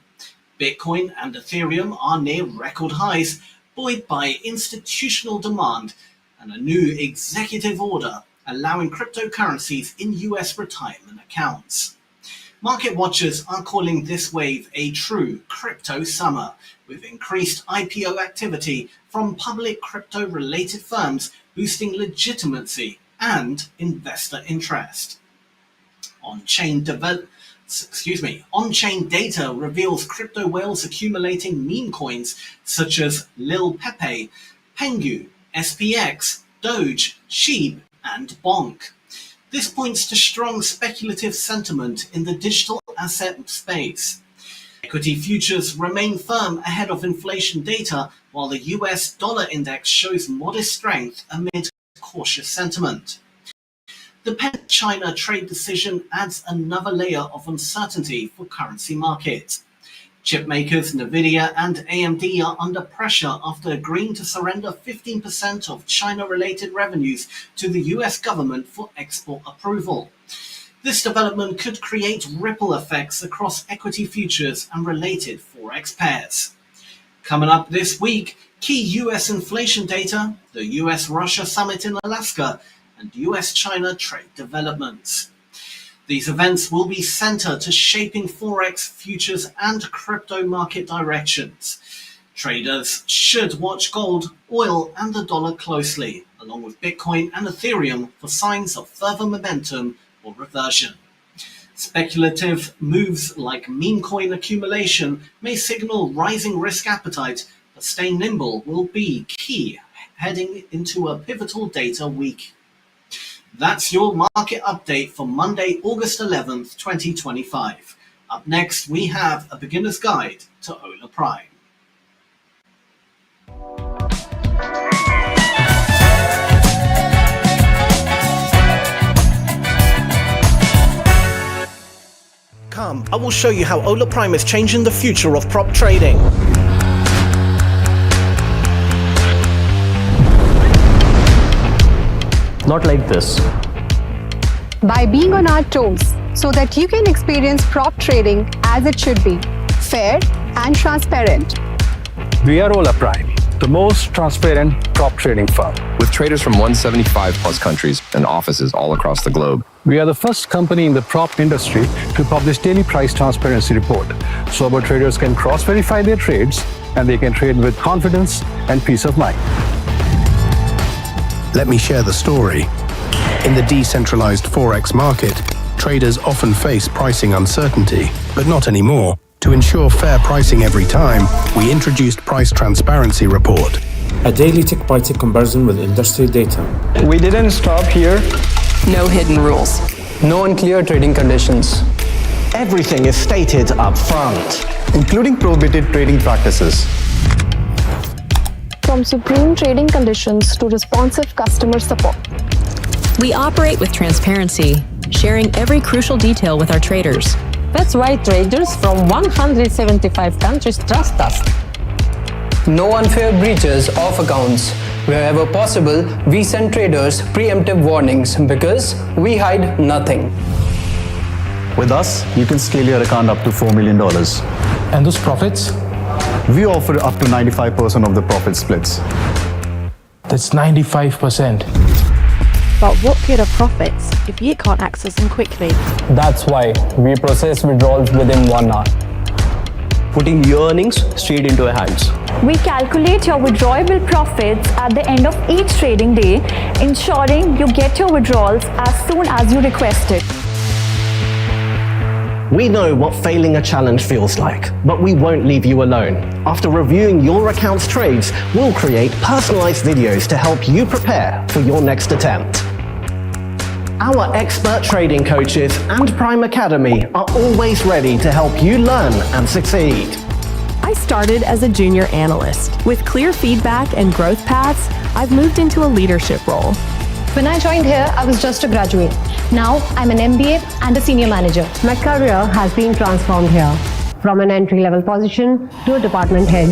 Bitcoin and Ethereum are near record highs, buoyed by institutional demand and a new executive order allowing cryptocurrencies in US retirement accounts. Market watchers are calling this wave a true crypto summer, with increased IPO activity from public crypto-related firms boosting legitimacy and investor interest. On-chain data reveals crypto whales accumulating meme coins such as Lil Pepe, Pengu, SPX, Doge, Sheeb, and Bonk. This points to strong speculative sentiment in the digital asset space. Equity futures remain firm ahead of inflation data, while the US dollar index shows modest strength amid cautious sentiment. The China trade decision adds another layer of uncertainty for currency markets. Chipmakers Nvidia and AMD are under pressure after agreeing to surrender 15% of China-related revenues to the US government for export approval. This development could create ripple effects across equity futures and related Forex pairs. Coming up this week, key US inflation data, the US-Russia summit in Alaska, and US-China trade developments. These events will be centered to shaping Forex, futures, and crypto market directions. Traders should watch gold, oil, and the dollar closely, along with Bitcoin and Ethereum for signs of further momentum or reversion. Speculative moves like meme coin accumulation may signal rising risk appetite, but staying nimble will be key heading into a pivotal data week. That's your market update for Monday, August 11th, 2025. Up next, we have a beginner's guide to Ola Prime. Come, I will show you how Ola Prime is changing the future of prop trading. Not like this. By being on our toes so that you can experience prop trading as it should be, fair and transparent. We are Ola Prime, the most transparent prop trading firm. With traders from 175 plus countries and offices all across the globe. We are the first company in the prop industry to publish daily price transparency report, so our traders can cross-verify their trades and they can trade with confidence and peace of mind. Let me share the story. In the decentralized Forex market, traders often face pricing uncertainty, but not anymore. To ensure fair pricing every time, we introduced Price Transparency Report. A daily tick-by-tick comparison with industry data. We didn't stop here. No hidden rules. No unclear trading conditions. Everything is stated up front, including prohibited trading practices. From supreme trading conditions to responsive customer support. We operate with transparency, sharing every crucial detail with our traders. That's why traders from 175 countries trust us. No unfair breaches of accounts. Wherever possible, we send traders preemptive warnings because we hide nothing. With us, you can scale your account up to $4 million. And those profits? We offer up to 95% of the profit splits. That's 95%. But what good are profits if you can't access them quickly? That's why we process withdrawals within 1 hour. Putting your earnings straight into your hands. We calculate your withdrawable profits at the end of each trading day, ensuring you get your withdrawals as soon as you request it. We know what failing a challenge feels like, but we won't leave you alone. After reviewing your account's trades, we'll create personalized videos to help you prepare for your next attempt. Our expert trading coaches and Prime Academy are always ready to help you learn and succeed. I started as a junior analyst. With clear feedback and growth paths, I've moved into a leadership role. When I joined here, I was just a graduate. Now, I'm an MBA and a senior manager. My career has been transformed here, from an entry-level position to a department head.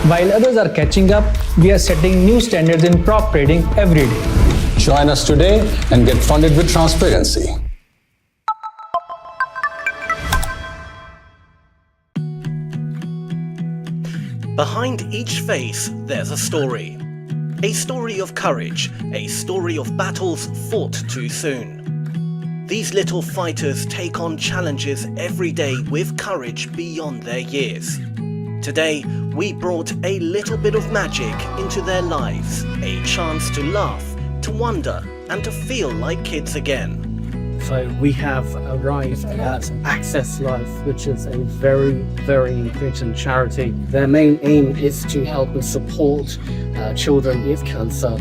While others are catching up, we are setting new standards in prop trading every day. Join us today and get funded with transparency. Behind each face, there's a story. A story of courage, a story of battles fought too soon. These little fighters take on challenges every day with courage beyond their years. Today, we brought a little bit of magic into their lives, a chance to laugh, to wonder, and to feel like kids again. So we have arrived at Access Life, which is a very, very important charity. Their main aim is to help and support children with cancer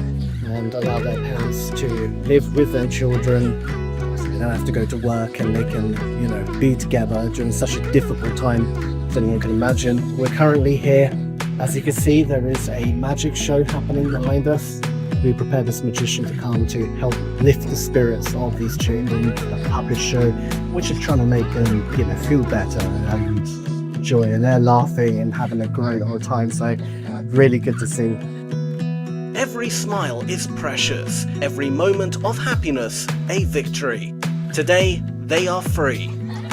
and allow their parents to live with their children. They don't have to go to work and they can, be together during such a difficult time as anyone can imagine. We're currently here. As you can see, there is a magic show happening behind us. We prepared this magician to come to help lift the spirits of these children. A puppet show, which is trying to make them, feel better and enjoy. And they're laughing and having a great old time. So really good to see. Every smile is precious. Every moment of happiness, a victory. Today, they are free.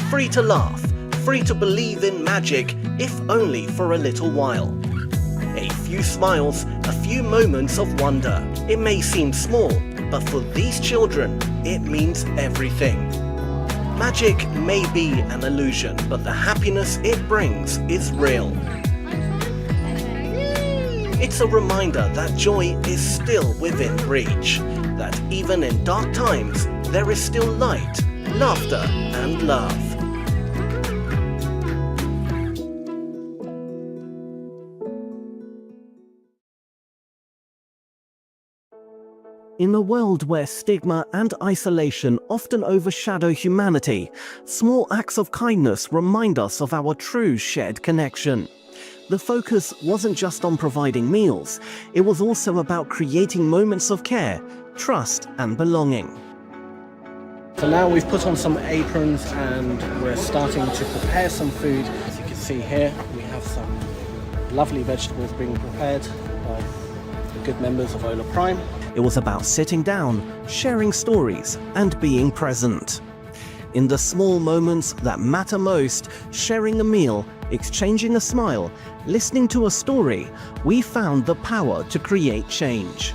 Free to laugh. Free to believe in magic, if only for a little while. A few smiles, a few moments of wonder. It may seem small, but for these children, it means everything. Magic may be an illusion, but the happiness it brings is real. It's a reminder that joy is still within reach, that even in dark times, there is still light, laughter, and love. In a world where stigma and isolation often overshadow humanity, small acts of kindness remind us of our true shared connection. The focus wasn't just on providing meals, it was also about creating moments of care, trust, and belonging. So now we've put on some aprons and we're starting to prepare some food. As you can see here, we have some lovely vegetables being prepared by the good members of Ola Prime. It was about sitting down, sharing stories, and being present. In the small moments that matter most, sharing a meal, exchanging a smile, listening to a story, we found the power to create change.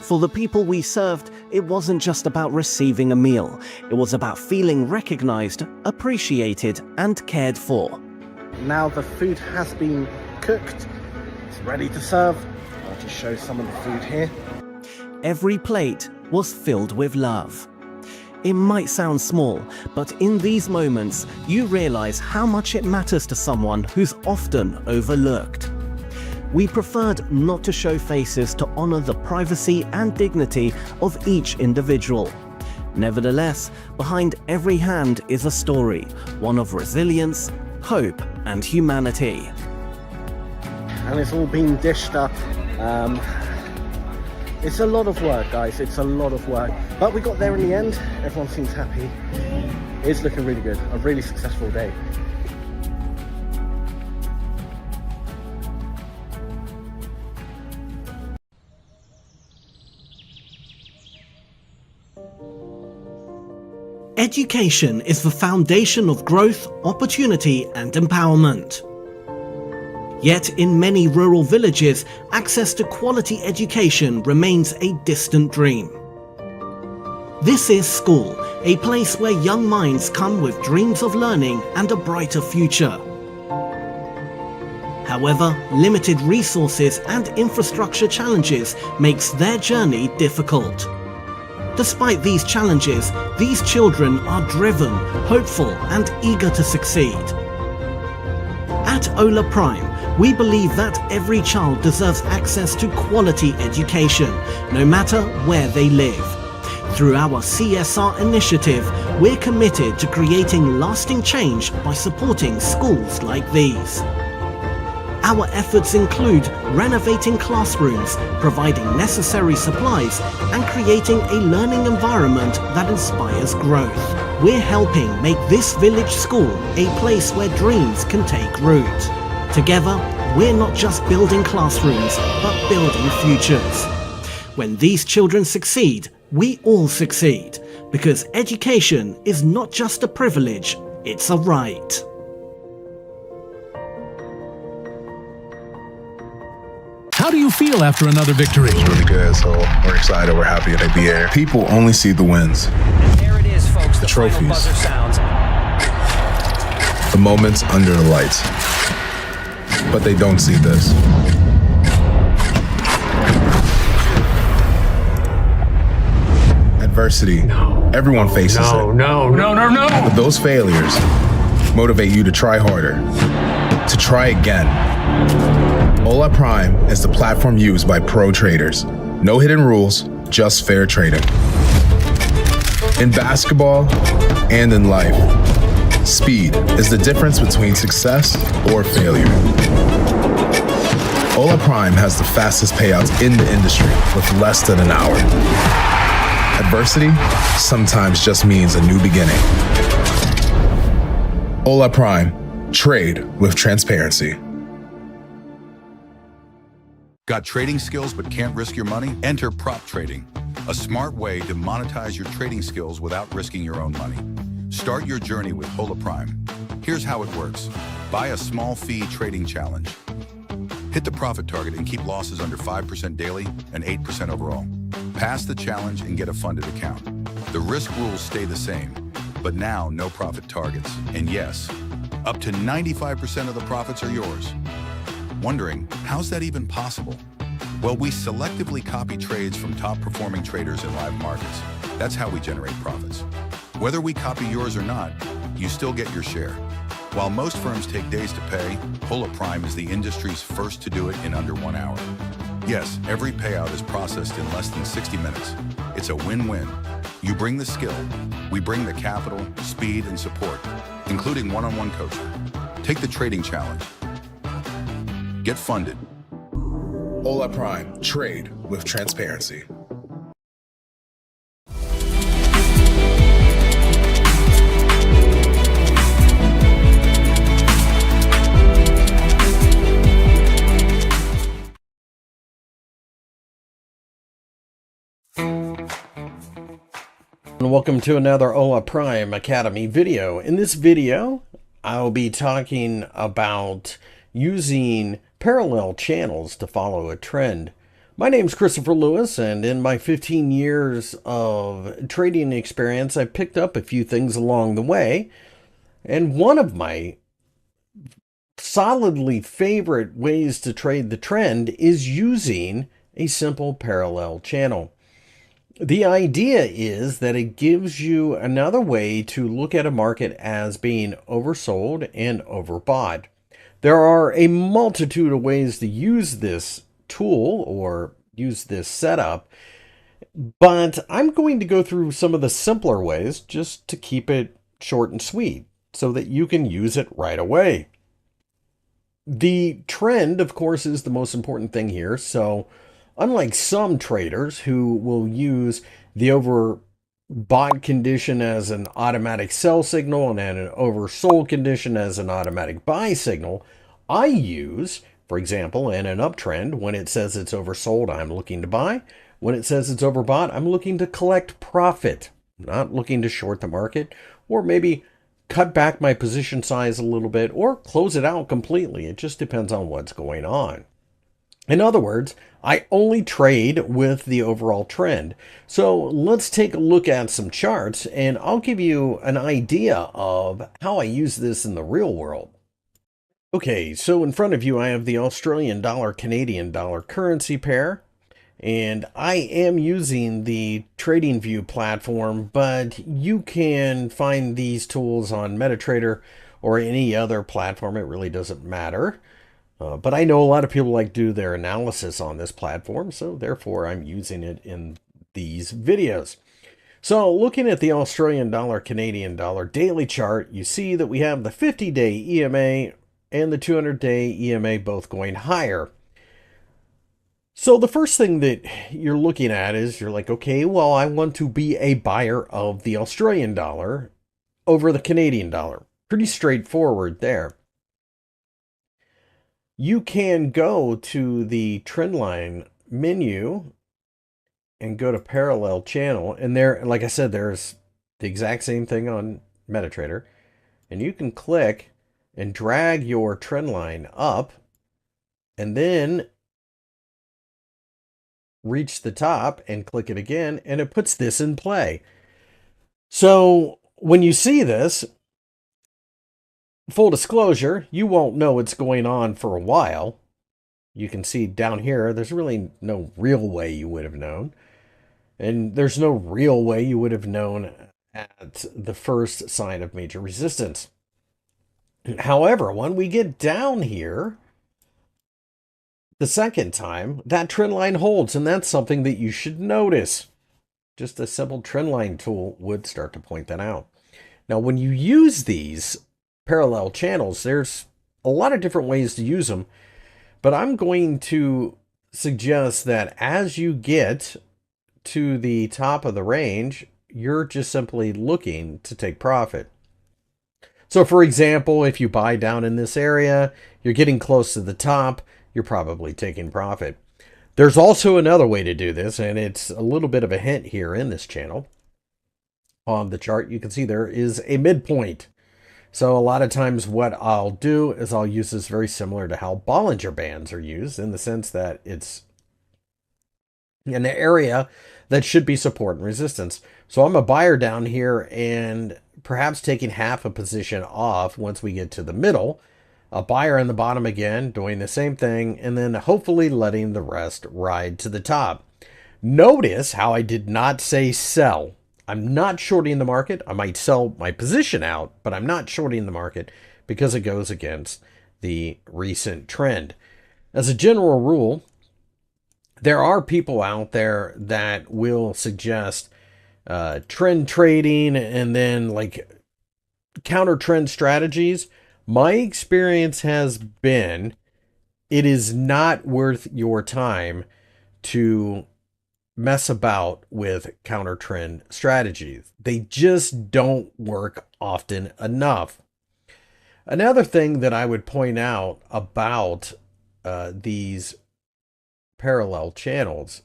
For the people we served, it wasn't just about receiving a meal. It was about feeling recognized, appreciated, and cared for. Now the food has been cooked, it's ready to serve. I'll just show some of the food here. Every plate was filled with love. It might sound small, but in these moments, you realize how much it matters to someone who's often overlooked. We preferred not to show faces to honor the privacy and dignity of each individual. Nevertheless, behind every hand is a story, one of resilience, hope, and humanity. And it's all been dished up. It's a lot of work, guys, it's a lot of work. But we got there in the end, everyone seems happy. It's looking really good, a really successful day. Education is the foundation of growth, opportunity, and empowerment. Yet in many rural villages, access to quality education remains a distant dream. This is school, a place where young minds come with dreams of learning and a brighter future. However, limited resources and infrastructure challenges makes their journey difficult. Despite these challenges, these children are driven, hopeful, and eager to succeed. At Ola Prime, we believe that every child deserves access to quality education, no matter where they live. Through our CSR initiative, we're committed to creating lasting change by supporting schools like these. Our efforts include renovating classrooms, providing necessary supplies, and creating a learning environment that inspires growth. We're helping make this village school a place where dreams can take root. Together, we're not just building classrooms, but building futures. When these children succeed, we all succeed, because education is not just a privilege, it's a right. How do you feel after another victory? It's really good, so we're excited, we're happy to be here. People only see the wins. And there it is, folks, the trophies. final buzzer sounds. The moments under the lights. But they don't see this. Adversity. No. Everyone faces it. No. But those failures motivate you to try harder, to try again. Ola Prime is the platform used by pro traders. No hidden rules, just fair trading. In basketball and in life, speed is the difference between success or failure. Ola Prime has the fastest payouts in the industry with less than an hour. Adversity sometimes just means a new beginning. Ola Prime, trade with transparency. Got trading skills but can't risk your money? Enter prop trading, a smart way to monetize your trading skills without risking your own money. Start your journey with Hola Prime. Here's how it works. Buy a small fee trading challenge. Hit the profit target and keep losses under 5% daily and 8% overall. Pass the challenge and get a funded account. The risk rules stay the same, but now no profit targets. And yes, up to 95% of the profits are yours. Wondering, how's that even possible? Well, we selectively copy trades from top performing traders in live markets. That's how we generate profits. Whether we copy yours or not, you still get your share. While most firms take days to pay, Hola Prime is the industry's first to do it in under 1 hour. Yes, every payout is processed in less than 60 minutes. It's a win-win. You bring the skill, we bring the capital, speed, and support, including one-on-one coaching. Take the trading challenge. Get funded. Ola Prime, trade with transparency. And welcome to another Ola Prime Academy video. In this video, I'll be talking about using parallel channels to follow a trend. My name's Christopher Lewis, and in my 15 years of trading experience, I picked up a few things along the way. And one of my solidly favorite ways to trade the trend is using a simple parallel channel. The idea is that it gives you another way to look at a market as being oversold and overbought. There are a multitude of ways to use this tool or use this setup, but I'm going to go through some of the simpler ways just to keep it short and sweet so that you can use it right away. The trend, of course, is the most important thing here, so unlike some traders who will use the overbought condition as an automatic sell signal and an oversold condition as an automatic buy signal, I use, for example, in an uptrend, when it says it's oversold, I'm looking to buy. When it says it's overbought, I'm looking to collect profit, not looking to short the market, or maybe cut back my position size a little bit or close it out completely. It just depends on what's going on. In other words, I only trade with the overall trend. So let's take a look at some charts and I'll give you an idea of how I use this in the real world. Okay, so in front of you I have the Australian dollar Canadian dollar currency pair, and I am using the TradingView platform, but you can find these tools on MetaTrader or any other platform. It really doesn't matter. But I know a lot of people like to do their analysis on this platform, so therefore I'm using it in these videos. So looking at the Australian dollar Canadian dollar daily chart, you see that we have the 50-day EMA and the 200-day EMA both going higher. So the first thing that you're looking at is you're like, okay, well, I want to be a buyer of the Australian dollar over the Canadian dollar. Pretty straightforward there. You can go to the trendline menu and go to parallel channel. And there, like I said, there's the exact same thing on MetaTrader. And you can click and drag your trendline up and then reach the top and click it again. And it puts this in play. So when you see this, full disclosure, you won't know what's going on for a while. You can see down here, there's really no real way you would have known. And there's no real way you would have known at the first sign of major resistance. However, when we get down here, the second time, that trend line holds, and that's something that you should notice. Just a simple trend line tool would start to point that out. Now, when you use these parallel channels, there's a lot of different ways to use them, but I'm going to suggest that as you get to the top of the range, you're just simply looking to take profit. So for example, if you buy down in this area, you're getting close to the top, you're probably taking profit. There's also another way to do this, and it's a little bit of a hint here in this channel. On the chart, you can see there is a midpoint. So a lot of times what I'll do is I'll use this very similar to how Bollinger Bands are used, in the sense that it's an area that should be support and resistance. So I'm a buyer down here and perhaps taking half a position off once we get to the middle. A buyer in the bottom again, doing the same thing, and then hopefully letting the rest ride to the top. Notice how I did not say sell. I'm not shorting the market. I might sell my position out, but I'm not shorting the market because it goes against the recent trend. As a general rule, there are people out there that will suggest trend trading and then like counter trend strategies. My experience has been it is not worth your time to mess about with counter trend strategies. They just don't work often enough. Another thing that I would point out about these parallel channels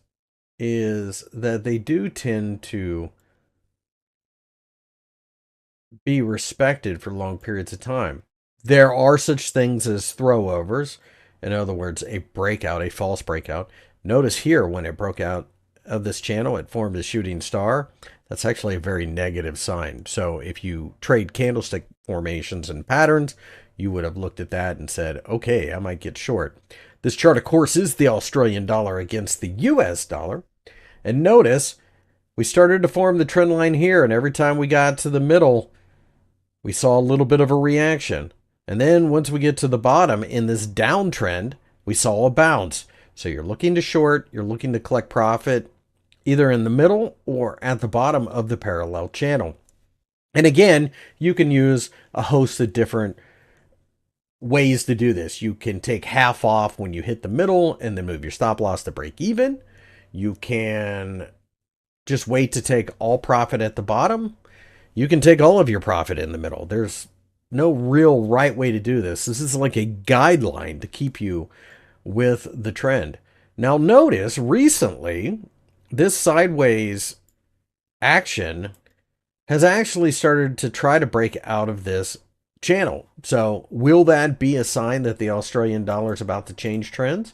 is that they do tend to be respected for long periods of time. There are such things as throwovers. In other words, a breakout, a false breakout. Notice here when it broke out of this channel, it formed a shooting star. That's actually a very negative sign. So if you trade candlestick formations and patterns, you would have looked at that and said, okay, I might get short. This chart, of course, is the Australian dollar against the US dollar. And notice we started to form the trend line here, and every time we got to the middle, we saw a little bit of a reaction. And then once we get to the bottom in this downtrend, we saw a bounce. So you're looking to short, you're looking to collect profit either in the middle or at the bottom of the parallel channel. And again, you can use a host of different ways to do this. You can take half off when you hit the middle and then move your stop loss to break even. You can just wait to take all profit at the bottom. You can take all of your profit in the middle. There's no real right way to do this. This is like a guideline to keep you with the trend. Now notice recently, this sideways action has actually started to try to break out of this channel. So will that be a sign that the Australian dollar is about to change trends?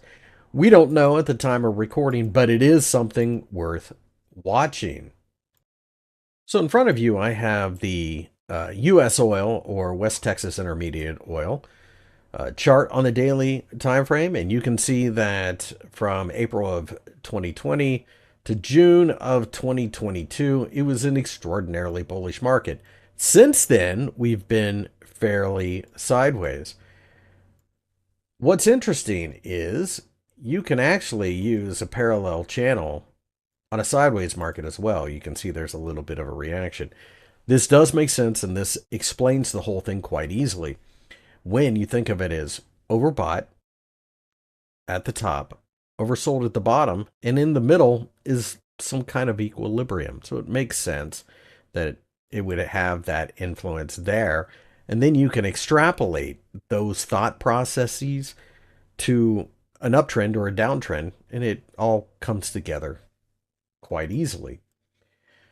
We don't know at the time of recording, but it is something worth watching. So in front of you, I have the US oil, or West Texas Intermediate oil, chart on the daily time frame, and you can see that from April of 2020 to June of 2022, it was an extraordinarily bullish market. Since then, we've been fairly sideways. What's interesting is you can actually use a parallel channel on a sideways market as well. You can see there's a little bit of a reaction. This does make sense, and this explains the whole thing quite easily. When you think of it as overbought at the top, oversold at the bottom, and in the middle is some kind of equilibrium. So it makes sense that it would have that influence there. And then you can extrapolate those thought processes to an uptrend or a downtrend, and it all comes together quite easily.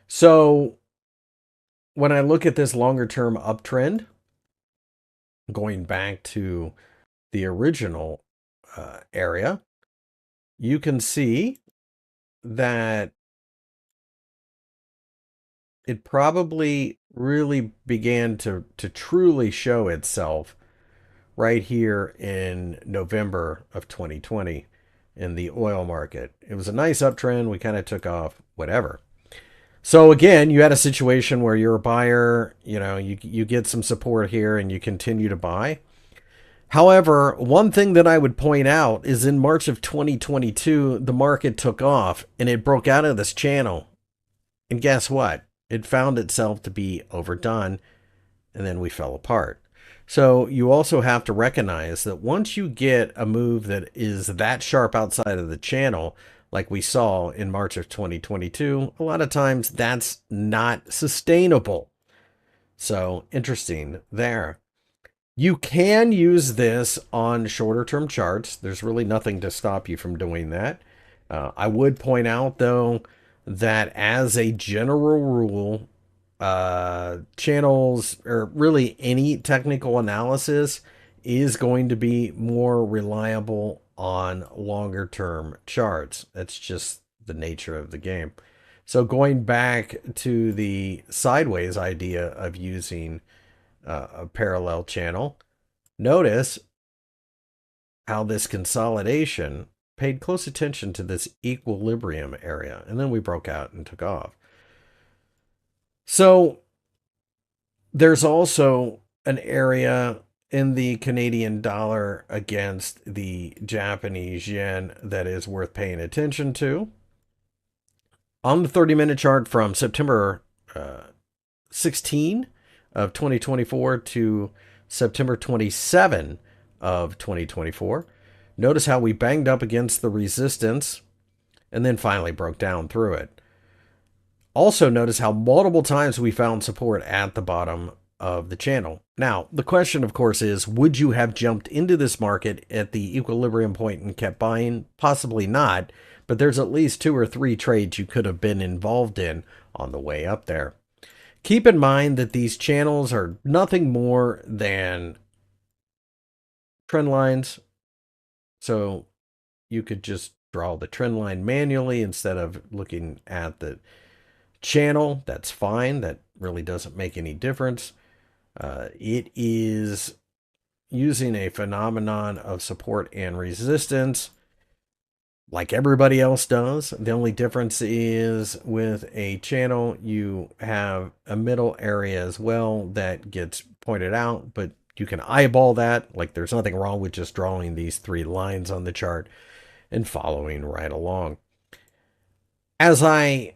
So when I look at this longer term uptrend, going back to the original area, you can see that it probably really began to truly show itself right here in November of 2020 in the oil market. It was a nice uptrend. We kind of took off, whatever. So again, you had a situation where you're a buyer, you get some support here and you continue to buy. However, one thing that I would point out is in March of 2022, the market took off and it broke out of this channel. And guess what? It found itself to be overdone, and then we fell apart. So you also have to recognize that once you get a move that is that sharp outside of the channel, like we saw in March of 2022, a lot of times that's not sustainable. So interesting there. You can use this on shorter term charts. There's really nothing to stop you from doing that. I would point out, though, that as a general rule, channels, or really any technical analysis, is going to be more reliable on longer term charts. That's just the nature of the game. So going back to the sideways idea of using a parallel channel, notice how this consolidation paid close attention to this equilibrium area, and then we broke out and took off. So there's also an area in the Canadian dollar against the Japanese yen that is worth paying attention to. On the 30-minute chart from September 16 of 2024 to September 27 of 2024, notice how we banged up against the resistance and then finally broke down through it. Also notice how multiple times we found support at the bottom of the channel. Now, the question, of course, is, would you have jumped into this market at the equilibrium point and kept buying? Possibly not, but there's at least 2 or 3 trades you could have been involved in on the way up there. Keep in mind that these channels are nothing more than trend lines. So you could just draw the trend line manually instead of looking at the channel. That's fine. That really doesn't make any difference. It is using a phenomenon of support and resistance like everybody else does. The only difference is with a channel, you have a middle area as well that gets pointed out, but you can eyeball that. Like, there's nothing wrong with just drawing these 3 lines on the chart and following right along. As I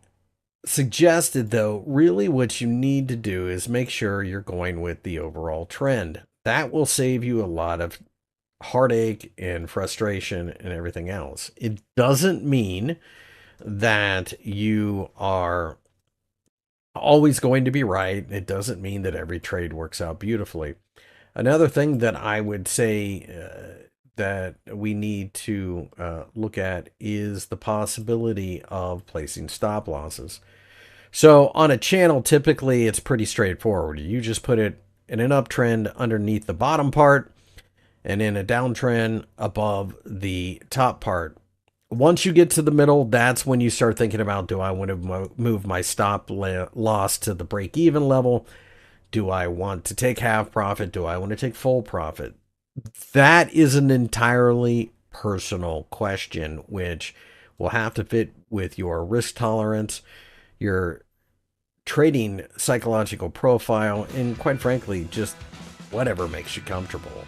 suggested, though, really what you need to do is make sure you're going with the overall trend. That will save you a lot of heartache and frustration and everything else. It doesn't mean that you are always going to be right. It doesn't mean that every trade works out beautifully. Another thing that I would say that we need to look at is the possibility of placing stop losses. So on a channel, typically it's pretty straightforward. You just put it in an uptrend underneath the bottom part and in a downtrend above the top part. Once you get to the middle, that's when you start thinking about, do I want to move my stop loss to the break-even level? Do I want to take half profit? Do I want to take full profit? That is an entirely personal question, which will have to fit with your risk tolerance, your trading psychological profile, and quite frankly, just whatever makes you comfortable.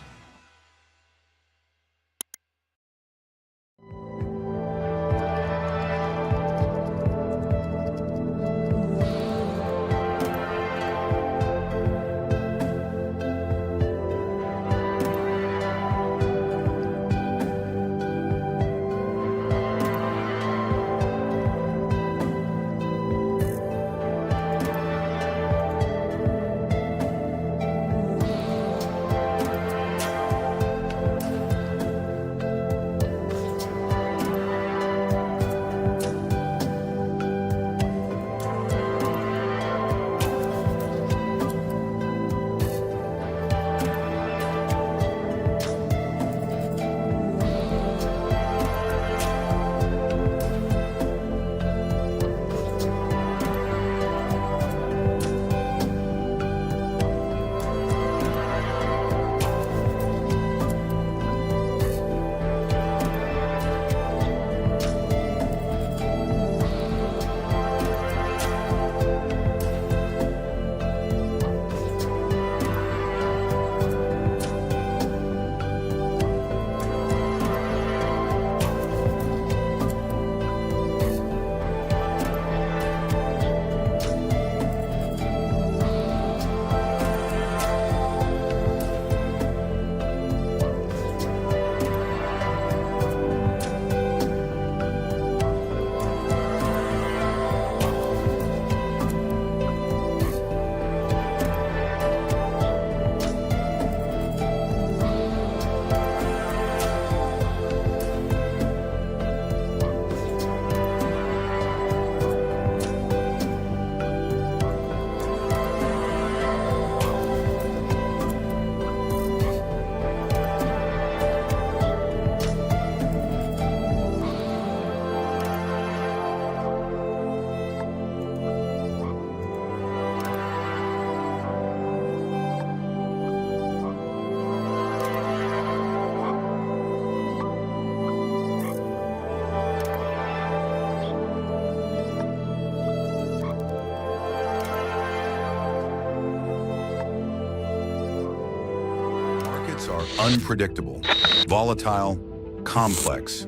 unpredictable, volatile, complex.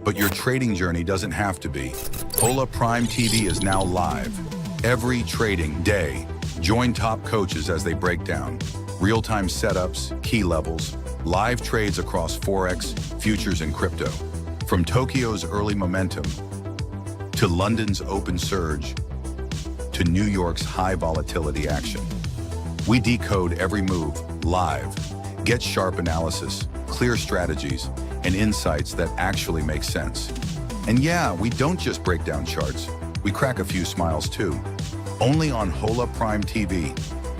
But your trading journey doesn't have to be. Ola Prime TV is now live. Every trading day, join top coaches as they break down real-time setups, key levels, live trades across Forex, futures, and crypto. From Tokyo's early momentum to London's open surge to New York's high volatility action. We decode every move live. Get sharp analysis, clear strategies, and insights that actually make sense. And yeah, we don't just break down charts. We crack a few smiles too. Only on Hola Prime TV.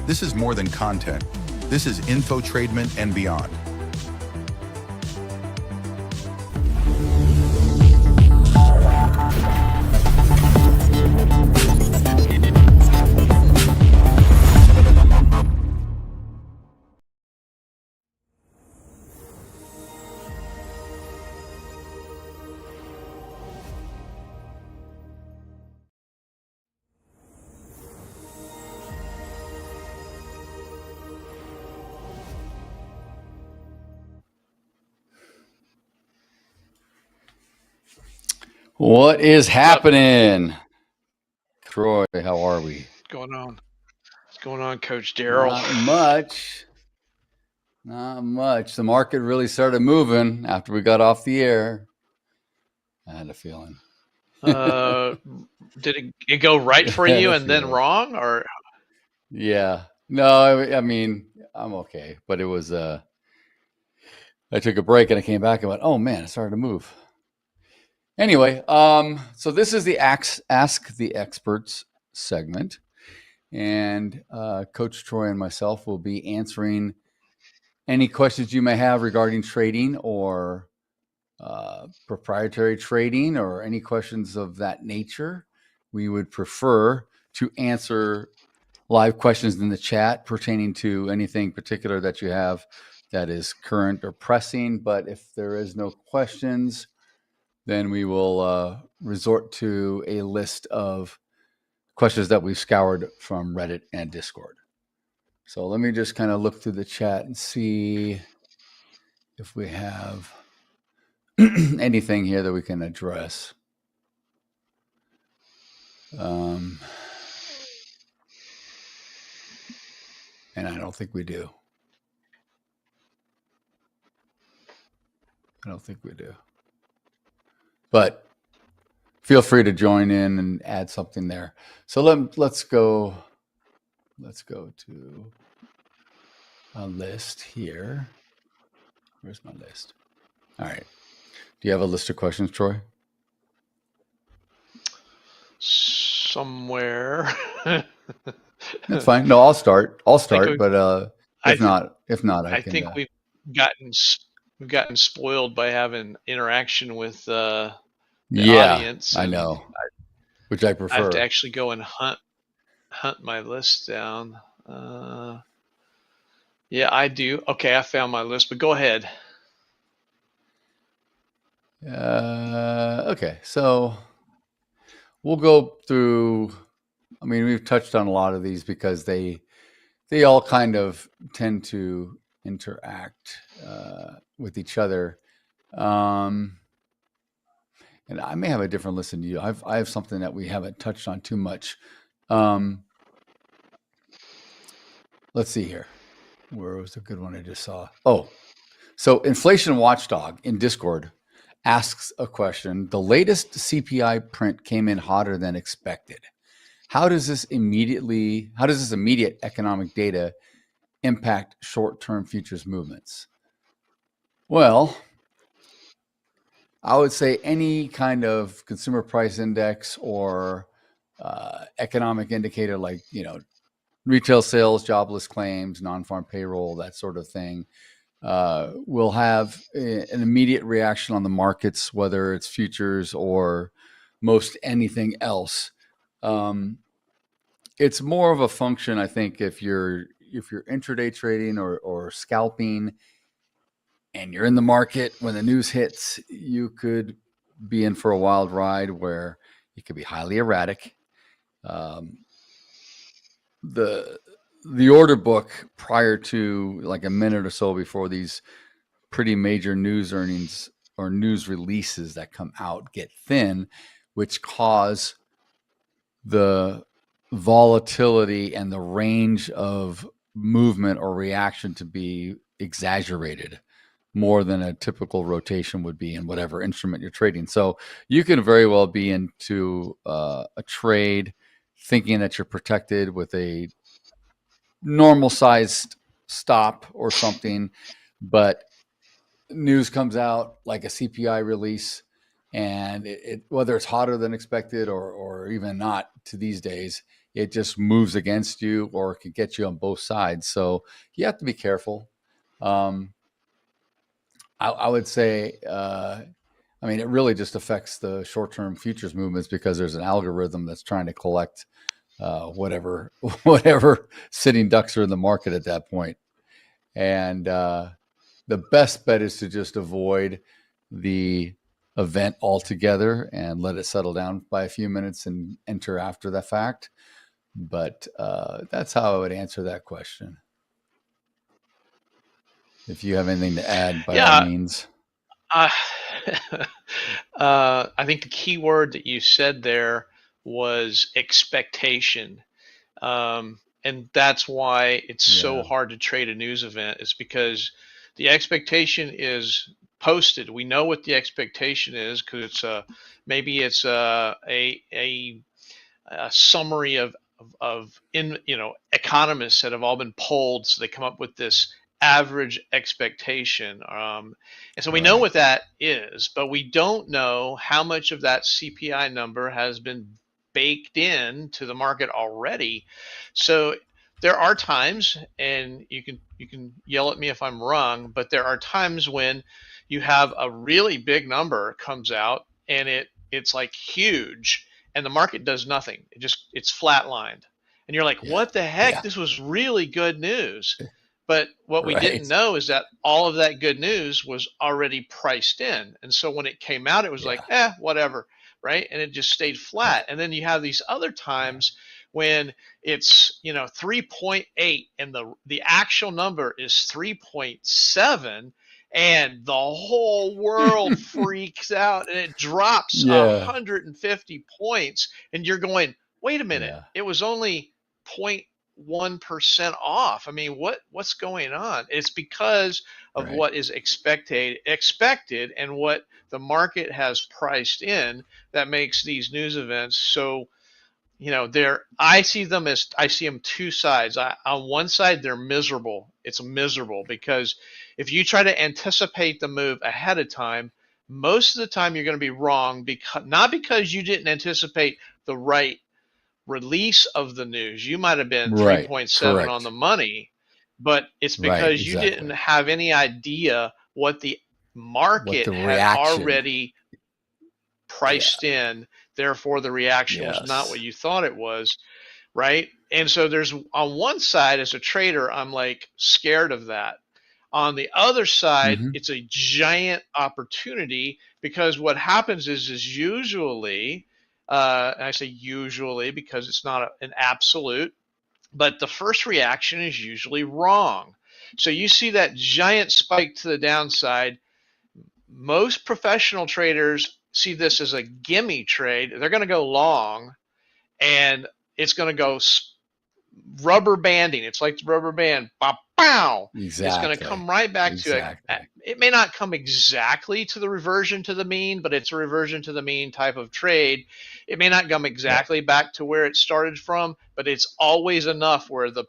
This is more than content. This is infotainment and beyond. What is happening? Troy, how are we? What's going on? What's going on, Coach Daryl? Not much. Not much. The market really started moving after we got off the air. I had a feeling. Did it go right for you and then wrong, or? Yeah. No, I mean, I'm okay. But it was, I took a break and I came back and went, oh man, it started to move. Anyway, so this is the Ask the Experts segment. And Coach Troy and myself will be answering any questions you may have regarding trading or proprietary trading or any questions of that nature. We would prefer to answer live questions in the chat pertaining to anything particular that you have that is current or pressing. But if there is no questions, then we will resort to a list of questions that we've scoured from Reddit and Discord. So let me just kind of look through the chat and see if we have anything here that we can address. And I don't think we do. But feel free to join in and add something there. So let's go to a list here. Where's my list? All right. Do you have a list of questions, Troy? Somewhere. That's fine. No, I'll start. But if not, I can. I think we've gotten spoiled by having interaction with the audience. I know, which I prefer. I have to actually go and hunt my list down. Yeah, I do. Okay, I found my list, but go ahead. Okay, so we'll go through. I mean, we've touched on a lot of these because they all kind of tend to interact with each other. And I may have a different list than you. I have something that we haven't touched on too much. Let's see here. Where was the good one I just saw? Oh, so Inflation Watchdog in Discord asks a question. The latest CPI print came in hotter than expected. How does this immediate economic data impact short-term futures movements? Well, I would say any kind of consumer price index or economic indicator like, retail sales, jobless claims, non-farm payroll, that sort of thing, will have an immediate reaction on the markets, whether it's futures or most anything else. It's more of a function, I think, if you're intraday trading or scalping and you're in the market when the news hits, you could be in for a wild ride where it could be highly erratic. The order book prior to like a minute or so before these pretty major news earnings or news releases that come out get thin, which cause the volatility and the range of movement or reaction to be exaggerated more than a typical rotation would be in whatever instrument you're trading. So you can very well be into a trade thinking that you're protected with a normal sized stop or something, but news comes out like a CPI release, and it whether it's hotter than expected or even not to these days, it just moves against you or it could get you on both sides. So you have to be careful. I would say, I mean, it really just affects the short-term futures movements because there's an algorithm that's trying to collect whatever sitting ducks are in the market at that point. And the best bet is to just avoid the event altogether and let it settle down by a few minutes and enter after the fact. But that's how I would answer that question. If you have anything to add, by all means. I think the key word that you said there was expectation. And that's why it's so hard to trade a news event, is because the expectation is posted. We know what the expectation is because it's maybe it's a summary of economists that have all been polled, so they come up with this average expectation, and so we know what that is, but we don't know how much of that CPI number has been baked in to the market already. So there are times, and you can yell at me if I'm wrong, but there are times when you have a really big number comes out and it's like huge, and the market does nothing. It's flatlined, and you're like, what the heck? This was really good news. But what we didn't know is that all of that good news was already priced in. And so when it came out, it was like, whatever, right? And it just stayed flat. And then you have these other times when it's 3.8 and the actual number is 3.7, and the whole world freaks out and it drops 150 points, and you're going, wait a minute, it was only 0.1% off. I mean, what's going on? It's because of what is expected and what the market has priced in that makes these news events so, I see them two sides. On one side, they're miserable. It's miserable because if you try to anticipate the move ahead of time, most of the time you're going to be wrong, not because you didn't anticipate the right release of the news. You might have been 3.7 on the money, but it's because you didn't have any idea what the market had already priced in. Therefore, the reaction was not what you thought it was, right? And so there's, on one side, as a trader, I'm like scared of that. On the other side, it's a giant opportunity, because what happens is usually, and I say usually because it's not an absolute, but the first reaction is usually wrong. So you see that giant spike to the downside. Most professional traders see this as a gimme trade. They're going to go long, and it's going to go rubber banding. It's like the rubber band. Pow! It's going to come right back to it. It may not come exactly to the reversion to the mean, but it's a reversion to the mean type of trade. It may not come exactly back to where it started from, but it's always enough where the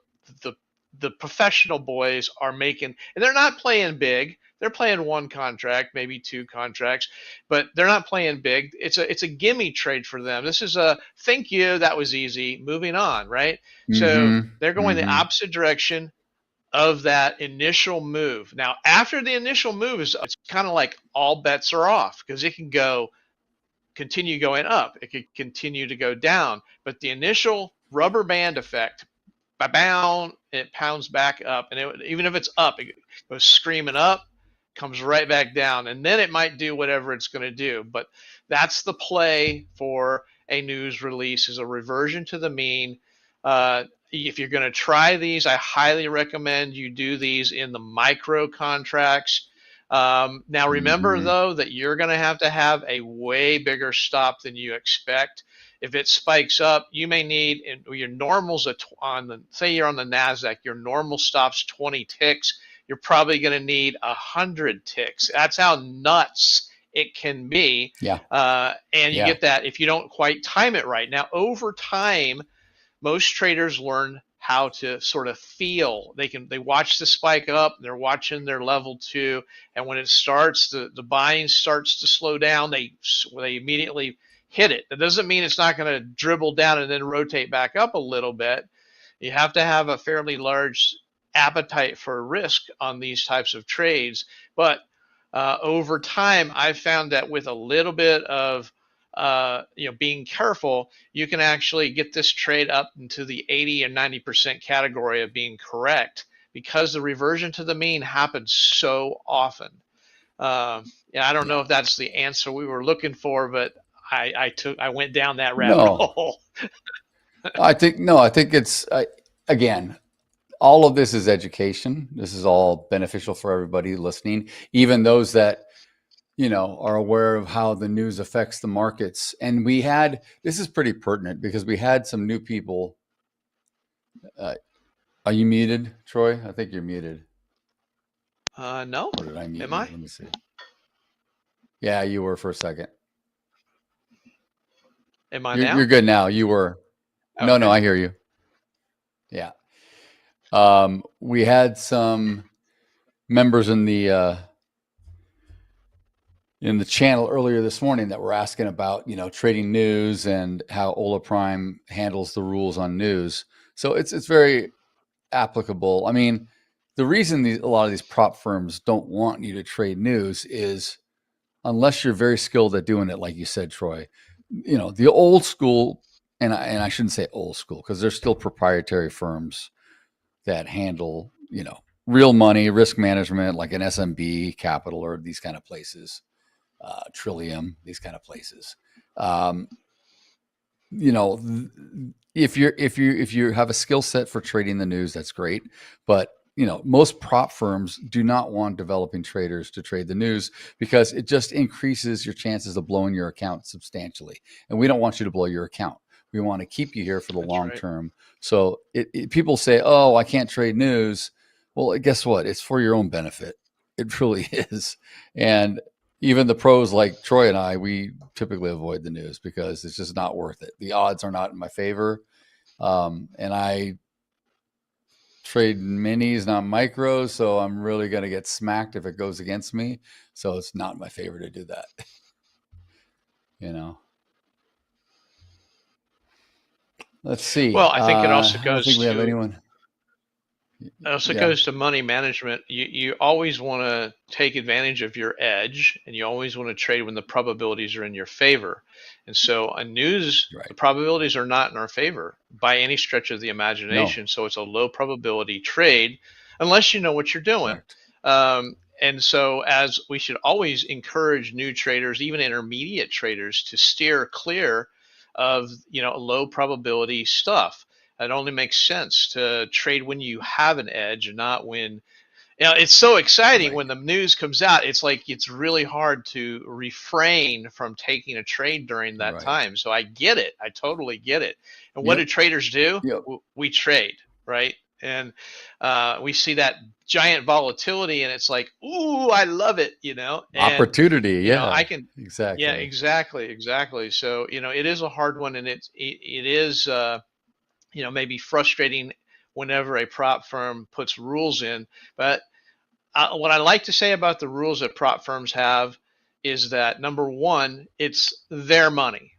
professional boys are making, and they're not playing big. They're playing one contract, maybe two contracts, but they're not playing big. It's a gimme trade for them. This is a thank you, that was easy, moving on, right? So they're going the opposite direction of that initial move. Now, after the initial move, it's kind of like all bets are off, because it can continue going up. It could continue to go down, but the initial rubber band effect, bound, it pounds back up, and even if it's up, it goes screaming up, comes right back down, and then it might do whatever it's going to do. But that's the play for a news release, is a reversion to the mean. If you're going to try these, I highly recommend you do these in the micro contracts. Now, remember, though, that you're going to have a way bigger stop than you expect. If it spikes up, you may need, your normals say you're on the Nasdaq, your normal stop's 20 ticks. You're probably going to need 100 ticks. That's how nuts it can be. Yeah. And you get that if you don't quite time it right. Now, over time, most traders learn how to sort of feel. They watch the spike up, they're watching their level 2, and when it starts, the buying starts to slow down, they immediately hit it. That doesn't mean it's not going to dribble down and then rotate back up a little bit. You have to have a fairly large appetite for risk on these types of trades. But over time, I've found that with a little bit of being careful, you can actually get this trade up into the 80 and 90% category of being correct, because the reversion to the mean happens so often. I don't know if that's the answer we were looking for, but I went down that rabbit hole. I think it's again, all of this is education. This is all beneficial for everybody listening, even those that are aware of how the news affects the markets. And this is pretty pertinent because we had some new people. Are you muted, Troy? I think you're muted. No. Or did I mute Am you? I? Let me see. Yeah, you were for a second. Am I now? You're good now. You were. Okay. No, I hear you. Yeah. We had some members in the channel earlier this morning that were asking about, trading news and how Ola Prime handles the rules on news. So it's very applicable. I mean, the reason a lot of these prop firms don't want you to trade news is unless you're very skilled at doing it, like you said, Troy. The old school, and I shouldn't say old school because there's still proprietary firms that handle, real money, risk management, like an SMB Capital or these kind of places, Trillium, these kind of places. If you have a skill set for trading the news, that's great. But most prop firms do not want developing traders to trade the news because it just increases your chances of blowing your account substantially. And we don't want you to blow your account. We want to keep you here for the long term. So people say, oh, I can't trade news. Well, guess what? It's for your own benefit. It truly is. And even the pros like Troy and I, we typically avoid the news because it's just not worth it. The odds are not in my favor. And I trade minis, not micros. So I'm really going to get smacked if it goes against me. So it's not in my favor to do that. Let's see. Well, I think it also I don't goes think we have to anyone. it also Yeah. goes to money management. You always want to take advantage of your edge, and you always want to trade when the probabilities are in your favor. And so on news, the probabilities are not in our favor by any stretch of the imagination. So it's a low probability trade unless you know what you're doing. And so as we should always encourage new traders, even intermediate traders, to steer clear of low probability stuff. It only makes sense to trade when you have an edge and not when it's so exciting when the news comes out. It's like it's really hard to refrain from taking a trade during that time. So I get it. I totally get it. And what do traders do? We trade, right? And we see that giant volatility, and it's like, ooh, I love it, And, Opportunity, I can exactly. Yeah, exactly. So it is a hard one, and it is maybe frustrating whenever a prop firm puts rules in. But what I like to say about the rules that prop firms have is that, number one, it's their money.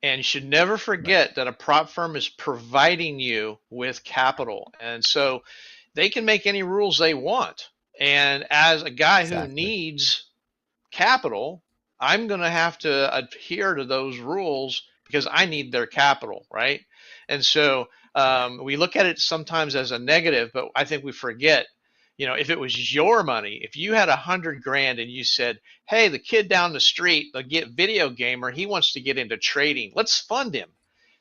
And you should never forget that a prop firm is providing you with capital. And so they can make any rules they want. And as a guy who needs capital, I'm going to have to adhere to those rules because I need their capital, right? And so we look at it sometimes as a negative, but I think we forget, if it was your money, if you had $100 grand and you said, hey, the kid down the street, the video gamer, he wants to get into trading, let's fund him.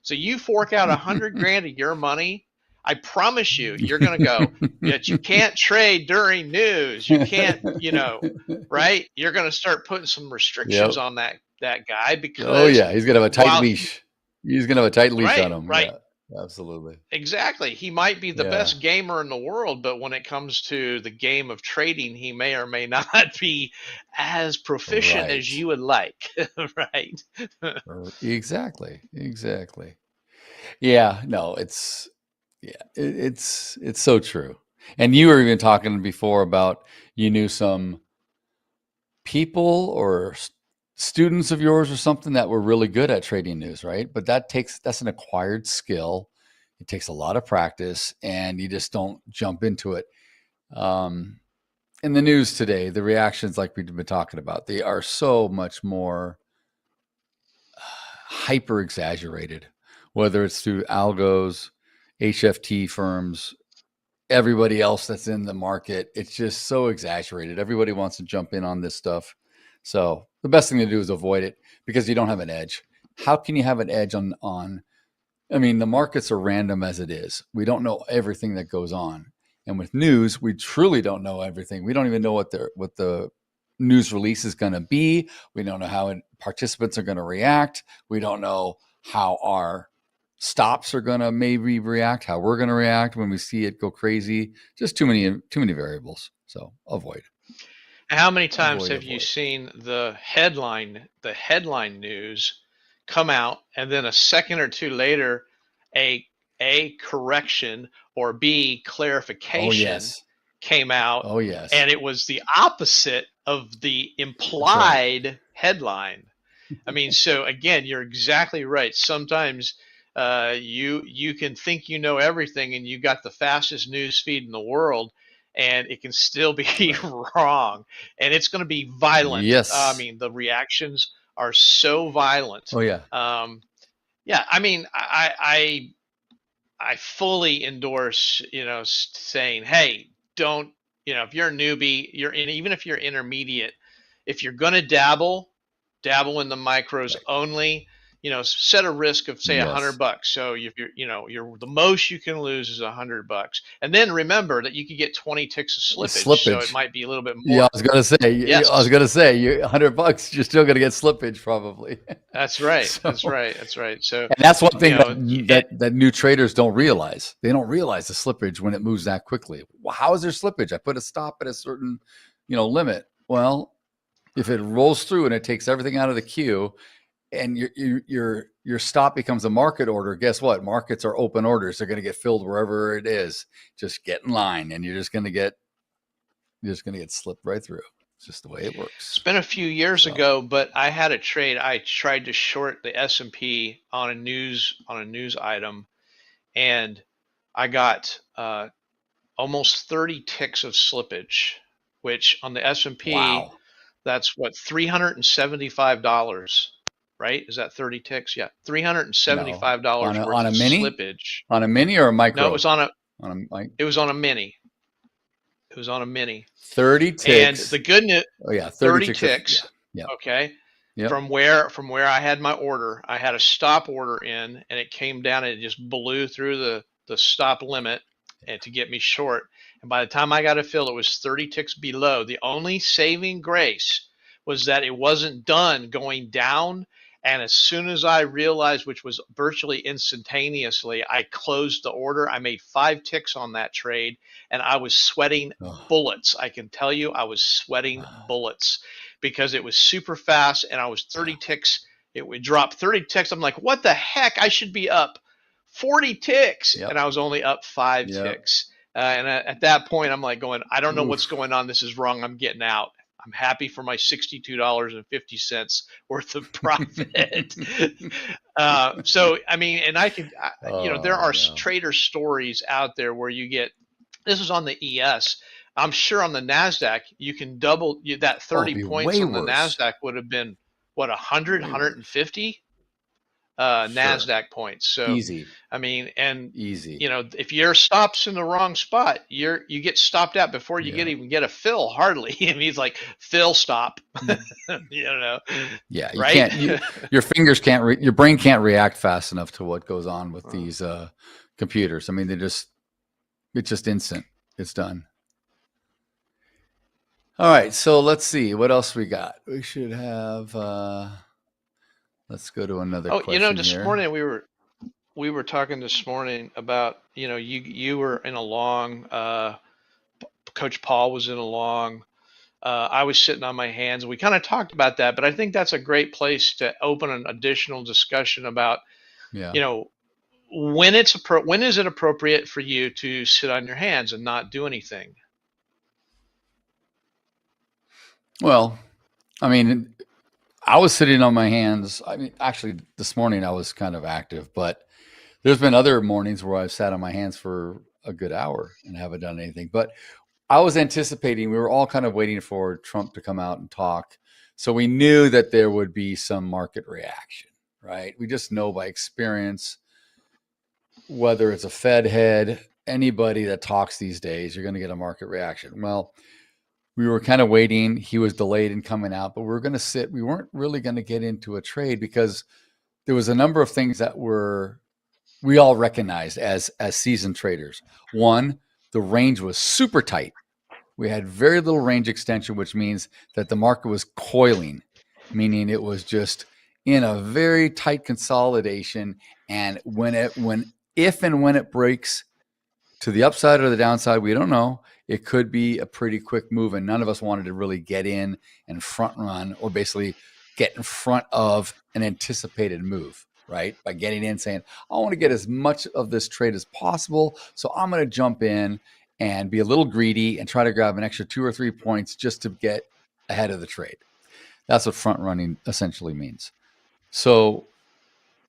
So you fork out $100 grand of your money. I promise you, you're going to go, yet you can't trade during news. You can't, right? You're going to start putting some restrictions on that guy because. Oh yeah, he's going to have a tight leash. He's going to have a tight leash on him. Right. Yeah, absolutely. Exactly. He might be the best gamer in the world, but when it comes to the game of trading, he may or may not be as proficient as you would like. Right. Exactly. Yeah, no, it's so true. And you were even talking before about you knew some people or students of yours or something that were really good at trading news, right? But that's an acquired skill. It takes a lot of practice, and you just don't jump into it. In the news today, the reactions, like we've been talking about, they are so much more hyper exaggerated, whether it's through algos, HFT firms, everybody else that's in the market. It's just so exaggerated. Everybody wants to jump in on this stuff. So the best thing to do is avoid it because you don't have an edge. How can you have an edge on I mean, the markets are random as it is. We don't know everything that goes on. And with news, we truly don't know everything. We don't even know what the news release is going to be. We don't know how participants are going to react. We don't know how our stops are going to maybe react, how we're going to react when we see it go crazy. Just too many variables. So avoid. How many times have you seen the headline news come out, and then a second or two later, a correction or B clarification came out? Oh yes. And it was the opposite of the implied headline. I mean, so again, you're exactly right. Sometimes you can think you know everything, and you got the fastest news feed in the world, and it can still be wrong, and it's going to be violent. Yes. I mean, the reactions are so violent. Oh yeah. Yeah. I mean, I fully endorse, saying, hey, don't, if you're a newbie, even if you're intermediate, if you're going to dabble in the micros only. Set a risk of say $100. So if you're the most you can lose is $100, and then remember that you could get 20 ticks of slippage. So it might be a little bit more. Yeah, I was gonna say. Yes. I was gonna say, you $100, you're still gonna get slippage probably. That's right. That's right. So and that's one thing that new traders don't realize. They don't realize the slippage when it moves that quickly. Well, how is there slippage? I put a stop at a certain limit. Well, if it rolls through and it takes everything out of the queue, and your stop becomes a market order, guess what? Markets are open orders. They're going to get filled wherever it is. Just get in line, and you're just going to get slipped right through. It's just the way it works. It's been a few years ago, but I had a trade. I tried to short the S&P on a news item, and I got almost 30 ticks of slippage, which on the S&P, that's what, $375. Right? Is that 30 ticks? Yeah. $375 worth on a of mini? slippage. On a mini or a micro? No, it was on a mini. It was on a mini. 30 ticks. And the good news, oh yeah, 30 ticks. Yeah. Okay. Yep. From where I had my order, I had a stop order in, and it came down and it just blew through the stop limit and to get me short. And by the time I got it filled, it was 30 ticks below. The only saving grace was that it wasn't done going down. And as soon as I realized, which was virtually instantaneously, I closed the order. I made 5 ticks on that trade, and I was sweating bullets. I can tell you I was sweating bullets because it was super fast, and I was 30 ticks. It would drop 30 ticks. I'm like, what the heck? I should be up 40 ticks. Yep. And I was only up 5 ticks. And at that point, I'm like going, I don't know what's going on. This is wrong. I'm getting out. I'm happy for my $62.50 worth of profit. So, I mean, and I can, there are trader stories out there where you get, this is on the ES. I'm sure on the Nasdaq, you can double that 30 points on the Nasdaq would have been, what, 100, 150? Nasdaq points. So easy. I mean, and easy. If your stop's in the wrong spot, you get stopped out before you even get a fill. Hardly. I mean, it's like fill stop. Yeah, you right? can't. Your fingers can't. Your brain can't react fast enough to what goes on with these computers. I mean, It's just instant. It's done. All right, so let's see what else we got. We should have. Let's go to another question this here. morning we were talking this morning about you were in a long. Coach Paul was in a long. I was sitting on my hands. We kind of talked about that, but I think that's a great place to open an additional discussion about, when is it appropriate for you to sit on your hands and not do anything? Well, I mean, I was sitting on my hands. I mean, actually, this morning I was kind of active, but there's been other mornings where I've sat on my hands for a good hour and haven't done anything. But I was anticipating, we were all kind of waiting for Trump to come out and talk. So we knew that there would be some market reaction, right? We just know by experience, whether it's a Fed head, anybody that talks these days, you're going to get a market reaction. Well, we were kind of waiting. He was delayed in coming out, but we were going to sit. We weren't really going to get into a trade because there was a number of things that we all recognized as seasoned traders. One, the range was super tight. We had very little range extension, which means that the market was coiling, meaning it was just in a very tight consolidation. And if and when it breaks to the upside or the downside, we don't know. It could be a pretty quick move, and none of us wanted to really get in and front run, or basically get in front of an anticipated move, right? By getting in saying, I want to get as much of this trade as possible, so I'm going to jump in and be a little greedy and try to grab an extra 2 or 3 points just to get ahead of the trade. That's what front running essentially means. So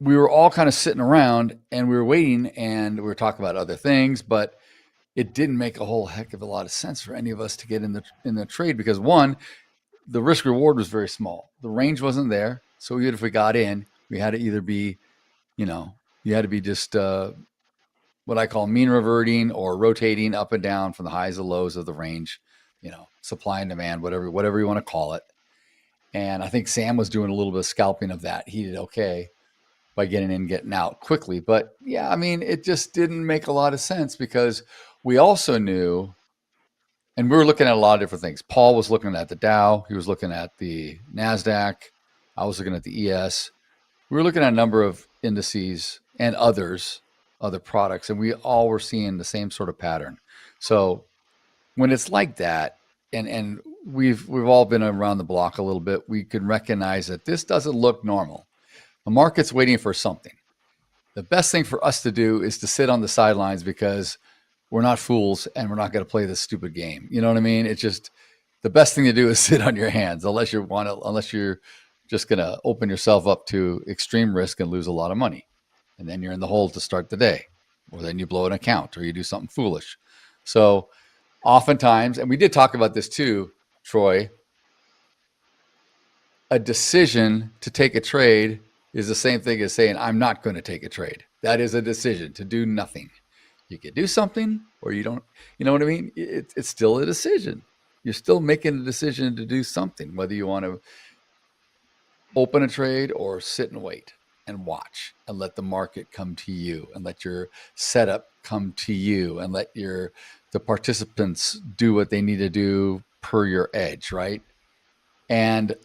we were all kind of sitting around and we were waiting and we were talking about other things, but it didn't make a whole heck of a lot of sense for any of us to get in the trade because, one, the risk reward was very small. The range wasn't there. So even if we got in, we had to either be, you had to be just what I call mean reverting or rotating up and down from the highs and lows of the range, supply and demand, whatever you want to call it. And I think Sam was doing a little bit of scalping of that. He did okay by getting in, getting out quickly. But yeah, I mean, it just didn't make a lot of sense because we also knew, and we were looking at a lot of different things. Paul was looking at the Dow. He was looking at the Nasdaq. I was looking at the ES. We were looking at a number of indices and other products, and we all were seeing the same sort of pattern. So when it's like that, and we've all been around the block a little bit, we can recognize that this doesn't look normal. The market's waiting for something. The best thing for us to do is to sit on the sidelines because we're not fools and we're not going to play this stupid game. You know what I mean? It's just the best thing to do is sit on your hands unless you're just going to open yourself up to extreme risk and lose a lot of money. And then you're in the hole to start the day, or then you blow an account or you do something foolish. So oftentimes, and we did talk about this too, Troy, a decision to take a trade is the same thing as saying, I'm not going to take a trade. That is a decision to do nothing. You can do something or you don't, you know what I mean? It's still a decision. You're still making a decision to do something, whether you want to open a trade or sit and wait and watch and let the market come to you and let your setup come to you and let the participants do what they need to do per your edge, right? And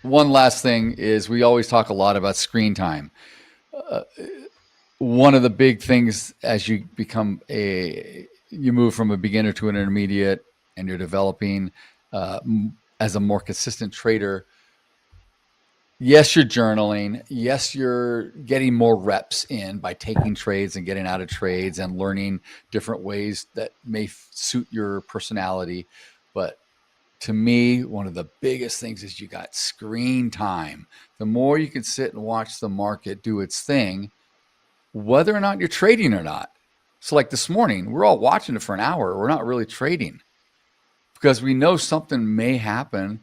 one last thing is we always talk a lot about screen time. One of the big things as you move from a beginner to an intermediate and you're developing as a more consistent trader, yes, you're journaling. Yes, you're getting more reps in by taking trades and getting out of trades and learning different ways that may suit your personality. But to me, one of the biggest things is you got screen time. The more you can sit and watch the market do its thing, whether or not you're trading or not. So like this morning, we're all watching it for an hour. We're not really trading because we know something may happen,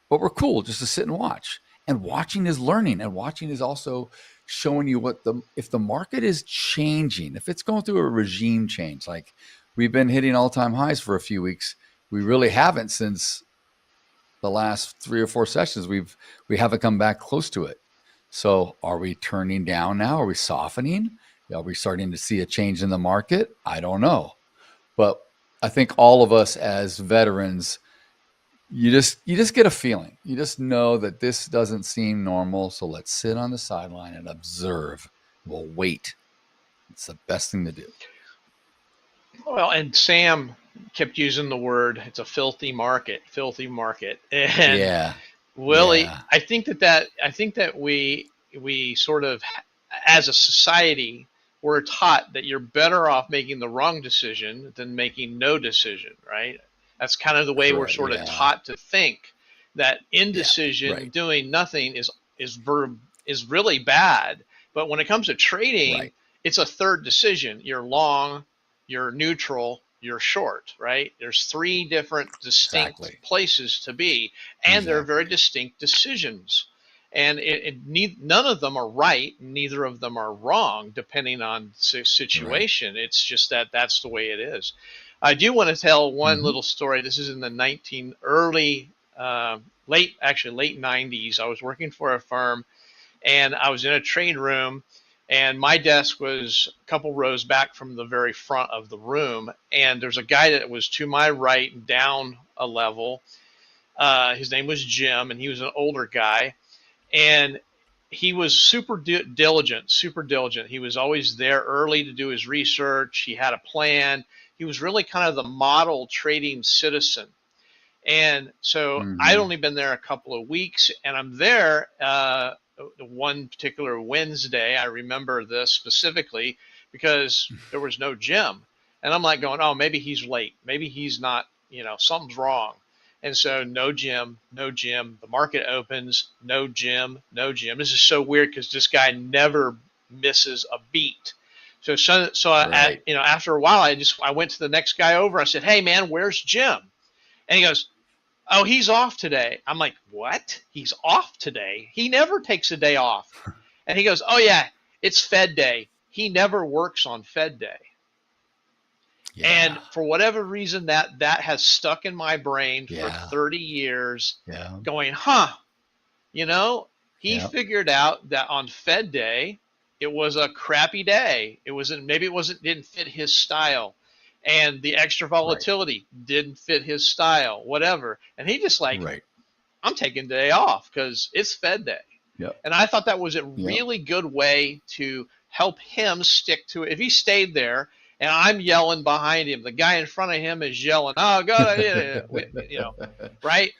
but we're cool just to sit and watch. And watching is learning, and watching is also showing you if the market is changing, if it's going through a regime change, like we've been hitting all-time highs for a few weeks. We really haven't since the last 3 or 4 sessions. We haven't come back close to it. So are we turning down now? Are we softening? Are we starting to see a change in the market? I don't know. But I think all of us as veterans, you just get a feeling. You just know that this doesn't seem normal. So let's sit on the sideline and observe. We'll wait. It's the best thing to do. Well, and Sam kept using the word, it's a filthy market. And yeah. Willie, Yeah. I think that we sort of, as a society, we're taught that you're better off making the wrong decision than making no decision, right? That's kind of the way we're sort of taught to think, that indecision, doing nothing is really bad. But when it comes to trading, it's a third decision. You're long, you're neutral, you're short, right? There's three different distinct places to be, and they're very distinct decisions. And none of them are right, neither of them are wrong, depending on the situation. It's just that that's the way it is. I do want to tell one little story. This is in the late 90s. I was working for a firm, and I was in a trade room, and my desk was a couple rows back from the very front of the room. And there's a guy that was to my right, down a level. His name was Jim, and he was an older guy. And he was super diligent. He was always there early to do his research. He had a plan. He was really kind of the model trading citizen. And so I'd only been there a couple of weeks, and I'm there one particular Wednesday. I remember this specifically because there was no Jim. And I'm like going, oh, maybe he's late. Maybe he's not, something's wrong. And so no Jim. The market opens, no Jim. This is so weird because this guy never misses a beat. So after a while, I went to the next guy over. I said, hey, man, where's Jim? And he goes, oh, he's off today. I'm like, what? He's off today? He never takes a day off. And he goes, oh, yeah, it's Fed Day. He never works on Fed Day. Yeah. And for whatever reason, that has stuck in my brain for 30 years, going, he figured out that on Fed Day, it was a crappy day. Didn't fit his style. And the extra volatility didn't fit his style, whatever. And he just I'm taking the day off because it's Fed Day. Yep. And I thought that was a really good way to help him stick to it. If he stayed there, and I'm yelling behind him, the guy in front of him is yelling, oh, God, right?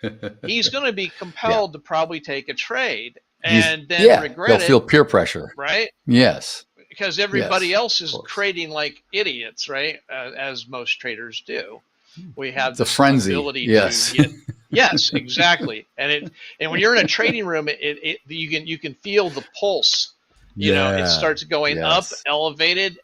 He's going to be compelled to probably take a trade and then regret it. He'll feel peer pressure. Right? Yes. Because everybody else is trading like idiots, right? As most traders do. We have the frenzy. Ability to yes, exactly. And when you're in a trading room, you can feel the pulse. It starts going up, elevated.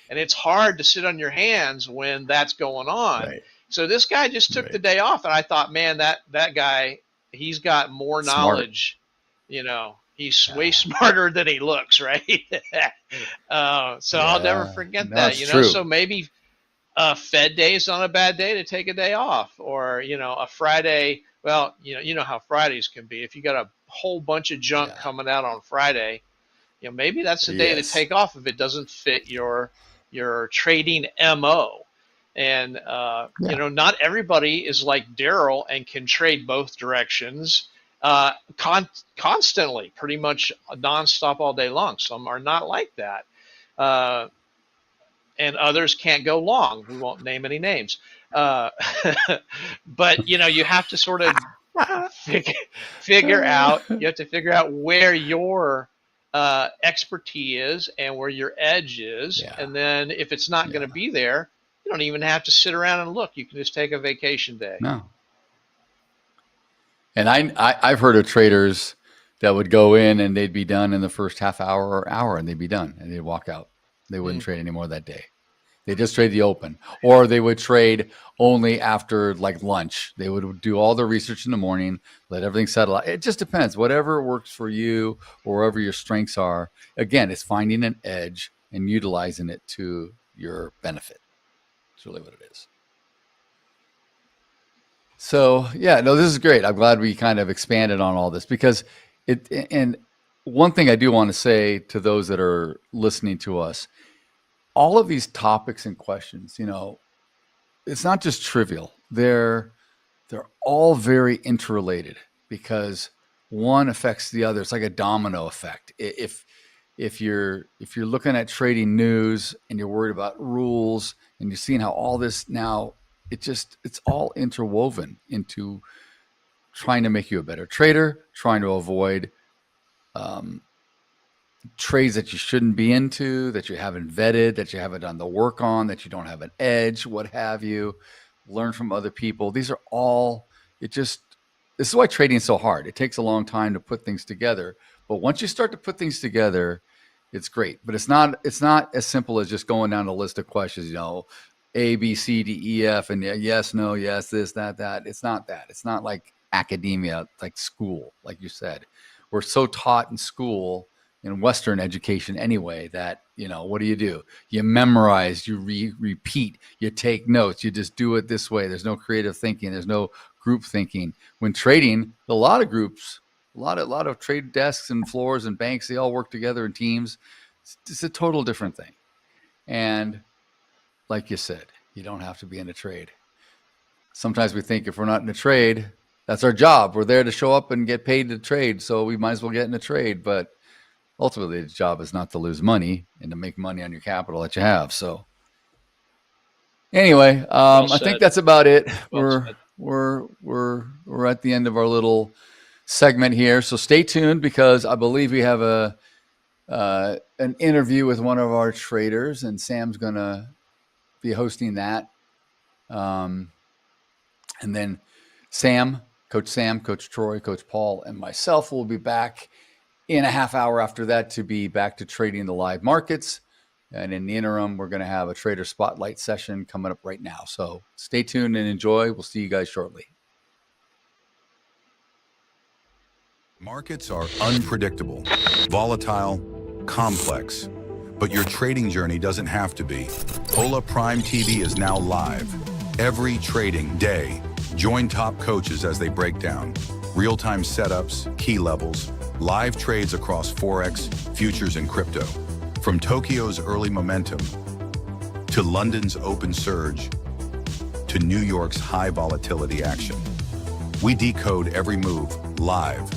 And it's hard to sit on your hands when that's going on. Right. So this guy just took the day off, and I thought, man, that guy, he's got more knowledge. He's way smarter than he looks, right? So I'll never forget that. True. So maybe Fed Day is not a bad day to take a day off, or a Friday. Well, you know how Fridays can be. If you got a whole bunch of junk coming out on Friday, maybe that's the day to take off if it doesn't fit your trading MO. And not everybody is like Daryl and can trade both directions constantly, pretty much nonstop all day long. Some are not like that, and others can't go long. We won't name any names, but you have to sort of figure out. You have to figure out where your expertise is and where your edge is, and then if it's not going to be there, you don't even have to sit around and look. You can just take a vacation day. No. And I've heard of traders that would go in and they'd be done in the first half hour or hour, and they'd be done and they'd walk out. They wouldn't trade anymore that day. They just trade the open, or they would trade only after lunch. They would do all their research in the morning, let everything settle out. It just depends. Whatever works for you or wherever your strengths are. Again, it's finding an edge and utilizing it to your benefit. That's really what it is. So this is great. I'm glad we kind of expanded on all this because one thing I do want to say to those that are listening to us, all of these topics and questions, it's not just trivial. They're all very interrelated because one affects the other. It's like a domino effect. If you're looking at trading news and you're worried about rules and you're seeing how all this now, it's all interwoven into trying to make you a better trader, trying to avoid trades that you shouldn't be into, that you haven't vetted, that you haven't done the work on, that you don't have an edge, what have you. Learn from other people. These are all, this is why trading is so hard. It takes a long time to put things together. But once you start to put things together, it's great. But it's not as simple as just going down a list of questions, A, B, C, D, E, F, and yes, no, yes, this, that. It's not that. It's not like academia, like school, like you said. We're so taught in school, in Western education anyway, that, what do? You memorize, you repeat, you take notes, you just do it this way. There's no creative thinking. There's no group thinking. When trading, a lot of groups, a lot of trade desks and floors and banks, they all work together in teams. It's a total different thing. And like you said, you don't have to be in a trade. Sometimes we think if we're not in a trade, that's our job. We're there to show up and get paid to trade, so we might as well get in a trade. But ultimately, the job is not to lose money and to make money on your capital that you have. So anyway, I think that's about it. We're at the end of our little segment here. So stay tuned because I believe we have an interview with one of our traders, and Sam's going to be hosting that. And then Coach Troy, Coach Paul, and myself will be back in a half hour after that to be back to trading the live markets. And in the interim, we're going to have a trader spotlight session coming up right now. So stay tuned and enjoy. We'll see you guys shortly. Markets are unpredictable, volatile, complex, but your trading journey doesn't have to be. Ola Prime TV is now live. Every trading day, join top coaches as they break down real-time setups, key levels, live trades across Forex, futures, and crypto. From Tokyo's early momentum, to London's open surge, to New York's high volatility action. We decode every move live.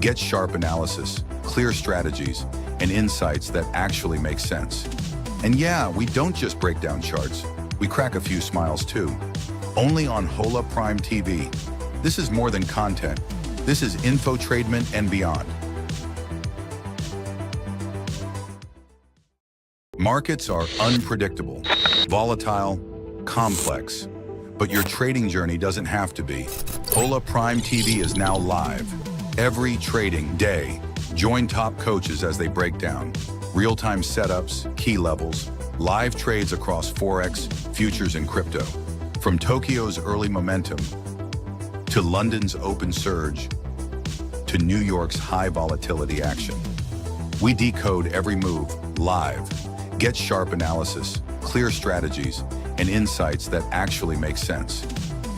Get sharp analysis, clear strategies, and insights that actually make sense. And yeah, we don't just break down charts. We crack a few smiles too. Only on Hola Prime TV. This is more than content. This is infotainment and beyond. Markets are unpredictable, volatile, complex, but your trading journey doesn't have to be. Ola Prime TV is now live. Every trading day, join top coaches as they break down real-time setups, key levels, live trades across Forex, futures, and crypto. From Tokyo's early momentum, to London's open surge, to New York's high volatility action. We decode every move live. Get sharp analysis, clear strategies, and insights that actually make sense.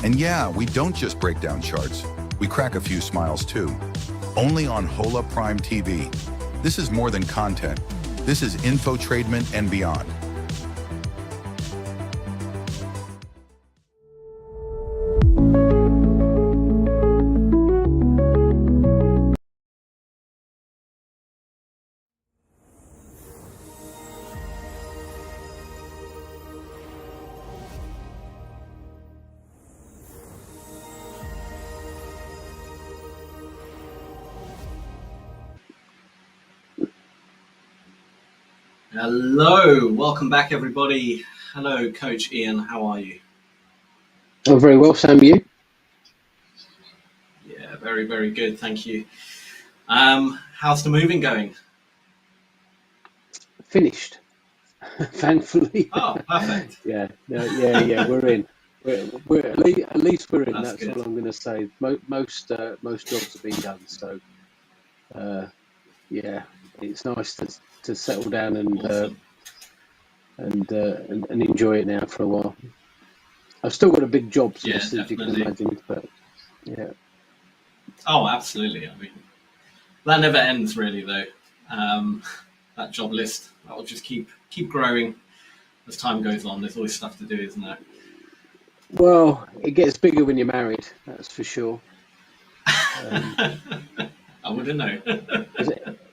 And yeah, we don't just break down charts. We crack a few smiles too. Only on Hola Prime TV. This is more than content. This is infotainment and beyond. Hello, welcome back everybody. Hello, Coach Ian, how are you? Oh, very well, Sam, you? Yeah, very, very good, thank you. How's the moving going? Finished, thankfully. Oh, perfect. Yeah, we're in. We're at least we're in. That's good. all I'm going to say. Most jobs have been done, so yeah, it's nice to settle down and awesome. and enjoy it now for a while. I've still got a big job, Yeah, as you can imagine, but yeah. Oh, absolutely. I mean, that never ends really, though. that job list. That will just keep growing as time goes on. There's always stuff to do, isn't there? Well, it gets bigger when you're married, that's for sure. I wouldn't know.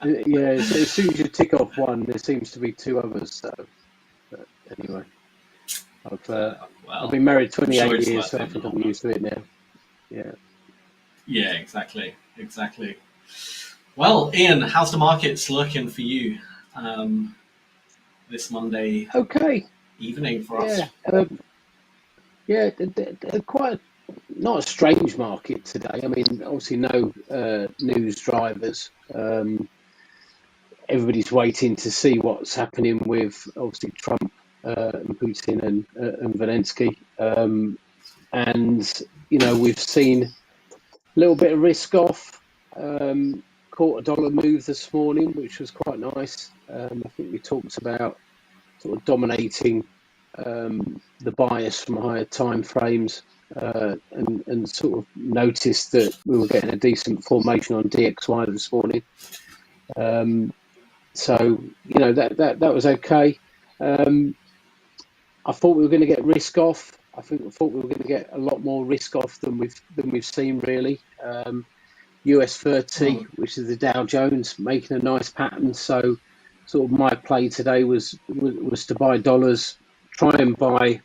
Yeah, as soon as you tick off one, there seems to be two others. So, but anyway, I've been married 28 years, so I think I'm used to it now. Yeah. Yeah, exactly. Well, Ian, how's the markets looking for you this Monday evening for us? Yeah, they're quite not a strange market today. I mean, obviously no news drivers. Everybody's waiting to see what's happening with obviously Trump and Putin and Zelensky. And, you know, we've seen a little bit of risk off. Caught a dollar move this morning, which was quite nice. I think we talked about sort of dominating the bias from higher time frames and sort of noticed that we were getting a decent formation on DXY this morning. So, you know, that was okay. I thought we were going to get risk off. I thought we were going to get a lot more risk off than we've seen really. US 30, which is the Dow Jones, making a nice pattern. So, sort of my play today was to buy dollars, try and buy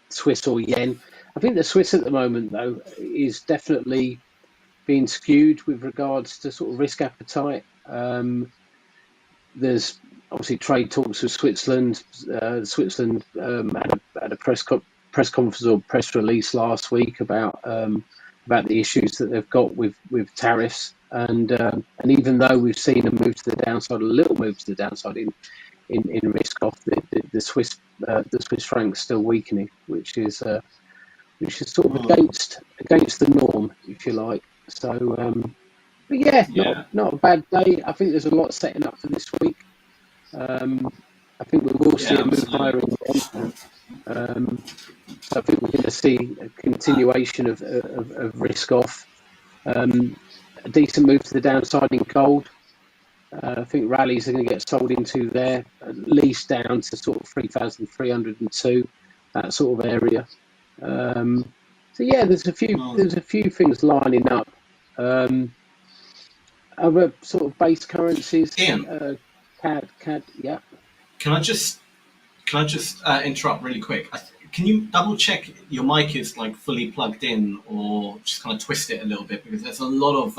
Swiss or yen. I think the Swiss at the moment though is definitely being skewed with regards to sort of risk appetite. There's obviously trade talks with Switzerland. Switzerland had a press conference or press release last week about the issues that they've got with tariffs, and even though we've seen a move to the downside, a little move to the downside in risk off, the Swiss franc still weakening, which is sort of against the norm, if you like. So, but yeah, not a bad day. I think there's a lot setting up for this week. I think we will see a move higher in yen. So I think we're going to see a continuation of risk off. A decent move to the downside in gold. I think rallies are going to get sold into there, at least down to sort of 3,302, that sort of area. So yeah, there's a few things lining up. Other sort of base currencies. Ian, CAD, yeah. Can I just interrupt really quick? Can you double check your mic is like fully plugged in, or just kind of twist it a little bit, because there's a lot of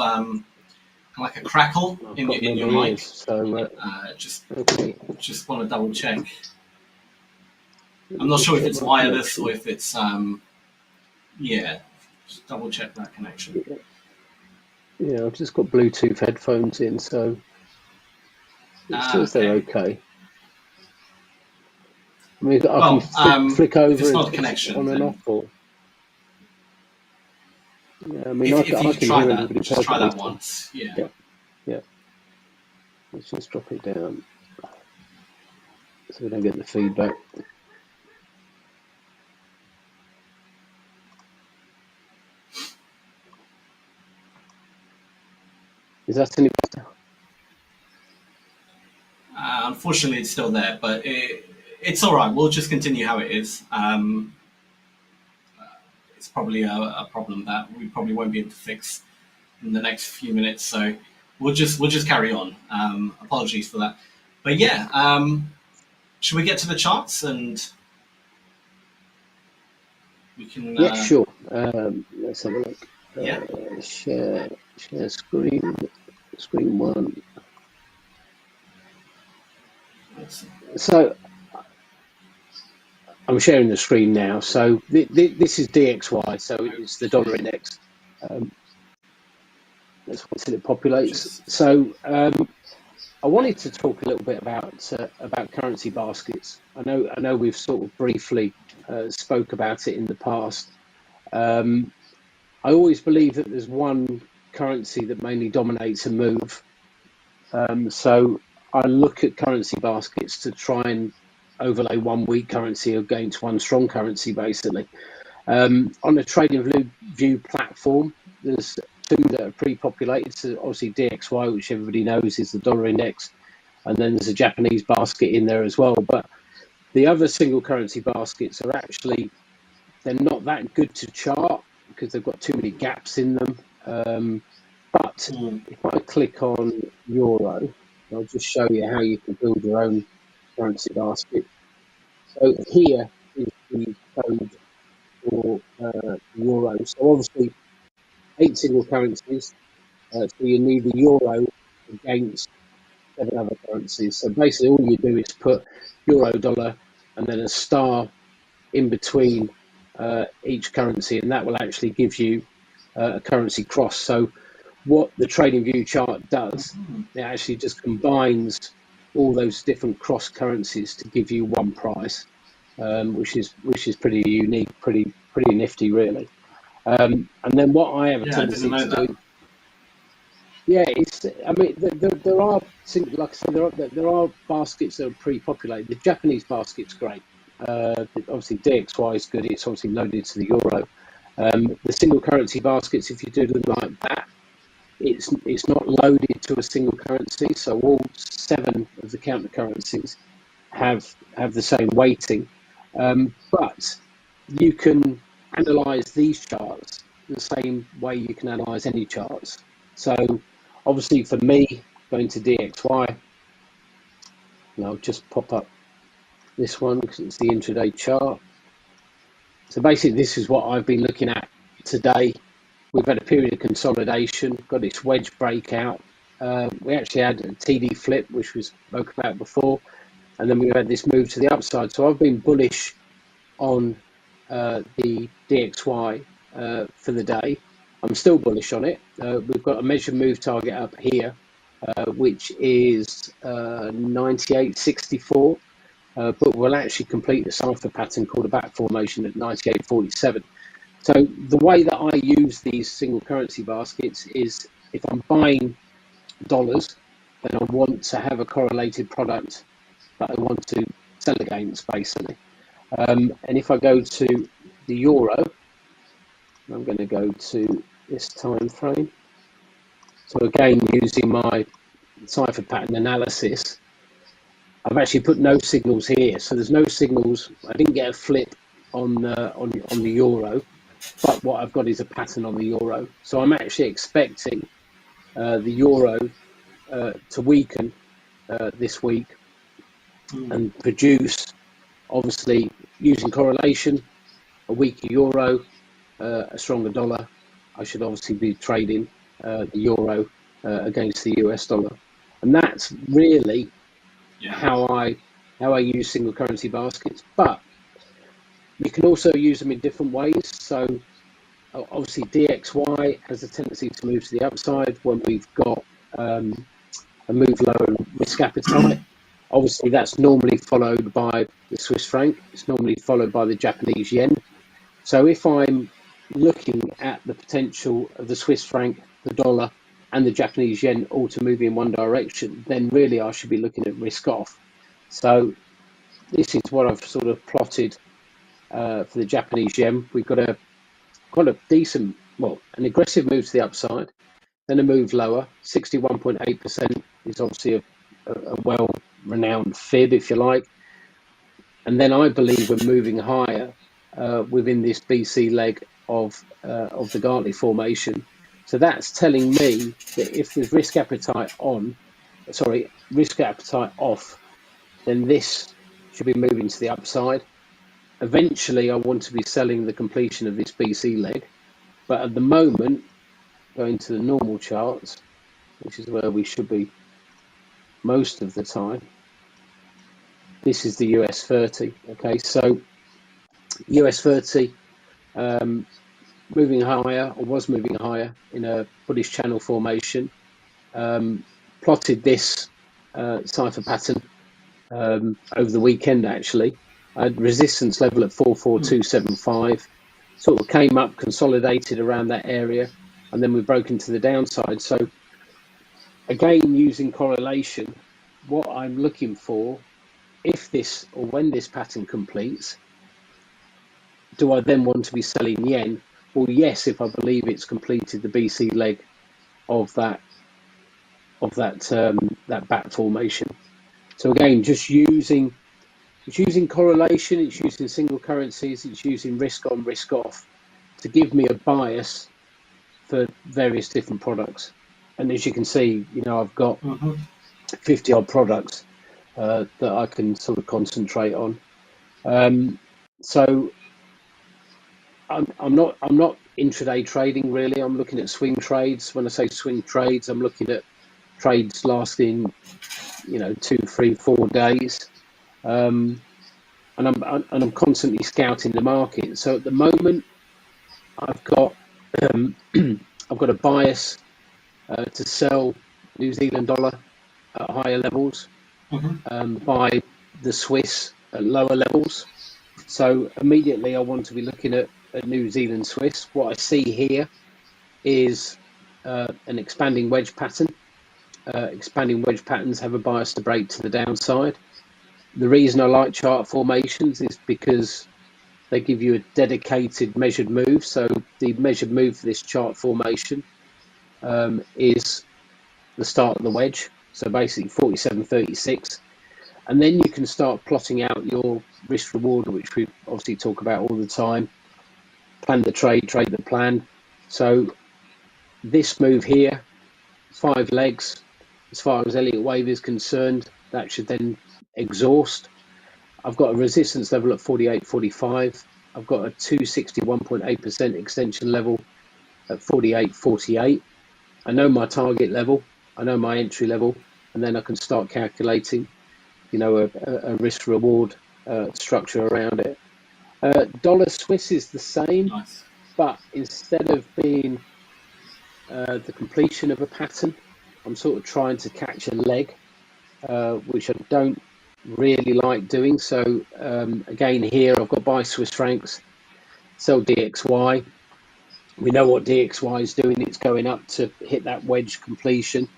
like a crackle in your mic. So just want to double check. I'm not sure if it's wireless or if it's just double check that connection. Yeah, I've just got Bluetooth headphones in, so it says they're okay. I mean, I can flick over if it's not and a connection, on and off. Or yeah, I mean, if you I can try hear that, everybody just try that perfectly. once. Yeah. Let's just drop it down so we don't get the feedback. Is that any better? Unfortunately, it's still there, but it's all right. We'll just continue how it is. It's probably a problem that we probably won't be able to fix in the next few minutes. So we'll just carry on. Apologies for that. But yeah, should we get to the charts and we can? Yeah, sure. Let's have a look. Yeah. Share screen one. So I'm sharing the screen now. So this is DXY. So it's the dollar index. Let's wait till it populates. So I wanted to talk a little bit about currency baskets. I know we've sort of briefly spoke about it in the past. I always believe that there's one currency that mainly dominates a move. So I look at currency baskets to try and overlay one weak currency against one strong currency, basically. On the TradingView platform, there's two that are pre-populated. So obviously DXY, which everybody knows is the dollar index, and then there's a Japanese basket in there as well. But the other single currency baskets are actually, they're not that good to chart because they've got too many gaps in them. But if I click on Euro, I'll just show you how you can build your own currency basket. So here is the code for Euro. So obviously 8 single currencies. So you need the Euro against 7 other currencies. So basically all you do is put Euro, dollar, and then a star in between each currency, and that will actually give you a currency cross. So what the trading view chart does, it actually just combines all those different cross currencies to give you one price, which is pretty unique, pretty nifty, really. And then what I have a tendency to do, I mean, there are, like I said, there are baskets that are pre-populated. The Japanese basket's great. Obviously DXY is good. It's obviously loaded to the euro. The single currency baskets, if you do them like that, it's not loaded to a single currency. So all 7 of the counter currencies have the same weighting. But you can analyze these charts the same way you can analyze any charts. So obviously for me, going to DXY, and I'll just pop up this one because it's the intraday chart. So basically this is what I've been looking at today. We've had a period of consolidation, got this wedge breakout. We actually had a TD flip, which we spoke about before, and then we've had this move to the upside. So I've been bullish on the DXY for the day. I'm still bullish on it. We've got a measured move target up here, which is 98.64. But we'll actually complete the cipher pattern called a back formation at 98.47. So the way that I use these single currency baskets is if I'm buying dollars, then I want to have a correlated product that I want to sell against, basically. And if I go to the euro, I'm going to go to this time frame. So again, using my cipher pattern analysis, I've actually put no signals here, so there's no signals. I didn't get a flip on the euro, but what I've got is a pattern on the euro. So I'm actually expecting the euro to weaken this week and produce, obviously using correlation, a weaker euro, a stronger dollar. I should obviously be trading the euro against the US dollar, and that's really how I use single currency baskets. But you can also use them in different ways. So obviously DXY has a tendency to move to the upside when we've got a move lower in risk appetite. Obviously that's normally followed by the Swiss franc. It's normally followed by the Japanese yen. So if I'm looking at the potential of the Swiss franc, the dollar, and the Japanese yen all to move in one direction, then really I should be looking at risk off. So this is what I've sort of plotted for the Japanese yen. We've got quite a decent, well, an aggressive move to the upside, then a move lower. 61.8% is obviously a well-renowned fib, if you like. And then I believe we're moving higher within this BC leg of the Gartley formation. So that's telling me that if there's risk appetite off, then this should be moving to the upside. Eventually, I want to be selling the completion of this BC leg, but at the moment, going to the normal charts, which is where we should be most of the time. This is the US 30. Okay, so US 30 moving higher, or was moving higher in a bullish channel formation. Plotted this cipher pattern over the weekend, actually. I had resistance level at 44275, sort of came up, consolidated around that area, and then we broke into the downside. So again, using correlation, what I'm looking for, if this or when this pattern completes, do I then want to be selling yen, Well, yes, if I believe it's completed the BC leg of that bat formation. So again, just using correlation, it's using single currencies, it's using risk on, risk off to give me a bias for various different products. And as you can see, I've got 50 odd products that I can sort of concentrate on. So I'm not intraday trading really. I'm looking at swing trades. When I say swing trades, I'm looking at trades lasting 2, 3, 4 days. And I'm constantly scouting the market. So at the moment, I've got a bias to sell New Zealand dollar at higher levels, buy the Swiss at lower levels. So immediately, I want to be looking at New Zealand Swiss. What I see here is an expanding wedge pattern. Expanding wedge patterns have a bias to break to the downside. The reason I like chart formations is because they give you a dedicated measured move. So the measured move for this chart formation is the start of the wedge. So basically 47.36. And then you can start plotting out your risk reward, which we obviously talk about all the time. Plan the trade, trade the plan. So this move here, 5 legs, as far as Elliott wave is concerned, that should then exhaust. I've got a resistance level at 48.45. I've got a 261.8% extension level at 48.48. I know my target level, I know my entry level, and then I can start calculating, a risk reward structure around it. Dollar Swiss is the same, but instead of being the completion of a pattern, I'm sort of trying to catch a leg, which I don't really like doing. So again, here I've got buy Swiss francs, sell DXY. We know what DXY is doing. It's going up to hit that wedge completion.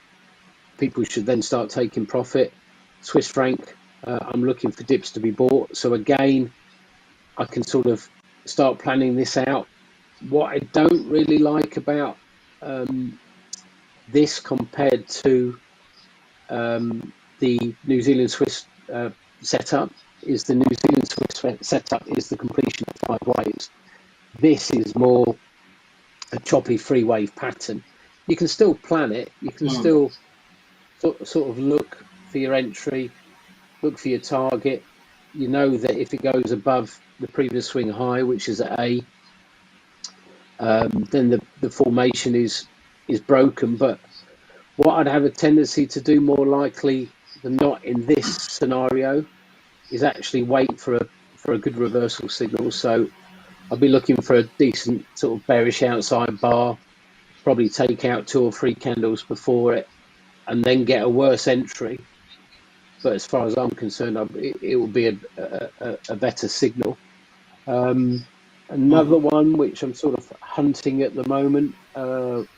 People should then start taking profit. Swiss franc, I'm looking for dips to be bought. So again, I can sort of start planning this out. What I don't really like about this compared to the New Zealand Swiss setup is the New Zealand Swiss setup is the completion of 5 waves. This is more a choppy 3-wave pattern. You can still plan it. You can still sort of look for your entry, look for your target. You know that if it goes above the previous swing high, which is at A, then the formation is broken. But what I'd have a tendency to do more likely than not in this scenario is actually wait for a good reversal signal. So I'll be looking for a decent sort of bearish outside bar, probably take out 2 or 3 candles before it, and then get a worse entry. But as far as I'm concerned, it will be a better signal. Another one which I'm sort of hunting at the moment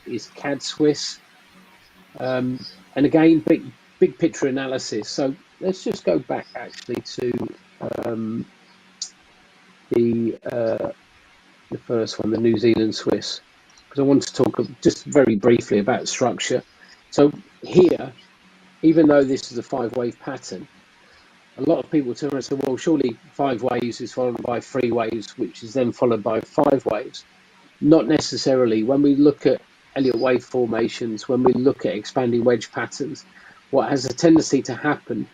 is CAD Swiss. And again, big picture analysis. So let's just go back actually to the first one, the New Zealand Swiss, because I want to talk just very briefly about structure. So here, even though this is a 5-wave pattern, a lot of people turn around and say, well, surely 5 waves is followed by 3 waves, which is then followed by 5 waves. Not necessarily. When we look at Elliott wave formations, when we look at expanding wedge patterns, what has a tendency to happen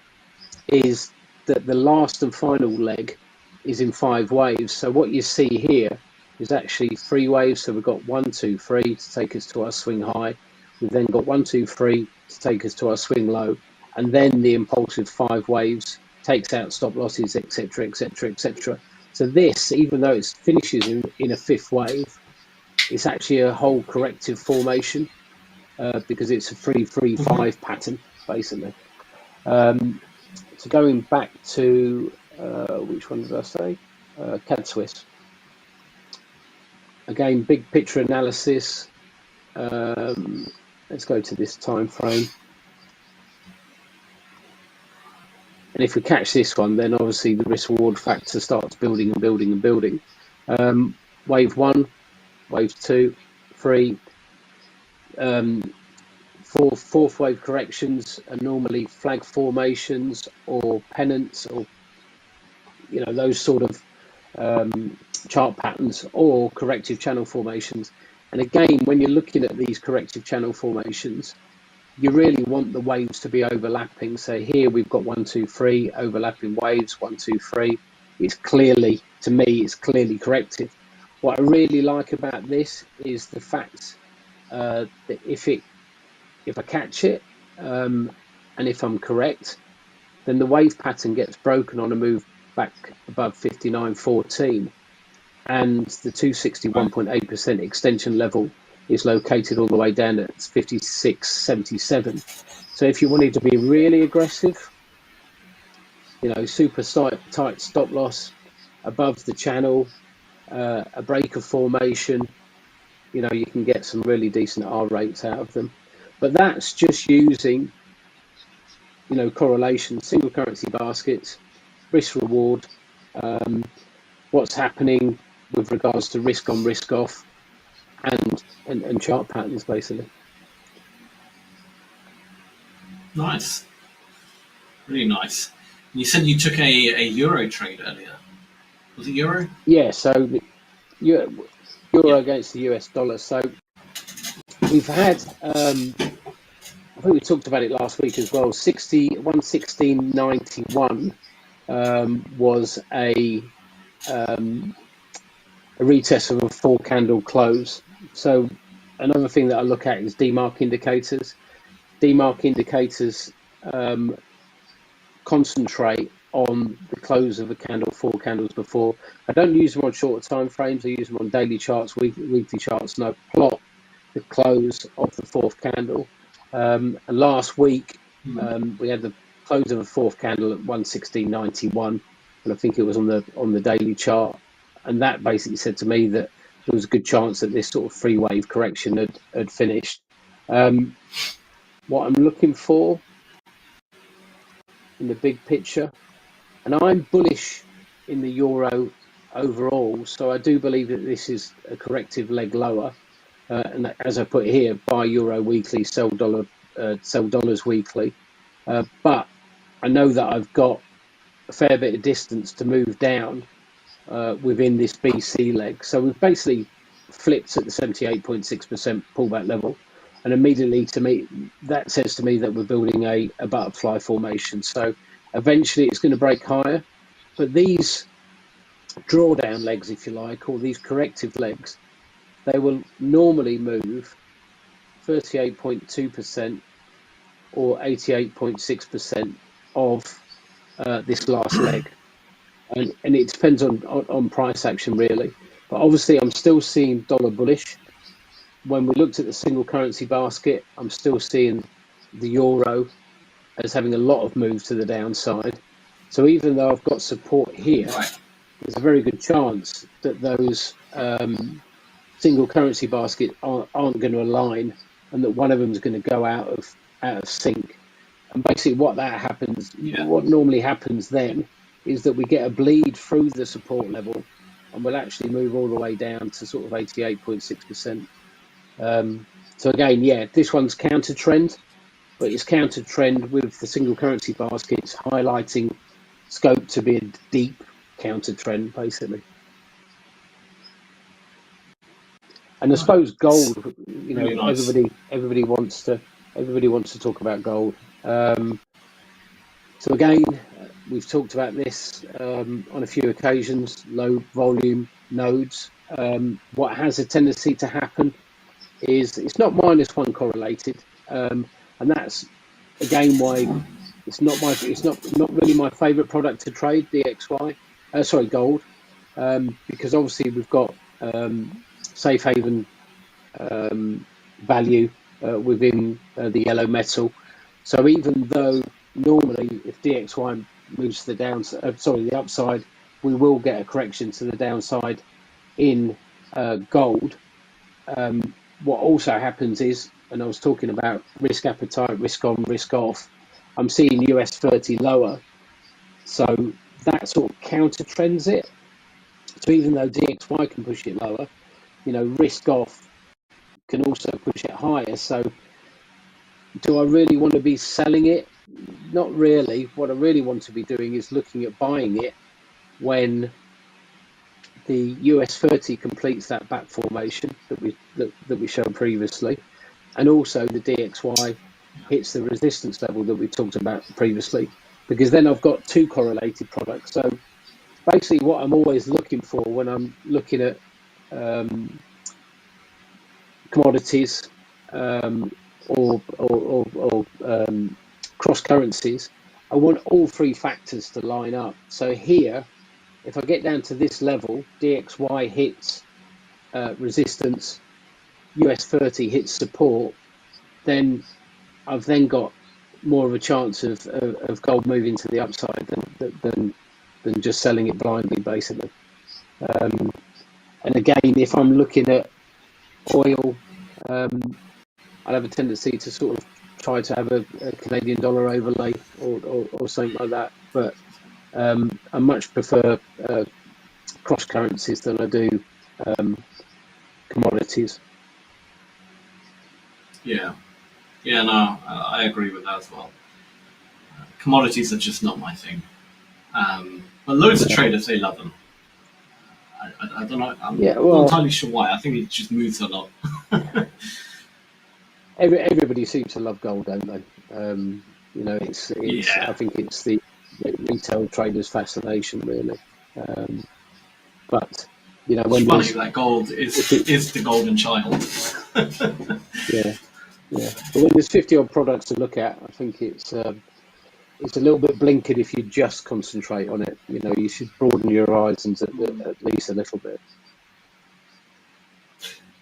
is that the last and final leg is in 5 waves. So what you see here is actually 3 waves. So we've got 1, 2, 3 to take us to our swing high. We've then got 1, 2, 3 to take us to our swing low. And then the impulsive 5 waves takes out stop losses, etc., etc., etc. So this, even though it finishes in a 5th wave, it's actually a whole corrective formation because it's a 3-3-5 pattern, basically. So going back to, which one did I say? CAD Swiss. Again, big picture analysis. Let's go to this time frame. And if we catch this one, then obviously the risk reward factor starts building and building and building. Wave 1, wave 2, 3. For fourth wave corrections are normally flag formations or pennants, or those sort of chart patterns, or corrective channel formations. And again, when you're looking at these corrective channel formations, you really want the waves to be overlapping. So here we've got 1, 2, 3 overlapping waves, 1, 2, 3. It's clearly, to me, it's clearly corrective. What I really like about this is the fact that if I catch it, and if I'm correct, then the wave pattern gets broken on a move back above 59.14, and the 261.8% extension level is located all the way down at 56.77. So if you wanted to be really aggressive, super tight stop loss above the channel, a breaker formation, you can get some really decent R rates out of them. But that's just using, correlation, single currency baskets, risk reward, what's happening with regards to risk on, risk off, and chart patterns, basically. Nice. Really nice. You said you took a euro trade earlier. Was it euro? Yeah, so euro against the US dollar. So we've had, I think we talked about it last week as well, 116.91 was a retest of a 4-candle close. So another thing that I look at is DMARC indicators. DMARC indicators concentrate on the close of a candle 4 candles before. I don't use them on shorter time frames. I use them on daily charts, weekly charts, and I plot the close of the 4th candle. And last week we had the close of a 4th candle at 116.91, and I think it was on the daily chart, and that basically said to me that there was a good chance that this sort of 3-wave correction had finished. What I'm looking for in the big picture, and I'm bullish in the euro overall, so I do believe that this is a corrective leg lower. And as I put here, buy euro weekly, sell dollars weekly. But I know that I've got a fair bit of distance to move down within this BC leg. So we've basically flipped at the 78.6% pullback level. And immediately, to me, that says to me that we're building a butterfly formation. So eventually it's going to break higher. But these drawdown legs, if you like, or these corrective legs, they will normally move 38.2% or 88.6% of this last leg. And it depends on price action, really. But obviously, I'm still seeing dollar bullish. When we looked at the single currency basket, I'm still seeing the euro as having a lot of move to the downside. So even though I've got support here, there's a very good chance that those single currency baskets aren't going to align, and that one of them is going to go out of sync. And basically what normally happens then is that we get a bleed through the support level, and we'll actually move all the way down to sort of 88.6%. So again, this one's counter trend, but it's counter trend with the single currency baskets highlighting scope to be a deep counter trend, basically. And I suppose gold, Really nice. everybody wants to talk about gold. So again, we've talked about this on a few occasions, low volume nodes. What has a tendency to happen is it's not -1 correlated, and that's again why it's not really my favorite product to trade, gold, because obviously we've got safe haven value within the yellow metal. So even though normally if DXY moves to the upside, we will get a correction to the downside in gold. What also happens is, and I was talking about risk appetite, risk on, risk off, I'm seeing US 30 lower. So that sort of counter trends it. So even though DXY can push it lower, risk off can also push it higher. So do I really want to be selling it? Not really. What I really want to be doing is looking at buying it when the US 30 completes that back formation that we showed previously, and also the DXY hits the resistance level that we talked about previously, because then I've got two correlated products. So basically what I'm always looking for when I'm looking at commodities or cross currencies, I want all three factors to line up. So here, if I get down to this level, DXY hits resistance, US 30 hits support, then I've then got more of a chance of gold moving to the upside than just selling it blindly, basically. And again, if I'm looking at oil, I'll have a tendency to sort of try to have a Canadian dollar overlay or something like that. But I much prefer cross currencies than I do commodities. Yeah, no, I agree with that as well. Commodities are just not my thing. But loads of traders, they love them. I don't know. I'm not entirely sure why. I think it just moves a lot. Everybody seems to love gold, don't they? It's I think it's the retail trader's fascination, really. But when it's funny that gold is the golden child. yeah. But when there's 50 odd products to look at, I think it's a little bit blinkered if you just concentrate on it. You should broaden your horizons at least a little bit.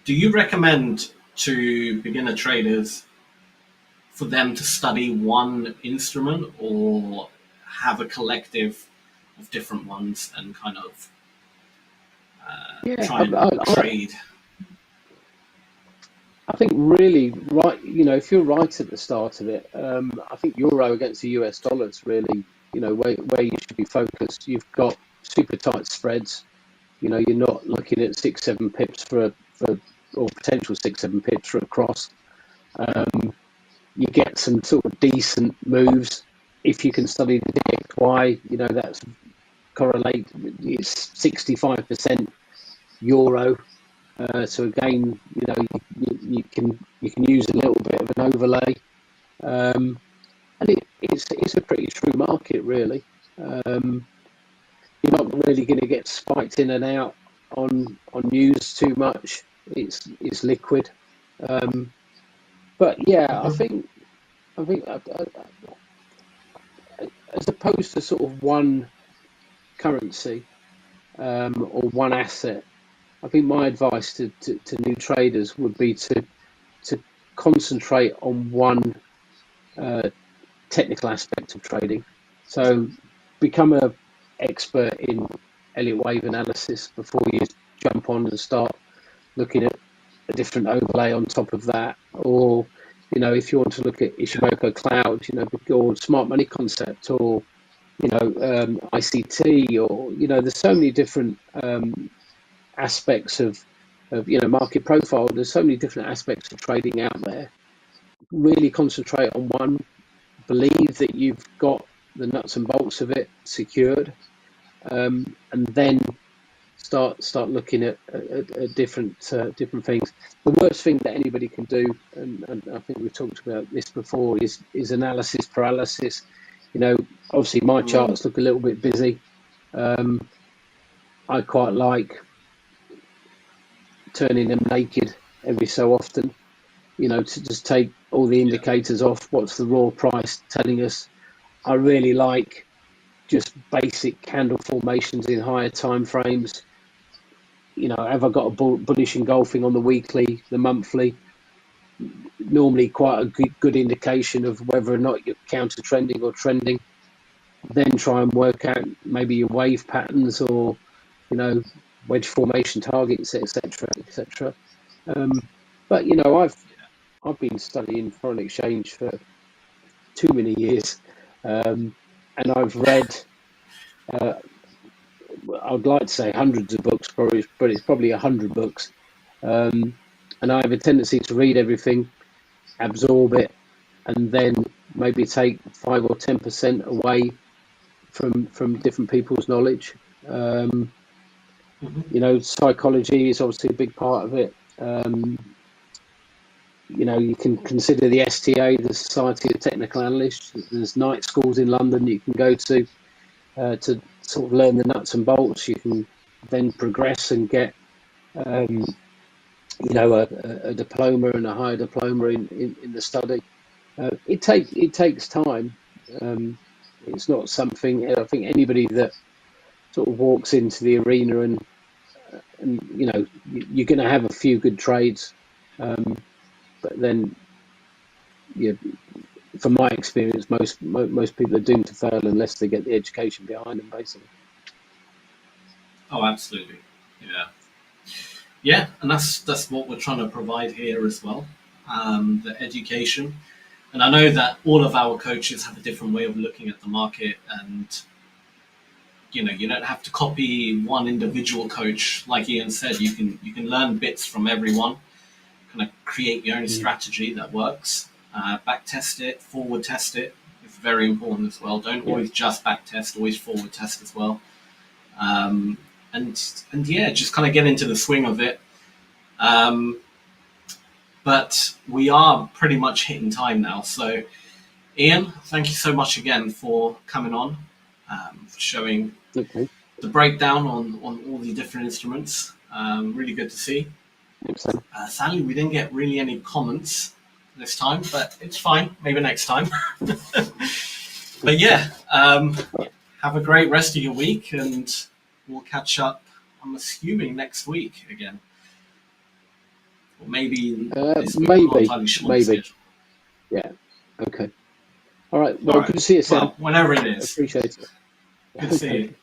Do you recommend to beginner traders for them to study one instrument or have a collective of different ones and kind of try and trade? I think really right. If you're right at the start of it, I think euro against the US dollar is really, where you should be focused. You've got super tight spreads. You're not looking at 6-7 pips for or potential 6-7 pips for a cross. You get some sort of decent moves if you can study the DXY. That's correlate. It's 65% euro. So again, you can use a little bit of an overlay, and it's a pretty true market, really. You're not really going to get spiked in and out on news too much. It's liquid, but yeah, I think as opposed to sort of one currency or one asset, I think my advice to new traders would be to concentrate on one technical aspect of trading. So become an expert in Elliott wave analysis before you jump on and start looking at a different overlay on top of that. Or, if you want to look at Ishimoku Cloud, or smart money concept, or, ICT, or, there's so many different aspects of market profile. There's so many different aspects of trading out there. Really concentrate on one, believe that you've got the nuts and bolts of it secured, and then start looking at different things. The worst thing that anybody can do, and I think we've talked about this before, is analysis paralysis. Obviously my charts look a little bit busy. I quite like turning them naked every so often, to just take all the indicators off. What's the raw price telling us? I really like just basic candle formations in higher time frames. Have I got a bullish engulfing on the weekly, the monthly? Normally quite a good indication of whether or not you're counter trending or trending. Then try and work out maybe your wave patterns or wedge formation targets, etc. But I've been studying foreign exchange for too many years, and I've read I'd like to say hundreds of books, but it's probably 100 books, And I have a tendency to read everything, absorb it, and then maybe take 5 or 10% away from different people's knowledge. You know, psychology is obviously a big part of it. You know, you can consider the STA, the Society of Technical Analysts. There's night schools in London you can go to sort of learn the nuts and bolts. You can then progress and get, you know, a diploma and a higher diploma in the study. It takes time. It's not something, I think anybody that sort of walks into the arena and you know, you're going to have a few good trades, but then, yeah, from my experience, most people are doomed to fail unless they get the education behind them, basically. Oh, absolutely. Yeah, and that's what we're trying to provide here as well, the education. And I know that all of our coaches have a different way of looking at the market, and you know, you don't have to copy one individual coach. Like Ian said, you can learn bits from everyone, kind of create your own strategy that works. Back test it, forward test it. It's very important as well. Don't always just back test, always forward test as well. And yeah, just kind of get into the swing of it. But we are pretty much hitting time now. So Ian, thank you so much again for coming on, for showing the breakdown on all the different instruments. Really good to see. Sadly, we didn't get really any comments this time, but it's fine. Maybe next time. But yeah, have a great rest of your week, and we'll catch up, I'm assuming, next week again. Or maybe this week. Maybe. Yeah. Okay. All right. Well, good to see you, Sam. Well, whenever it is. Appreciate it. Good to see you.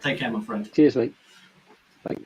Take care, my friend. Cheers, mate. Bye.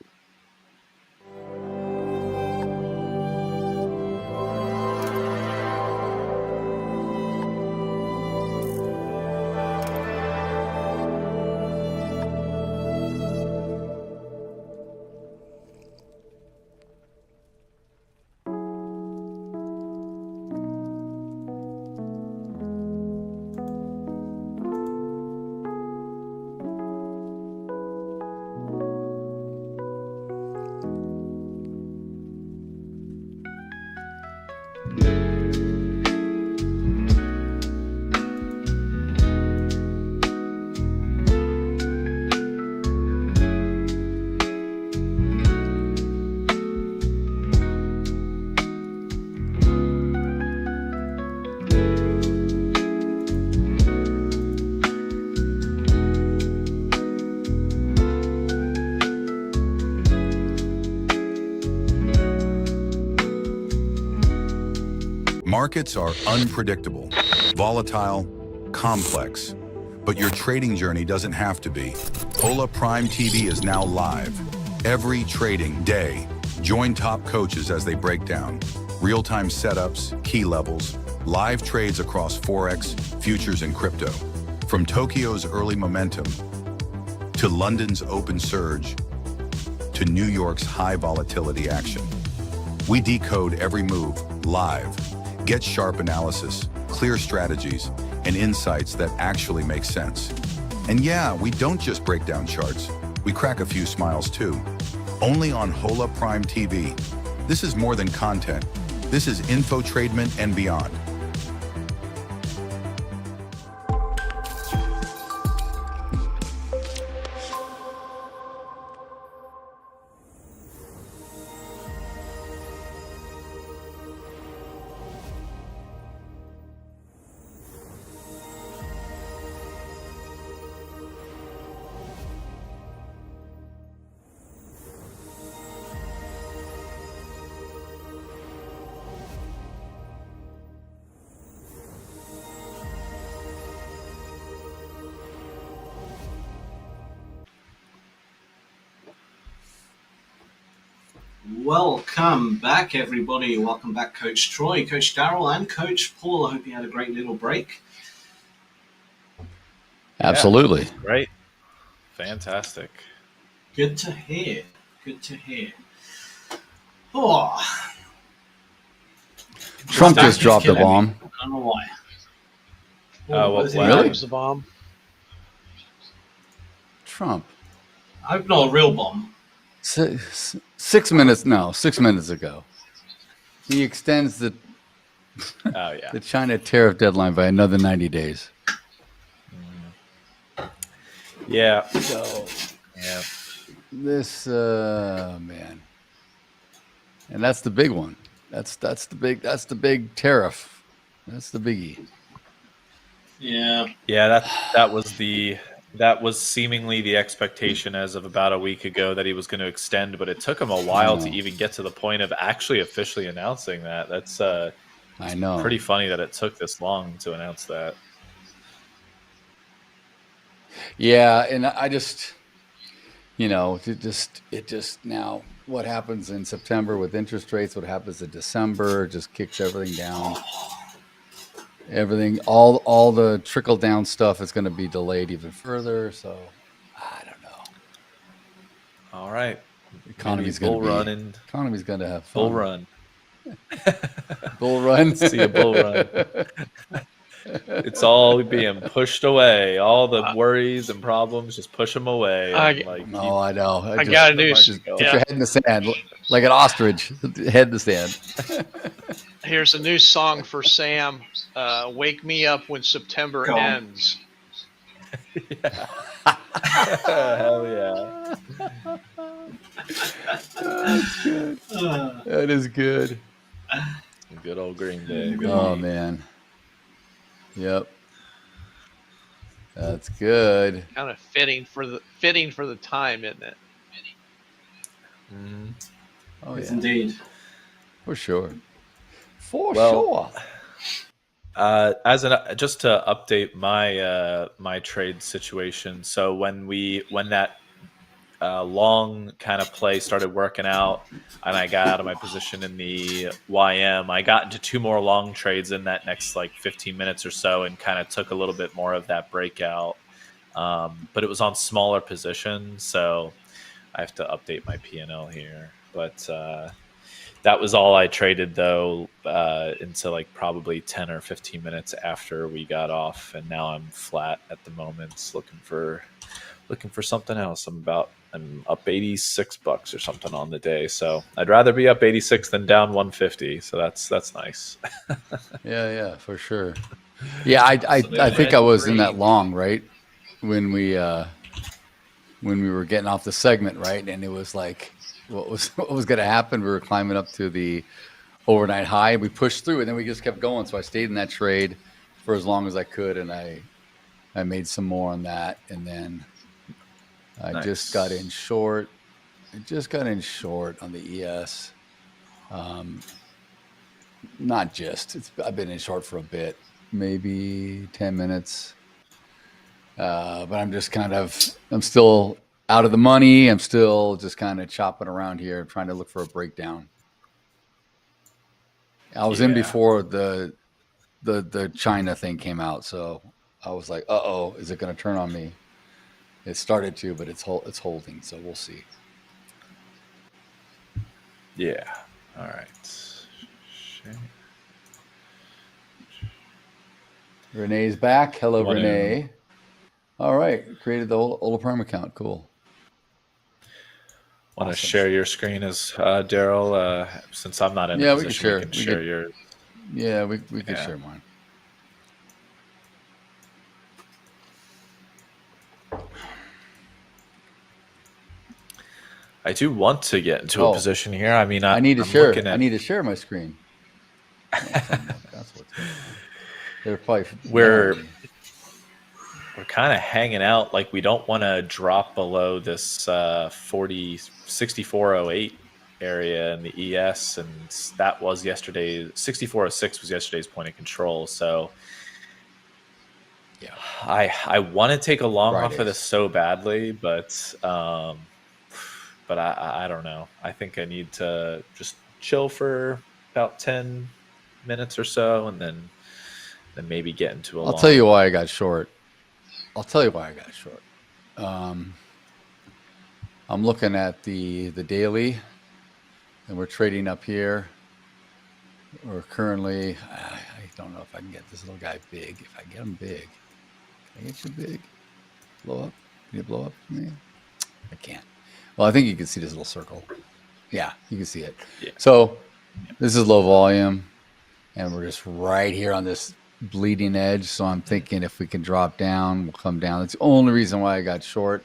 Markets are unpredictable, volatile, complex, but your trading journey doesn't have to be. Ola Prime TV is now live. Every trading day, join top coaches as they break down real-time setups, key levels, live trades across Forex, futures, and crypto. From Tokyo's early momentum, to London's open surge, to New York's high volatility action. We decode every move live. Get sharp analysis, clear strategies, and insights that actually make sense. And yeah, we don't just break down charts. We crack a few smiles too. Only on Hola Prime TV. This is more than content. This is infotainment and beyond. Welcome back, everybody. Welcome back, Coach Troy, Coach Daryl, and Coach Paul. I hope you had a great little break. Absolutely. Yeah, great. Fantastic. Good to hear. Good to hear. Oh, Trump Nasdaq just is dropped a killing me. bomb. I don't know why. What is he really? doing? Was the bomb? Trump. I hope not a real bomb. 6 minutes. No, 6 minutes ago, he extends the the China tariff deadline by another 90 days. Yeah. So, yeah. This man, and that's the big one. That's the big tariff. That's the biggie. Yeah. Yeah, that was seemingly the expectation as of about a week ago that he was going to extend, but it took him a while to even get to the point of actually officially announcing that. That's I know. Pretty funny that it took this long to announce that. Yeah, and I just, it just now what happens in September with interest rates, what happens in December, just kicks everything down. Everything, all the trickle down stuff is going to be delayed even further. So I don't know. All right, economy's going to have fun. Bull run. Bull run. See a bull run. It's all being pushed away. All the worries and problems, just push them away. I know. I got a news. Just put your head in the sand, like an ostrich. Head in the sand. Here's a new song for Sam. Wake me up when September ends. Hell yeah. That's good. That is good. Good old Green Day. Oh man. Yep. That's good. Kind of fitting for the time, isn't it? Oh yes, yeah. indeed. For sure. For Well, sure. Just to update my trade situation. So when that long kind of play started working out and I got out of my position in the YM, I got into 2 more long trades in that next 15 minutes or so and kind of took a little bit more of that breakout. But it was on smaller positions, so I have to update my P&L here. But that was all I traded though into probably 10 or 15 minutes after we got off, and now I'm flat at the moment, looking for something else. I'm up $86 or something on the day, so I'd rather be up 86 than down 150. So that's nice. Yeah, for sure. Yeah, I think I was in that long, right, when we were getting off the segment, right, and it was like what was going to happen. We were climbing up to the overnight high, and we pushed through, and then we just kept going. So I stayed in that trade for as long as I could, and I made some more on that, and then I just got in short. I just got in short on the ES. Not just. I've been in short for a bit, maybe 10 minutes. But I'm just I'm still out of the money. I'm still just kind of chopping around here, trying to look for a breakdown. I was in before the China thing came out, so I was like, "Uh-oh, is it going to turn on me?" It started to, but it's holding, so we'll see. Yeah. All right. Renee's back. Hello, What Renee. All right. Created the Ola Prime account. Cool. Want to share your screen as Daryl? Since I'm not in a position, we can share yours. Yeah, we can share mine. I do want to get into a position here. I mean, I need to share. I need to share my screen. That's what's going on. They're probably we're kind of hanging out. Like, we don't want to drop below this 6408 area in the ES, and that was yesterday. 6406 was yesterday's point of control. So yeah, I want to take a long off of this so badly, but I don't know. I think I need to just chill for about 10 minutes or so, and then maybe get into a I'll tell you why I got short. I'm looking at the daily, and we're trading up here. We're currently, I don't know if I can get this little guy big. If I get him big, can I get you big? Blow up? Can you blow up for me? I can't. Well, I think you can see this little circle. Yeah, you can see it. Yeah. So this is low volume, and we're just right here on this bleeding edge. So I'm thinking if we can drop down, we'll come down. That's the only reason why I got short,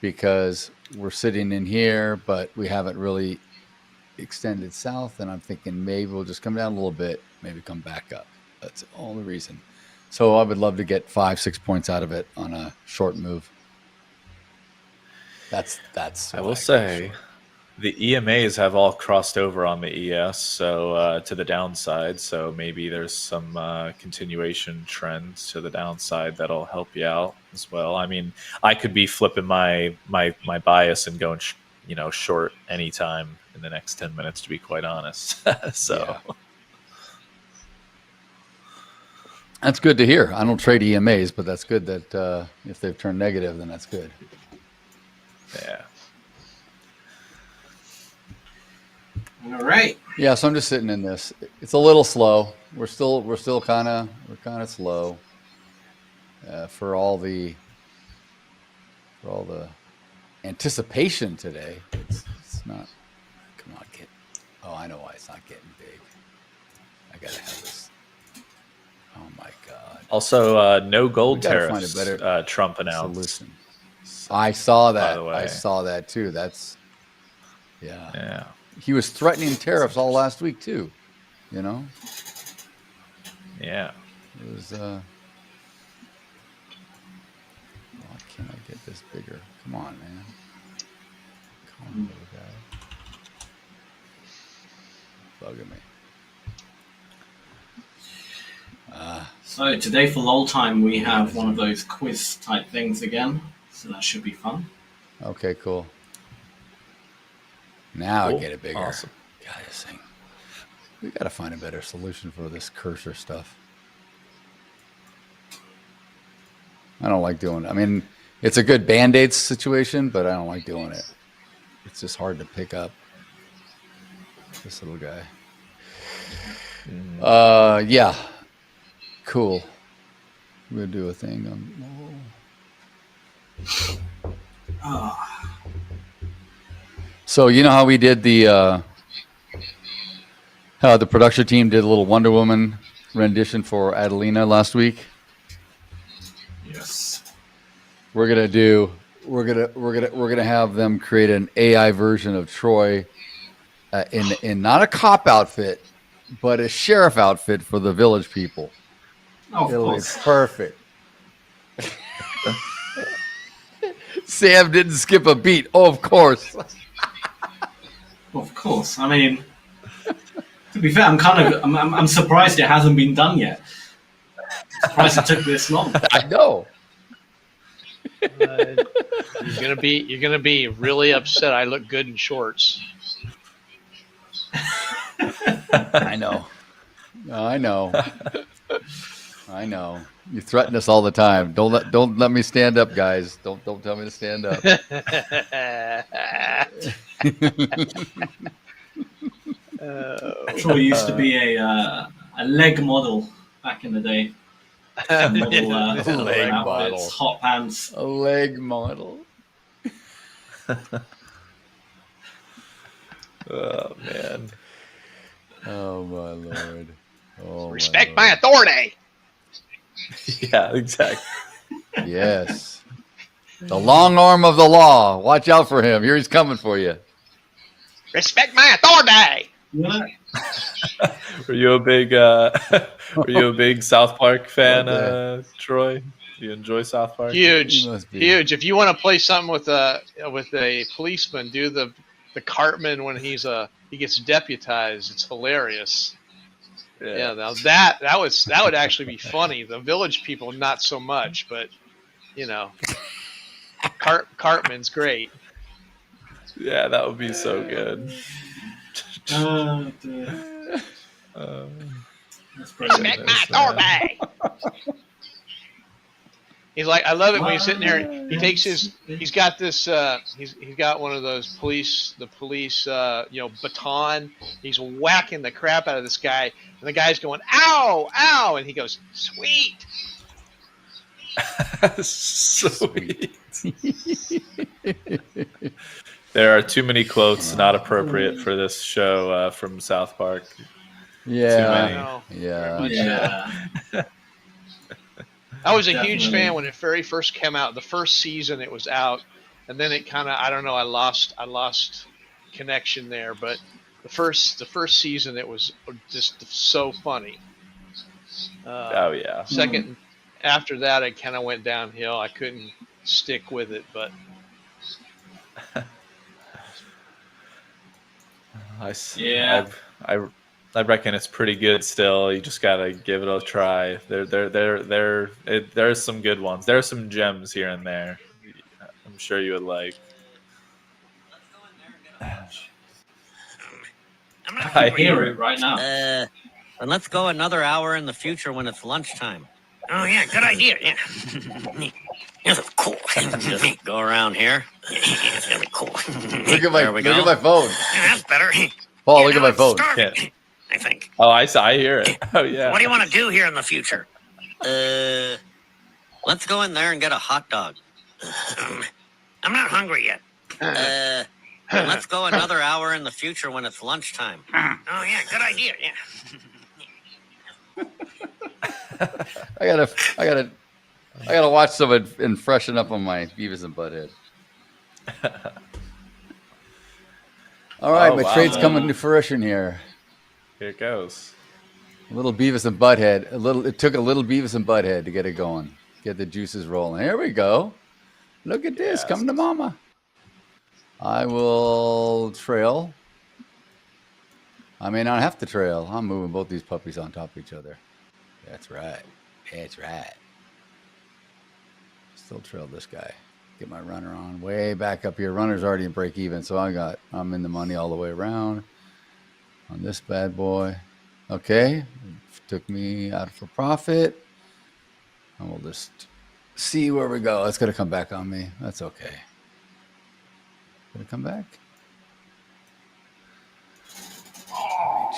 because we're sitting in here, but we haven't really extended south, and I'm thinking maybe we'll just come down a little bit, maybe come back up. That's the only reason. So I would love to get 5-6 points out of it on a short move. That's I will say the EMAs have all crossed over on the ES, so to the downside. So maybe there's some continuation trends to the downside that'll help you out as well. I mean, I could be flipping my bias and going short anytime in the next 10 minutes, to be quite honest. So yeah. That's good to hear. I don't trade EMAs, but that's good that if they've turned negative, then that's good. Yeah. All right. Yeah, so I'm just sitting in this. It's a little slow. We're still kind of slow for all the anticipation today. It's not. Come on, get. Oh, I know why it's not getting big. I gotta have this. Oh my God. Also, no gold find tariffs. a better Trump announced. solution. I saw that. By the way. I saw that too. That's yeah. He was threatening tariffs all last week too. You know. Yeah. It was. Why can't I get this bigger? Come on, man. Come on, little guy. Bugging me. So today for LOL time, we have one of those quiz type things again. So that should be fun. Okay, cool. Now Cool. I get it bigger. Awesome. God, this thing. We got to find a better solution for this cursor stuff. I don't like doing it. I mean, it's a good Band-Aid situation, but I don't like doing it. It's just hard to pick up this little guy. Yeah. Cool. We'll do a thing on. So you know how we did the how the production team did a little Wonder Woman rendition for Adelina last week? Yes. We're gonna have them create an AI version of Troy in not a cop outfit, but a sheriff outfit for the village people. Oh, of It'll be course. perfect. Sam didn't skip a beat. Oh, of course. Of course. I mean, to be fair, I'm surprised it hasn't been done yet. Surprised it took this long. I know. You're gonna be really upset. I look good in shorts. I know. I know. I know. You threaten us all the time. Don't let me stand up, guys. Don't tell me to stand up. Troy used to be a leg model back in the day. Model, Leg outfits, model. hot pants. A leg model. Oh man. Oh my Lord. Oh, Respect my authority. Yeah, exactly. Yes. The long arm of the law. Watch out for him. Here he's coming for you. Respect my authority. Were you a big South Park fan, Troy? Do you enjoy South Park? Huge. If you want to play something with a policeman, do the Cartman when he gets deputized. It's hilarious. Yeah, now that would actually be funny. The village people not so much, but you know, Cartman's great. Yeah, that would be so good. Respect my authority. He's like, I love it when he's sitting there. He takes he's got this, he's got one of those police baton. He's whacking the crap out of this guy, and the guy's going, ow, ow, and he goes, sweet. Sweet. There are too many quotes not appropriate for this show from South Park. Yeah. Too many. Yeah. I was a huge fan when it very first came out. The first season it was out, and then it kind of, I don't know, I lost connection there. But the first season it was just so funny. Oh yeah. Second, after that it kind of went downhill. I couldn't stick with it, but I reckon it's pretty good still. You just gotta give it a try. There's some good ones. There's some gems here and there. I'm sure you would like. I hear it right now. And let's go another hour in the future when it's lunchtime. Oh yeah, good idea. Yeah. That's cool. Just go around here. It's gonna be cool. Look at my phone. Yeah, that's better. Paul, look at my phone. I think. Oh, I hear it. Oh yeah. What do you want to do here in the future? Let's go in there and get a hot dog. I'm not hungry yet. Let's go another hour in the future when it's lunchtime. Oh yeah, good idea. Yeah. I gotta watch some and freshen up on my Beavis and Butthead. All right, my trade's coming to fruition here. Here it goes. A little Beavis and Butthead. It took a little Beavis and Butthead to get it going, get the juices rolling. Here we go. Look at this. Come to mama. I will trail. I may not have to trail. I'm moving both these puppies on top of each other. That's right. That's right. Still trail this guy. Get my runner on way back up here. Runner's already in break even, so I'm in the money all the way around on this bad boy. Okay, took me out for profit. And we'll just see where we go. It's gonna come back on me. That's okay. Gonna come back.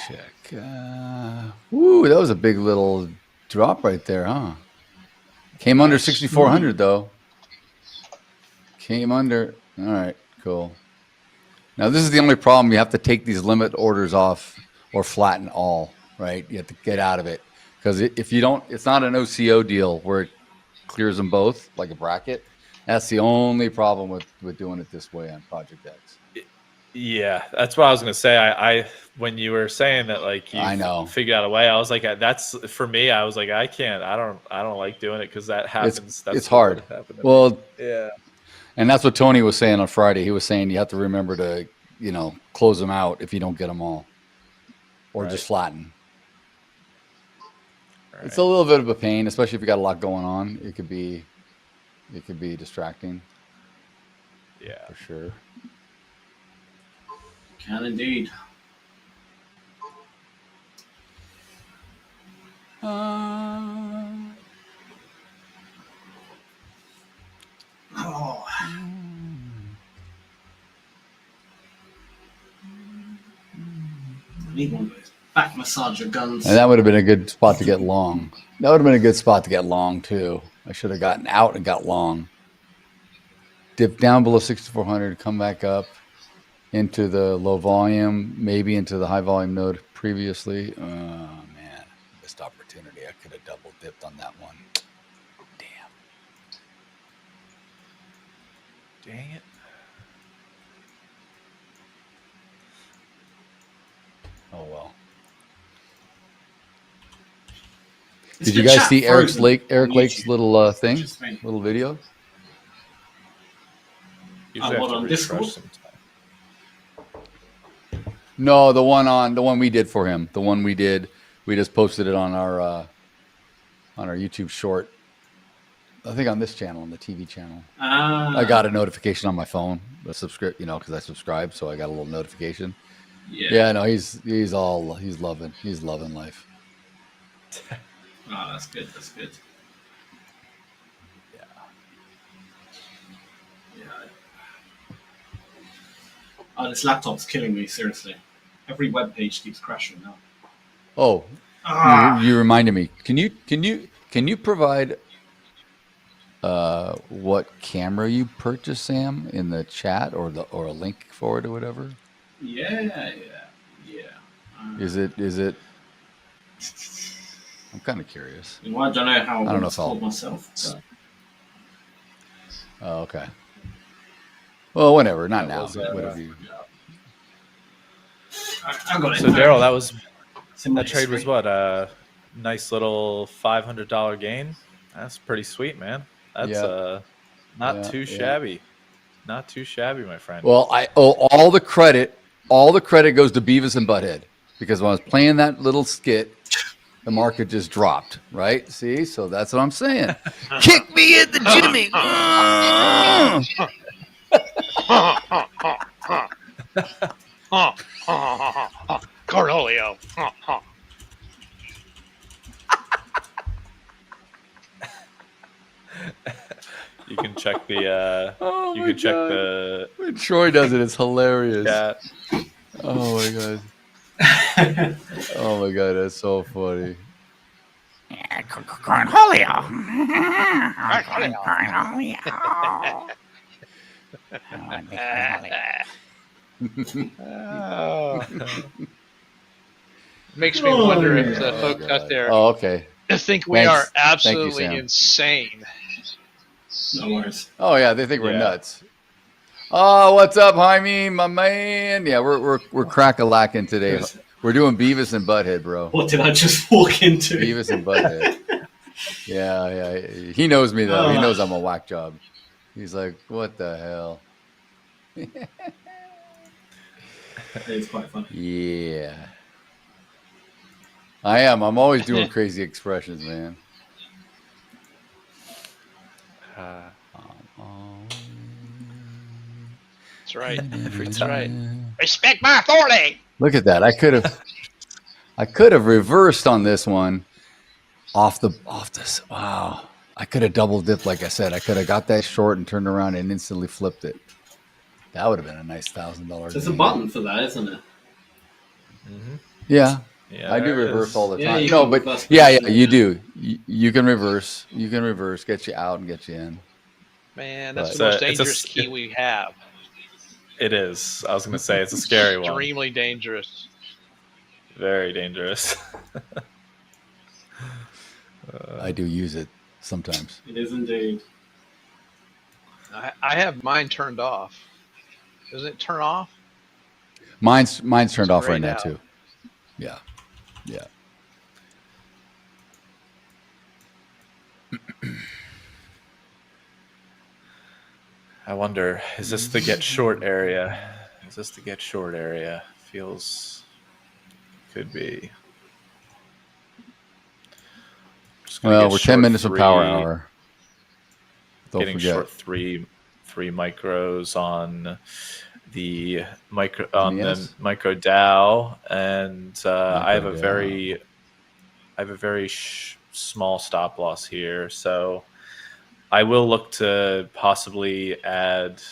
Check. Woo, that was a big little drop right there, huh? Came under 6,400 though. Came under. All right, cool. Now this is the only problem. You have to take these limit orders off or flatten all, right? You have to get out of it because if you don't, it's not an OCO deal where it clears them both like a bracket. That's the only problem with doing it this way on Project X. Yeah, that's what I was gonna say. I when you were saying that, like, you figured out a way, I was like, that's for me. I was like, I can't. I don't like doing it because that happens. It's hard. Well, yeah. And that's what Tony was saying on Friday. He was saying you have to remember to, close them out if you don't get them all, or just flatten. Right. It's a little bit of a pain, especially if you got a lot going on. It could be distracting. Yeah, for sure. Can indeed. Oh. I need one of those back massager guns. And that would have been a good spot to get long. That would have been a good spot to get long too. I should have gotten out and got long. Dip down below 6,400, come back up into the low volume, maybe into the high volume node previously. Oh man, missed opportunity. I could have double dipped on that one. Dang it. Oh well. Did you guys see Eric Lake's little thing, little video? On Discord? No, the one we did for him. The one we did. We just posted it on our YouTube short. I think on this channel, on the TV channel. I got a notification on my phone. Because I subscribe, so I got a little notification. Yeah, no, he's loving life. Oh, that's good. That's good. Yeah. This laptop's killing me, seriously. Every web page keeps crashing now. Oh, you reminded me. Can you provide what camera you purchased, Sam, in the chat or a link for it or whatever? Yeah. Is it? I'm kind of curious. You know, I don't know how I don't know it's called myself. But... Oh, okay. Well, whatever. Not now. Whatever you... I got it. So Daryl, that trade was what, a nice little $500 gain? That's pretty sweet, man. That's not too shabby. Not too shabby, my friend. Well, I owe all the credit. All the credit goes to Beavis and Butthead, because when I was playing that little skit, the market just dropped. Right? See, so that's what I'm saying. Kick me in the Jimmy. Cornholio. You can check the. You can check the. When Troy does it, it's hilarious. Yeah. Oh my god. Oh my god, that's so funny. Cornholio. Makes me wonder if the folks out there think we are absolutely insane. No worries. Oh yeah, they think we're nuts. Oh, what's up, Jaime, my man? Yeah, we're crack-a-lacking today. We're doing Beavis and Butthead, bro. What did I just walk into? Beavis and Butthead. Yeah. He knows me though. He knows I'm a whack job. He's like, what the hell? It's quite funny. Yeah. I am. I'm always doing crazy expressions, man. That's right. That's right. Respect my authority. Look at that. I could have reversed on this one off this. Wow. I could have double dipped, like I said. I could have got that short and turned around and instantly flipped it. That would have been a nice $1,000. There's a button for that, isn't it? Mm-hmm. Yeah. Yeah, I do reverse all the Yeah, time. you No, can but reverse yeah, it. you do. You can reverse. You can reverse, get you out and get you in. Man, that's But- the most dangerous key we have. It is. I was going to say it's a scary one. Extremely dangerous. Very dangerous. I do use it sometimes. It is indeed. I have mine turned off. Does it turn off? Mine's turned off right grayed now out. too. Yeah. Yeah. I wonder, is this the get short area? Is this the get short area? Feels could be. Well, we're 10 minutes of power hour. Don't Getting forget. short three micros on the micro Dow, and I have a very small stop loss here, so I will look to possibly add.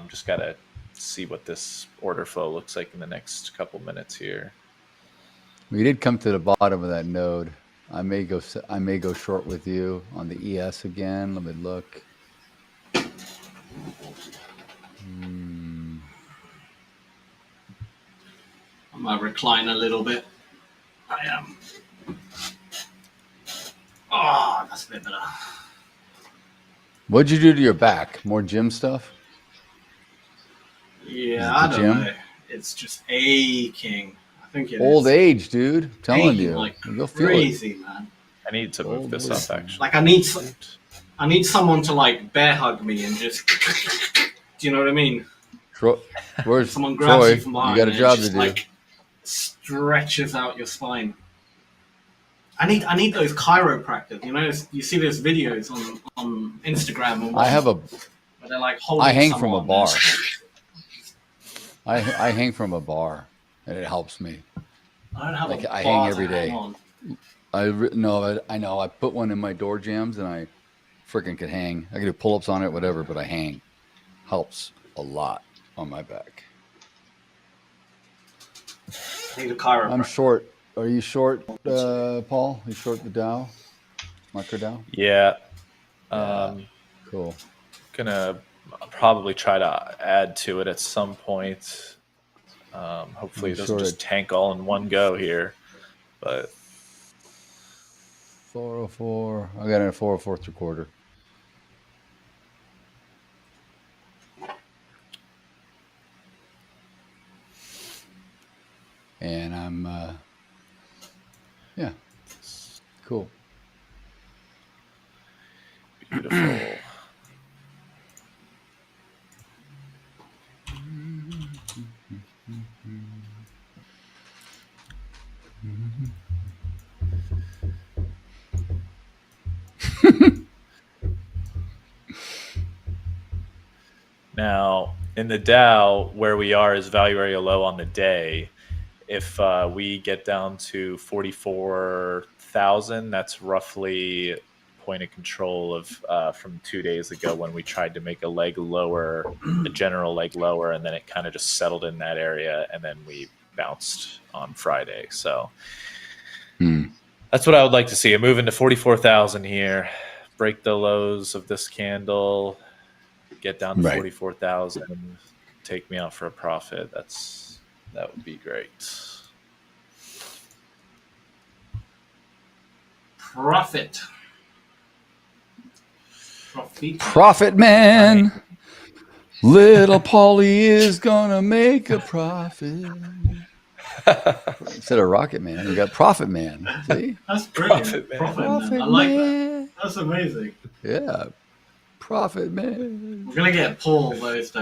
Just gotta see what this order flow looks like in the next couple minutes here. We did come to the bottom of that node. I may go short with you on the ES again. Let me look. I might recline a little bit. I am. Oh, that's a bit better. What'd you do to your back? More gym stuff? Yeah, I don't know. It's just aching. I think it Old is. age, dude. I'm telling Aching you. like You'll feel crazy, it. man. I need to move this up, actually. Like I need someone to like bear hug me and just. Do you know what I mean? Where's Someone grabs Troy? you from behind You got a and job to just, do. like, stretches out your spine. I need those chiropractors. You know, you see those videos on Instagram. And I have a. where they're like holding I hang from a someone. bar. I hang from a bar, and it helps me. I don't have a I bar hang to every day. hang on. I know. I put one in my door jams, and I freaking can hang. I can do pull-ups on it, whatever, but I hang. Helps a lot on my back. Need a chiropractor. I'm short. Are you short, Paul? You short the Dow? Micro Dow? Yeah. Cool. Gonna probably try to add to it at some point. Hopefully it doesn't just tank all in one go here. But 404. I got it at 404 3/4. And I'm, yeah, cool. Beautiful. Now, in the Dow, where we are is value area low on the day. If we get down to 44,000, that's roughly point of control of from 2 days ago when we tried to make a leg lower, a general leg lower, and then it kind of just settled in that area, and then we bounced on Friday. So that's what I would like to see. A move into 44,000 here, break the lows of this candle, get down to 44,000, take me out for a profit. That would be great. Profit. Profit man. Little Paulie is gonna make a profit. Instead of Rocket Man, you got Profit Man. See? That's brilliant. Profit man. I like that. That's amazing. Yeah. Profit Man. We're gonna get Paul those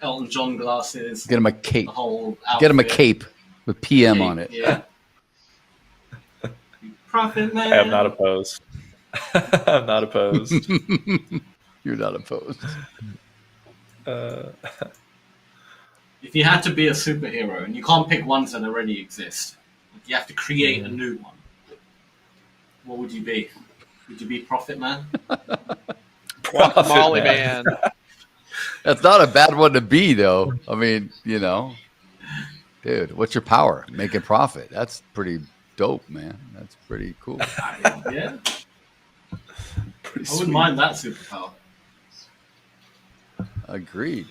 Elton John glasses. Get him a cape. The whole Get him a outfit. cape with PM on it. Yeah. Profit man. I am not opposed. I'm not opposed. You're not opposed. If you had to be a superhero, and you can't pick ones that already exist, you have to create a new one, what would you be? Would you be Profit Man? Guacamole Man. That's not a bad one to be, though. I mean, you know, dude, what's your power? Making profit. That's pretty dope, man. That's pretty cool. Yeah. I wouldn't mind that superpower. Agreed.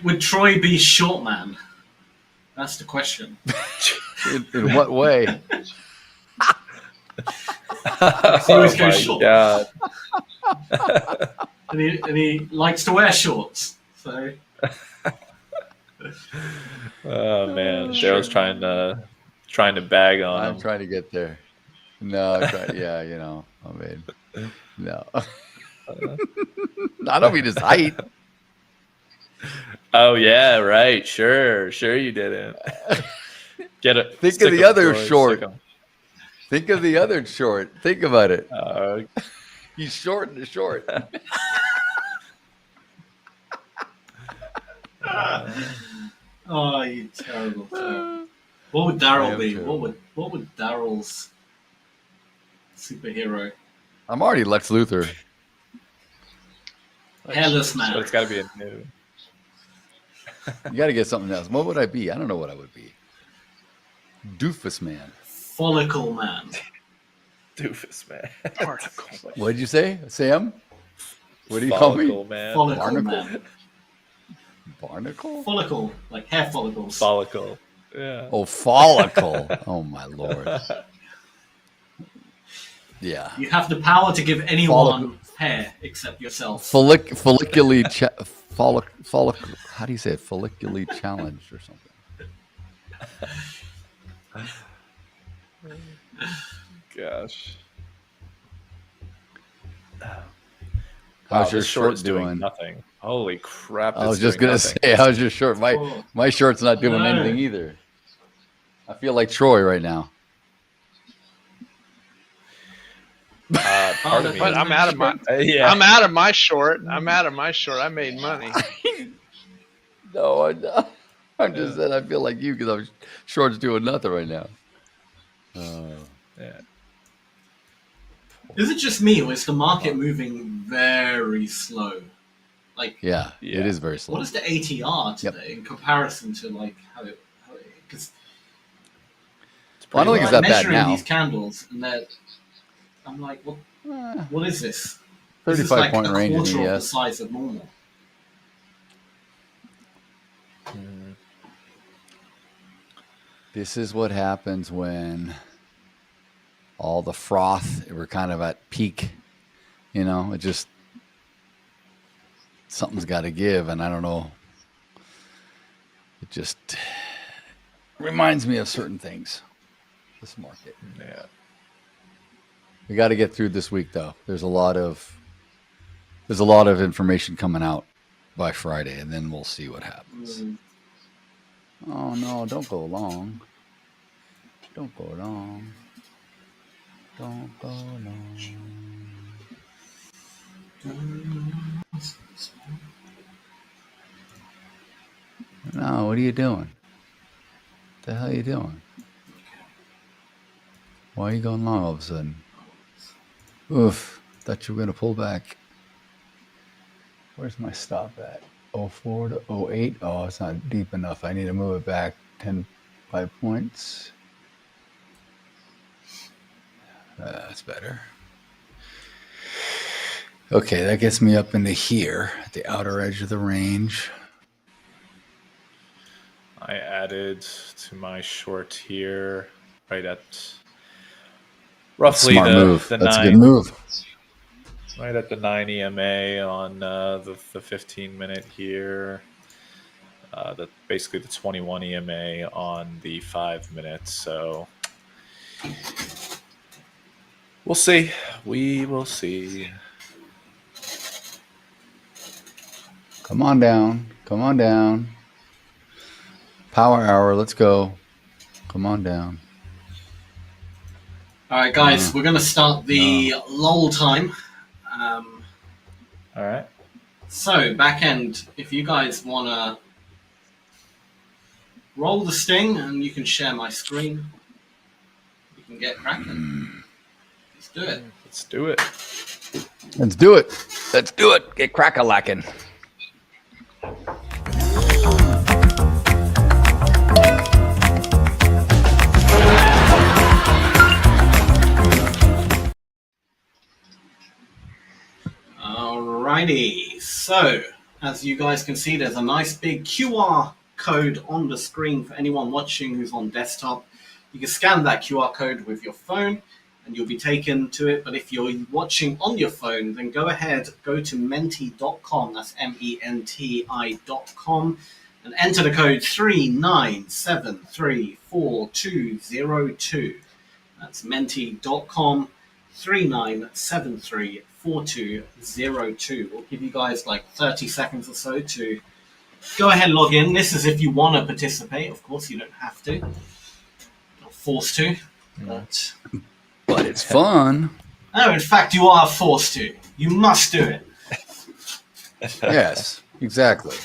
Would Troy be Short Man? That's the question. In what way? He always goes short. God. and he likes to wear shorts. So. Oh man, Daryl's trying to bag on him. I'm trying to get there. No, yeah, you know, I mean, no. I don't mean his height. Oh yeah, right. Sure you didn't. Think of the other short. Think of the other short. Think about it. He's short and short. Oh, you terrible. What would Daryl be? What would Daryl's superhero? I'm already Lex Luthor. Hairless man. So it's got to be a new. You got to get something else. What would I be? I don't know what I would be. Doofus man. Follicle man. Doofus man. What did you say, Sam? What do you call me? Man. Follicle Barnacle? man. Barnacle? Follicle, like hair follicles. Follicle. Yeah. Oh, follicle. Oh my lord. Yeah. You have the power to give anyone hair except yourself. Follicularly how do you say it? Follicularly challenged or something. Gosh. How's your short's short doing? Nothing. Holy crap! I was just gonna say, how's your short? My short's not doing anything either. I feel like Troy right now. Pardon me. But I'm out of my. I'm out of my short. I'm out of my short. I made money. No, I'm not. I'm just saying I feel like you because I'm short's doing nothing right now. Yeah. Is it just me, or is the market moving very slow? Like, yeah, it is very slow. What is the ATR today in comparison to like how it? Because Well, I don't think it's that bad measuring now. these candles, and I'm like, what is this? 35-point range in quarter of the ES. size of normal. This is what happens when all the froth, we're kind of at peak. You know, it just, something's got to give, and I don't know. It just reminds me of certain things. This market. Yeah. We got to get through this week, though. There's a lot of information coming out by Friday, and then we'll see what happens. Oh no! Don't go long. Don't go long. Don't go long. No, what are you doing? What the hell are you doing? Why are you going long all of a sudden? Oof, thought you were going to pull back. Where's my stop at? 04 to 08? Oh, it's not deep enough. I need to move it back 5 points. That's better. Okay, that gets me up into here at the outer edge of the range. I added to my short here right at roughly Smart move. the That's 9, a good move. right at the 9 EMA on the 15-minute here. Basically the 21 EMA on the 5 minutes. So we'll see. We will see. Come on down. Come on down. Power hour. Let's go. Come on down. All right, guys, we're going to start the lull time. All right. So, back end, if you guys want to roll the sting and you can share my screen, you can get cracking. Let's do it. Let's do it. Let's do it. Let's do it. Get crack-a-lacking. Alrighty, so as you guys can see, there's a nice big QR code on the screen for anyone watching who's on desktop. You can scan that QR code with your phone and you'll be taken to it. But if you're watching on your phone, then go ahead, go to menti.com, that's MENTI.com, and enter the code 39734202. That's menti.com, 39734202. We'll give you guys like 30 seconds or so to go ahead and log in. This is if you want to participate. Of course, you don't have to. You're not forced to. But it's fun. No, in fact, you are forced to. You must do it. Yes, exactly.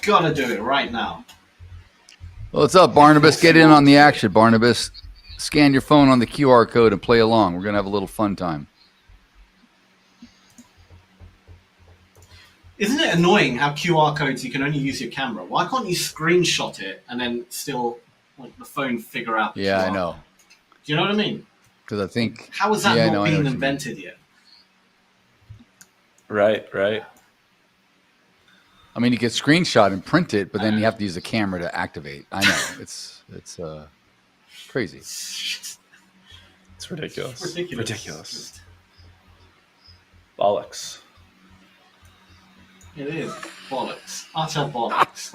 Gotta do it right now. What's up, Barnabas? Get in on the action, Barnabas. Scan your phone on the QR code and play along. We're going to have a little fun time. Isn't it annoying how QR codes, you can only use your camera? Why can't you screenshot it and then still, like, the phone figure out the Yeah, QR? I know. Do you know what I mean? Because I think... How is that yeah, not I know being invented yet? Right, right. I mean, you can screenshot and print it, but then you have to use the camera to activate. I know. It's crazy. It's ridiculous. It's Ridiculous. Bollocks. It is bollocks. Utter bollocks.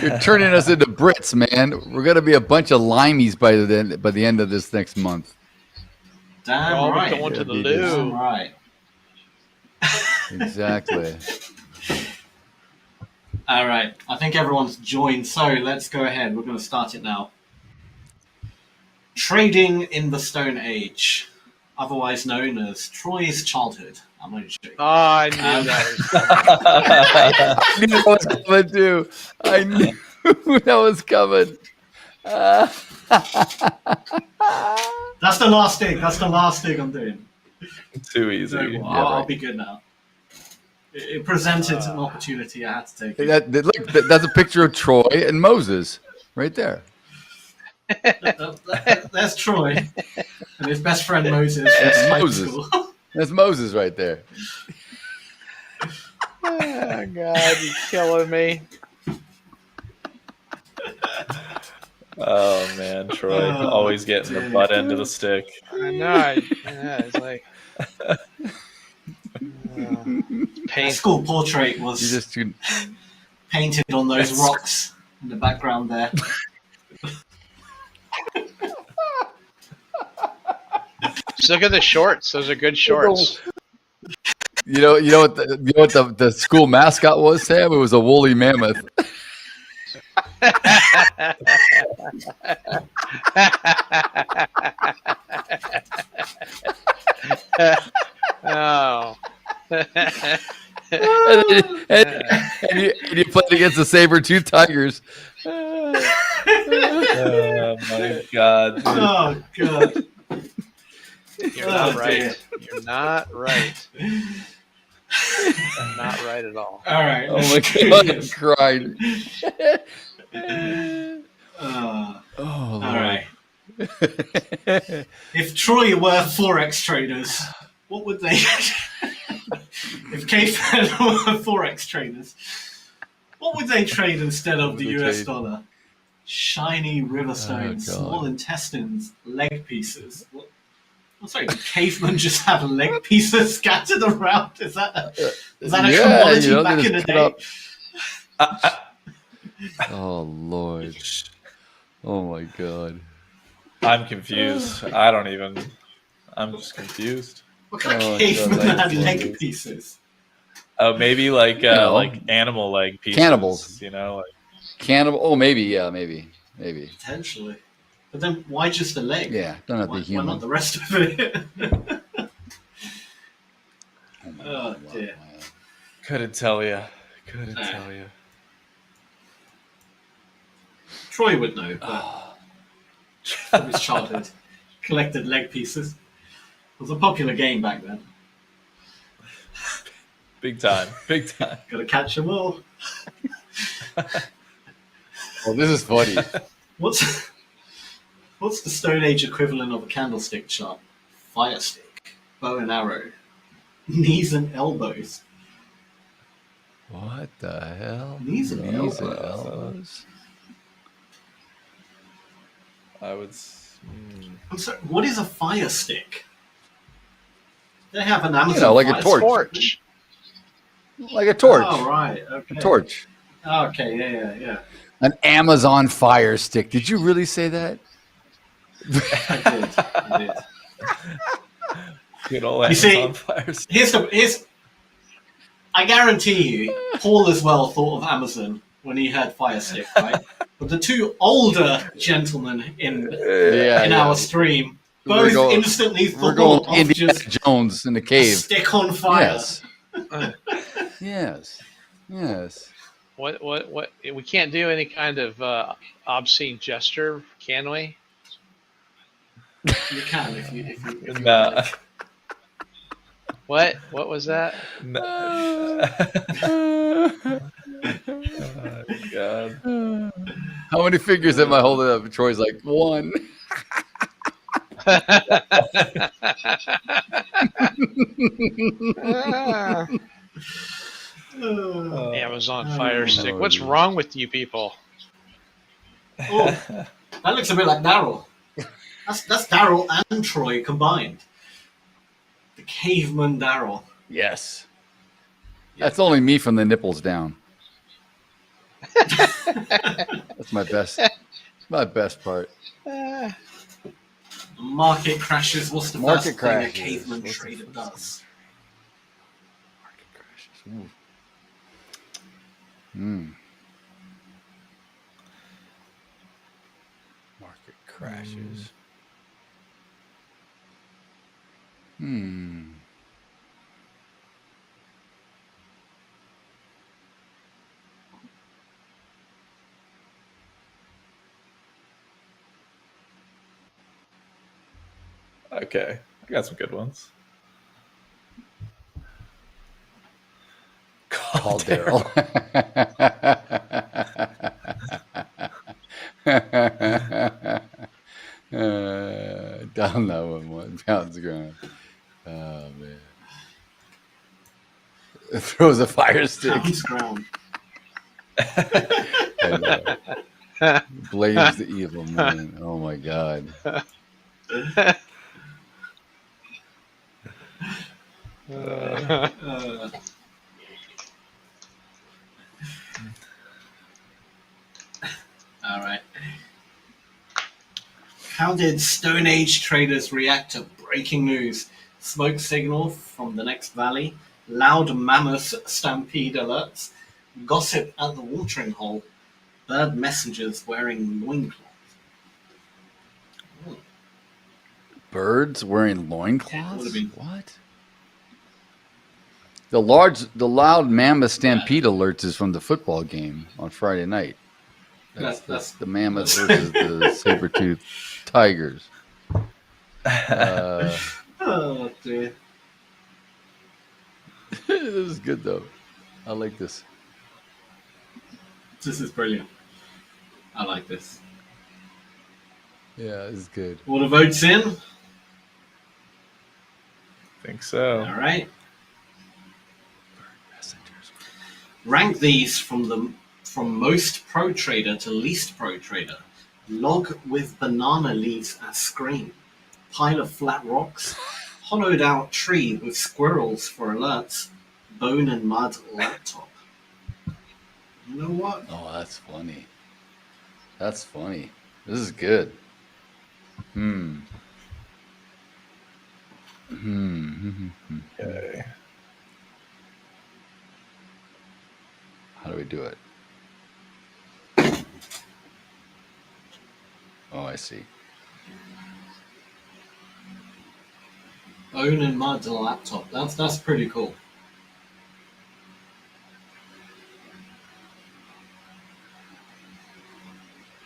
You're turning us into Brits, man. We're going to be a bunch of limeys by the end of this next month. Damn Oh, right. we're going to the Damn loo. right. Exactly. All right. I think everyone's joined, so let's go ahead. We're going to start it now. Trading in the Stone Age, otherwise known as Troy's childhood. I'm only joking. Oh, I knew that. I knew that was coming too. I knew that was coming. That's the last thing. That's the last thing I'm doing. Too easy. So, Yeah, I'll right. be good now. It presented an opportunity. I had to take it. Look, that's a picture of Troy and Moses. right there. There's Troy and his best friend Moses. That's from high Moses. school. That's Moses right there. Oh, God, you're killing me. Oh man, Troy, always getting the butt end of the stick. I know. It's like High school portrait was painted on those rocks in the background there. Just look at the shorts. Those are good shorts. You know what the school mascot was, Sam? It was a woolly mammoth. Oh. and you played against the saber-tooth tigers. Oh my God. Dude. Oh God. You're not right. You're not right. Not right at all. All right. Oh my God, I'm crying. All right. If Troy were Forex traders, what would they... If cavemen were Forex traders, what would they trade instead of the US dollar? Shiny river stones, small intestines, leg pieces. What? I'm sorry, do cavemen just have leg pieces scattered around? Is that a commodity back in the day? Oh Lord! Oh my God! I'm confused. I'm just confused. What kind of cavemen had leg pieces? Oh, maybe like animal leg pieces. Cannibals, like cannibal. Oh, maybe, maybe. Potentially. But then why just the leg? Yeah, don't have to be human. Why not the rest of it? Oh dear. Couldn't tell you. Troy would know, but from his childhood, collected leg pieces. It was a popular game back then. Big time. Gotta catch them all. Well, this is funny. What's the Stone Age equivalent of a candlestick chart? Fire stick, bow and arrow, knees and elbows. What the hell? Knees and elbows. I would. I'm sorry. What is a fire stick? They have an Amazon. Like a torch. Like a torch. Oh right. Okay. A torch. Okay. Yeah. An Amazon Fire Stick. Did you really say that? I did. Good old Amazon Fire Stick. Here's. I guarantee you, Paul as well thought of Amazon when he heard Fire Stick, right? But the two older gentlemen in our stream both instantly thought of Indiana just Jones in the cave. A stick on fire. Yes. Yes. What? We can't do any kind of obscene gesture, can we? You can if you No. What? What was that? Oh, God. How many fingers am I holding up? Troy's like, 1. Amazon Fire Stick. What's wrong with you people? Oh, that looks a bit like Daryl. That's Daryl and Troy combined. The caveman Daryl. Yes. That's only me from the nipples down. That's my best. My best part. Market crashes. What's the Market first thing a crashes. caveman trader does? Market crashes. Okay, I got some good ones. Call Daryl. Down that one pounds ground. Oh man! Throws a fire stick. Pounds ground. Blames the evil man. Oh my god. All right. How did Stone Age traders react to breaking news? Smoke signal from the next valley, loud mammoth stampede alerts, gossip at the watering hole, bird messengers wearing loincloth. Birds wearing loincloths? Would've been- What? The loud mammoth stampede alerts is from the football game on Friday night. That's the mammoth versus the saber-toothed tigers. Oh dear. This is good though. I like this. This is brilliant. I like this. Yeah, this is good. All the votes in? I think so. All right. Rank these from most pro trader to least pro trader. Log with banana leaves as screen. Pile of flat rocks. Hollowed out tree with squirrels for alerts. Bone and mud laptop. You know what? Oh, that's funny. That's funny. This is good. Okay. How do we do it? Oh, I see. Bone and mud laptop. That's pretty cool.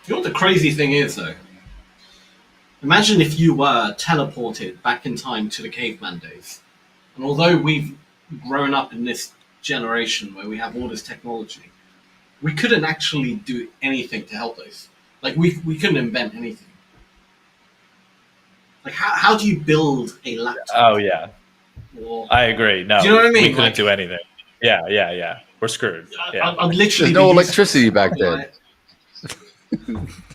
You know what the crazy thing is, though? Imagine if you were teleported back in time to the caveman days. And although we've grown up in this generation where we have all this technology, we couldn't actually do anything to help those. Like, we couldn't invent anything. Like, how do you build a laptop? Oh, yeah. Or, I agree. No, do you know what I mean? We couldn't Like, do anything. Yeah. We're screwed. Yeah. I'm literally There's no electricity back then.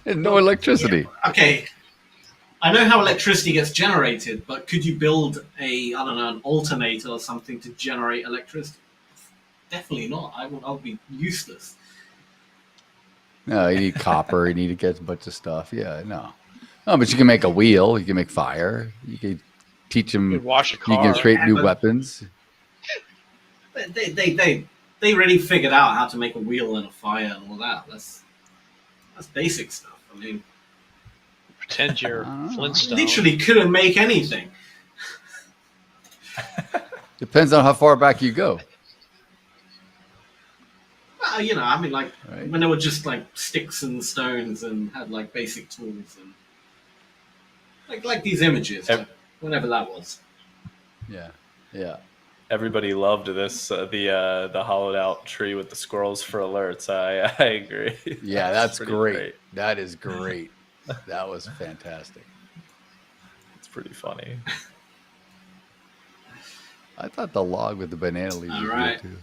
There's no electricity. Okay, I know how electricity gets generated, but could you build an alternator or something to generate electricity? Definitely not. I would be useless. No, you need copper. You need to get a bunch of stuff. Yeah, no. No, but you can make a wheel. You can make fire. You can teach them. You could wash a You car. can create new but- weapons. They already figured out how to make a wheel and a fire and all that. That's basic stuff. I mean, Pretend you're Flintstone. literally couldn't make anything. Depends on how far back you go. Well, I mean, like, when they were just like sticks and stones and had like basic tools and like these images, whenever that was. Yeah. Everybody loved this, the hollowed out tree with the squirrels for alerts. I agree. Yeah, that's pretty great. That is great. That was fantastic. It's pretty funny. I thought the log with the banana leaves All was right. good too.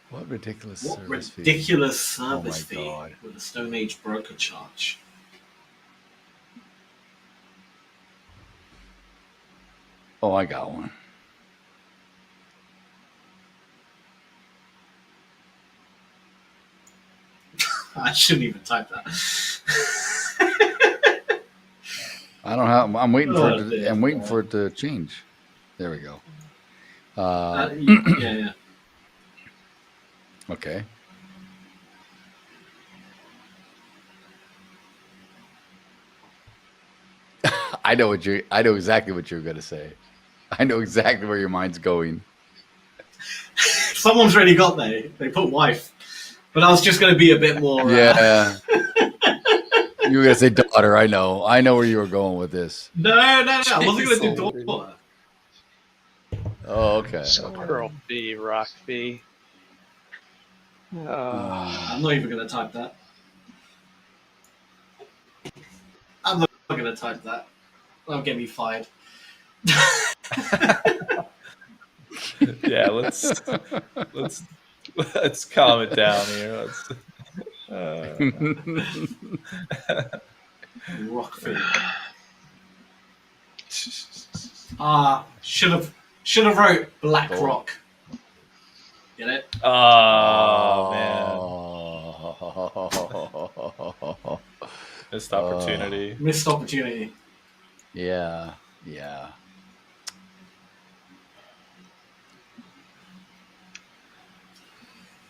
What ridiculous What service fee. ridiculous service Oh my fee God. with a Stone Age broker charge. Oh, I got one. I shouldn't even type that. I don't have. I'm waiting for Oh, it. To, dear. I'm waiting for it to change. There we go. Yeah. Okay. I know exactly what you're gonna say. I know exactly where your mind's going. Someone's already got there. They put wife. But I was just going to be a bit more... Yeah. You were gonna say daughter. I know where you were going with this. No. I wasn't going to do daughter. Oh, okay. Squirrel B, rock B. I'm not even going to type that. not going to type that. That'll get me fired. Yeah, let's calm it down here. Rockford. Should have wrote BlackRock. Get it? Oh man, missed opportunity. Missed opportunity. Yeah, yeah.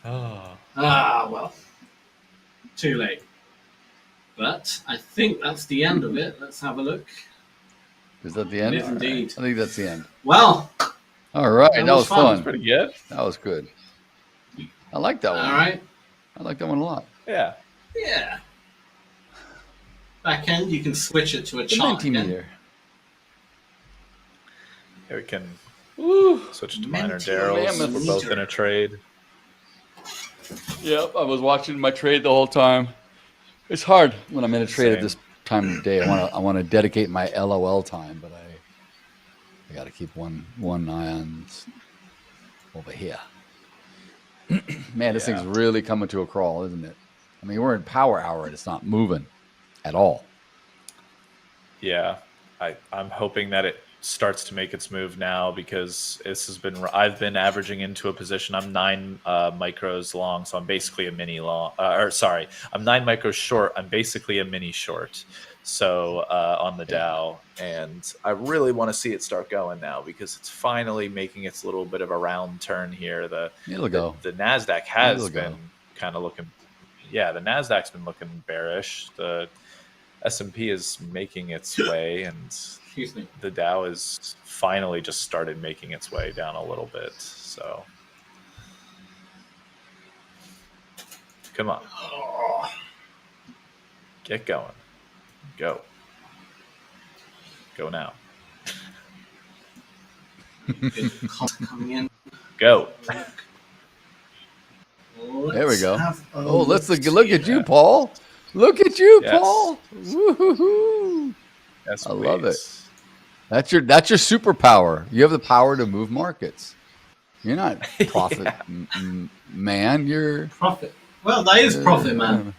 Well, too late. But I think that's the end of it. Let's have a look. Is that the end? It is indeed. I think that's the end. Well, all right, that was fun. That was pretty good. That was good. I like that one. All right. I like that one a lot. Yeah. Yeah. Back end, you can switch it to a The chart. 90 meter. Here we can switch to minor Daryl's. We're both in a trade. Yep, I was watching my trade the whole time. It's hard when I'm in a trade at this time of day. I want to dedicate my LOL time, but I got to keep one eye on over here. Man, this thing's really coming to a crawl, isn't it? I mean, we're in power hour and it's not moving at all. Yeah, I'm hoping that it starts to make its move now, because I've been averaging into a position. I'm 9 micros long, so I'm basically a mini long. I'm 9 micros short. I'm basically a mini short. So on the Dow, and I really want to see it start going now, because it's finally making its little bit of a round turn here. It'll go. The Nasdaq has been kind of looking. Yeah, the Nasdaq's been looking bearish. The S&P is making its way, and the Dow is finally just started making its way down a little bit. So, come on, get going, go now. Coming in. Go. There we go. Let's look at you, Paul. Look at you, Paul. Woo-hoo-hoo. I love it. That's your superpower. You have the power to move markets. You're not profit man. You're profit. Well, that is profit man.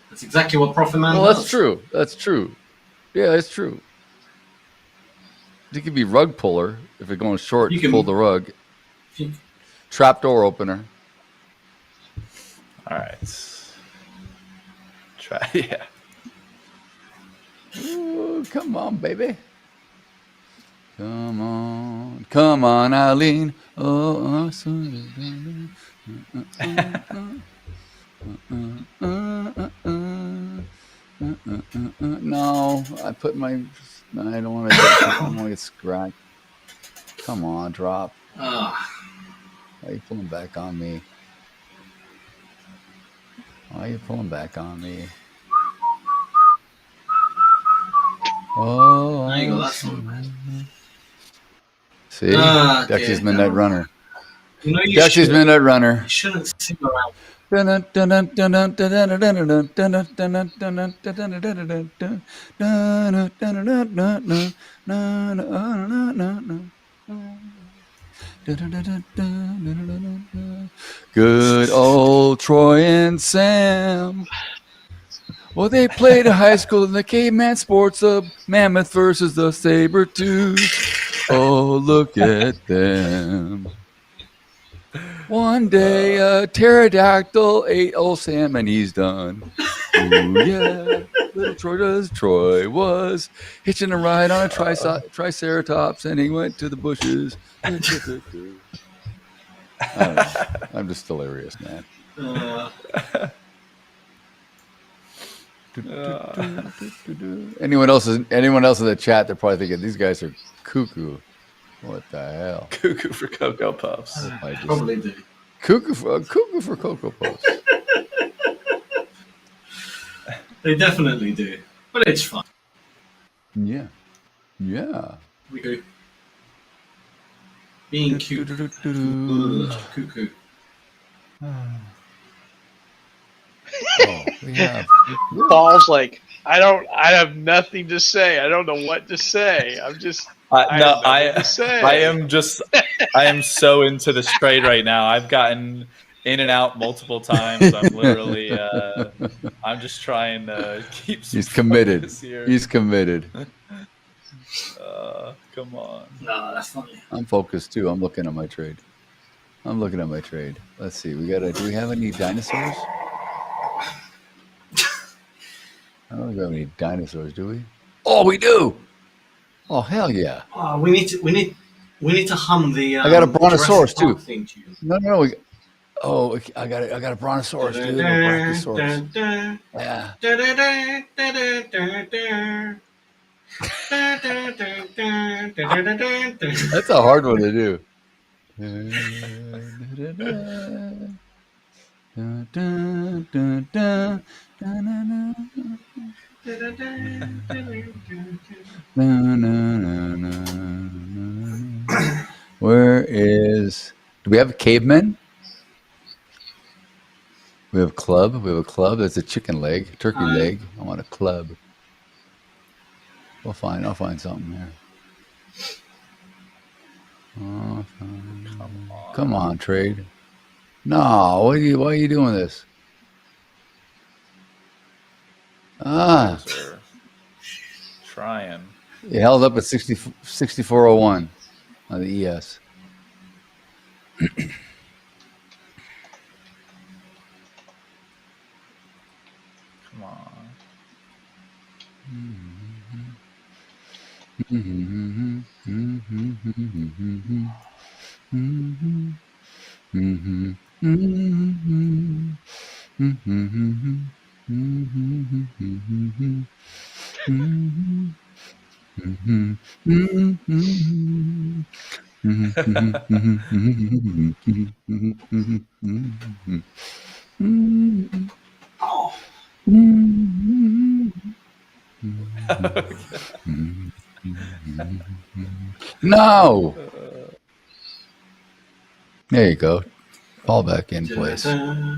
That's exactly what profit man does. That's true. That's true. Yeah, that's true. You could be rug puller if you're going short. You can pull the rug. Trap door opener. All right. Try. Yeah. Ooh, come on, baby. Come on, Eileen. Oh, no, I put my. I don't want to get scratched. Come on, drop. Why are you pulling back on me? Why are you pulling back on me? Oh, there you go. That's not bad. See, Dexy's Midnight Runner. You know, Dexy's Midnight Runner. You shouldn't sing around. Good old Troy and Sam. Well, they played in high school in the Caveman Sports Hub. Mammoth versus the Saber-Tooth. Oh, look at them. One day, a pterodactyl ate old Sam, and he's done. Ooh, yeah. Little Troy was hitching a ride on a triceratops, and he went to the bushes. I don't know. I'm just delirious, man. Anyone else in the chat? They're probably thinking these guys are cuckoo. What the hell? Cuckoo for Cocoa Puffs. Probably do. Cuckoo for Cocoa Puffs. They definitely do, but it's fun. Yeah. We do. Being cute. Cuckoo. We have Paul's like, I have nothing to say. I don't know what to say. I'm just. I am so into this trade right now. I've gotten in and out multiple times. I'm literally, I'm just trying to keep some He's committed. here. He's committed. Come on. No, that's funny. I'm focused too. I'm looking at my trade. Let's see. Do we have any dinosaurs? I don't think we have any dinosaurs, do we? Oh, we do. Oh, hell yeah. We need to hum the. I got a brontosaurus too. Thing to you. No. I got a brontosaurus, dude. A brachiosaurus. Yeah. That's a hard one to do. Where is? Do we have cavemen? We have club. We have a club. That's a chicken leg, turkey leg. I want a club. I'll find something here. Come on, trade. No, why are you doing this? Trying. It held up at 6401 on the ES. Come on. No. There you go. Fall back in place. Are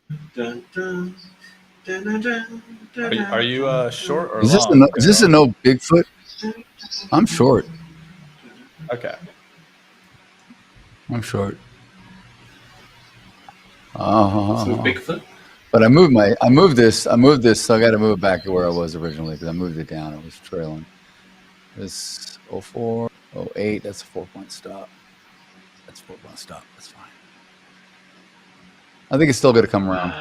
you short or Is long? this a no Bigfoot? I'm short. Okay. I'm short. Bigfoot. But I moved this, so I got to move it back to where I was originally because I moved it down. It was trailing. This 04, 08, that's a 4-point stop. That's a 4-point stop. That's fine. I think it's still going to come around.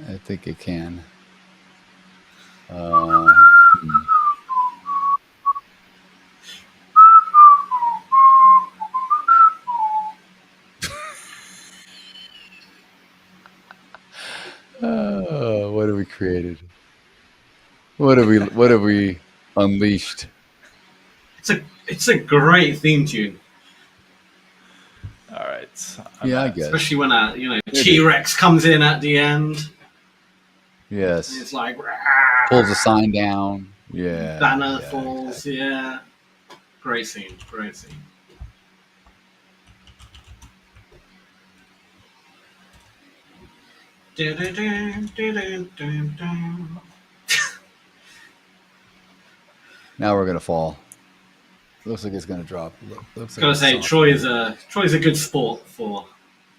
I think it can. What have we created? What have we unleashed? It's a great theme tune. All right. I guess. Especially when T-Rex comes in at the end. Yes. It's like pulls the sign down. Yeah. Banner falls. Yeah. Great scene. Great scene. Now we're gonna fall. Looks like it's gonna drop. Looks like Gotta say, Troy's a good sport for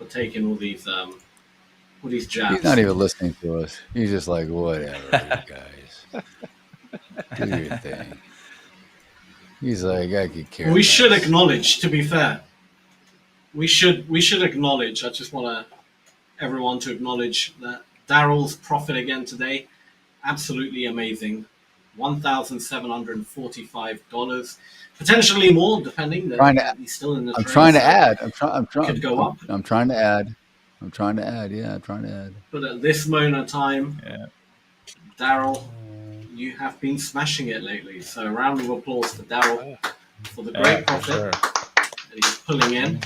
taking all these jabs. He's not even listening to us. He's just like, whatever, you guys. Do your thing. He's like, I could care. We should acknowledge, to be fair. We should acknowledge. I just want everyone to acknowledge that Daryl's profit again today, absolutely amazing. $1,745, potentially more, depending. He's still in the. I'm trying to add. Could go up. I'm trying to add. Yeah, I'm trying to add. But at this moment in time, Daryl, you have been smashing it lately. So a round of applause for Daryl for the great profit that he's pulling in.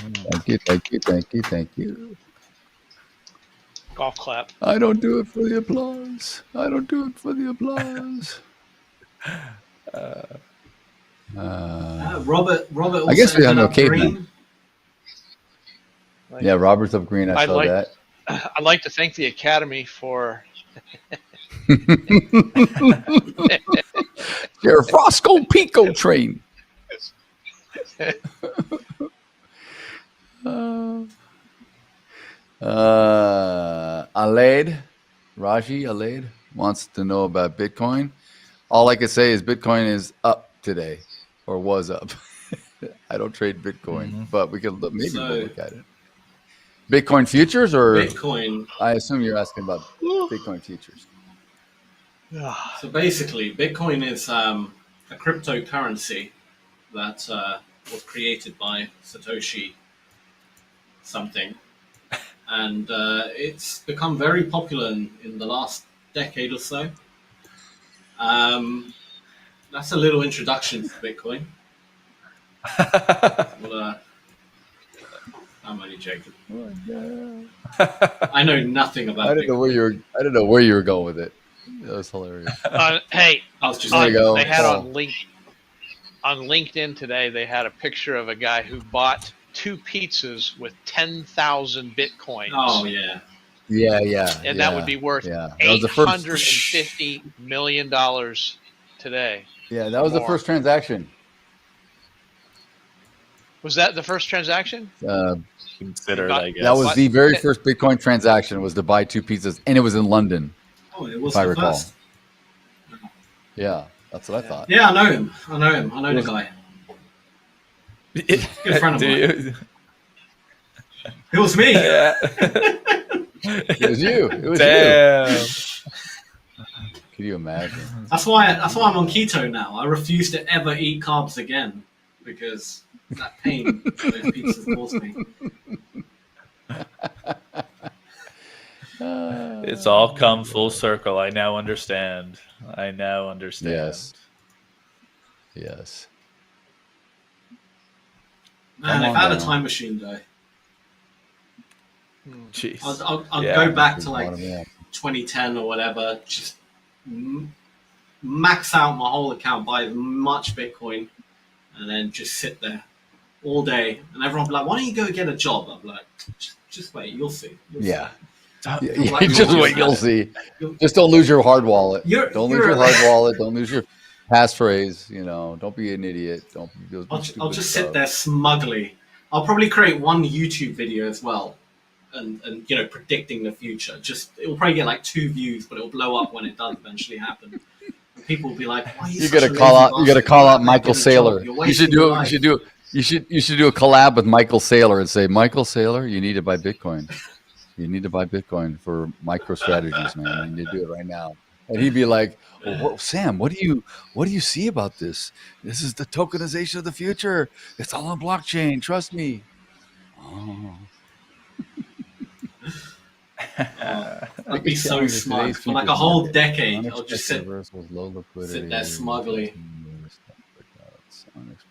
Thank you. Golf clap. I don't do it for the applause. Robert. I guess we have no cavemen. green. Yeah, Robert's up green. I saw that. I'd like to thank the Academy for Your Roscoe Pico train. Raji Aled wants to know about Bitcoin. All I can say is Bitcoin is up today, or was up. I don't trade Bitcoin, but we could maybe we'll look at it. Bitcoin futures or Bitcoin? I assume you're asking about Bitcoin futures. So basically, Bitcoin is a cryptocurrency that was created by Satoshi something. And it's become very popular in the last decade or so. That's a little introduction to Bitcoin. Well, I'm only joking. I know nothing about. I didn't know where you were going with it. That was hilarious. Hey, I was just they had on LinkedIn today. They had a picture of a guy who bought 2 pizzas with 10,000 Bitcoins. Oh yeah. And that would be worth $850 million today. Yeah, that was the first transaction. Was that the first transaction? Considered, I guess. That was the very first Bitcoin transaction, was to buy 2 pizzas, and it was in London. Oh, it was if I the recall. first. Yeah, that's what I thought. Yeah, I know him. I know the guy. Good friend of mine. It was me. It was you. It was Damn. you. Can you imagine? That's why I'm on keto now. I refuse to ever eat carbs again because that pain those pizzas caused me. It's all come full circle. I now understand. Yes. Man, if I had a time machine though, jeez, I'll go back to like 2010 or whatever. Just max out my whole account, buy as much Bitcoin, and then just sit there all day. And everyone will be like, "Why don't you go get a job?" I'm like, "Just wait, you'll see." Yeah. Like, Just wait, you'll see. Just don't lose your hard wallet. Don't lose your hard wallet. Don't lose your passphrase. Don't be an idiot. I'll just sit there smugly. I'll probably create one YouTube video as well, and predicting the future. It will probably get like 2 views, but it will blow up when it does eventually happen. And people will be like, "Why are you gotta call out. You gotta call out Michael Saylor. You should do it. You should do a collab with Michael Saylor and say, Michael Saylor, you need to buy Bitcoin. You need to buy Bitcoin for micro strategies, man. You need to do it right now." And he'd be like, "Well, Sam, what do you see about this? This is the tokenization of the future. It's all on blockchain. Trust me." Oh. I'd be so smug. For like a whole decade, I'll just sit there smugly,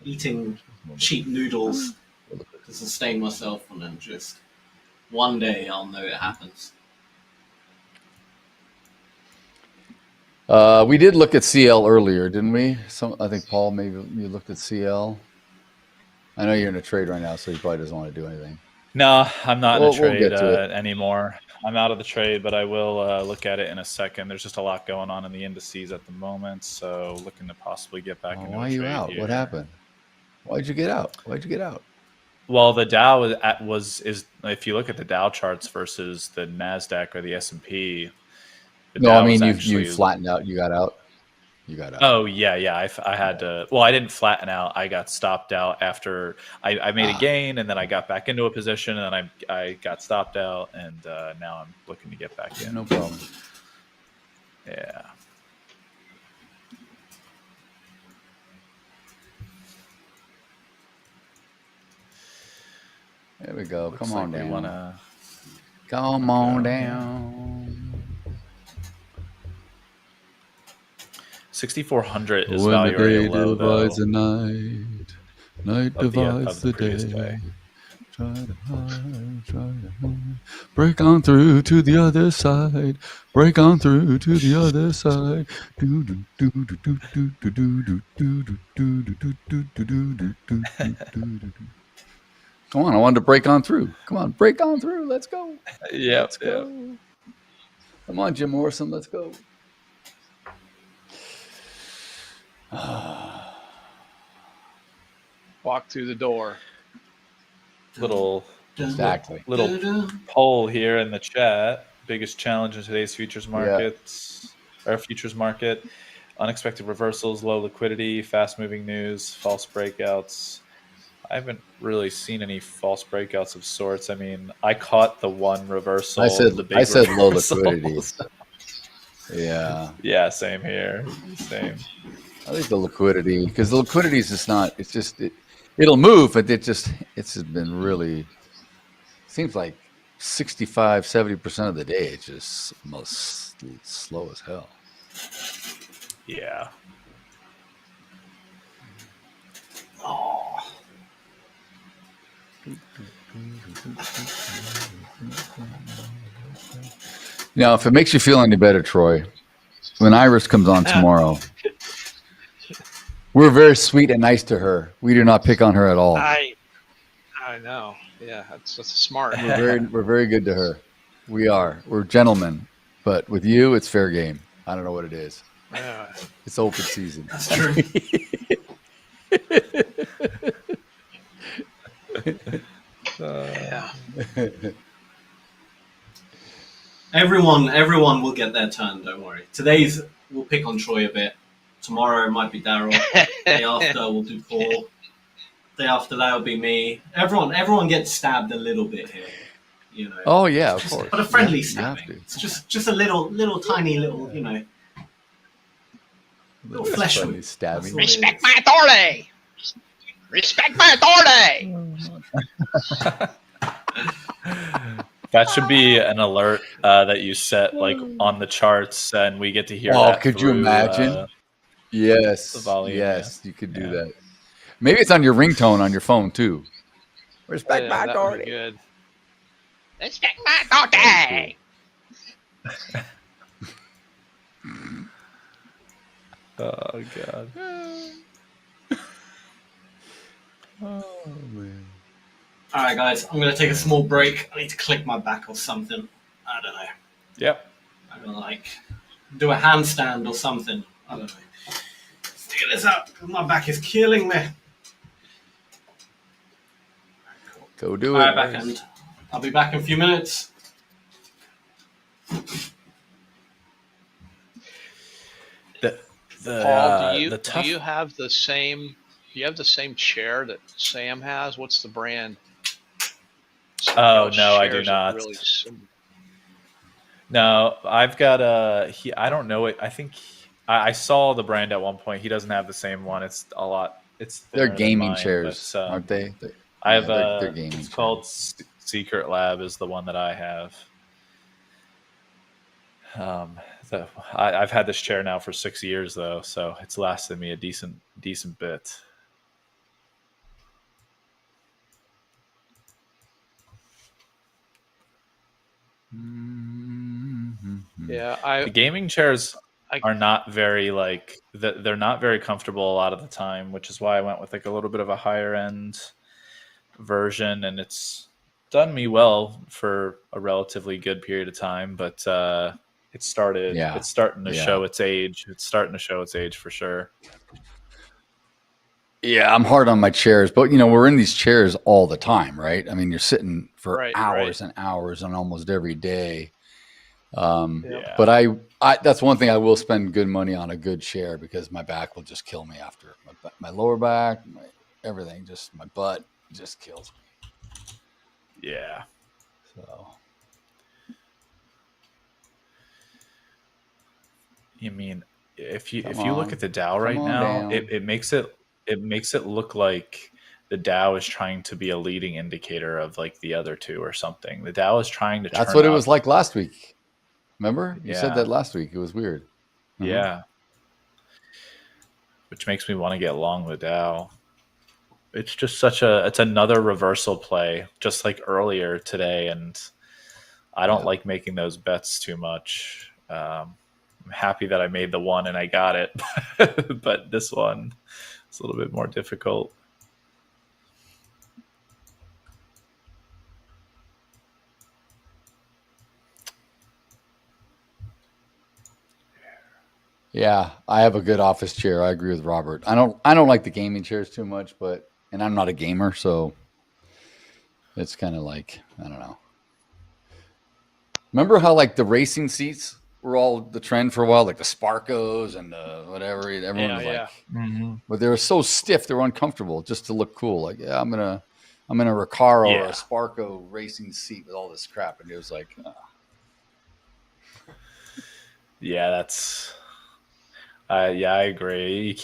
eating cheap noodles to sustain myself, and then just one day I'll know it happens. We did look at CL earlier, didn't we? I think Paul, maybe you looked at CL. I know you're in a trade right now, so he probably doesn't want to do anything. No, I'm not in a trade we'll get to it. anymore. I'm out of the trade, but I will look at it in a second. There's just a lot going on in the indices at the moment, so looking to possibly get back into a trade. Why are you out? Here. What happened? Why'd you get out? Well, the Dow is if you look at the Dow charts versus the Nasdaq or the S&P. No, I mean you flattened out. You got out. Oh yeah. I had to. Well, I didn't flatten out. I got stopped out after I made a gain, and then I got back into a position, and then I got stopped out, and now I'm looking to get back in. No problem. Yeah. There we go. Looks Come on like down. Come on down. 6,400 is value area low, though. The night divides the day. Try to hide. Break on through to the other side. Break on through to the other side. Come on, I wanted to break on through. Come on, break on through. Let's go. Yeah. Come on, Jim Morrison. Let's go. Walk through the door. Little Exactly. little poll here in the chat. Biggest challenge in today's futures markets or futures market: unexpected reversals, low liquidity, fast-moving news, false breakouts. I haven't really seen any false breakouts of sorts. I mean, I caught the one reversal. I said low liquidity. So. Yeah. Yeah, same here. Same. I think the liquidity, because the liquidity is just not. It's just it'll move, but it's just been really. Seems like 65-70% of the day it's just most slow as hell. Yeah. Oh. Now, if it makes you feel any better, Troy, when Iris comes on tomorrow, we're very sweet and nice to her. We do not pick on her at all. I know. Yeah, that's smart. We're very good to her. We are. We're gentlemen. But with you, it's fair game. I don't know what it is. Yeah. It's open season. That's true. Yeah. Everyone will get their turn. Don't worry. Today's we'll pick on Troy a bit. Tomorrow it might be Daryl. Day after we'll do Paul. Day after that will be me. Everyone gets stabbed a little bit here. You know. Oh yeah, of course. But a friendly stabbing. It's just a little tiny little, you know, little flesh wound. Stabbing. Respect my authority. Respect my authority. That should be an alert that you set like on the charts, and we get to hear. Oh, that could you through, imagine? Yes, the volume, yes, you could do that. Maybe it's on your ringtone on your phone too. Respect my that would be authority. good. Respect my authority. Oh god. Oh man. All right, guys. I'm gonna take a small break. I need to click my back or something. I don't know. Yep. I'm gonna like do a handstand or something. I don't know. Let's figure this out. My back is killing me. Go do All it. right, back end. I'll be back in a few minutes. Paul, do tough... you have the same? Do you have the same chair that Sam has? What's the brand? Oh no, I do not. Really no, I've got I don't know it. I think I saw the brand at one point. He doesn't have the same one. It's a lot. They're gaming chairs, aren't they? I have they're gaming. It's called Secret Lab is the one that I have. I've had this chair now for 6 years though, so it's lasted me a decent bit. Yeah, the gaming chairs are not very they're not very comfortable a lot of the time, which is why I went with like a little bit of a higher end version, and it's done me well for a relatively good period of time, but it's starting to show its age. It's starting to show its age for sure. Yeah, I'm hard on my chairs, but you know, we're in these chairs all the time, right? I mean, you're sitting for hours and hours on almost every day. But I that's one thing I will spend good money on, a good chair, because my back will just kill me after my lower back, everything, just my butt just kills me. Yeah. So you mean if you look at the Dow right now, it makes it look like the Dow is trying to be a leading indicator of like the other two or something. The Dow is trying to. That's what it was like last week. Remember? You said that last week. It was weird. Yeah. Which makes me want to get long the Dow. It's just it's another reversal play, just like earlier today, and I don't like making those bets too much. I'm happy that I made the one and I got it, but this one is a little bit more difficult. Yeah, I have a good office chair. I agree with Robert. I don't like the gaming chairs too much, and I'm not a gamer, so it's kind of like, I don't know. Remember how like the racing seats were all the trend for a while, like the Sparkos and the whatever. Everyone was like, but they were so stiff, they were uncomfortable just to look cool. Like, yeah, I'm in a Recaro or a Sparko racing seat with all this crap, and it was like, yeah, that's. Yeah, I agree. You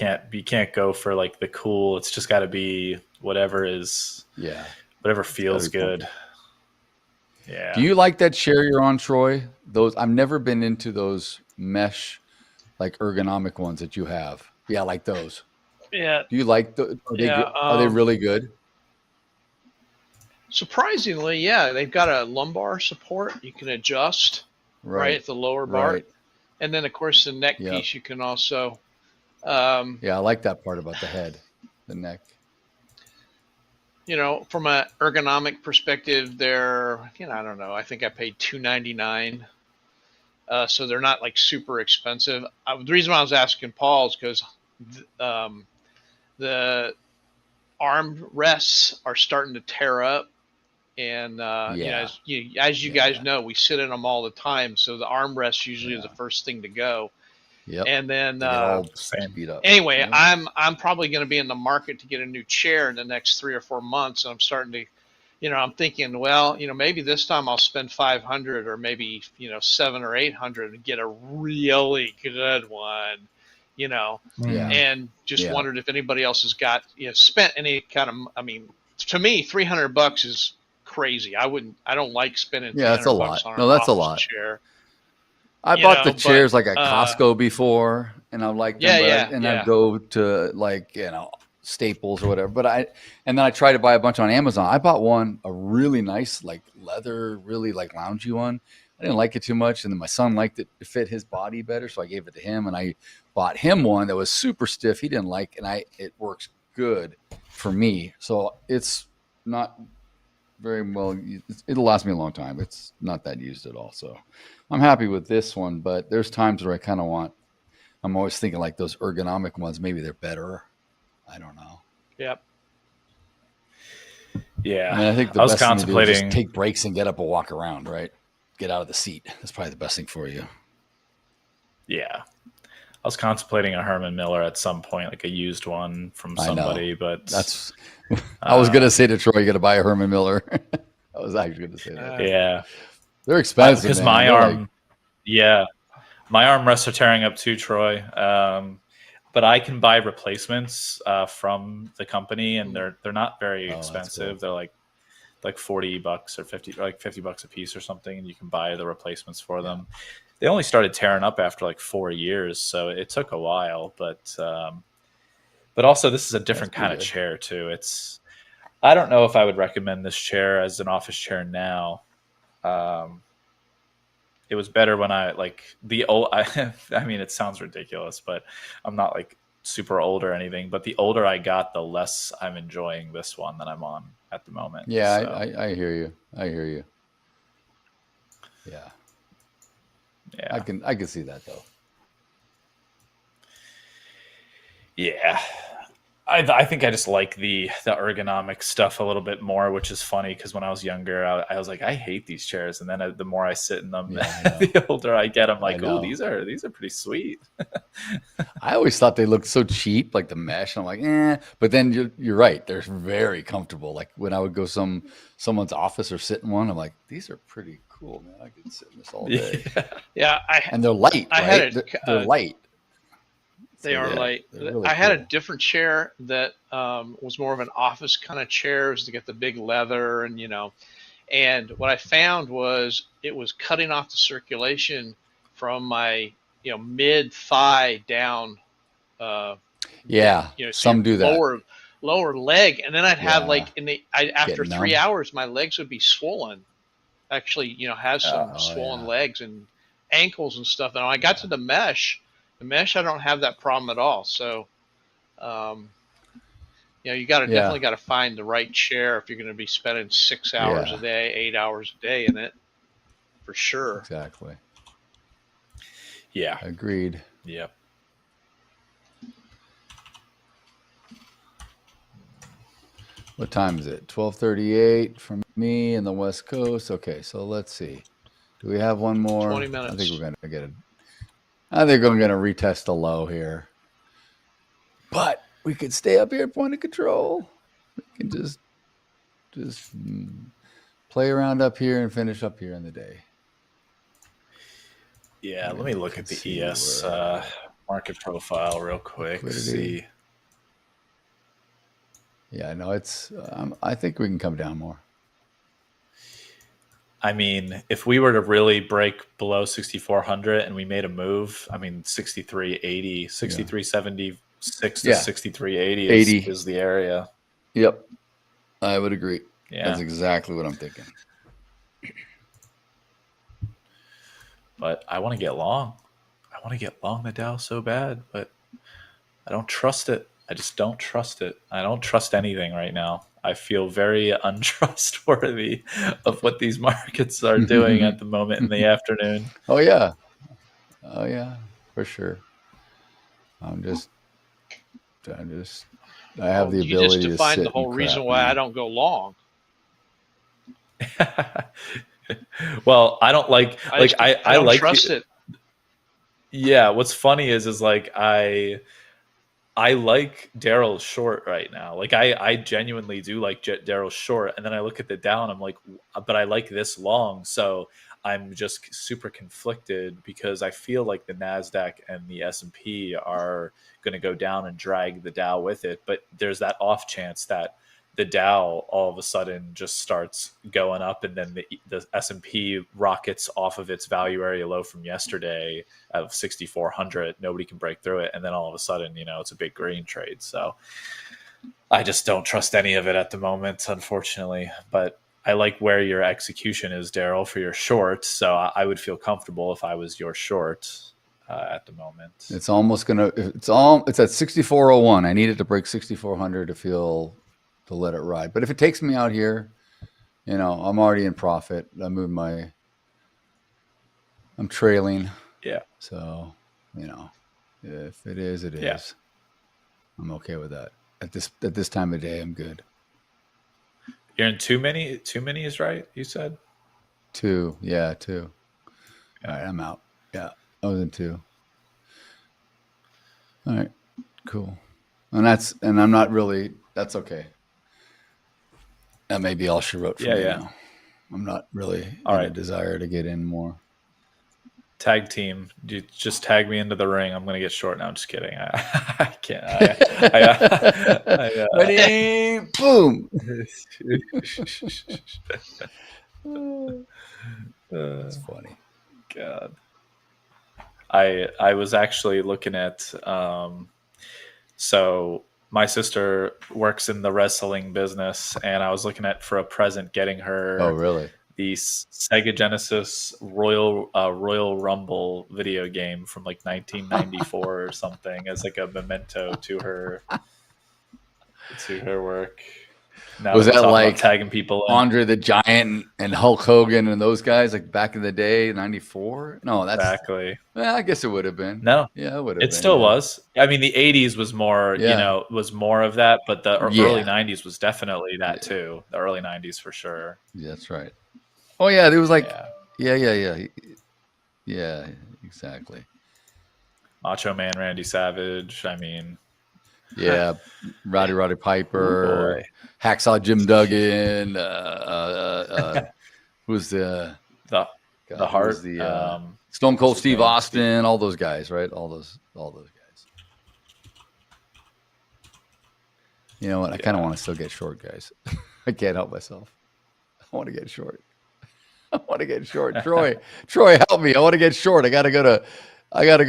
can't go for like the cool. It's just got to be whatever is. Yeah. Whatever feels good. Yeah. Do you like that chair you're on, Troy? Those I've never been into those mesh, like ergonomic ones that you have. Yeah, like those. Yeah. Do you like the? Are they really good? Surprisingly, yeah, they've got a lumbar support you can adjust right at the lower bar, and then of course the neck piece you can also. Yeah, I like that part about the head, the neck. You know, from an ergonomic perspective, they're, I don't know. I think I paid $299, so they're not like super expensive. The reason why I was asking Paul is because the arm rests are starting to tear up, and as you guys know, we sit in them all the time, so the arm rest usually is the first thing to go. Yep. And then speed up. Anyway, I'm probably going to be in the market to get a new chair in the next 3 or 4 months. And I'm starting to, I'm thinking, well, maybe this time I'll spend 500 or maybe, 700 or 800 and get a really good one, and just wondered if anybody else has got, spent any kind of, to me, $300 is crazy. I don't like spending. Yeah, that's a lot. On no, that's a lot. Chair. I bought the chairs like at Costco before, and I'm like, I'd go to Staples or whatever. And then I tried to buy a bunch on Amazon. I bought a really nice like leather, really like loungy one. I didn't like it too much, and then my son liked it to fit his body better, so I gave it to him. And I bought him one that was super stiff. He didn't like, and it works good for me. So it's not very well. It'll last me a long time. It's not that used at all. So I'm happy with this one, but there's times where I kind of I'm always thinking like those ergonomic ones, maybe they're better. I don't know. Yep. Yeah. I think the best thing to do is just take breaks and get up and walk around, right? Get out of the seat. That's probably the best thing for you. Yeah. I was contemplating a Herman Miller at some point, like a used one from somebody, but that's, I was going to say to Troy, you got to buy a Herman Miller. I was actually going to say that. Yeah. They're expensive. Because my arm, my arm rests are tearing up too, Troy. But I can buy replacements from the company, and they're not very expensive. Cool. They're like $40 or $50 a piece or something, and you can buy the replacements for them. They only started tearing up after like 4 years, so it took a while. But also this is a different kind of chair too. I don't know if I would recommend this chair as an office chair now. It was better when I mean, it sounds ridiculous, but I'm not like super old or anything. But the older I got, the less I'm enjoying this one that I'm on at the moment. Yeah, so. I hear you. Yeah. Yeah. I can see that though. Yeah. I think I just like the ergonomic stuff a little bit more, which is funny because when I was younger, I was like, I hate these chairs, and then the more I sit in them, the older I get, I'm like, oh, these are pretty sweet. I always thought they looked so cheap, like the mesh. I'm like, but then you're right, they're very comfortable. Like when I would go someone's office or sit in one, I'm like, these are pretty cool, man. I could sit in this all day. Yeah, and they're light, right? They're light. They are light. Really I had a different chair that was more of an office kind of chair. It was to get the big leather and, and what I found was it was cutting off the circulation from my, mid thigh down. Some do that. Lower leg. And then I'd have after 3 hours, my legs would be swollen. Actually, have some swollen legs and ankles and stuff. And when I got to the mesh, I don't have that problem at all. So, you definitely got to find the right chair if you're going to be spending 6 hours a day, 8 hours a day in it, for sure. Exactly. Yeah. Agreed. Yep. What time is it? 12:38 from me in the West Coast. Okay, so let's see. Do we have one more? 20 minutes. I think we're going to get it. I think I'm going to retest the low here. But we could stay up here at point of control. We can just play around up here and finish up here in the day. Yeah, let me look at the ES market profile real quick. See. Yeah, no, it's. I think we can come down more. I mean, if we were to really break below 6,400 and we made a move, I mean, 63.80, 63.76 to 63.80 is the area. Yep, I would agree. Yeah, that's exactly what I'm thinking. But I want to get long. I want to get long the Dow so bad, but I don't trust it. I just don't trust it. I don't trust anything right now. I feel very untrustworthy of what these markets are doing at the moment in the afternoon. Oh yeah, for sure. I have the ability you just to defined sit the whole and reason crap, why man. I don't go long. Well, I don't like I don't like trust it. Yeah, what's funny is like I like Daryl's short right now. Like I genuinely do like Daryl's short, and then I look at the Dow and I'm like, but I like this long, so I'm just super conflicted because I feel like the Nasdaq and the S&P are going to go down and drag the Dow with it, but there's that off chance that the Dow all of a sudden just starts going up, and then the S&P rockets off of its value area low from yesterday of 6,400. Nobody can break through it, and then all of a sudden, it's a big green trade. So I just don't trust any of it at the moment, unfortunately. But I like where your execution is, Daryl, for your short. So I would feel comfortable if I was your short at the moment. It's almost gonna. It's at 64.01. I need it to break 6,400 to let it ride. But if it takes me out here, I'm already in profit. I'm trailing. Yeah. So, if it is, it is. Yeah. I'm okay with that. At this time of day, I'm good. You're in too many is right, you said? 2. Yeah, 2. All right, I'm out. Yeah, I was in 2. All right, cool. And I'm not really, that's okay. That may be all she wrote for me now. I'm not really in a desire to get in more. Tag team. You just tag me into the ring. I'm going to get short now. I'm just kidding. I can't. Ready? Boom. That's funny. God. I was actually looking at so my sister works in the wrestling business, and I was looking at for a present getting her. Oh, really? The Sega Genesis Royal Rumble video game from like 1994 or something as like a memento to her work. Now was that like tagging people in. Andre the Giant and Hulk Hogan and those guys like back in the day, 94? No, that's exactly. Well, I guess it would have been. No, yeah, it would have. It still was. I mean, the 80s was more, was more of that, but the early 90s was definitely that too. The early 90s for sure. Yeah, that's right. Oh yeah, there was like, yeah, exactly. Macho Man Randy Savage. I mean. Yeah, Roddy Piper, Hacksaw Jim Duggan. Who's the Heart? Stone Cold Steve Austin. All those guys, right? All those guys. You know what? I kind of want to still get short, guys. I can't help myself. I want to get short. Troy, help me! I want to get short. I gotta go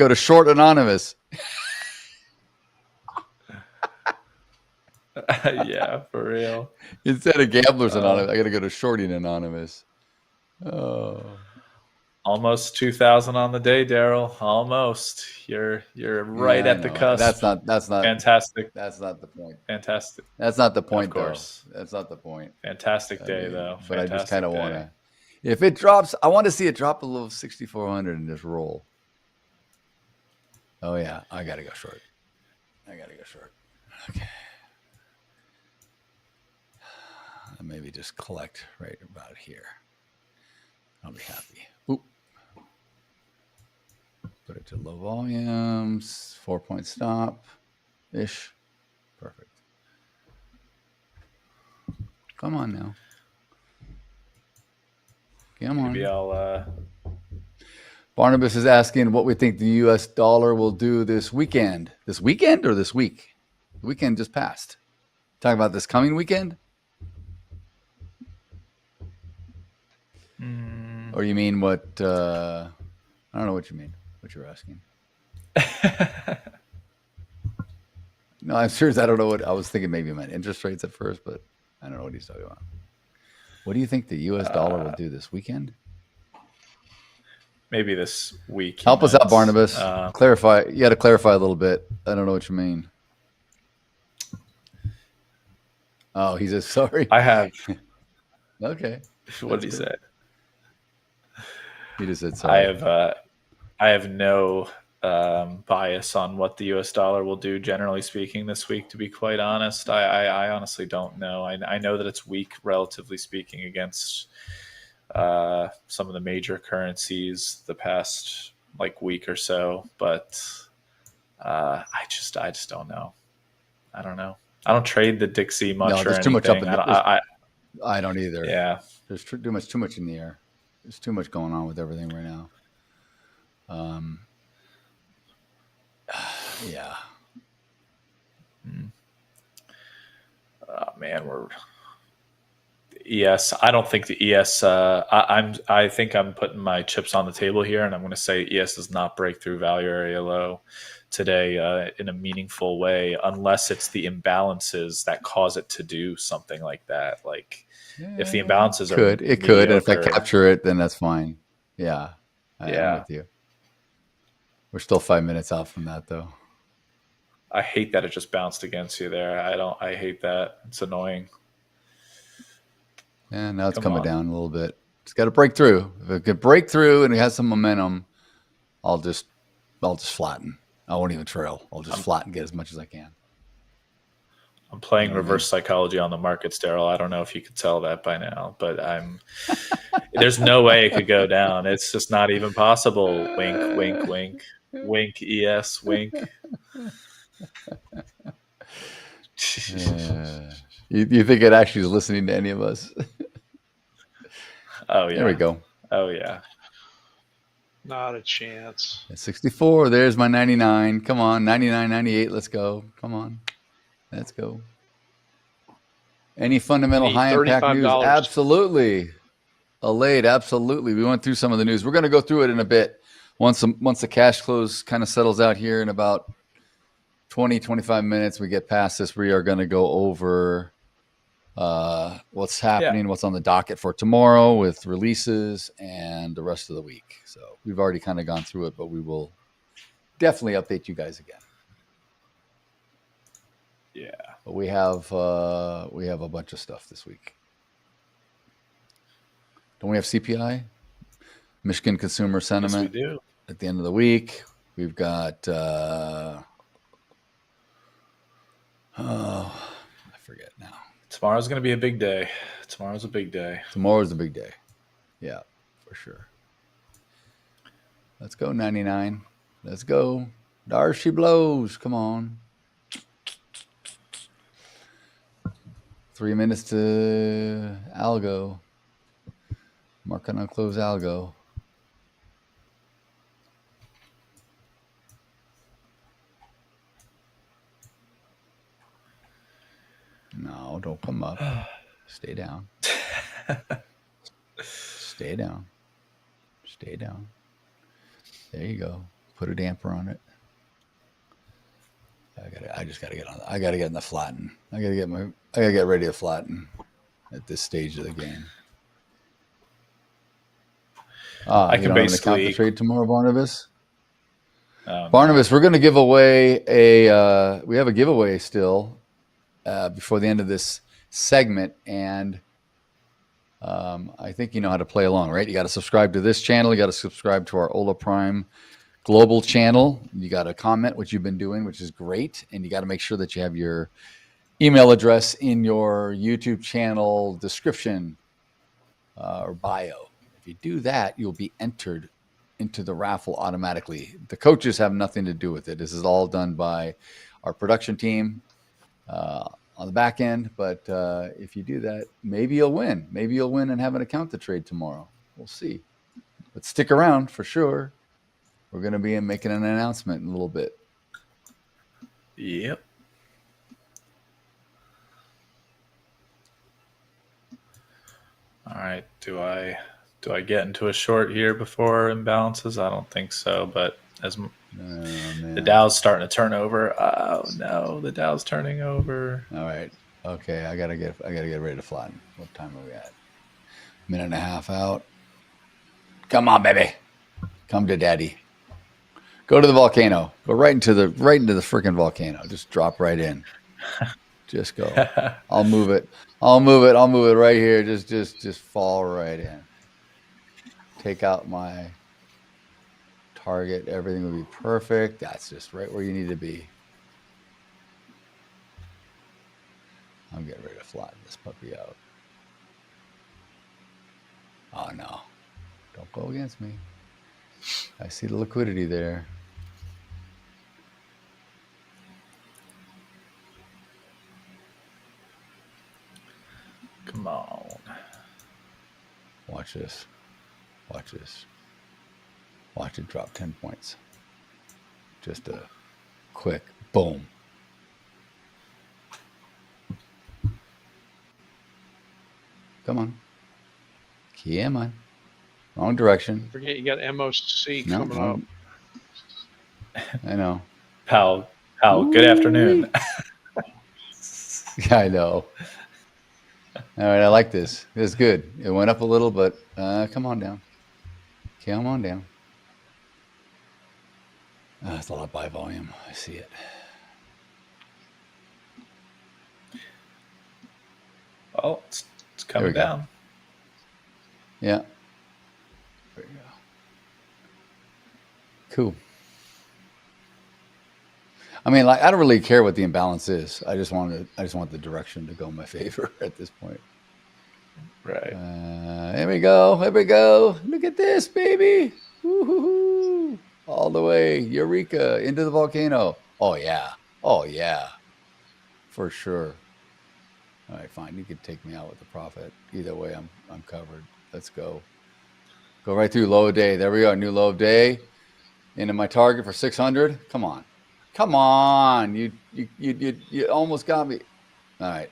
to Short Anonymous. Yeah, for real. Instead of Gamblers Anonymous, I got to go to Shorting Anonymous. Oh, almost 2,000 on the day, Daryl. Almost. You're right at the cusp. That's not fantastic. That's not the point. Fantastic. That's not the point, of course. Though. That's not the point. Fantastic day, though. But fantastic I just kind of day. want to. If it drops, I want to see it drop a little 6,400 and just roll. Oh yeah, I got to go short. Okay. and maybe just collect right about here. I'll be happy. Oop. Put it to low volumes, 4-point stop-ish. Perfect. Come on now. Come on. Maybe I'll... Barnabas is asking what we think the U.S. dollar will do this weekend. This weekend or this week? The weekend just passed. Talking about this coming weekend? Or you mean what? I don't know what you mean. What you're asking? No, I'm serious. I don't know what I was thinking. Maybe you meant interest rates at first, but I don't know what he's talking about. What do you think the U.S. dollar will do this weekend? Maybe this week. Help us out, Barnabas. Clarify. You got to clarify a little bit. I don't know what you mean. Oh, he says sorry. I have. Okay. What did he say? He just said sorry. I have no bias on what the U.S. dollar will do, generally speaking, this week. To be quite honest, I honestly don't know. I know that it's weak, relatively speaking, against some of the major currencies the past week or so, but I just don't know. I don't know. I don't trade the Dixie much. No, there's too much up in the I don't either. Yeah, there's too much in the air. There's too much going on with everything right now. Yeah. Oh man, we're ES. I don't think the ES. I think I'm putting my chips on the table here, and I'm going to say ES does not break through value area low today in a meaningful way, unless it's the imbalances that cause it to do something like that. If the imbalances could. And if I capture it, then that's fine. Yeah. I'm with you. We're still 5 minutes out from that, though. I hate that it just bounced against you there. I hate that. It's annoying. Yeah, now it's coming down a little bit. It's got to break through. If it could break through and it has some momentum, I'll just flatten. I won't even trail. I'll just flatten, get as much as I can. I'm playing reverse psychology on the markets, Daryl. I don't know if you could tell that by now, but there's no way it could go down. It's just not even possible. Wink, wink, wink. Wink, ES, wink. You think it actually is listening to any of us? Oh, yeah. There we go. Oh, yeah. Not a chance. At 64, there's my 99. Come on, 99, 98. Let's go. Come on. Let's go. Any fundamental high impact news? Absolutely. Alade, absolutely. We went through some of the news. We're going to go through it in a bit. Once the cash close kind of settles out here in about 20, 25 minutes, we get past this, we are going to go over what's happening, what's on the docket for tomorrow with releases and the rest of the week. So we've already kind of gone through it, but we will definitely update you guys again. Yeah. But we have a bunch of stuff this week. Don't we have CPI? Michigan consumer sentiment. Yes, we do. At the end of the week. We've got I forget now. Tomorrow's going to be a big day. Tomorrow's a big day. Tomorrow's a big day. Yeah, for sure. Let's go, 99. Let's go. There she blows. Come on. 3 minutes to algo. Market on close algo. No, don't come up. Stay down. Stay down. Stay down. There you go. Put a damper on it. I just gotta get on. I gotta get in the flatten. I gotta get ready to flatten at this stage of the game. I can basically count the trade tomorrow, Barnabas. Barnabas, we're going to give away we have a giveaway still before the end of this segment, and I think you know how to play along, right? You got to subscribe to this channel. You got to subscribe to our Ola Prime Global channel. You got to comment, which you've been doing, which is great, and you got to make sure that you have your email address in your YouTube channel description or bio. If you do that, you'll be entered into the raffle automatically. The coaches have nothing to do with it. This is all done by our production team on the back end. But if you do that, maybe you'll win. Maybe you'll win and have an account to trade tomorrow. We'll see. But stick around for sure. We're going to be making an announcement in a little bit. Yep. All right. Do I get into a short here before imbalances? I don't think so. But as the Dow's starting to turn over. Oh no, the Dow's turning over. All right. Okay, I gotta get ready to flatten. What time are we at? Minute and a half out. Come on, baby. Come to daddy. Go to the volcano. Go right into the freaking volcano. Just drop right in. Just go. I'll move it. I'll move it right here. Just fall right in. Take out my target. Everything will be perfect. That's just right where you need to be. I'm getting ready to flatten this puppy out. Oh no. Don't go against me. I see the liquidity there. Come on. Watch this. Watch this. Watch it drop 10 points. Just a quick boom. Come on. Come on. Wrong direction. Forget you got MOC coming up. I know. Pal, good afternoon. Yeah, I know. All right, I like this. It's good. It went up a little, but come on down. Come on down. That's a lot of buy volume. I see it. Oh, it's coming down. Yeah. There you go. Cool. I mean, like, I don't really care what the imbalance is. I just want the direction to go in my favor at this point. Right. Here we go. Here we go. Look at this, baby. Woo-hoo-hoo. All the way. Eureka. Into the volcano. Oh, yeah. Oh, yeah. For sure. All right, fine. You can take me out with the profit. Either way, I'm covered. Let's go. Go right through low of day. There we go. New low of day. Into my target for 600. Come on. Come on. You almost got me. All right.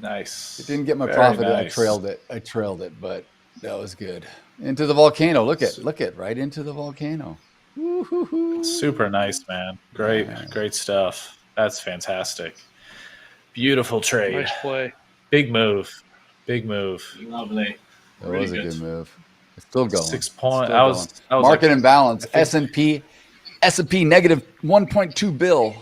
Nice. It didn't get my Very profit. nice. I trailed it, but that was good. Into the volcano. Look at right into the volcano. Woo-hoo-hoo. Super nice, man. Great stuff. That's fantastic. Beautiful trade. Nice play. Big move. Lovely. That was a good move. It's still going. 6 point. Still I was market like, imbalance. S&P negative 1.2 bill.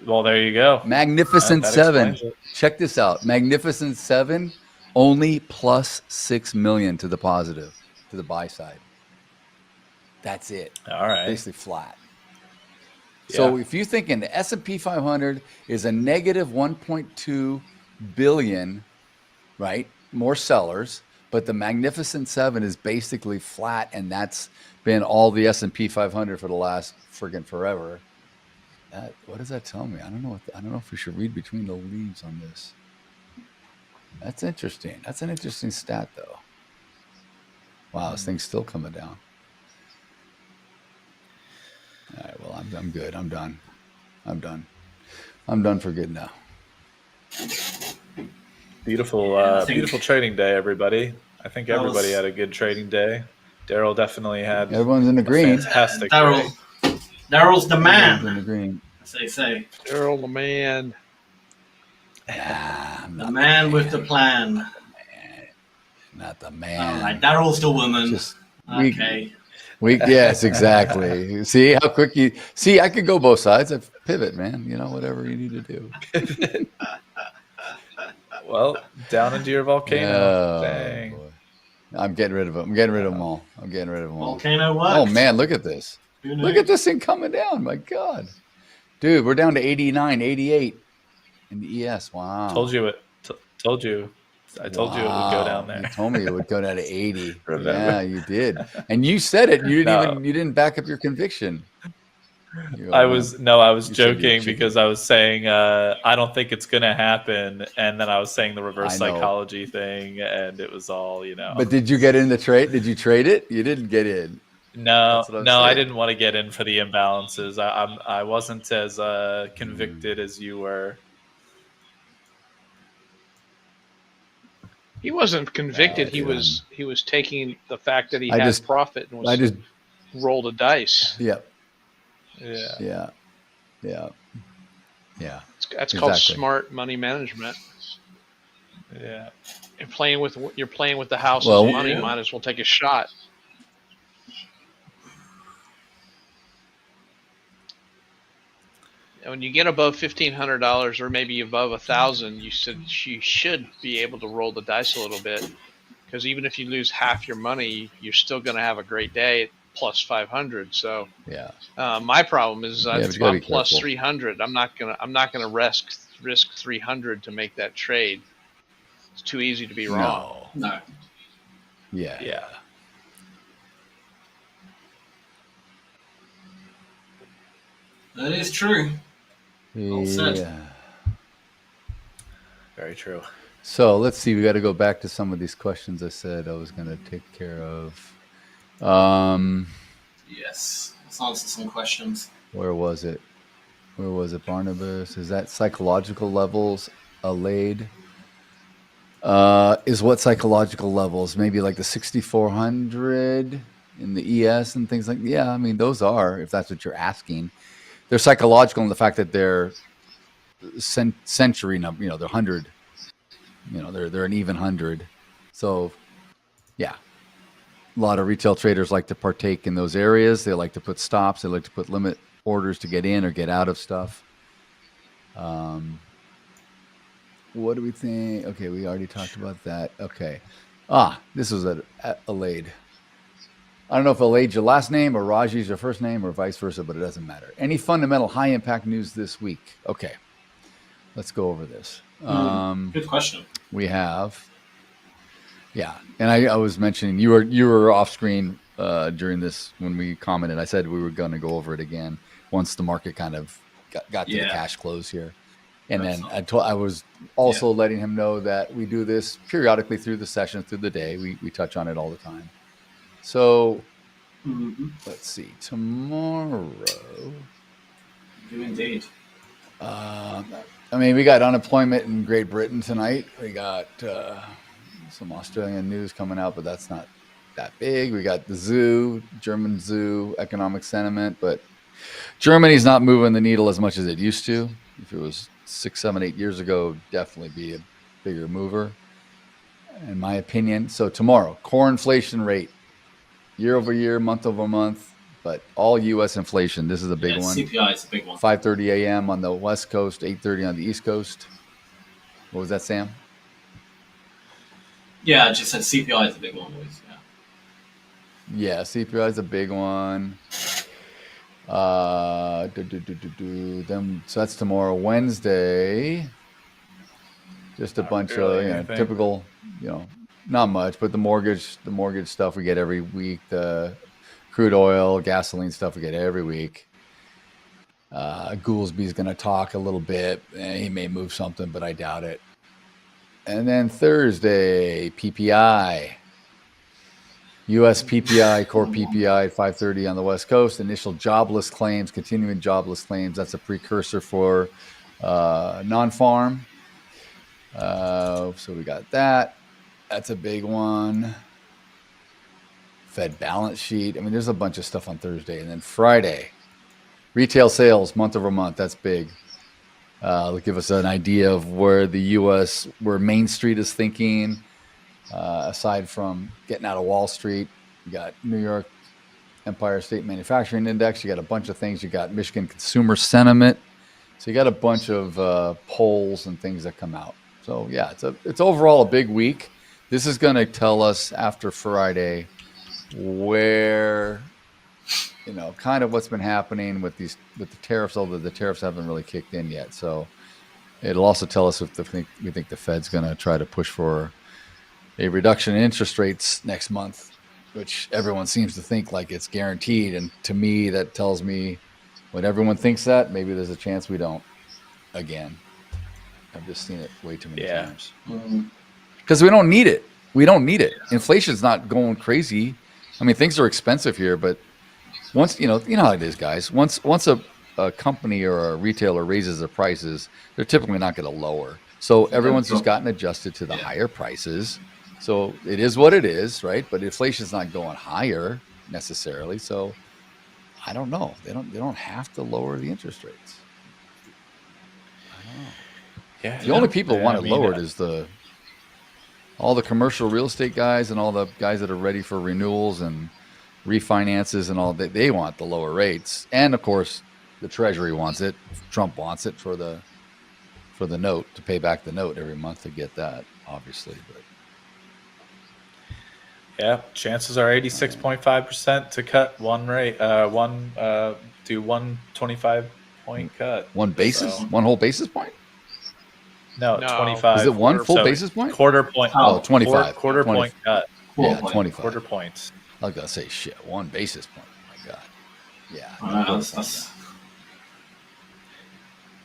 Well, there you go. Magnificent That 7. explains it. Check this out. Magnificent 7, only plus 6 million to the positive, to the buy side. That's it. All right. Basically flat. So Yeah. if you're thinking the S&P 500 is a negative 1.2 billion, right? More sellers, but the Magnificent 7 is basically flat, and that's been all the S&P 500 for the last friggin' forever. What does that tell me? I don't know. I don't know if we should read between the leaves on this. That's interesting. That's an interesting stat, though. Wow, this thing's still coming down. All right, well, I'm good. I'm done. I'm done for good now. Beautiful trading day, everybody. I think That everybody was- had a good trading day. Daryl definitely had. Everyone's in the green. Fantastic. day. Daryl's the man, Everyone's in the green. as they say. Daryl the man. The man with the plan. Not the All man. right, Daryl's the woman. Just Okay. Yes, exactly. See how quick you see. I could go both sides. I pivot, man. You know, whatever you need to do. Well, down into your volcano. Oh, Dang. boy. I'm getting rid of them. I'm getting rid of them all. I'm getting rid of them all. Volcano works. Oh man, look at this. Who Look knew? at this thing coming down. My God. Dude, we're down to 89, 88 in the ES. Wow. Told you it. Told you. I told you it would go down there. You told me it would go down to 80. Remember? Yeah, you did. And you said it. You didn't back up your conviction. I was joking because I was saying I don't think it's gonna happen, and then I was saying the reverse psychology thing, and it was all But did you get in the trade? Did you trade it? You didn't get in. No, I didn't want to get in for the imbalances. I wasn't as convicted as you were. He wasn't convicted. He was taking the fact that he had profit and was rolled a dice. Yep. Yeah. That's called smart money management. Yeah. You're playing with the house's money. Yeah. Might as well take a shot. When you get above $1,500 or maybe above $1,000, you should be able to roll the dice a little bit, because even if you lose half your money, you're still going to have a great day at plus 500. So yeah, my problem is I'm plus careful. 300. I'm not gonna risk 300 to make that trade. It's too easy to be wrong. No. Yeah. That is true. Well said. Yeah. Very true. So let's see. We got to go back to some of these questions I said I was going to take care of. Yes. Let's answer some questions. Where was it? Barnabas? Is that psychological levels allayed? Is what psychological levels? Maybe like the 6,400 in the ES and things like that. Yeah, I mean, those are, if that's what you're asking. They're psychological in the fact that they're century number, they're 100. They're an even 100. So, yeah. A lot of retail traders like to partake in those areas. They like to put stops. They like to put limit orders to get in or get out of stuff. What do we think? Okay, we already talked about that. Okay. This was Alade. I don't know if Alade's your last name or Raji's your first name or vice versa, but it doesn't matter. Any fundamental high impact news this week? Okay. Let's go over this. Good question. We have. Yeah. And I was mentioning you were off screen during this when we commented. I said we were going to go over it again once the market kind of got to the cash close here. And then I was also letting him know that we do this periodically through the session, through the day. We touch on it all the time. So let's see. Tomorrow. Do indeed. We got unemployment in Great Britain tonight. We got some Australian news coming out, but that's not that big. We got the German zoo, economic sentiment, but Germany's not moving the needle as much as it used to. If it was 6, 7, 8 years ago, definitely be a bigger mover, in my opinion. So tomorrow, core inflation rate, year over year, month over month, but all U.S. inflation. This is a big one. CPI is a big one. 5:30 a.m. on the West Coast, 8:30 on the East Coast. What was that, Sam? Yeah, I just said CPI is a big one, boys. Yeah, CPI is a big one. Then so that's tomorrow. Wednesday, just a bunch of typical, not much, but the mortgage stuff we get every week. The crude oil, gasoline stuff we get every week. Goolsby's going to talk a little bit. He may move something, but I doubt it. And then Thursday, PPI. U.S. PPI, core PPI, 5:30 on the West Coast. Initial jobless claims, continuing jobless claims. That's a precursor for non-farm. So we got that. That's a big one. Fed balance sheet. There's a bunch of stuff on Thursday. And then Friday, retail sales, month over month. That's big. It'll give us an idea of where the U.S., where Main Street is thinking. Aside from getting out of Wall Street, you got New York Empire State Manufacturing Index. You got a bunch of things. You got Michigan Consumer Sentiment. So you got a bunch of polls and things that come out. So yeah, it's overall a big week. This is going to tell us after Friday where you know, kind of what's been happening with the tariffs, although the tariffs haven't really kicked in yet. So it'll also tell us if we think the Fed's going to try to push for a reduction in interest rates next month, which everyone seems to think like it's guaranteed. And to me, that tells me when everyone thinks that, maybe there's a chance we don't again. I've just seen it way too many times. Because we don't need it. We don't need it. Inflation's not going crazy. I mean, things are expensive here, but once, you know how it is, guys. Once a company or a retailer raises their prices, they're typically not going to lower. So everyone's just gotten adjusted to the higher prices. So it is what it is, right? But inflation's not going higher necessarily. So I don't know. They don't have to lower the interest rates. I don't know. Yeah, the only people who want it lowered is all the commercial real estate guys and all the guys that are ready for renewals and refinances and all that. They want the lower rates, and of course, the Treasury wants it. Trump wants it for the note, to pay back the note every month to get that, obviously. But yeah, chances are 86.5% to cut one rate, do 125 point cut. One whole basis point. No, 25. Is it one full basis point? Quarter point. Oh, 25. Quarter point cut. Yeah, 25. Quarter points. I was going to say, shit, 1 basis point. My God. Yeah.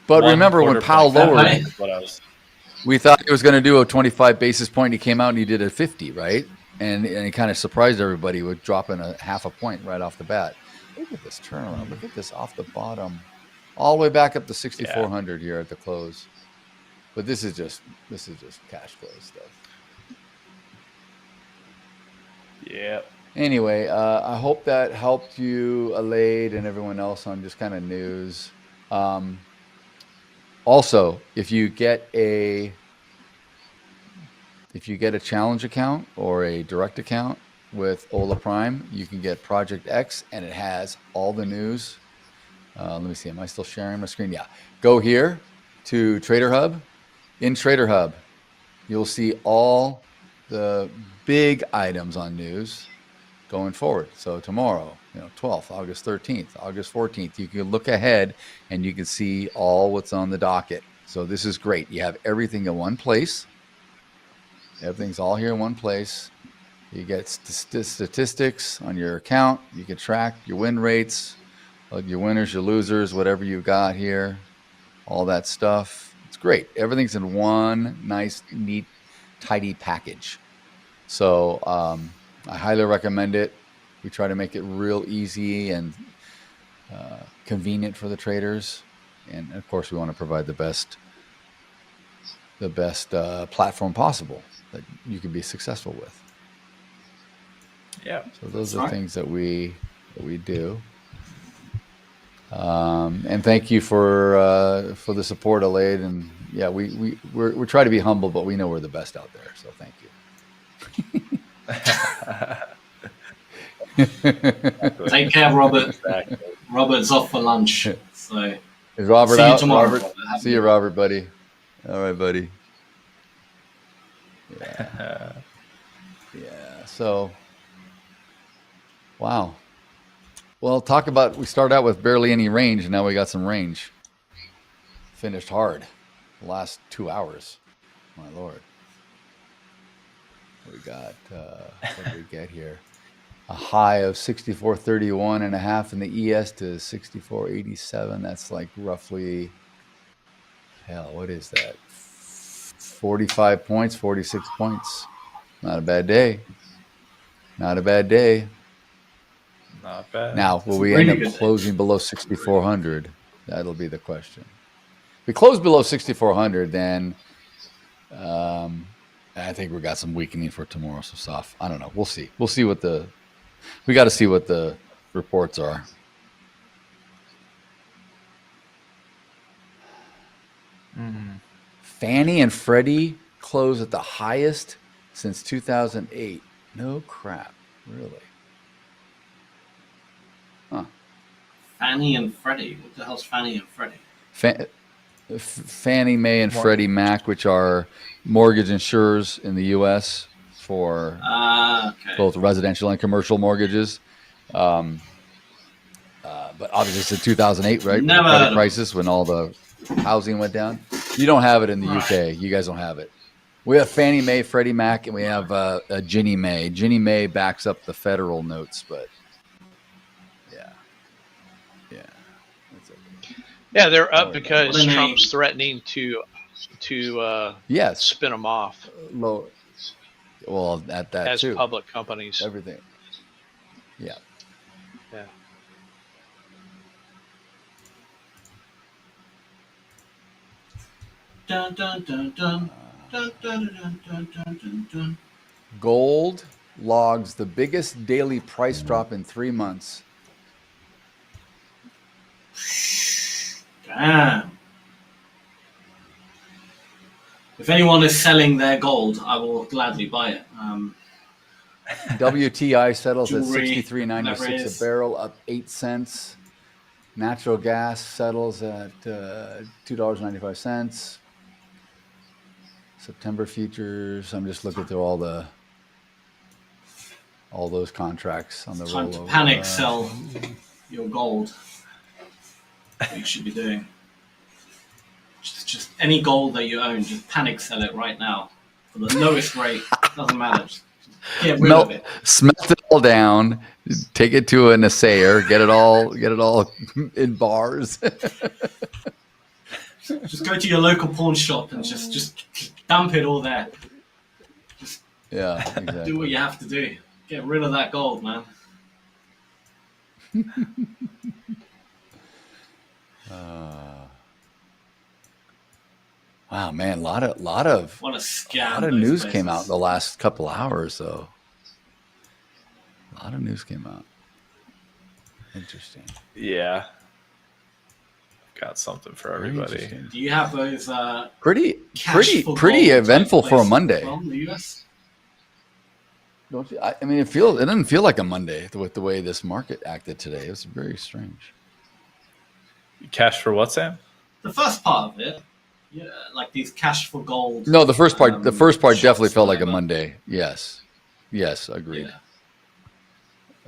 But remember when Powell lowered, we thought he was going to do a 25 basis point. He came out and he did a 50, right? And he kind of surprised everybody with dropping a half a point right off the bat. Look at this turnaround. Look at this off the bottom, all the way back up to 6,400 here at the close. But this is just cash flow stuff. Yeah. Anyway, I hope that helped you, Alade, and everyone else on just kind of news. Also, if you get a challenge account or a direct account with Ola Prime, you can get Project X, and it has all the news. Let me see. Am I still sharing my screen? Yeah. Go here to Trader Hub. In Trader Hub, you'll see all the big items on news going forward. So tomorrow, 12th, August 13th, August 14th, you can look ahead and you can see all what's on the docket. So this is great. You have everything in one place. Everything's all here in one place. You get statistics on your account. You can track your win rates, your winners, your losers, whatever you got here, all that stuff. It's great. Everything's in one nice, neat, tidy package. So I highly recommend it. We try to make it real easy and convenient for the traders. And of course, we want to provide the best platform possible that you can be successful with. Yeah. So those are things that we do. And thank you for the support, Alade. And yeah, we're trying to be humble, but we know we're the best out there. So thank you. Take care, Robert. Exactly. Robert's off for lunch. So is Robert see out? You tomorrow, Robert? See you, Robert, buddy. All right, buddy. Yeah. Yeah. So, wow. Well, we started out with barely any range, and now we got some range. Finished hard the last 2 hours. My Lord. We got, what did we get here? A high of 64.31 and a half in the ES to 64.87. That's like roughly, what is that? 45 points, 46 points. Not a bad day. Not a bad day. Not bad. Now, will we end up closing below 6,400? That'll be the question. If we close below 6,400, then I think we got some weakening for tomorrow. So soft. I don't know. We'll see. We'll see we got to see what the reports are. Fannie and Freddie close at the highest since 2008. No crap. Really? Huh. Fannie and Freddie. What the hell's Fannie and Freddie? Fannie Mae and Freddie Mac, which are mortgage insurers in the U.S. for both residential and commercial mortgages. But obviously it's the 2008, right? Never The heard credit of crisis when all the housing went down. You don't have it in the UK. You guys don't have it. We have Fannie Mae, Freddie Mac, and we have Ginnie Mae. Ginnie Mae backs up the federal notes, but yeah, they're up because Trump's threatening to spin them off. Well, at that as too. Public companies. Everything. Yeah. Yeah. Dun, dun, dun, dun. Dun, dun, dun, dun, dun, dun, dun. Gold logs the biggest daily price drop in 3 months. Damn. If anyone is selling their gold, I will gladly buy it. WTI settles at Jewelry, $63.96 a barrel, up 8 cents. Natural gas settles at $2.95. September futures. I'm just looking through all those contracts on the Time rollover. to panic sell your gold. What you should be doing. Just any gold that you own, just panic sell it right now for the lowest rate. Doesn't matter. Just get rid of it. Smelt it all down. Take it to an assayer. Get it all in bars. Just go to your local pawn shop and just dump it all there. Just exactly. do what you have to do. Get rid of that gold, man. Wow, man, a lot of What a scam. A lot of news came out in the last couple hours, though. A lot of news came out. Interesting. Yeah. Got something for everybody. Do you have those Pretty gold eventful for a places Monday. from the US? Don't you? I mean, it doesn't feel like a Monday with the way this market acted today. It was very strange. Cash for what, Sam? The first part of it, yeah, like these cash for gold. No, the first part. The first part definitely felt like a Monday. Yes, agreed.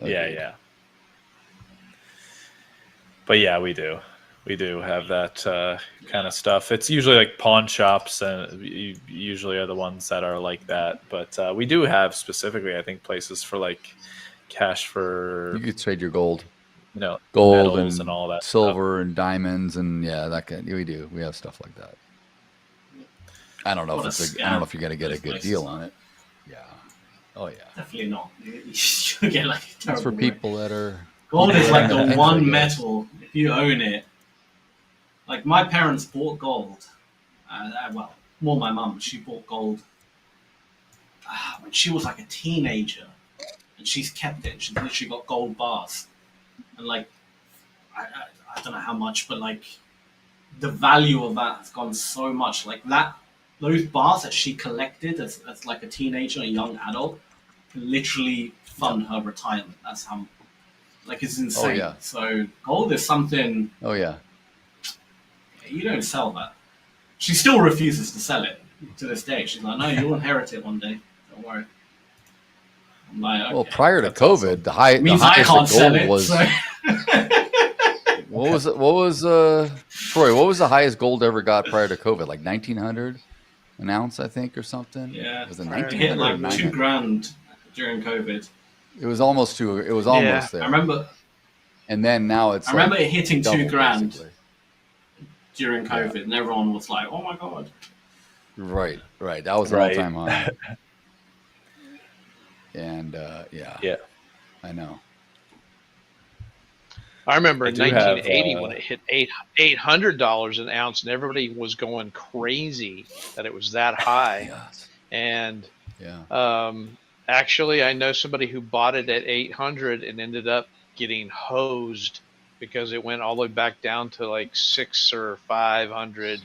Yeah. But yeah, we do have that kind of stuff. It's usually like pawn shops, and usually are the ones that are like that. But we do have specifically, I think, places for like cash for. You could trade your gold. Gold and all that silver and diamonds, and we do. We have stuff like that. I don't know if I don't know if you're gonna get a good deal on it. Yeah. Oh yeah. Definitely not. You get like a terrible It's for people that are. Gold is like the one metal, if you own it. Like my parents bought gold. Well, more my mum. She bought gold when she was like a teenager, and she's kept it. She's literally got gold bars, and like I don't know how much, but like the value of that has gone so much. Like those bars that she collected as like a teenager, a young adult, can literally fund her retirement. That's how. Like, it's insane. Oh, yeah. So gold is something. Oh yeah. You don't sell that. She still refuses to sell it to this day. She's like, no, you'll inherit it one day. Don't worry. I'm like, okay, well, prior to COVID, the highest gold was. So. What was Troy? What was the highest gold ever got prior to COVID? Like 1,900 an ounce, I think, or something. Yeah, was it it hit like $2,000 during COVID. It was almost there. I remember. And then now it's. I remember it hitting $2,000 basically. During COVID, and everyone was like, "Oh my god!" Right. That was an all-time high. And yeah, I know. I remember in 1980 when it hit $800 an ounce, and everybody was going crazy that it was that high. And actually, I know somebody who bought it at 800 and ended up getting hosed because it went all the way back down to like 600 or 500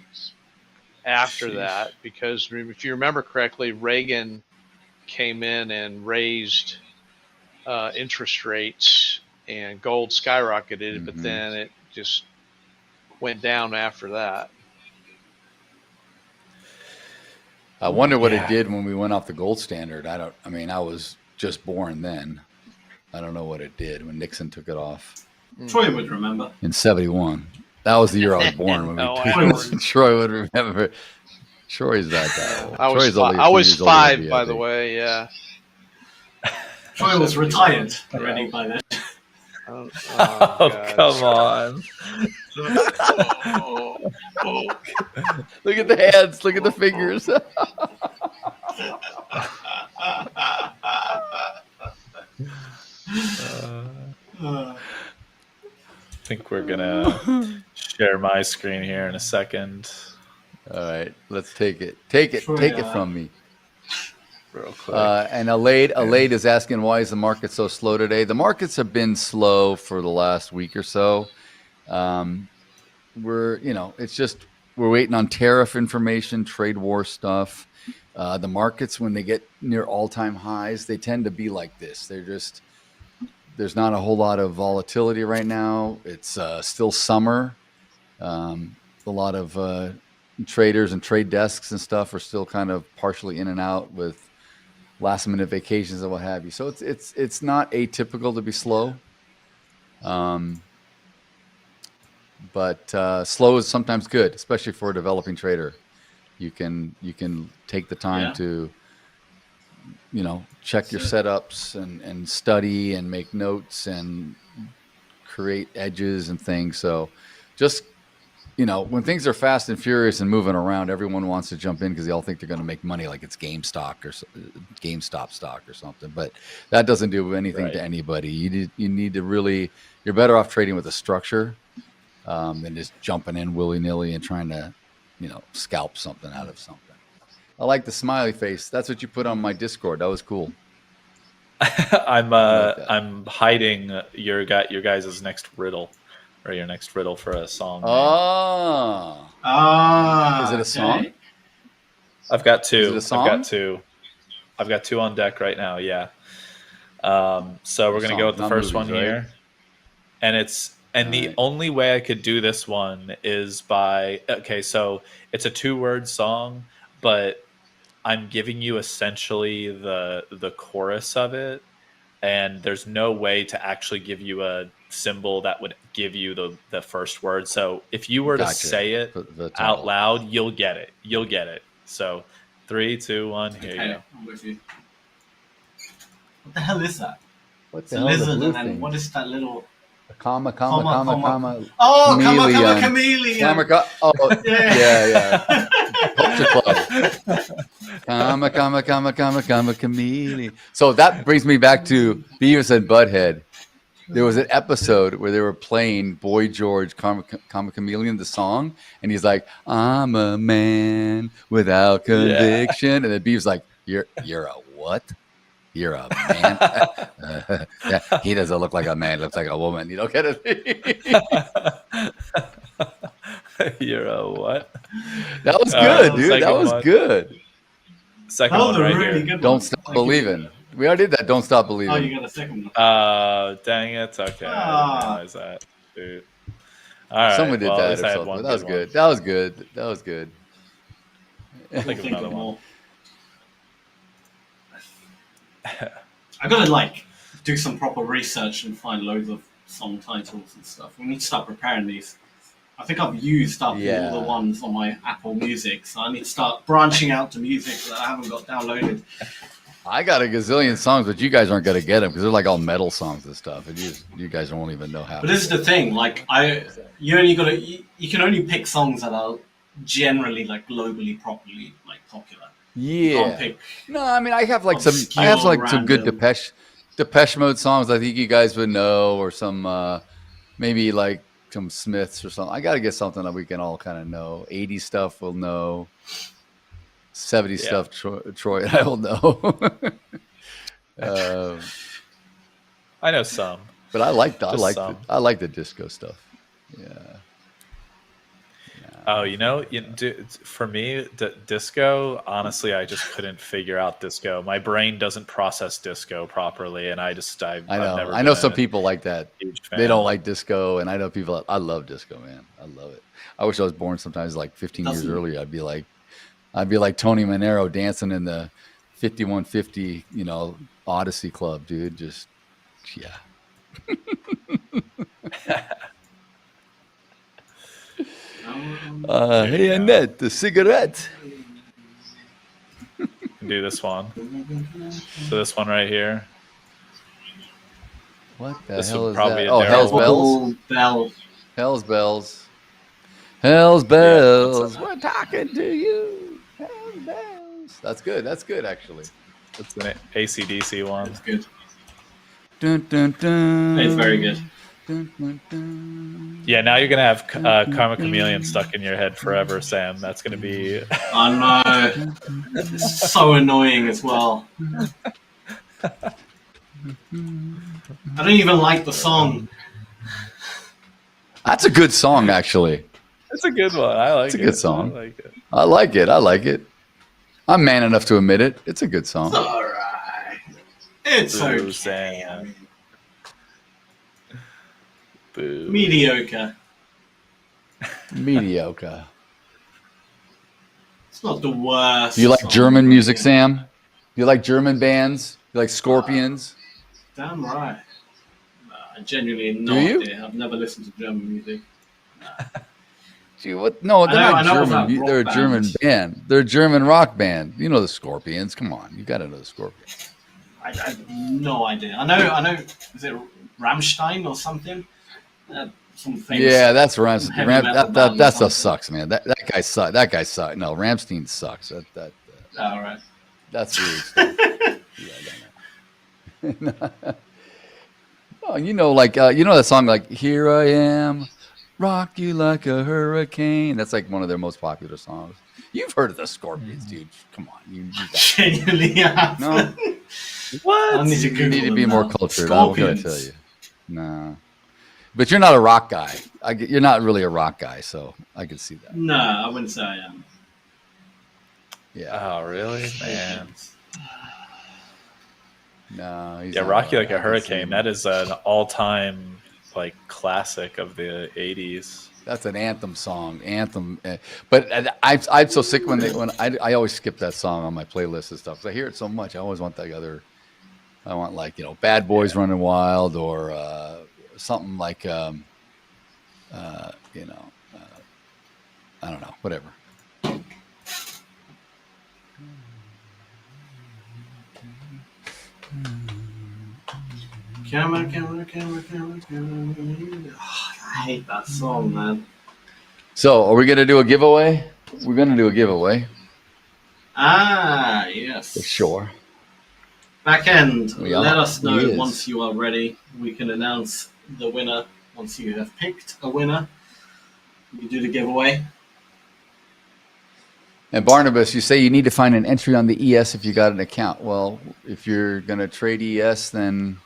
after that. Because if you remember correctly, Reagan came in and raised interest rates, and gold skyrocketed, but then it just went down after that. I wonder what it did when we went off the gold standard. I was just born then. I don't know what it did when Nixon took it off. Troy would remember. In 71. That was the year I was born. When No, Troy would remember. Troy's not that old. I was 5, by the way. Yeah. Troy was retired already by then. Oh, come on. Look at the hands. Look at the fingers. I think we're gonna share my screen here in a second. All right, let's take it. Take it from me. Real quick. And Alade is asking, why is the market so slow today? The markets have been slow for the last week or so. It's just we're waiting on tariff information, trade war stuff. The markets, when they get near all-time highs, they tend to be like this. There's not a whole lot of volatility right now. It's still summer. A lot of traders and trade desks and stuff are still kind of partially in and out with last-minute vacations and what have you. So it's not atypical to be slow. But slow is sometimes good, especially for a developing trader. You can take the time to, check your setups and study and make notes and create edges and things. So just, when things are fast and furious and moving around, everyone wants to jump in because they all think they're going to make money, like it's GameStop stock or something. But that doesn't do anything to anybody. You need to really, you're better off trading with a structure than just jumping in willy-nilly and trying to, scalp something out of something. I like the smiley face. That's what you put on my Discord. That was cool. I'm hiding your guys' next riddle, or your next riddle for a song. Is it a song? I've got two. Is it a song? I've got two on deck right now. Yeah. So we're gonna go with the first one here, and the only way I could do this one is by so it's a 2-word song, but I'm giving you essentially the chorus of it, and there's no way to actually give you a symbol that would give you the first word. So if you were to say it out loud, you'll get it. So 3, 2, 1, here you go. I'm with you. What the hell is that? What's a lizard, and then what is that little... Comma. Oh, chameleon. Yeah. Culture Club. Comma, chameleon. So that brings me back to Beavis and Butthead. There was an episode where they were playing Boy George, Comma Chameleon, the song, and he's like, "I'm a man without conviction," and then Beavis like, "You're a what? You're a man." He doesn't look like a man; looks like a woman. You don't get it? You're a what? That was good, dude. That was good. Second one right really here. Don't stop believing. We already did that. Don't stop believing. Oh, you got a second one. Dang it. Okay. I didn't realize that, dude. All right. Someone did well, that or I had something. one That was one. good. That was good. That was good. Think of another one. I gotta do some proper research and find loads of song titles and stuff. We need to start preparing these. I think I've used up all the ones on my Apple Music, so I need to start branching out to music that I haven't got downloaded. I got a gazillion songs, but you guys aren't gonna get them because they're like all metal songs and stuff, and you guys won't even know how. But this is the thing, you can only pick songs that are generally globally popular. Yeah. No, I mean I have some good Depeche Mode songs I think you guys would know, or some maybe like some Smiths or something. I got to get something that we can all kind of know. 80s stuff we'll know. 70s stuff Troy and I will know. I know some. But I like the disco stuff. Yeah. Oh, for me, disco, honestly, I just couldn't figure out disco. My brain doesn't process disco properly, and I know. I know some people like that. They don't like disco, and I know people. I love disco, man. I love it. I wish I was born sometimes 15 years earlier. I'd be like Tony Manero dancing in the 5150, Odyssey Club, dude. Just, yeah. Hey, Annette, the cigarette. Do this one. So this one right here. What the This hell would is probably that? a Oh, Daryl Hell's one. Bells. Bell. Hell's Bells. Hell's Yeah, Bells. We're talking to you. Hell's Bells. That's good. That's good, actually. That's an AC/DC one. That's good. Dun, dun, dun. It's very good. Dun, dun, dun. Yeah, now you're gonna have Karma Chameleon stuck in your head forever, Sam. That's gonna be. I know. It's so annoying as well. I don't even like the song. That's a good song, actually. It's a good one. I like it. It's a good song. I like it. I like it. I like it. I'm man enough to admit it. It's a good song. It's all right. It's Boo, okay. Sam. Boo. Mediocre. Mediocre. It's not the worst. Do you like song. German music, Sam? Do you like German bands? You like Scorpions? Damn right. I genuinely have no Do you? idea. I've never listened to German music. Gee, what? No, they're I know not of that German. rock They're a band. German band. They're a German rock band. You know the Scorpions. Come on, you got to know the Scorpions. I have no idea. I know. Is it Rammstein or something? Some famous Yeah, that's Ramstein. heavy metal band or That stuff something. sucks, man. That guy sucks. That guy sucks. No, Ramstein sucks. All right. That's weird stuff. Yeah, oh, you know, like you know that song, like "Here I Am, Rock You Like a Hurricane." That's like one of their most popular songs. You've heard of the Scorpions, dude. Come on, you got Genuinely, yeah. no. What? I need to You Google need to them be more now. cultured. I'm gonna Scorpions. tell you. No, but you're not a rock guy. You're not really a rock guy, so I can see that. No, I wouldn't say I am. Yeah. Oh, really, man? No. He's Yeah, not Rocky a Like a rock. I can see Hurricane. him. That is an all-time like classic of the '80s. That's an anthem song. Anthem. But I'm so sick when I always skip that song on my playlist and stuff. 'Cause I hear it so much. I always want the other. I want like Bad Boys Running Wild or something like I don't know, whatever. Camera. Oh, I hate that song, man. So, are we gonna do a giveaway? We're gonna do a giveaway Ah, yes. for sure. Back end, We are. let us know He is. once you are ready. We can announce the winner once you have picked a winner. You do the giveaway. And Barnabas, you say you need to find an entry on the ES if you got an account. Well, if you're gonna trade ES, then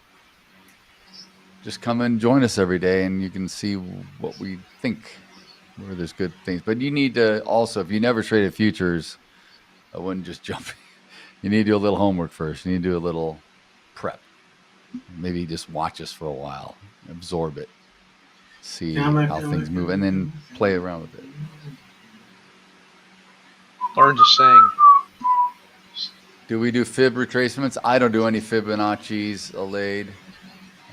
just come and join us every day, and you can see what we think, where there's good things. But you need to also, if you never traded futures, I wouldn't just jump. You need to do a little homework first. You need to do a little prep. Maybe just watch us for a while, absorb it, see how things move, and then play around with it. Learn to sing. Do we do fib retracements? I don't do any Fibonacci's, Alade.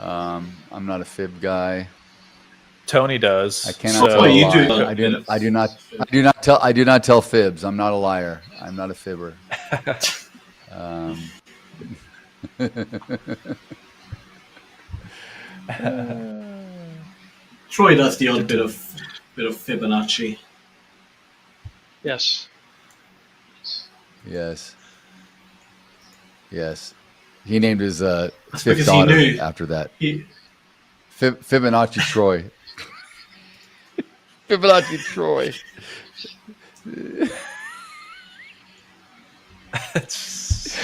I'm not a fib guy. Tony does. I cannot tell what you a do. lie. I do not tell fibs. I'm not a liar. I'm not a fibber. Troy does the odd bit of Fibonacci. Yes. Yes. Yes. He named his fifth because he daughter knew. after that. He, Fibonacci Troy. Fibonacci Troy.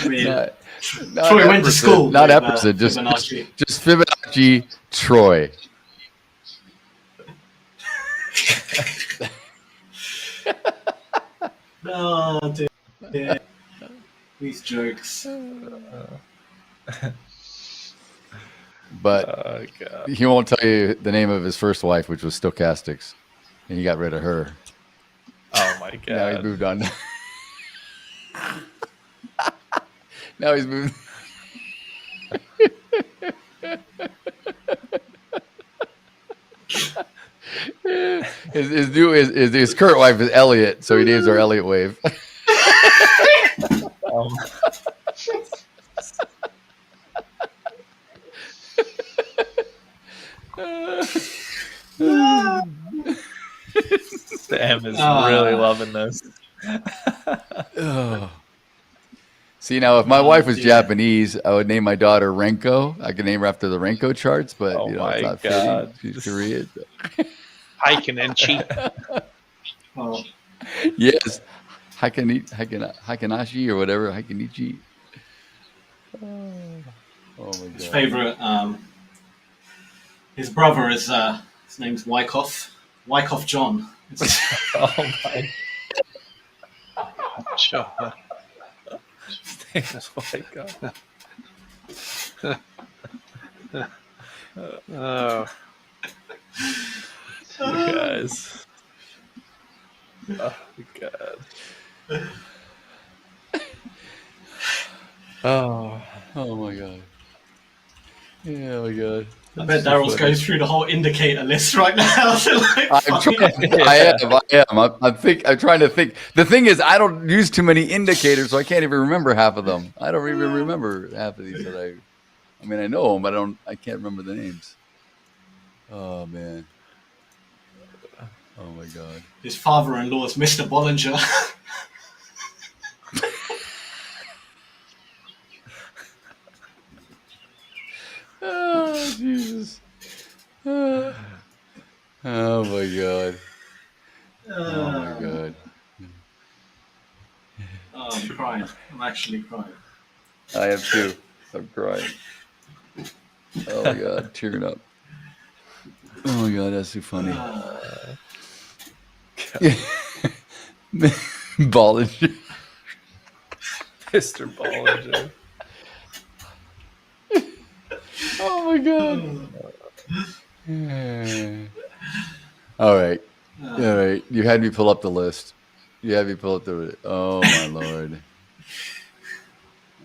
I mean, Not Troy went to Epperson, school. Not with, Epperson, just Fibonacci. Fibonacci Troy. Oh, dear. These jokes. But he won't tell you the name of his first wife, which was Stochastics, and he got rid of her. Oh my god! Now he's moved on. Now he's moved. His current wife is Elliot, so he names her Elliot Wave. Sam is really loving this. See, now if my wife was Japanese, I would name my daughter Renko. I could name her after the Renko charts, but it's not fitting. She's Korean. Haikenenchi. Oh. Yes, Haikanashi or whatever, Haikanichi. Oh my God. His favorite, his brother is his name's Wyckoff John. Oh my. Sure. Oh my God. Oh. You guys. Oh my God. Oh my God. Yeah, my God. I bet Daryl's going through the whole indicator list right now. I'm trying to think. The thing is, I don't use too many indicators, so I can't even remember half of them. I don't even remember half of these that I mean, I know them, but I can't remember the names. Oh man. Oh my God. His father-in-law is Mr. Bollinger. Oh Jesus. Oh my God. Oh my God. Oh, I'm crying. I'm actually crying. I am too. I'm crying. Oh my God, tearing up. Oh my God, that's too funny. Bollinger. Mr. Bollinger. Oh my God. All right. All right. You had me pull up the list. You had me pull up the. Oh my Lord.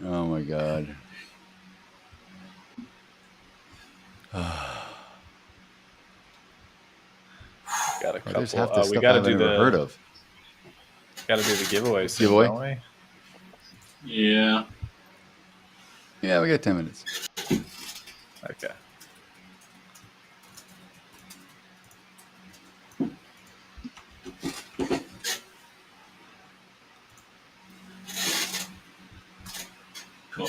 Oh my God. Got a couple. There's half the We stuff got to I've do never heard of. Got to do the giveaway soon, Giveaway? don't we? Yeah. Yeah, we got 10 minutes. Okay. Cool.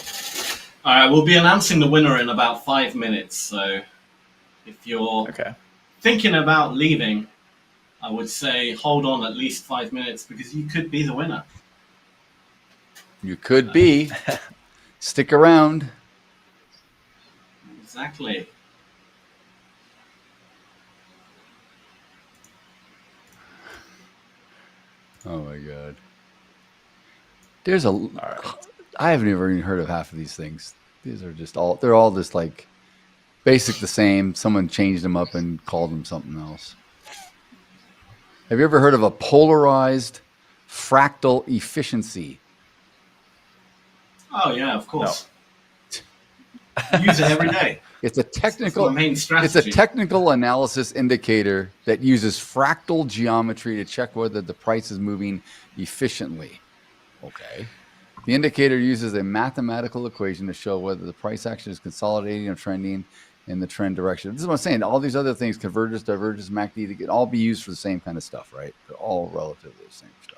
All right, we'll be announcing the winner in about 5 minutes. So if you're thinking about leaving, I would say hold on at least 5 minutes because you could be the winner. You could be. Stick around. Exactly. Oh my God. There's a. I haven't even heard of half of these things. These are just all. They're all just like basic the same. Someone changed them up and called them something else. Have you ever heard of a polarized fractal efficiency? Oh yeah, of course. No. Use it every day. It's a technical. It's my main strategy. It's a technical analysis indicator that uses fractal geometry to check whether the price is moving efficiently. Okay. The indicator uses a mathematical equation to show whether the price action is consolidating or trending in the trend direction. This is what I'm saying. All these other things, convergence, divergence, MACD, they can all be used for the same kind of stuff, right? They're all relatively the same stuff.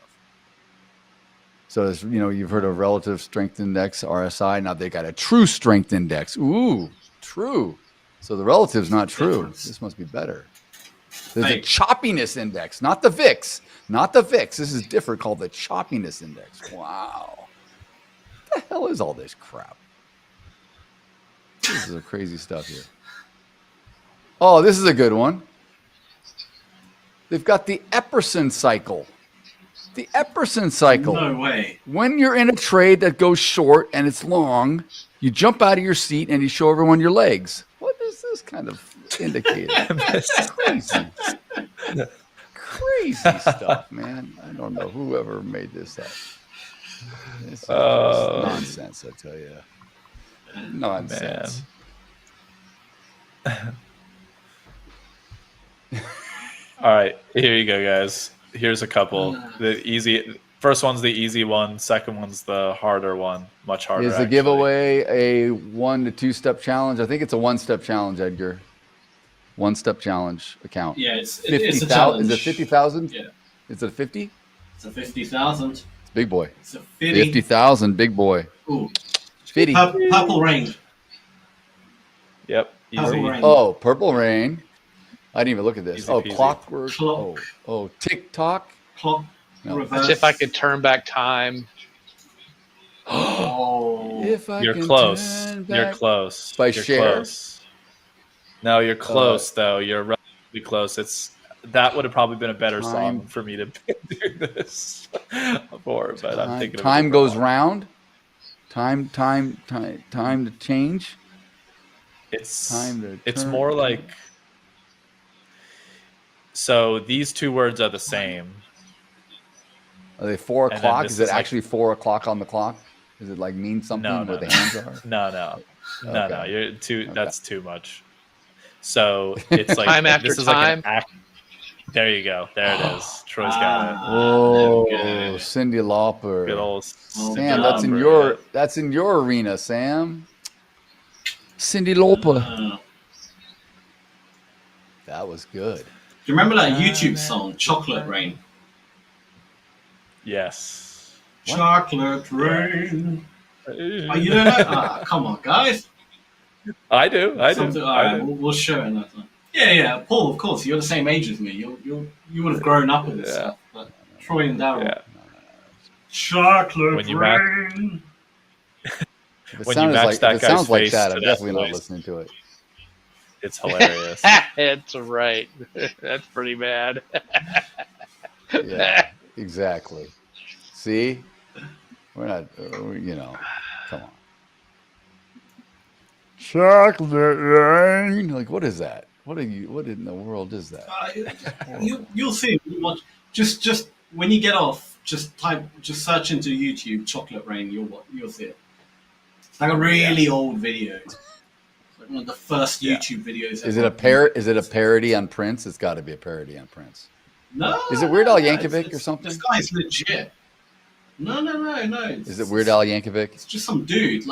So, you've heard of relative strength index, RSI. Now they got a true strength index. Ooh, true. So the relative's not true. This must be better. There's a choppiness index, not the VIX. Not the VIX. This is different, called the choppiness index. Wow. What the hell is all this crap? This is some crazy stuff here. Oh, this is a good one. They've got the Epperson cycle. The Epperson cycle. No way. When you're in a trade that goes short and it's long, you jump out of your seat and you show everyone your legs. What is this kind of indicator? Crazy. Crazy stuff, man. I don't know whoever made this up. This is just nonsense, I tell you. Nonsense. All right, here you go, guys. Here's a couple. The easy first one's the easy one. Second one's the harder one, much harder. Is the giveaway a 1 to 2 step challenge? I think it's a 1-step challenge, Edgar. 1-step challenge account. Yeah, it's 50,000. a challenge. Is it 50,000? Yeah. Is it 50? It's a 50,000. It's big boy. It's a 50. 50,000, big boy. Ooh. 50. Purple rain. Yep. Easy. Oh, purple rain. I didn't even look at this. Easy Oh, peasy. clockwork. Clock. Oh, TikTok. Clock. No. Reverse. As if I could turn back time. Oh. If I You're can close. turn You're back- close. By You're share? close. No, you're close though. You're relatively close. That would have probably been a better song for me to do this for, but I'm thinking of time goes round. Time to change. It's time to it's turn. more like, so these two words are the same. Are they 4 And then o'clock? this Is it is like- actually 4 o'clock on the clock? Does it like mean something No, where no, the hands are? No. Okay. You're too. That's too much. So it's like Time after this is time. Like an act. There you go. There it is. Troy's got it. Oh, Good. Cindy Lauper. Good old Sam, that's in your arena, Sam. Cindy Lauper. That was good. Do you remember that YouTube song, Chocolate Rain? Yes. Chocolate Rain. Oh, you don't know? Come on, guys. I do. I do. All right, we'll show it another time. Yeah. Paul, of course, you're the same age as me. You would have grown up with this stuff. But Troy and Daryl. Yeah. Chocolate When you Rain. If it When sounds you match like, that if it sounds guy's like face that, to I'm that definitely not voice. listening to it. It's hilarious. It's right. That's pretty bad. Yeah, exactly. See, we're not. Come on. Chocolate rain. Like, what is that? What in the world is that? You'll see. Just when you get off, just search into YouTube Chocolate Rain. You'll see it. It's like a really old video. It's like one of the first YouTube videos. Is ever. it a parody on Prince? It's got to be a parody on Prince. No. Is it Weird Al no, Yankovic it's- or something? This guy's legit. No. Is it Weird Al Yankovic? It's just some dude,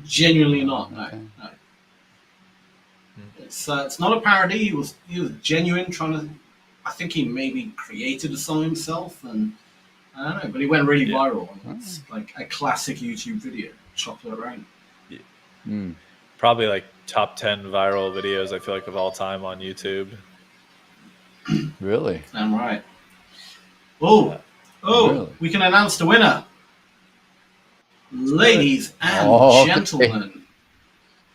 genuinely not. No. It's not a parody. He was genuine, trying to. I think he maybe created a song himself, and I don't know, but he went really viral. And it's like a classic YouTube video, Chocolate Rain. Probably like top 10 viral videos I feel like of all time on YouTube. Really? I'm right. Oh, Really? we can announce the winner. Ladies and gentlemen.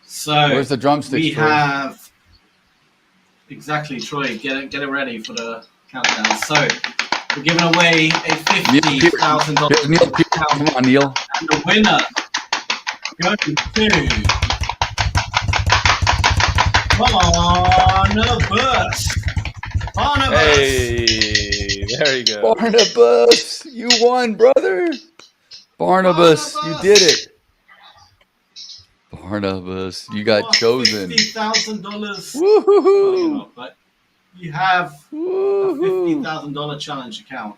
So Where's the drumsticks? we Troy? have exactly, Troy. Get it ready for the countdown. So we're giving away a $50,000 Neil Pearce. Come on, Neil. and the winner goes to Barnabas. Hey, there you go. Barnabas, you won, brother. Barnabas, you did it. Barnabas, you got chosen. $50,000. Woohoo! But you have a $50,000 challenge account.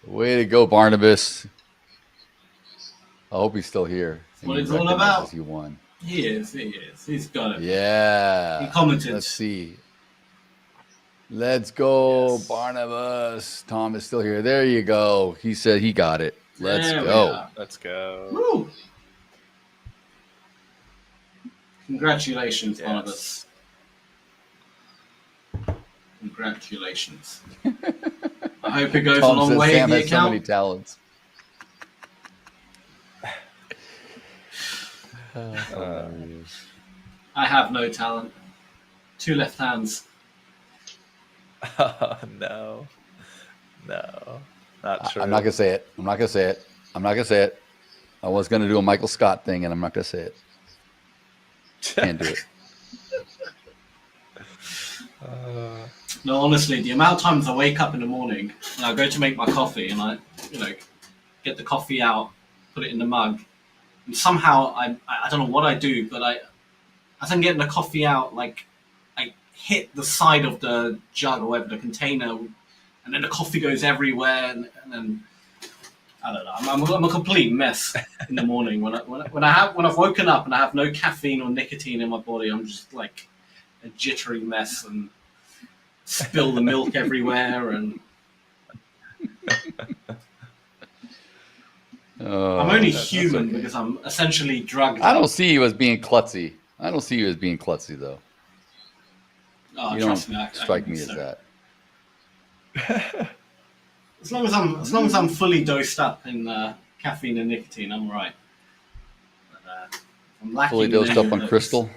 Way to go, Barnabas. I hope he's still here. What He it's all recognizes about. You won. He is. He's got it. Yeah. He commented. Let's see. Let's go, Barnabas. Tom is still here. There you go. He said he got it. Let's There we go. are. Let's go. Woo. Congratulations, Barnabas. Congratulations. I hope it goes Tom a long says way Sam in the has so account. many talents. I have no talent. 2 left hands. Oh, no, not true. I'm not gonna say it. I'm not gonna say it. I was gonna do a Michael Scott thing, and I'm not gonna say it. Can't do it. No, honestly, the amount of times I wake up in the morning and I go to make my coffee and I, get the coffee out, put it in the mug, and somehow I don't know what I do, but as I'm getting the coffee out, I hit the side of the jug or whatever, the container, and then the coffee goes everywhere, and then I don't know. I'm a complete mess in the morning when I've woken up and I have no caffeine or nicotine in my body. I'm just like a jittery mess and spill the milk everywhere, and I'm only human because I'm essentially drugged. I don't see you as being klutzy. I don't see you as being klutzy, though. Oh, you trust don't me, strike me as that. As long as I'm fully dosed up in caffeine and nicotine, I'm right. But, I'm lacking Fully dosed in up on those. crystal.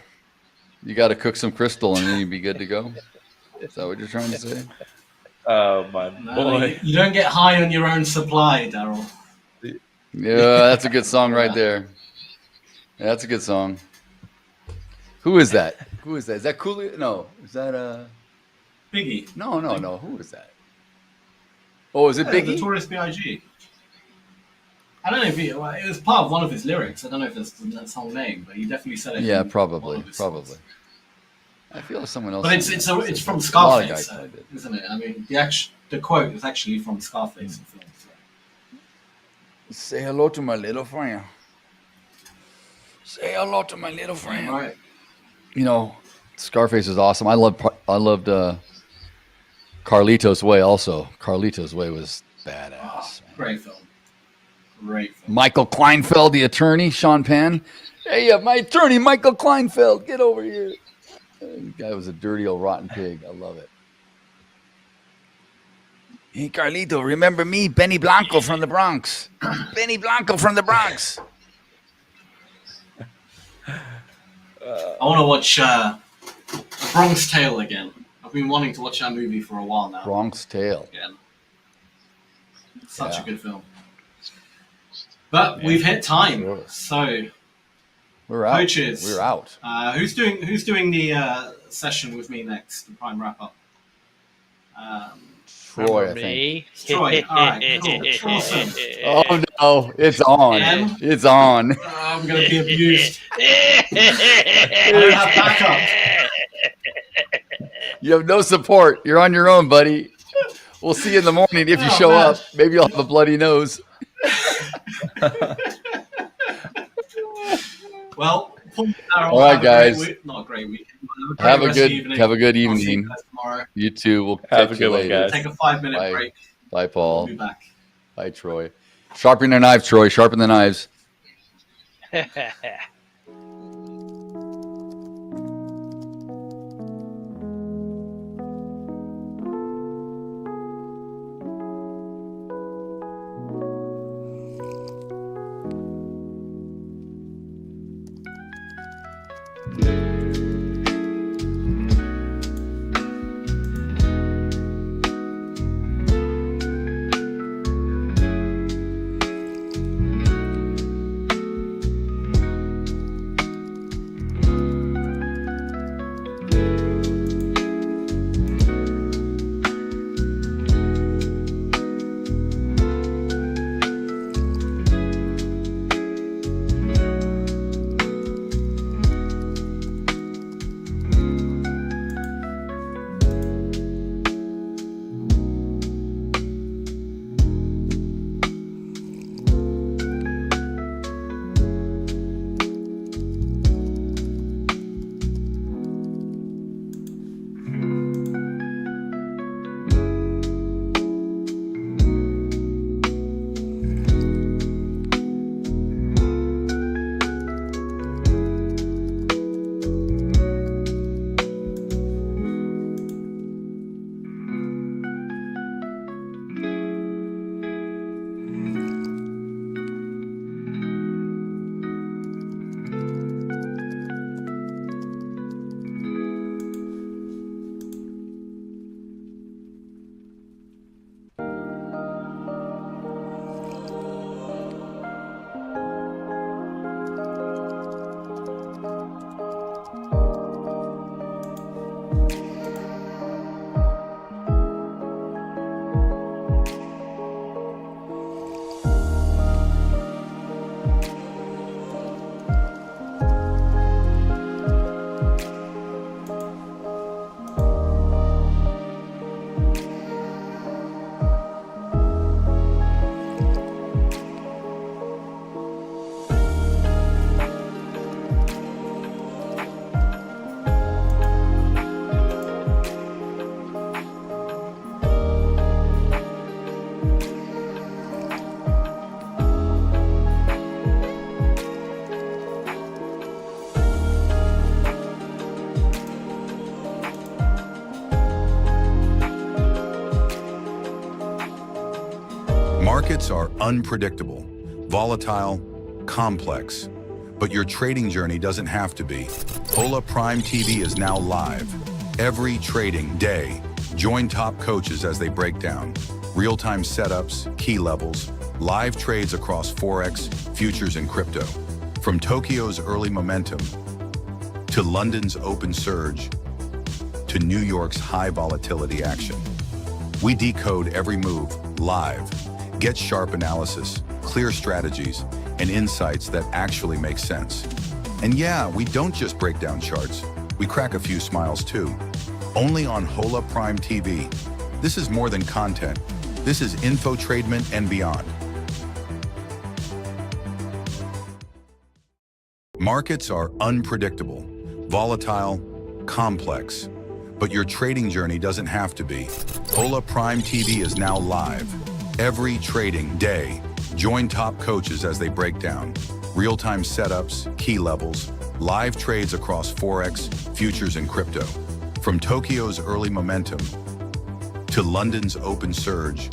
You got to cook some crystal and then you'd be good to go. Is that what you're trying to say? Oh my No, boy! you don't get high on your own supply, Daryl. Yeah, that's a good song right there. Yeah, that's a good song. Who is that? Who is that? Is that Coolio? No. Is that Biggie? No. Who is that? Oh, is it Yeah, Biggie? The Notorious B.I.G. I don't know if it was part of one of his lyrics. I don't know if that's the song name, but he definitely said it. Yeah, in probably. one of his Probably. songs. I feel like someone else. But it's from A lot of Scarface, guys played it. isn't it? I mean, the quote is actually from Scarface. The film, so. Say hello to my little friend. Say hello to my little friend. Right. You know, Scarface is awesome. I loved Carlito's Way also. Carlito's Way was badass. Great film. Great film. Michael Kleinfeld, the attorney, Sean Penn. Hey, my attorney, Michael Kleinfeld, get over here. The guy was a dirty old rotten pig. I love it. Hey, Carlito, remember me, Benny Blanco from the Bronx. Benny Blanco from the Bronx. I want to watch Bronx Tale again. I've been wanting to watch that movie for a while now. Bronx Tale. Again. Such a good film. But we've hit time, so we're out. Coaches, We're out. Who's doing the session with me next? The prime wrap up. Troy, I think. Troy. All right. Cool. Awesome. Oh no, it's on. Again? It's on. I'm gonna be abused. I don't have backup. You have no support. You're on your own, buddy. We'll see you in the morning if you show up. Maybe you'll have a bloody nose. Well, all right, guys. Not a great weekend. Have a good evening. You too. We'll Have a catch good you one, later. guys. Take a 5-minute Bye. break. Bye, Paul. We'll be back. Bye, Troy. Sharpen the knives, Troy. Sharpen the knives. Markets are unpredictable, volatile, complex, but your trading journey doesn't have to be. Hola Prime TV is now live. Every trading day, join top coaches as they break down real-time setups, key levels, live trades across Forex, futures, and crypto. From Tokyo's early momentum to London's open surge to New York's high volatility action. We decode every move live. Get sharp analysis, clear strategies, and insights that actually make sense. And yeah, we don't just break down charts. We crack a few smiles too. Only on Hola Prime TV. This is more than content. This is infotainment and beyond. Markets are unpredictable, volatile, complex, but your trading journey doesn't have to be. Ola Prime TV is now live. Every trading day, join top coaches as they break down real-time setups, key levels, live trades across Forex, futures, and crypto. From Tokyo's early momentum to London's open surge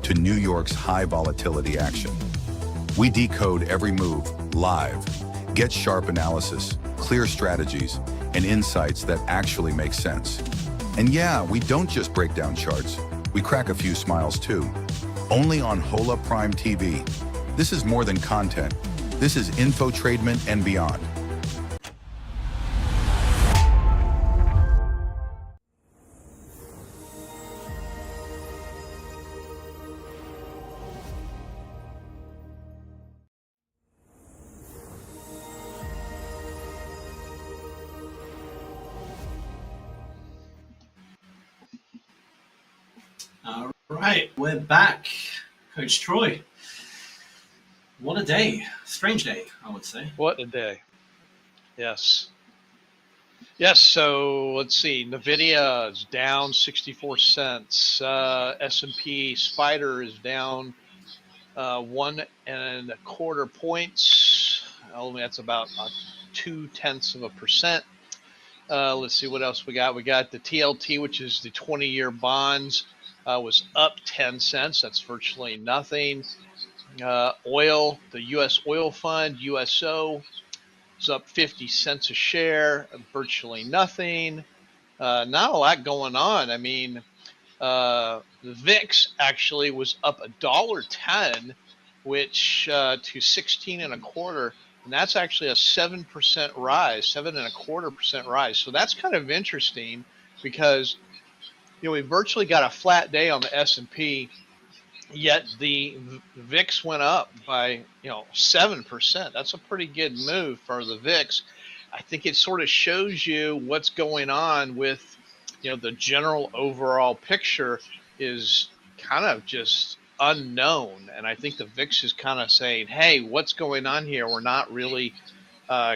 to New York's high volatility action. We decode every move live. Get sharp analysis, clear strategies, and insights that actually make sense. And yeah, we don't just break down charts. We crack a few smiles too. Only on Hola Prime TV. This is more than content. This is infotainment and beyond. All right, we're back. Coach Troy. What a day. Strange day, I would say. What a day. Yes. Yes, so let's see. NVIDIA is down 64 cents. S&P Spider is down 1.25 points. That's about 0.2%. Let's see what else we got. We got the TLT, which is the 20-year bonds, was up 10 cents. That's virtually nothing. Oil, the U.S. Oil Fund, USO, is up 50 cents a share, virtually nothing. Not a lot going on. I mean, the VIX actually was up $1.10, which to 16.25, and that's actually a 7% rise, 7.25% rise. So that's kind of interesting because we virtually got a flat day on the S&P, yet the VIX went up by 7%. That's a pretty good move for the VIX. I think it sort of shows you what's going on with the general overall picture is kind of just unknown, and I think the VIX is kind of saying, hey, what's going on here? We're not really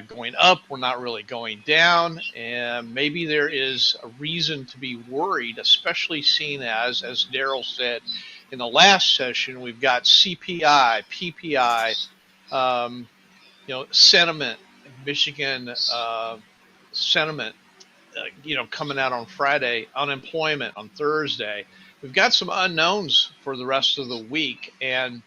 going up, we're not really going down, and maybe there is a reason to be worried, especially seeing as Daryl said in the last session, we've got CPI, PPI, sentiment, Michigan sentiment, coming out on Friday, unemployment on Thursday. We've got some unknowns for the rest of the week, and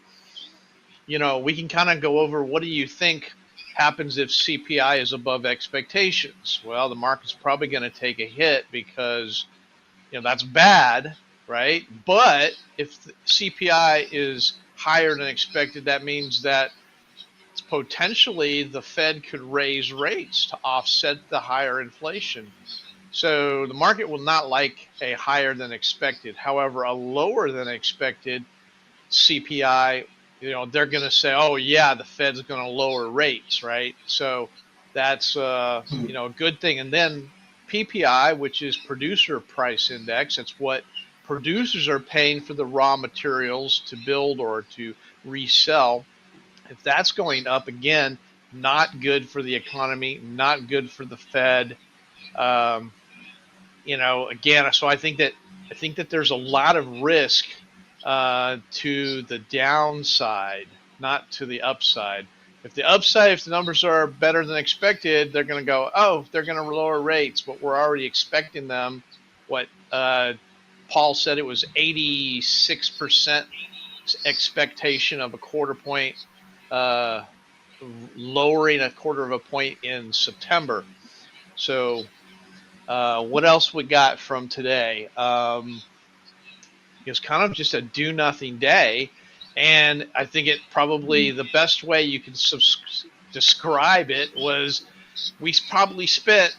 we can kind of go over what do you think happens if CPI is above expectations. Well, the market's probably going to take a hit because that's bad, right? But if the CPI is higher than expected, that means that potentially the Fed could raise rates to offset the higher inflation. So the market will not like a higher than expected. However, a lower than expected CPI, they're going to say, oh yeah, the Fed's going to lower rates, right? So that's a good thing. And then PPI, which is producer price index, it's what producers are paying for the raw materials to build or to resell. If that's going up, again, not good for the economy, not good for the Fed. Again, so I think that there's a lot of risk to the downside, not to the upside. If the numbers are better than expected, they're going to go, oh, they're going to lower rates, but we're already expecting them. What Paul said, it was 86% expectation of a quarter point, lowering a quarter of a point in September. So what else we got from today? It was kind of just a do nothing day. And I think it probably the best way you can describe it was we probably spent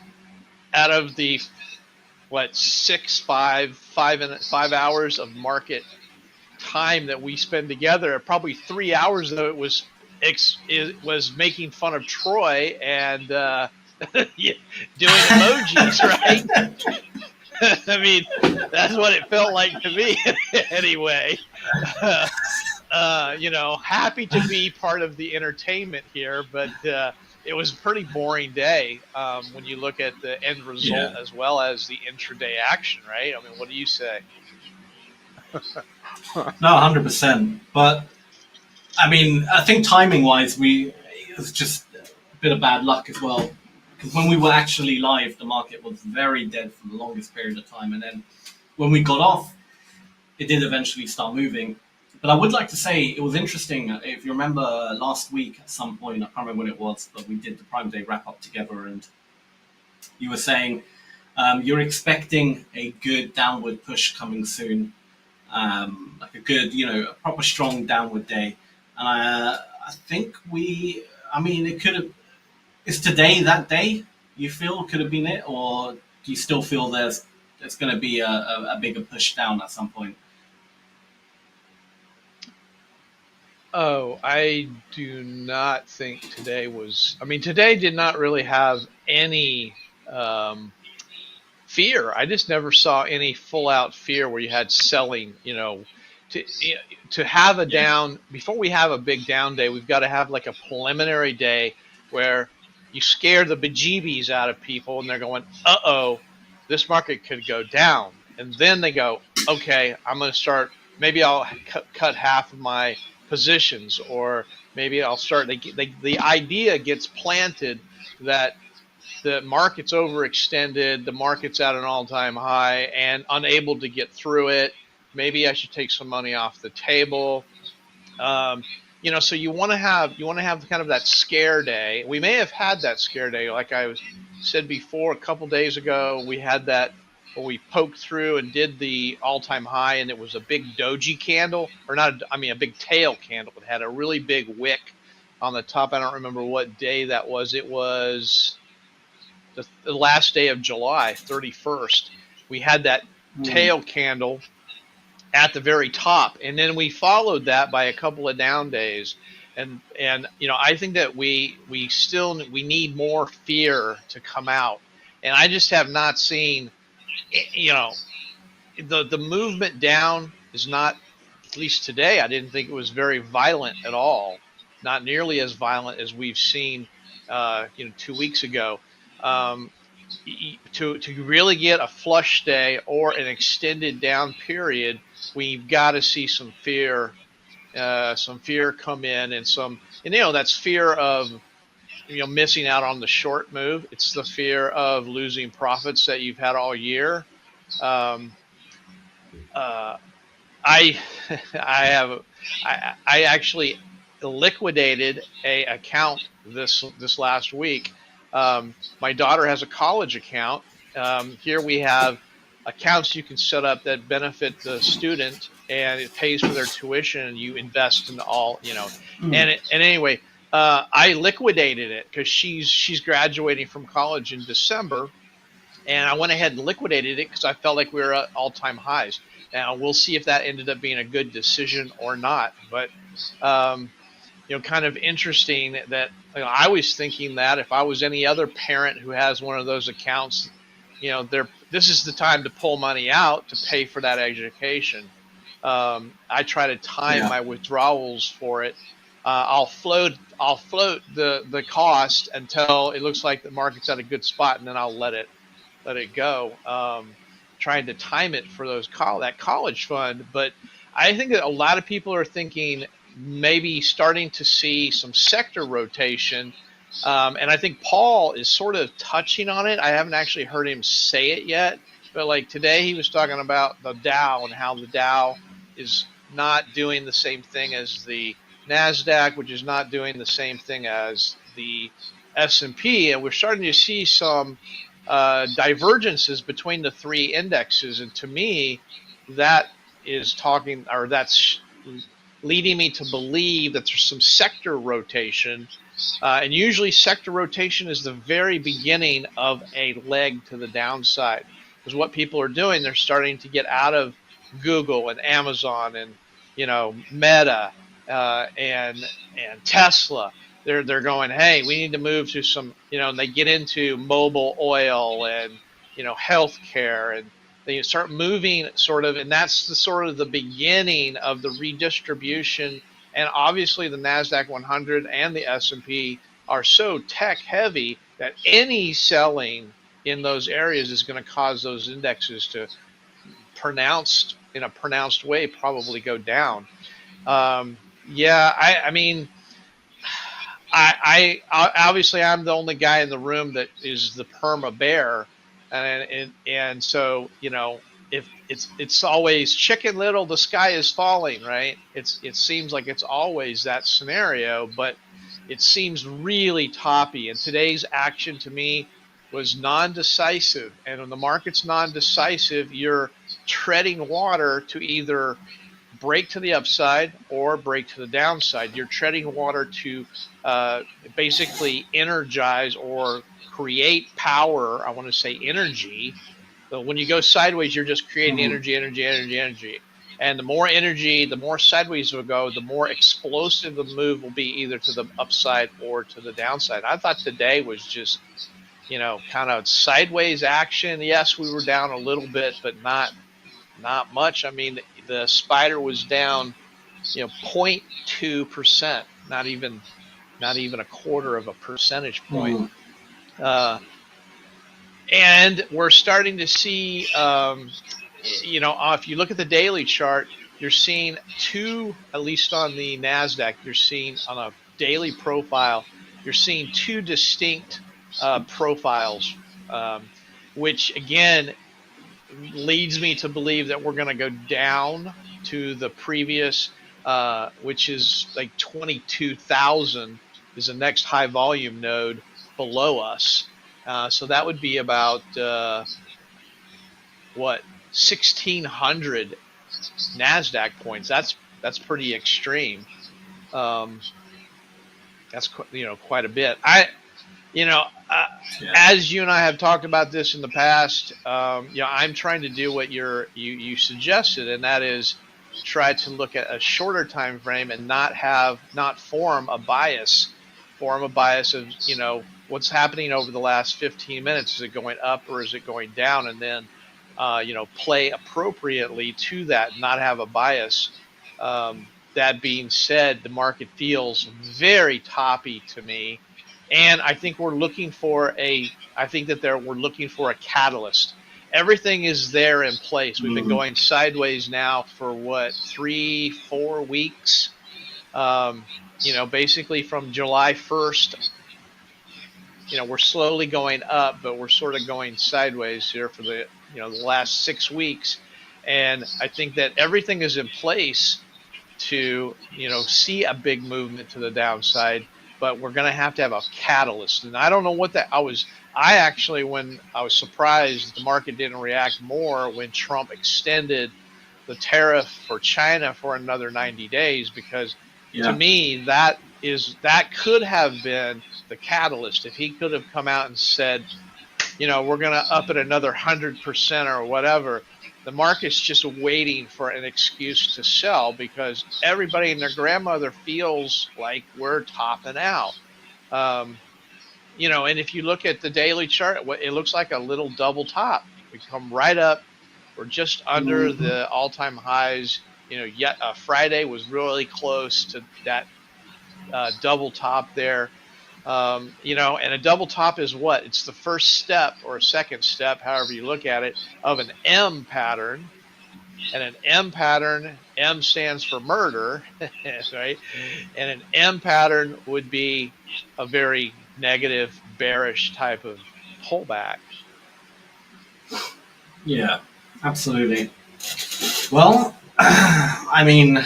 out of the five hours of market time that we spend together, probably 3 hours of it was making fun of Troy and doing emojis, right? I mean, that's what it felt like to me anyway. Happy to be part of the entertainment here, but it was a pretty boring day when you look at the end result as well as the intraday action, right? I mean, what do you say? No, 100%. But I mean, I think timing-wise, it was just a bit of bad luck as well. Because when we were actually live, the market was very dead for the longest period of time, and then when we got off, it did eventually start moving. But I would like to say it was interesting. If you remember last week at some point, I can't remember when it was, but we did the Prime Day wrap up together, and you were saying you're expecting a good downward push coming soon, like a good, a proper strong downward day. And I think it could have. Is today that day you feel could have been it, or do you still feel there's going to be a bigger push down at some point? Oh, I do not think today was. I mean, today did not really have any fear. I just never saw any full-out fear where you had selling. To have a down before we have a big down day, we've got to have like a preliminary day where you scare the bejeebies out of people, and they're going, "Uh-oh, this market could go down," and then they go, "Okay, I'm going to start. Maybe I'll cut half of my positions, or maybe I'll start." The idea gets planted that the market's overextended, the market's at an all-time high, and unable to get through it. Maybe I should take some money off the table. So you want to have kind of that scare day. We may have had that scare day, like I said before. A couple days ago, we had that where we poked through and did the all-time high, and it was a big doji candle, or not. I mean, a big tail candle. It had a really big wick on the top. I don't remember what day that was. It was the last day of July, 31st. We had that tail candle at the very top, and then we followed that by a couple of down days, and I think that we need more fear to come out, and I just have not seen, the movement down is not, at least today, I didn't think it was very violent at all, not nearly as violent as we've seen 2 weeks ago. To really get a flush day or an extended down period, we've got to see some fear come in, and that's fear of missing out on the short move. It's the fear of losing profits that you've had all year. I actually liquidated a account this last week. My daughter has a college account. Here we have accounts you can set up that benefit the student, and it pays for their tuition, and you invest in all, and anyway, I liquidated it because she's graduating from college in December, and I went ahead and liquidated it because I felt like we were at all-time highs. Now we'll see if that ended up being a good decision or not, but kind of interesting that I was thinking that if I was any other parent who has one of those accounts, this is the time to pull money out to pay for that education. I try to time my withdrawals for it. I'll float the cost until it looks like the market's at a good spot, and then I'll let it go. Trying to time it for that college fund, but I think that a lot of people are thinking maybe starting to see some sector rotation. And I think Paul is sort of touching on it. I haven't actually heard him say it yet, but like today he was talking about the Dow and how the Dow is not doing the same thing as the Nasdaq, which is not doing the same thing as the S&P, and we're starting to see some divergences between the three indexes. And to me, that is talking, or that's leading me to believe that there's some sector rotation. And usually sector rotation is the very beginning of a leg to the downside. Because what people are doing, they're starting to get out of Google and Amazon and, you know, Meta and Tesla. They're going, hey, we need to move to some, you know, and they get into mobile oil and, you know, healthcare, and they start moving sort of, and that's the sort of the beginning of the redistribution. And obviously the Nasdaq 100 and the S&P are so tech heavy that any selling in those areas is going to cause those indexes to in a pronounced way probably go down. I mean, I obviously I'm the only guy in the room that is the perma bear, and so, you know, if it's always Chicken Little, the sky is falling, right? It seems like it's always that scenario, but it seems really toppy. And today's action to me was non-decisive, and when the market's non-decisive, you're treading water to either break to the upside or break to the downside. You're treading water to basically energize or create power. I want to say energy. So when you go sideways, you're just creating energy. And the more energy, the more sideways it will go, the more explosive the move will be, either to the upside or to the downside. I thought today was just, you know, kind of sideways action. Yes, we were down a little bit, but not much. I mean, the spider was down, you know, 0.2%, not even a quarter of a percentage point. And we're starting to see, you know, if you look at the daily chart, you're seeing two, at least on the Nasdaq, you're seeing on a daily profile, you're seeing two distinct profiles, which again leads me to believe that we're going to go down to the previous, which is like 22,000 is the next high volume node below us. So that would be about what, 1,600 Nasdaq points. That's pretty extreme. That's, you know, quite a bit. As you and I have talked about this in the past, you know, I'm trying to do what you suggested, and that is try to look at a shorter time frame and not form a bias of, you know, what's happening over the last 15 minutes. Is it going up or is it going down? And then, you know, play appropriately to that, not have a bias. That being said, the market feels very toppy to me. And I think we're looking for we're looking for a catalyst. Everything is there in place. We've been going sideways now for what, 3-4 weeks? You know, basically from July 1st, you know, we're slowly going up, but we're sort of going sideways here for the, you know, the last 6 weeks. And I think that everything is in place to, you know, see a big movement to the downside, but we're going to have a catalyst. And I don't know what that, I actually, when I was surprised the market didn't react more when Trump extended the tariff for China for another 90 days, because to me, that could have been the catalyst. If he could have come out and said, you know, we're going to up it another 100% or whatever, the market's just waiting for an excuse to sell, because everybody and their grandmother feels like we're topping out. You know, and if you look at the daily chart, it looks like a little double top. We come right up. We're just under the all-time highs. You know, yet Friday was really close to that double top there. You know, and a double top is what? It's the first step or second step, however you look at it, of an M pattern. And an M pattern, M stands for murder, right? And an M pattern would be a very negative, bearish type of pullback. Yeah, absolutely. Well, I mean,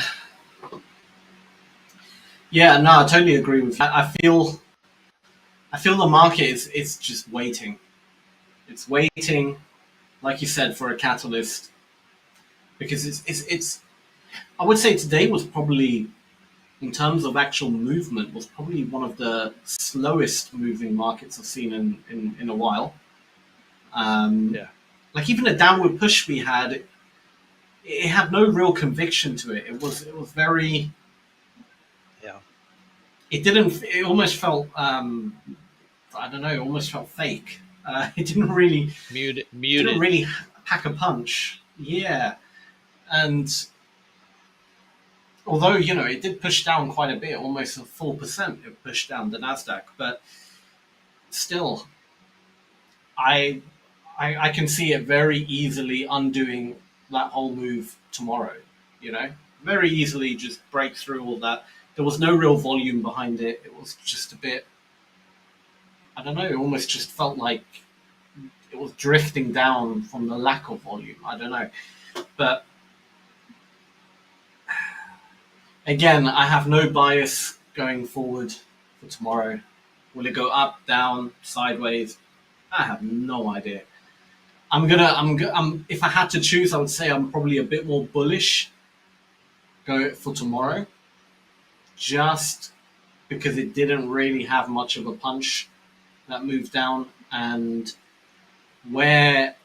yeah, no, I totally agree with you. I feel the market is just waiting. It's waiting, like you said, for a catalyst, because it's. I would say today was probably, in terms of actual movement, was probably one of the slowest moving markets I've seen in a while. Yeah. Like even the downward push we had, it had no real conviction to it. It was very. Yeah. It didn't. It almost felt. I don't know. It almost felt fake. It didn't really. Muted. Didn't really pack a punch. Yeah, and although it did push down quite a bit, almost a full percent. It pushed down the Nasdaq, but still, I can see it very easily undoing that whole move tomorrow. Very easily just break through all that. There was no real volume behind it. It was just a bit. I don't know. It almost just felt like it was drifting down from the lack of volume. I don't know, but again, I have no bias going forward for tomorrow. Will it go up, down, sideways? I have no idea. If I had to choose, I would say I'm probably a bit more bullish go for tomorrow, just because it didn't really have much of a punch that moved down, and where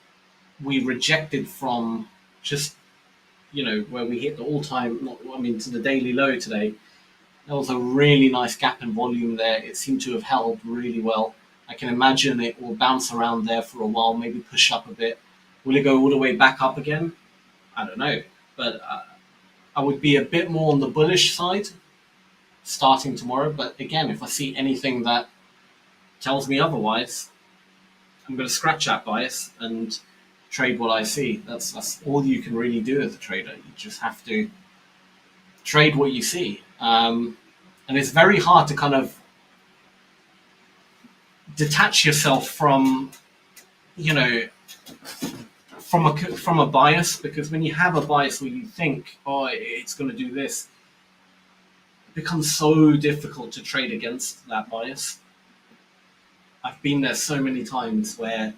we rejected from, just where we hit the all-time, to the daily low today. There was a really nice gap in volume there. It seemed to have held really well. I can imagine it will bounce around there for a while, maybe push up a bit. Will it go all the way back up again? I don't know. But I would be a bit more on the bullish side starting tomorrow. But again, if I see anything that tells me otherwise, I'm going to scratch that bias and trade what I see. That's all you can really do as a trader. You just have to trade what you see. And it's very hard to kind of detach yourself from, from a bias, because when you have a bias where you think, oh, it's going to do this, it becomes so difficult to trade against that bias. I've been there so many times where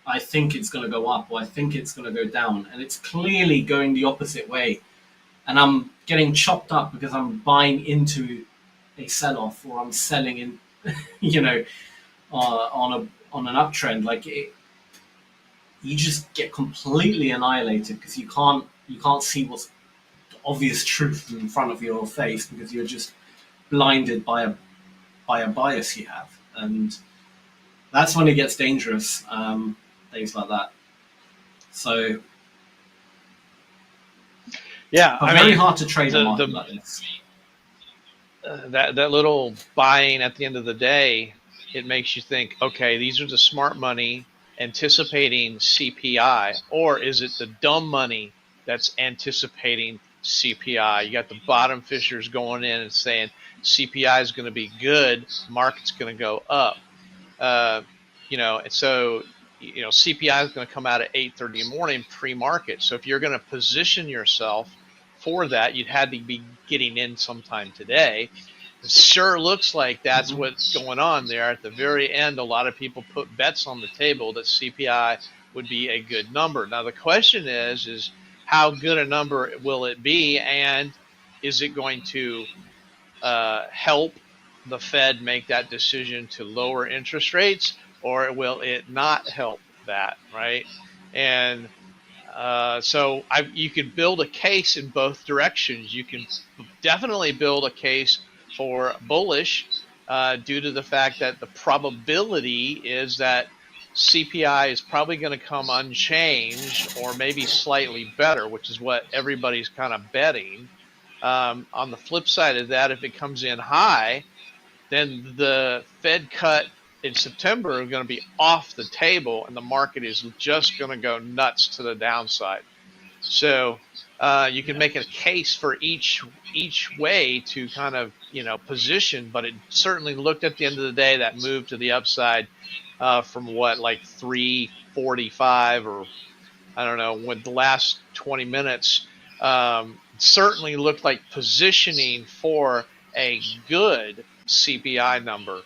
I think it's going to go up or I think it's going to go down, and it's clearly going the opposite way. And I'm getting chopped up because I'm buying into a sell-off, or I'm selling in, on an uptrend. You just get completely annihilated because you can't see what's the obvious truth in front of your face, because you're just blinded by a bias you have, and that's when it gets dangerous. Things like that. So. Yeah, very hard to trade a market like this. That little buying at the end of the day, it makes you think, okay, these are the smart money anticipating CPI, or is it the dumb money that's anticipating CPI? You got the bottom fishers going in and saying CPI is going to be good, market's going to go up. And so CPI is going to come out at 8:30 in the morning pre-market. So if you're going to position yourself for that, you'd had to be getting in sometime today. It sure looks like that's what's going on there. At the very end, a lot of people put bets on the table that CPI would be a good number. Now the question is how good a number will it be, and is it going to help the Fed make that decision to lower interest rates, or will it not help that, right? And so you could build a case in both directions. You can definitely build a case for bullish due to the fact that the probability is that CPI is probably going to come unchanged or maybe slightly better, which is what everybody's kind of betting. On the flip side of that, if it comes in high, then the Fed cut in September are going to be off the table, and the market is just going to go nuts to the downside. So you can make a case for each way to kind of position, but it certainly looked at the end of the day that move to the upside from like 345, or I don't know, with the last 20 minutes certainly looked like positioning for a good CPI number.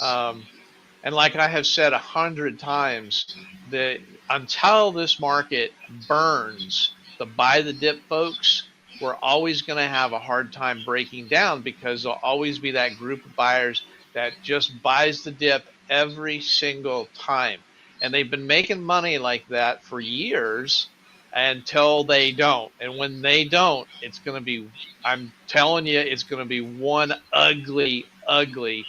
And like I have said 100 times, that until this market burns, the buy the dip folks, we're always going to have a hard time breaking down, because there'll always be that group of buyers that just buys the dip every single time. And they've been making money like that for years until they don't. And when they don't, it's going to be, I'm telling you, it's going to be one ugly, ugly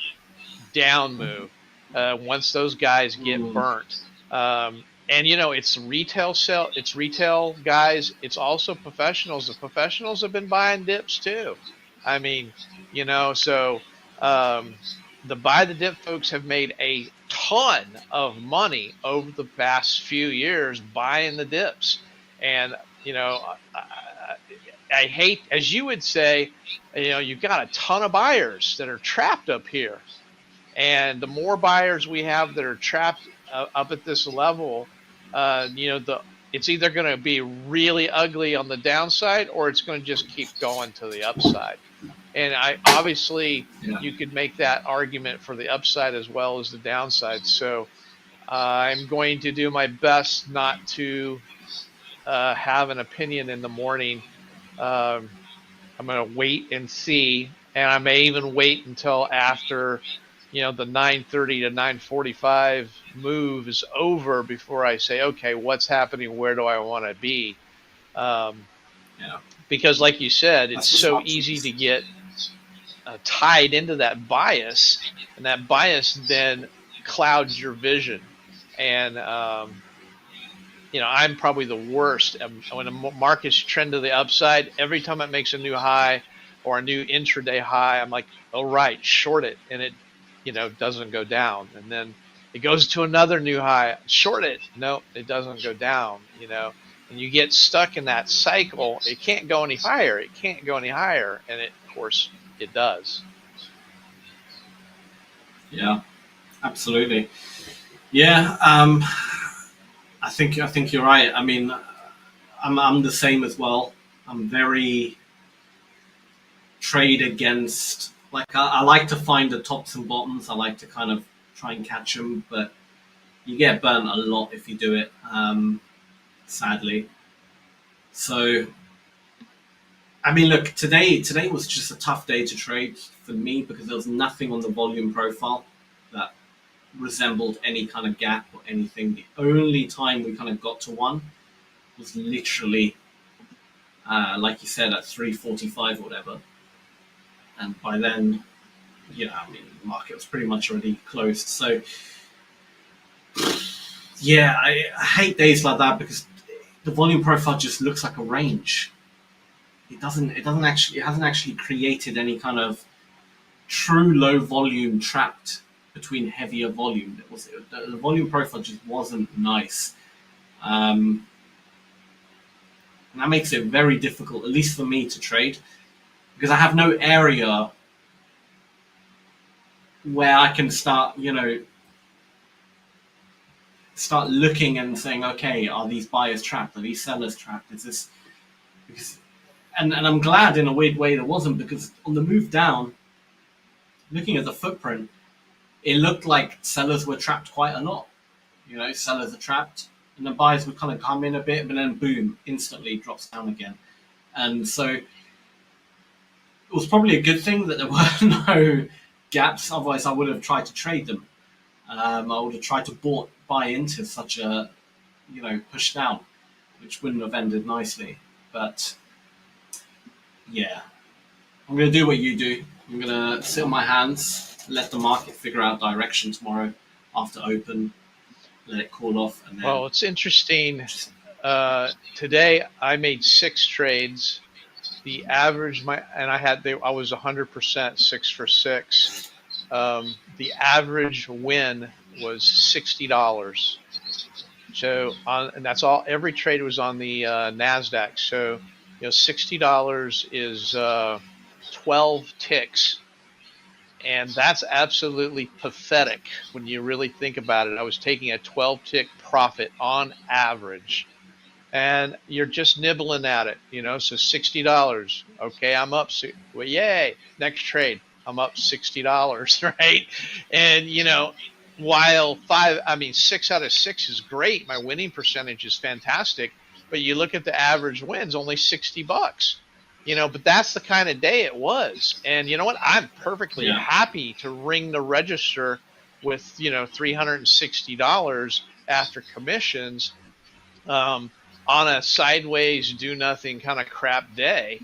down move once those guys get burnt. And you know, it's retail guys. It's also professionals. The professionals have been buying dips too. I mean, you know, so the buy the dip folks have made a ton of money over the past few years buying the dips. And you know, I hate, as you would say, you know, you've got a ton of buyers that are trapped up here. And the more buyers we have that are trapped up at this level, you know, it's either going to be really ugly on the downside, or it's going to just keep going to the upside. And obviously you could make that argument for the upside as well as the downside. So I'm going to do my best not to have an opinion in the morning. I'm going to wait and see, and I may even wait until after, you know, the 9:30 to 9:45 move is over before I say, okay, what's happening? Where do I want to be? Because like you said, it's so easy to get tied into that bias, and that bias then clouds your vision. And, you know, I'm probably the worst. When a market's trend to the upside, every time it makes a new high or a new intraday high, I'm like, oh, right, short it. And it, you know, doesn't go down. And then it goes to another new high, short it. No, it doesn't go down, you know. And you get stuck in that cycle. It can't go any higher. It can't go any higher. And it, of course, it does. Yeah, absolutely. Yeah, I think you're right. I mean, I'm the same as well. I'm very trade against. Like I like to find the tops and bottoms. I like to kind of try and catch them, but you get burnt a lot if you do it. Sadly. So, I mean, look, today was just a tough day to trade for me because there was nothing on the volume profile that resembled any kind of gap or anything. The only time we kind of got to one was literally, like you said, at 3:45 or whatever. And by then, you know, I mean, the market was pretty much already closed. So, yeah, I hate days like that because the volume profile just looks like a range. It hasn't actually created any kind of true low volume trapped between heavier volume. The volume profile just wasn't nice. And that makes it very difficult, at least for me, to trade, because I have no area where I can start, you know, start looking and saying, okay, are these buyers trapped? Are these sellers trapped? Is this because? And I'm glad in a weird way there wasn't, because on the move down, looking at the footprint, it looked like sellers were trapped quite a lot. You know, sellers are trapped, and the buyers would kind of come in a bit, but then boom, instantly drops down again. And so it was probably a good thing that there were no gaps. Otherwise, I would have tried to trade them. I would have tried to buy into such a, you know, push down, which wouldn't have ended nicely. But yeah, I'm going to do what you do. I'm going to sit on my hands, let the market figure out direction tomorrow after open, let it cool off. And then well, it's interesting. Today I made 6 trades. The average, I was 100% 6 for 6. The average win was $60. So, and that's all. Every trade was on the Nasdaq. So, you know, $60 is 12 ticks, and that's absolutely pathetic when you really think about it. I was taking a 12 tick profit on average, and you're just nibbling at it, so $60. Okay, I'm up. Well, yay. Next trade, I'm up $60, right? And, while 6 out of 6 is great. My winning percentage is fantastic. But you look at the average wins, only $60. But that's the kind of day it was. And you know what? I'm perfectly happy to ring the register with, $360 after commissions on a sideways, do nothing kind of crap day.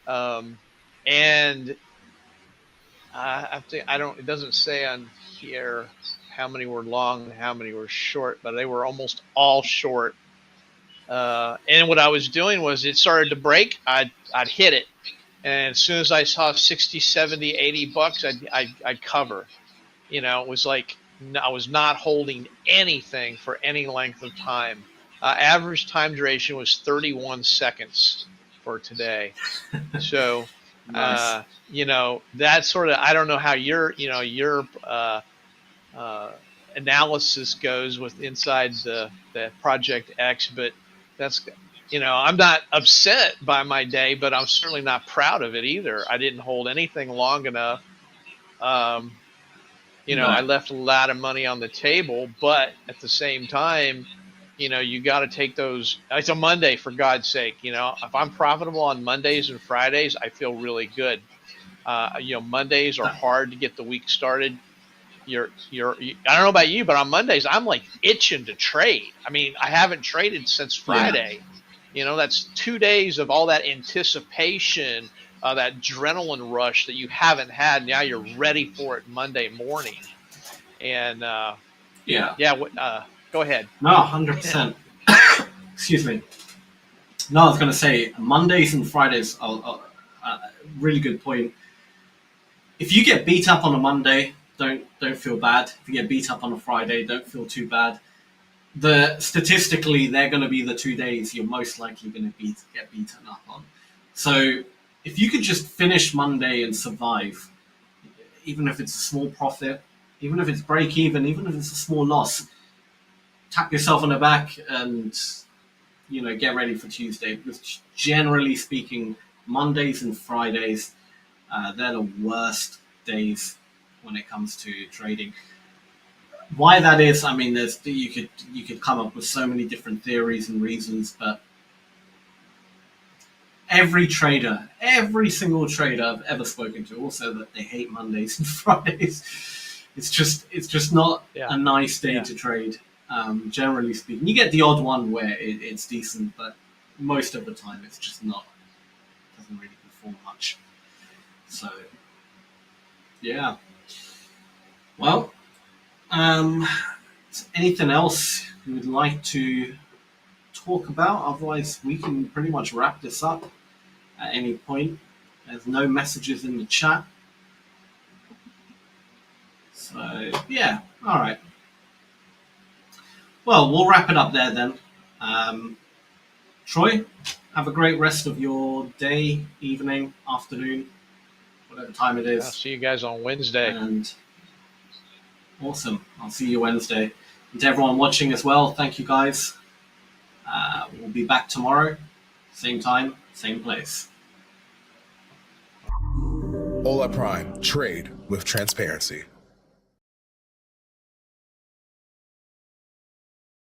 And it doesn't say on here how many were long and how many were short, but they were almost all short. And what I was doing was it started to break, I'd hit it. And as soon as I saw 60, 70, 80 bucks, I'd cover. It was like I was not holding anything for any length of time. Average time duration was 31 seconds for today. So, Nice. that sort of, I don't know how your analysis goes with inside the Project X, but that's, I'm not upset by my day, but I'm certainly not proud of it either. I didn't hold anything long enough. I left a lot of money on the table, but at the same time, you got to take those. It's a Monday, for God's sake. If I'm profitable on Mondays and Fridays, I feel really good. Mondays are hard to get the week started. I don't know about you, but on Mondays, I'm like itching to trade. I haven't traded since Friday. That's 2 days of all that anticipation, that adrenaline rush that you haven't had. Now you're ready for it Monday morning. And go ahead. No, 100%. Excuse me. No, I was going to say Mondays and Fridays are a really good point. If you get beat up on a Monday, don't feel bad. If you get beat up on a Friday, don't feel too bad. Statistically, they're going to be the 2 days you're most likely going to get beaten up on. So if you could just finish Monday and survive, even if it's a small profit, even if it's break even, even if it's a small loss, tap yourself on the back and get ready for Tuesday. Because generally speaking, Mondays and Fridays, they're the worst days when it comes to trading. Why that is, you could come up with so many different theories and reasons, but every single trader I've ever spoken to also that they hate Mondays and Fridays. It's just not a nice day to trade. Generally speaking, you get the odd one where it's decent, but most of the time it's just not. It doesn't really perform much. So, yeah. Well, anything else you would like to talk about? Otherwise, we can pretty much wrap this up at any point. There's no messages in the chat. So, yeah. All right. Well, we'll wrap it up there then. Troy, have a great rest of your day, evening, afternoon, whatever time it is. I'll see you guys on Wednesday. And awesome. I'll see you Wednesday. And to everyone watching as well, thank you guys. We'll be back tomorrow. Same time, same place. Ola Prime. Trade with transparency.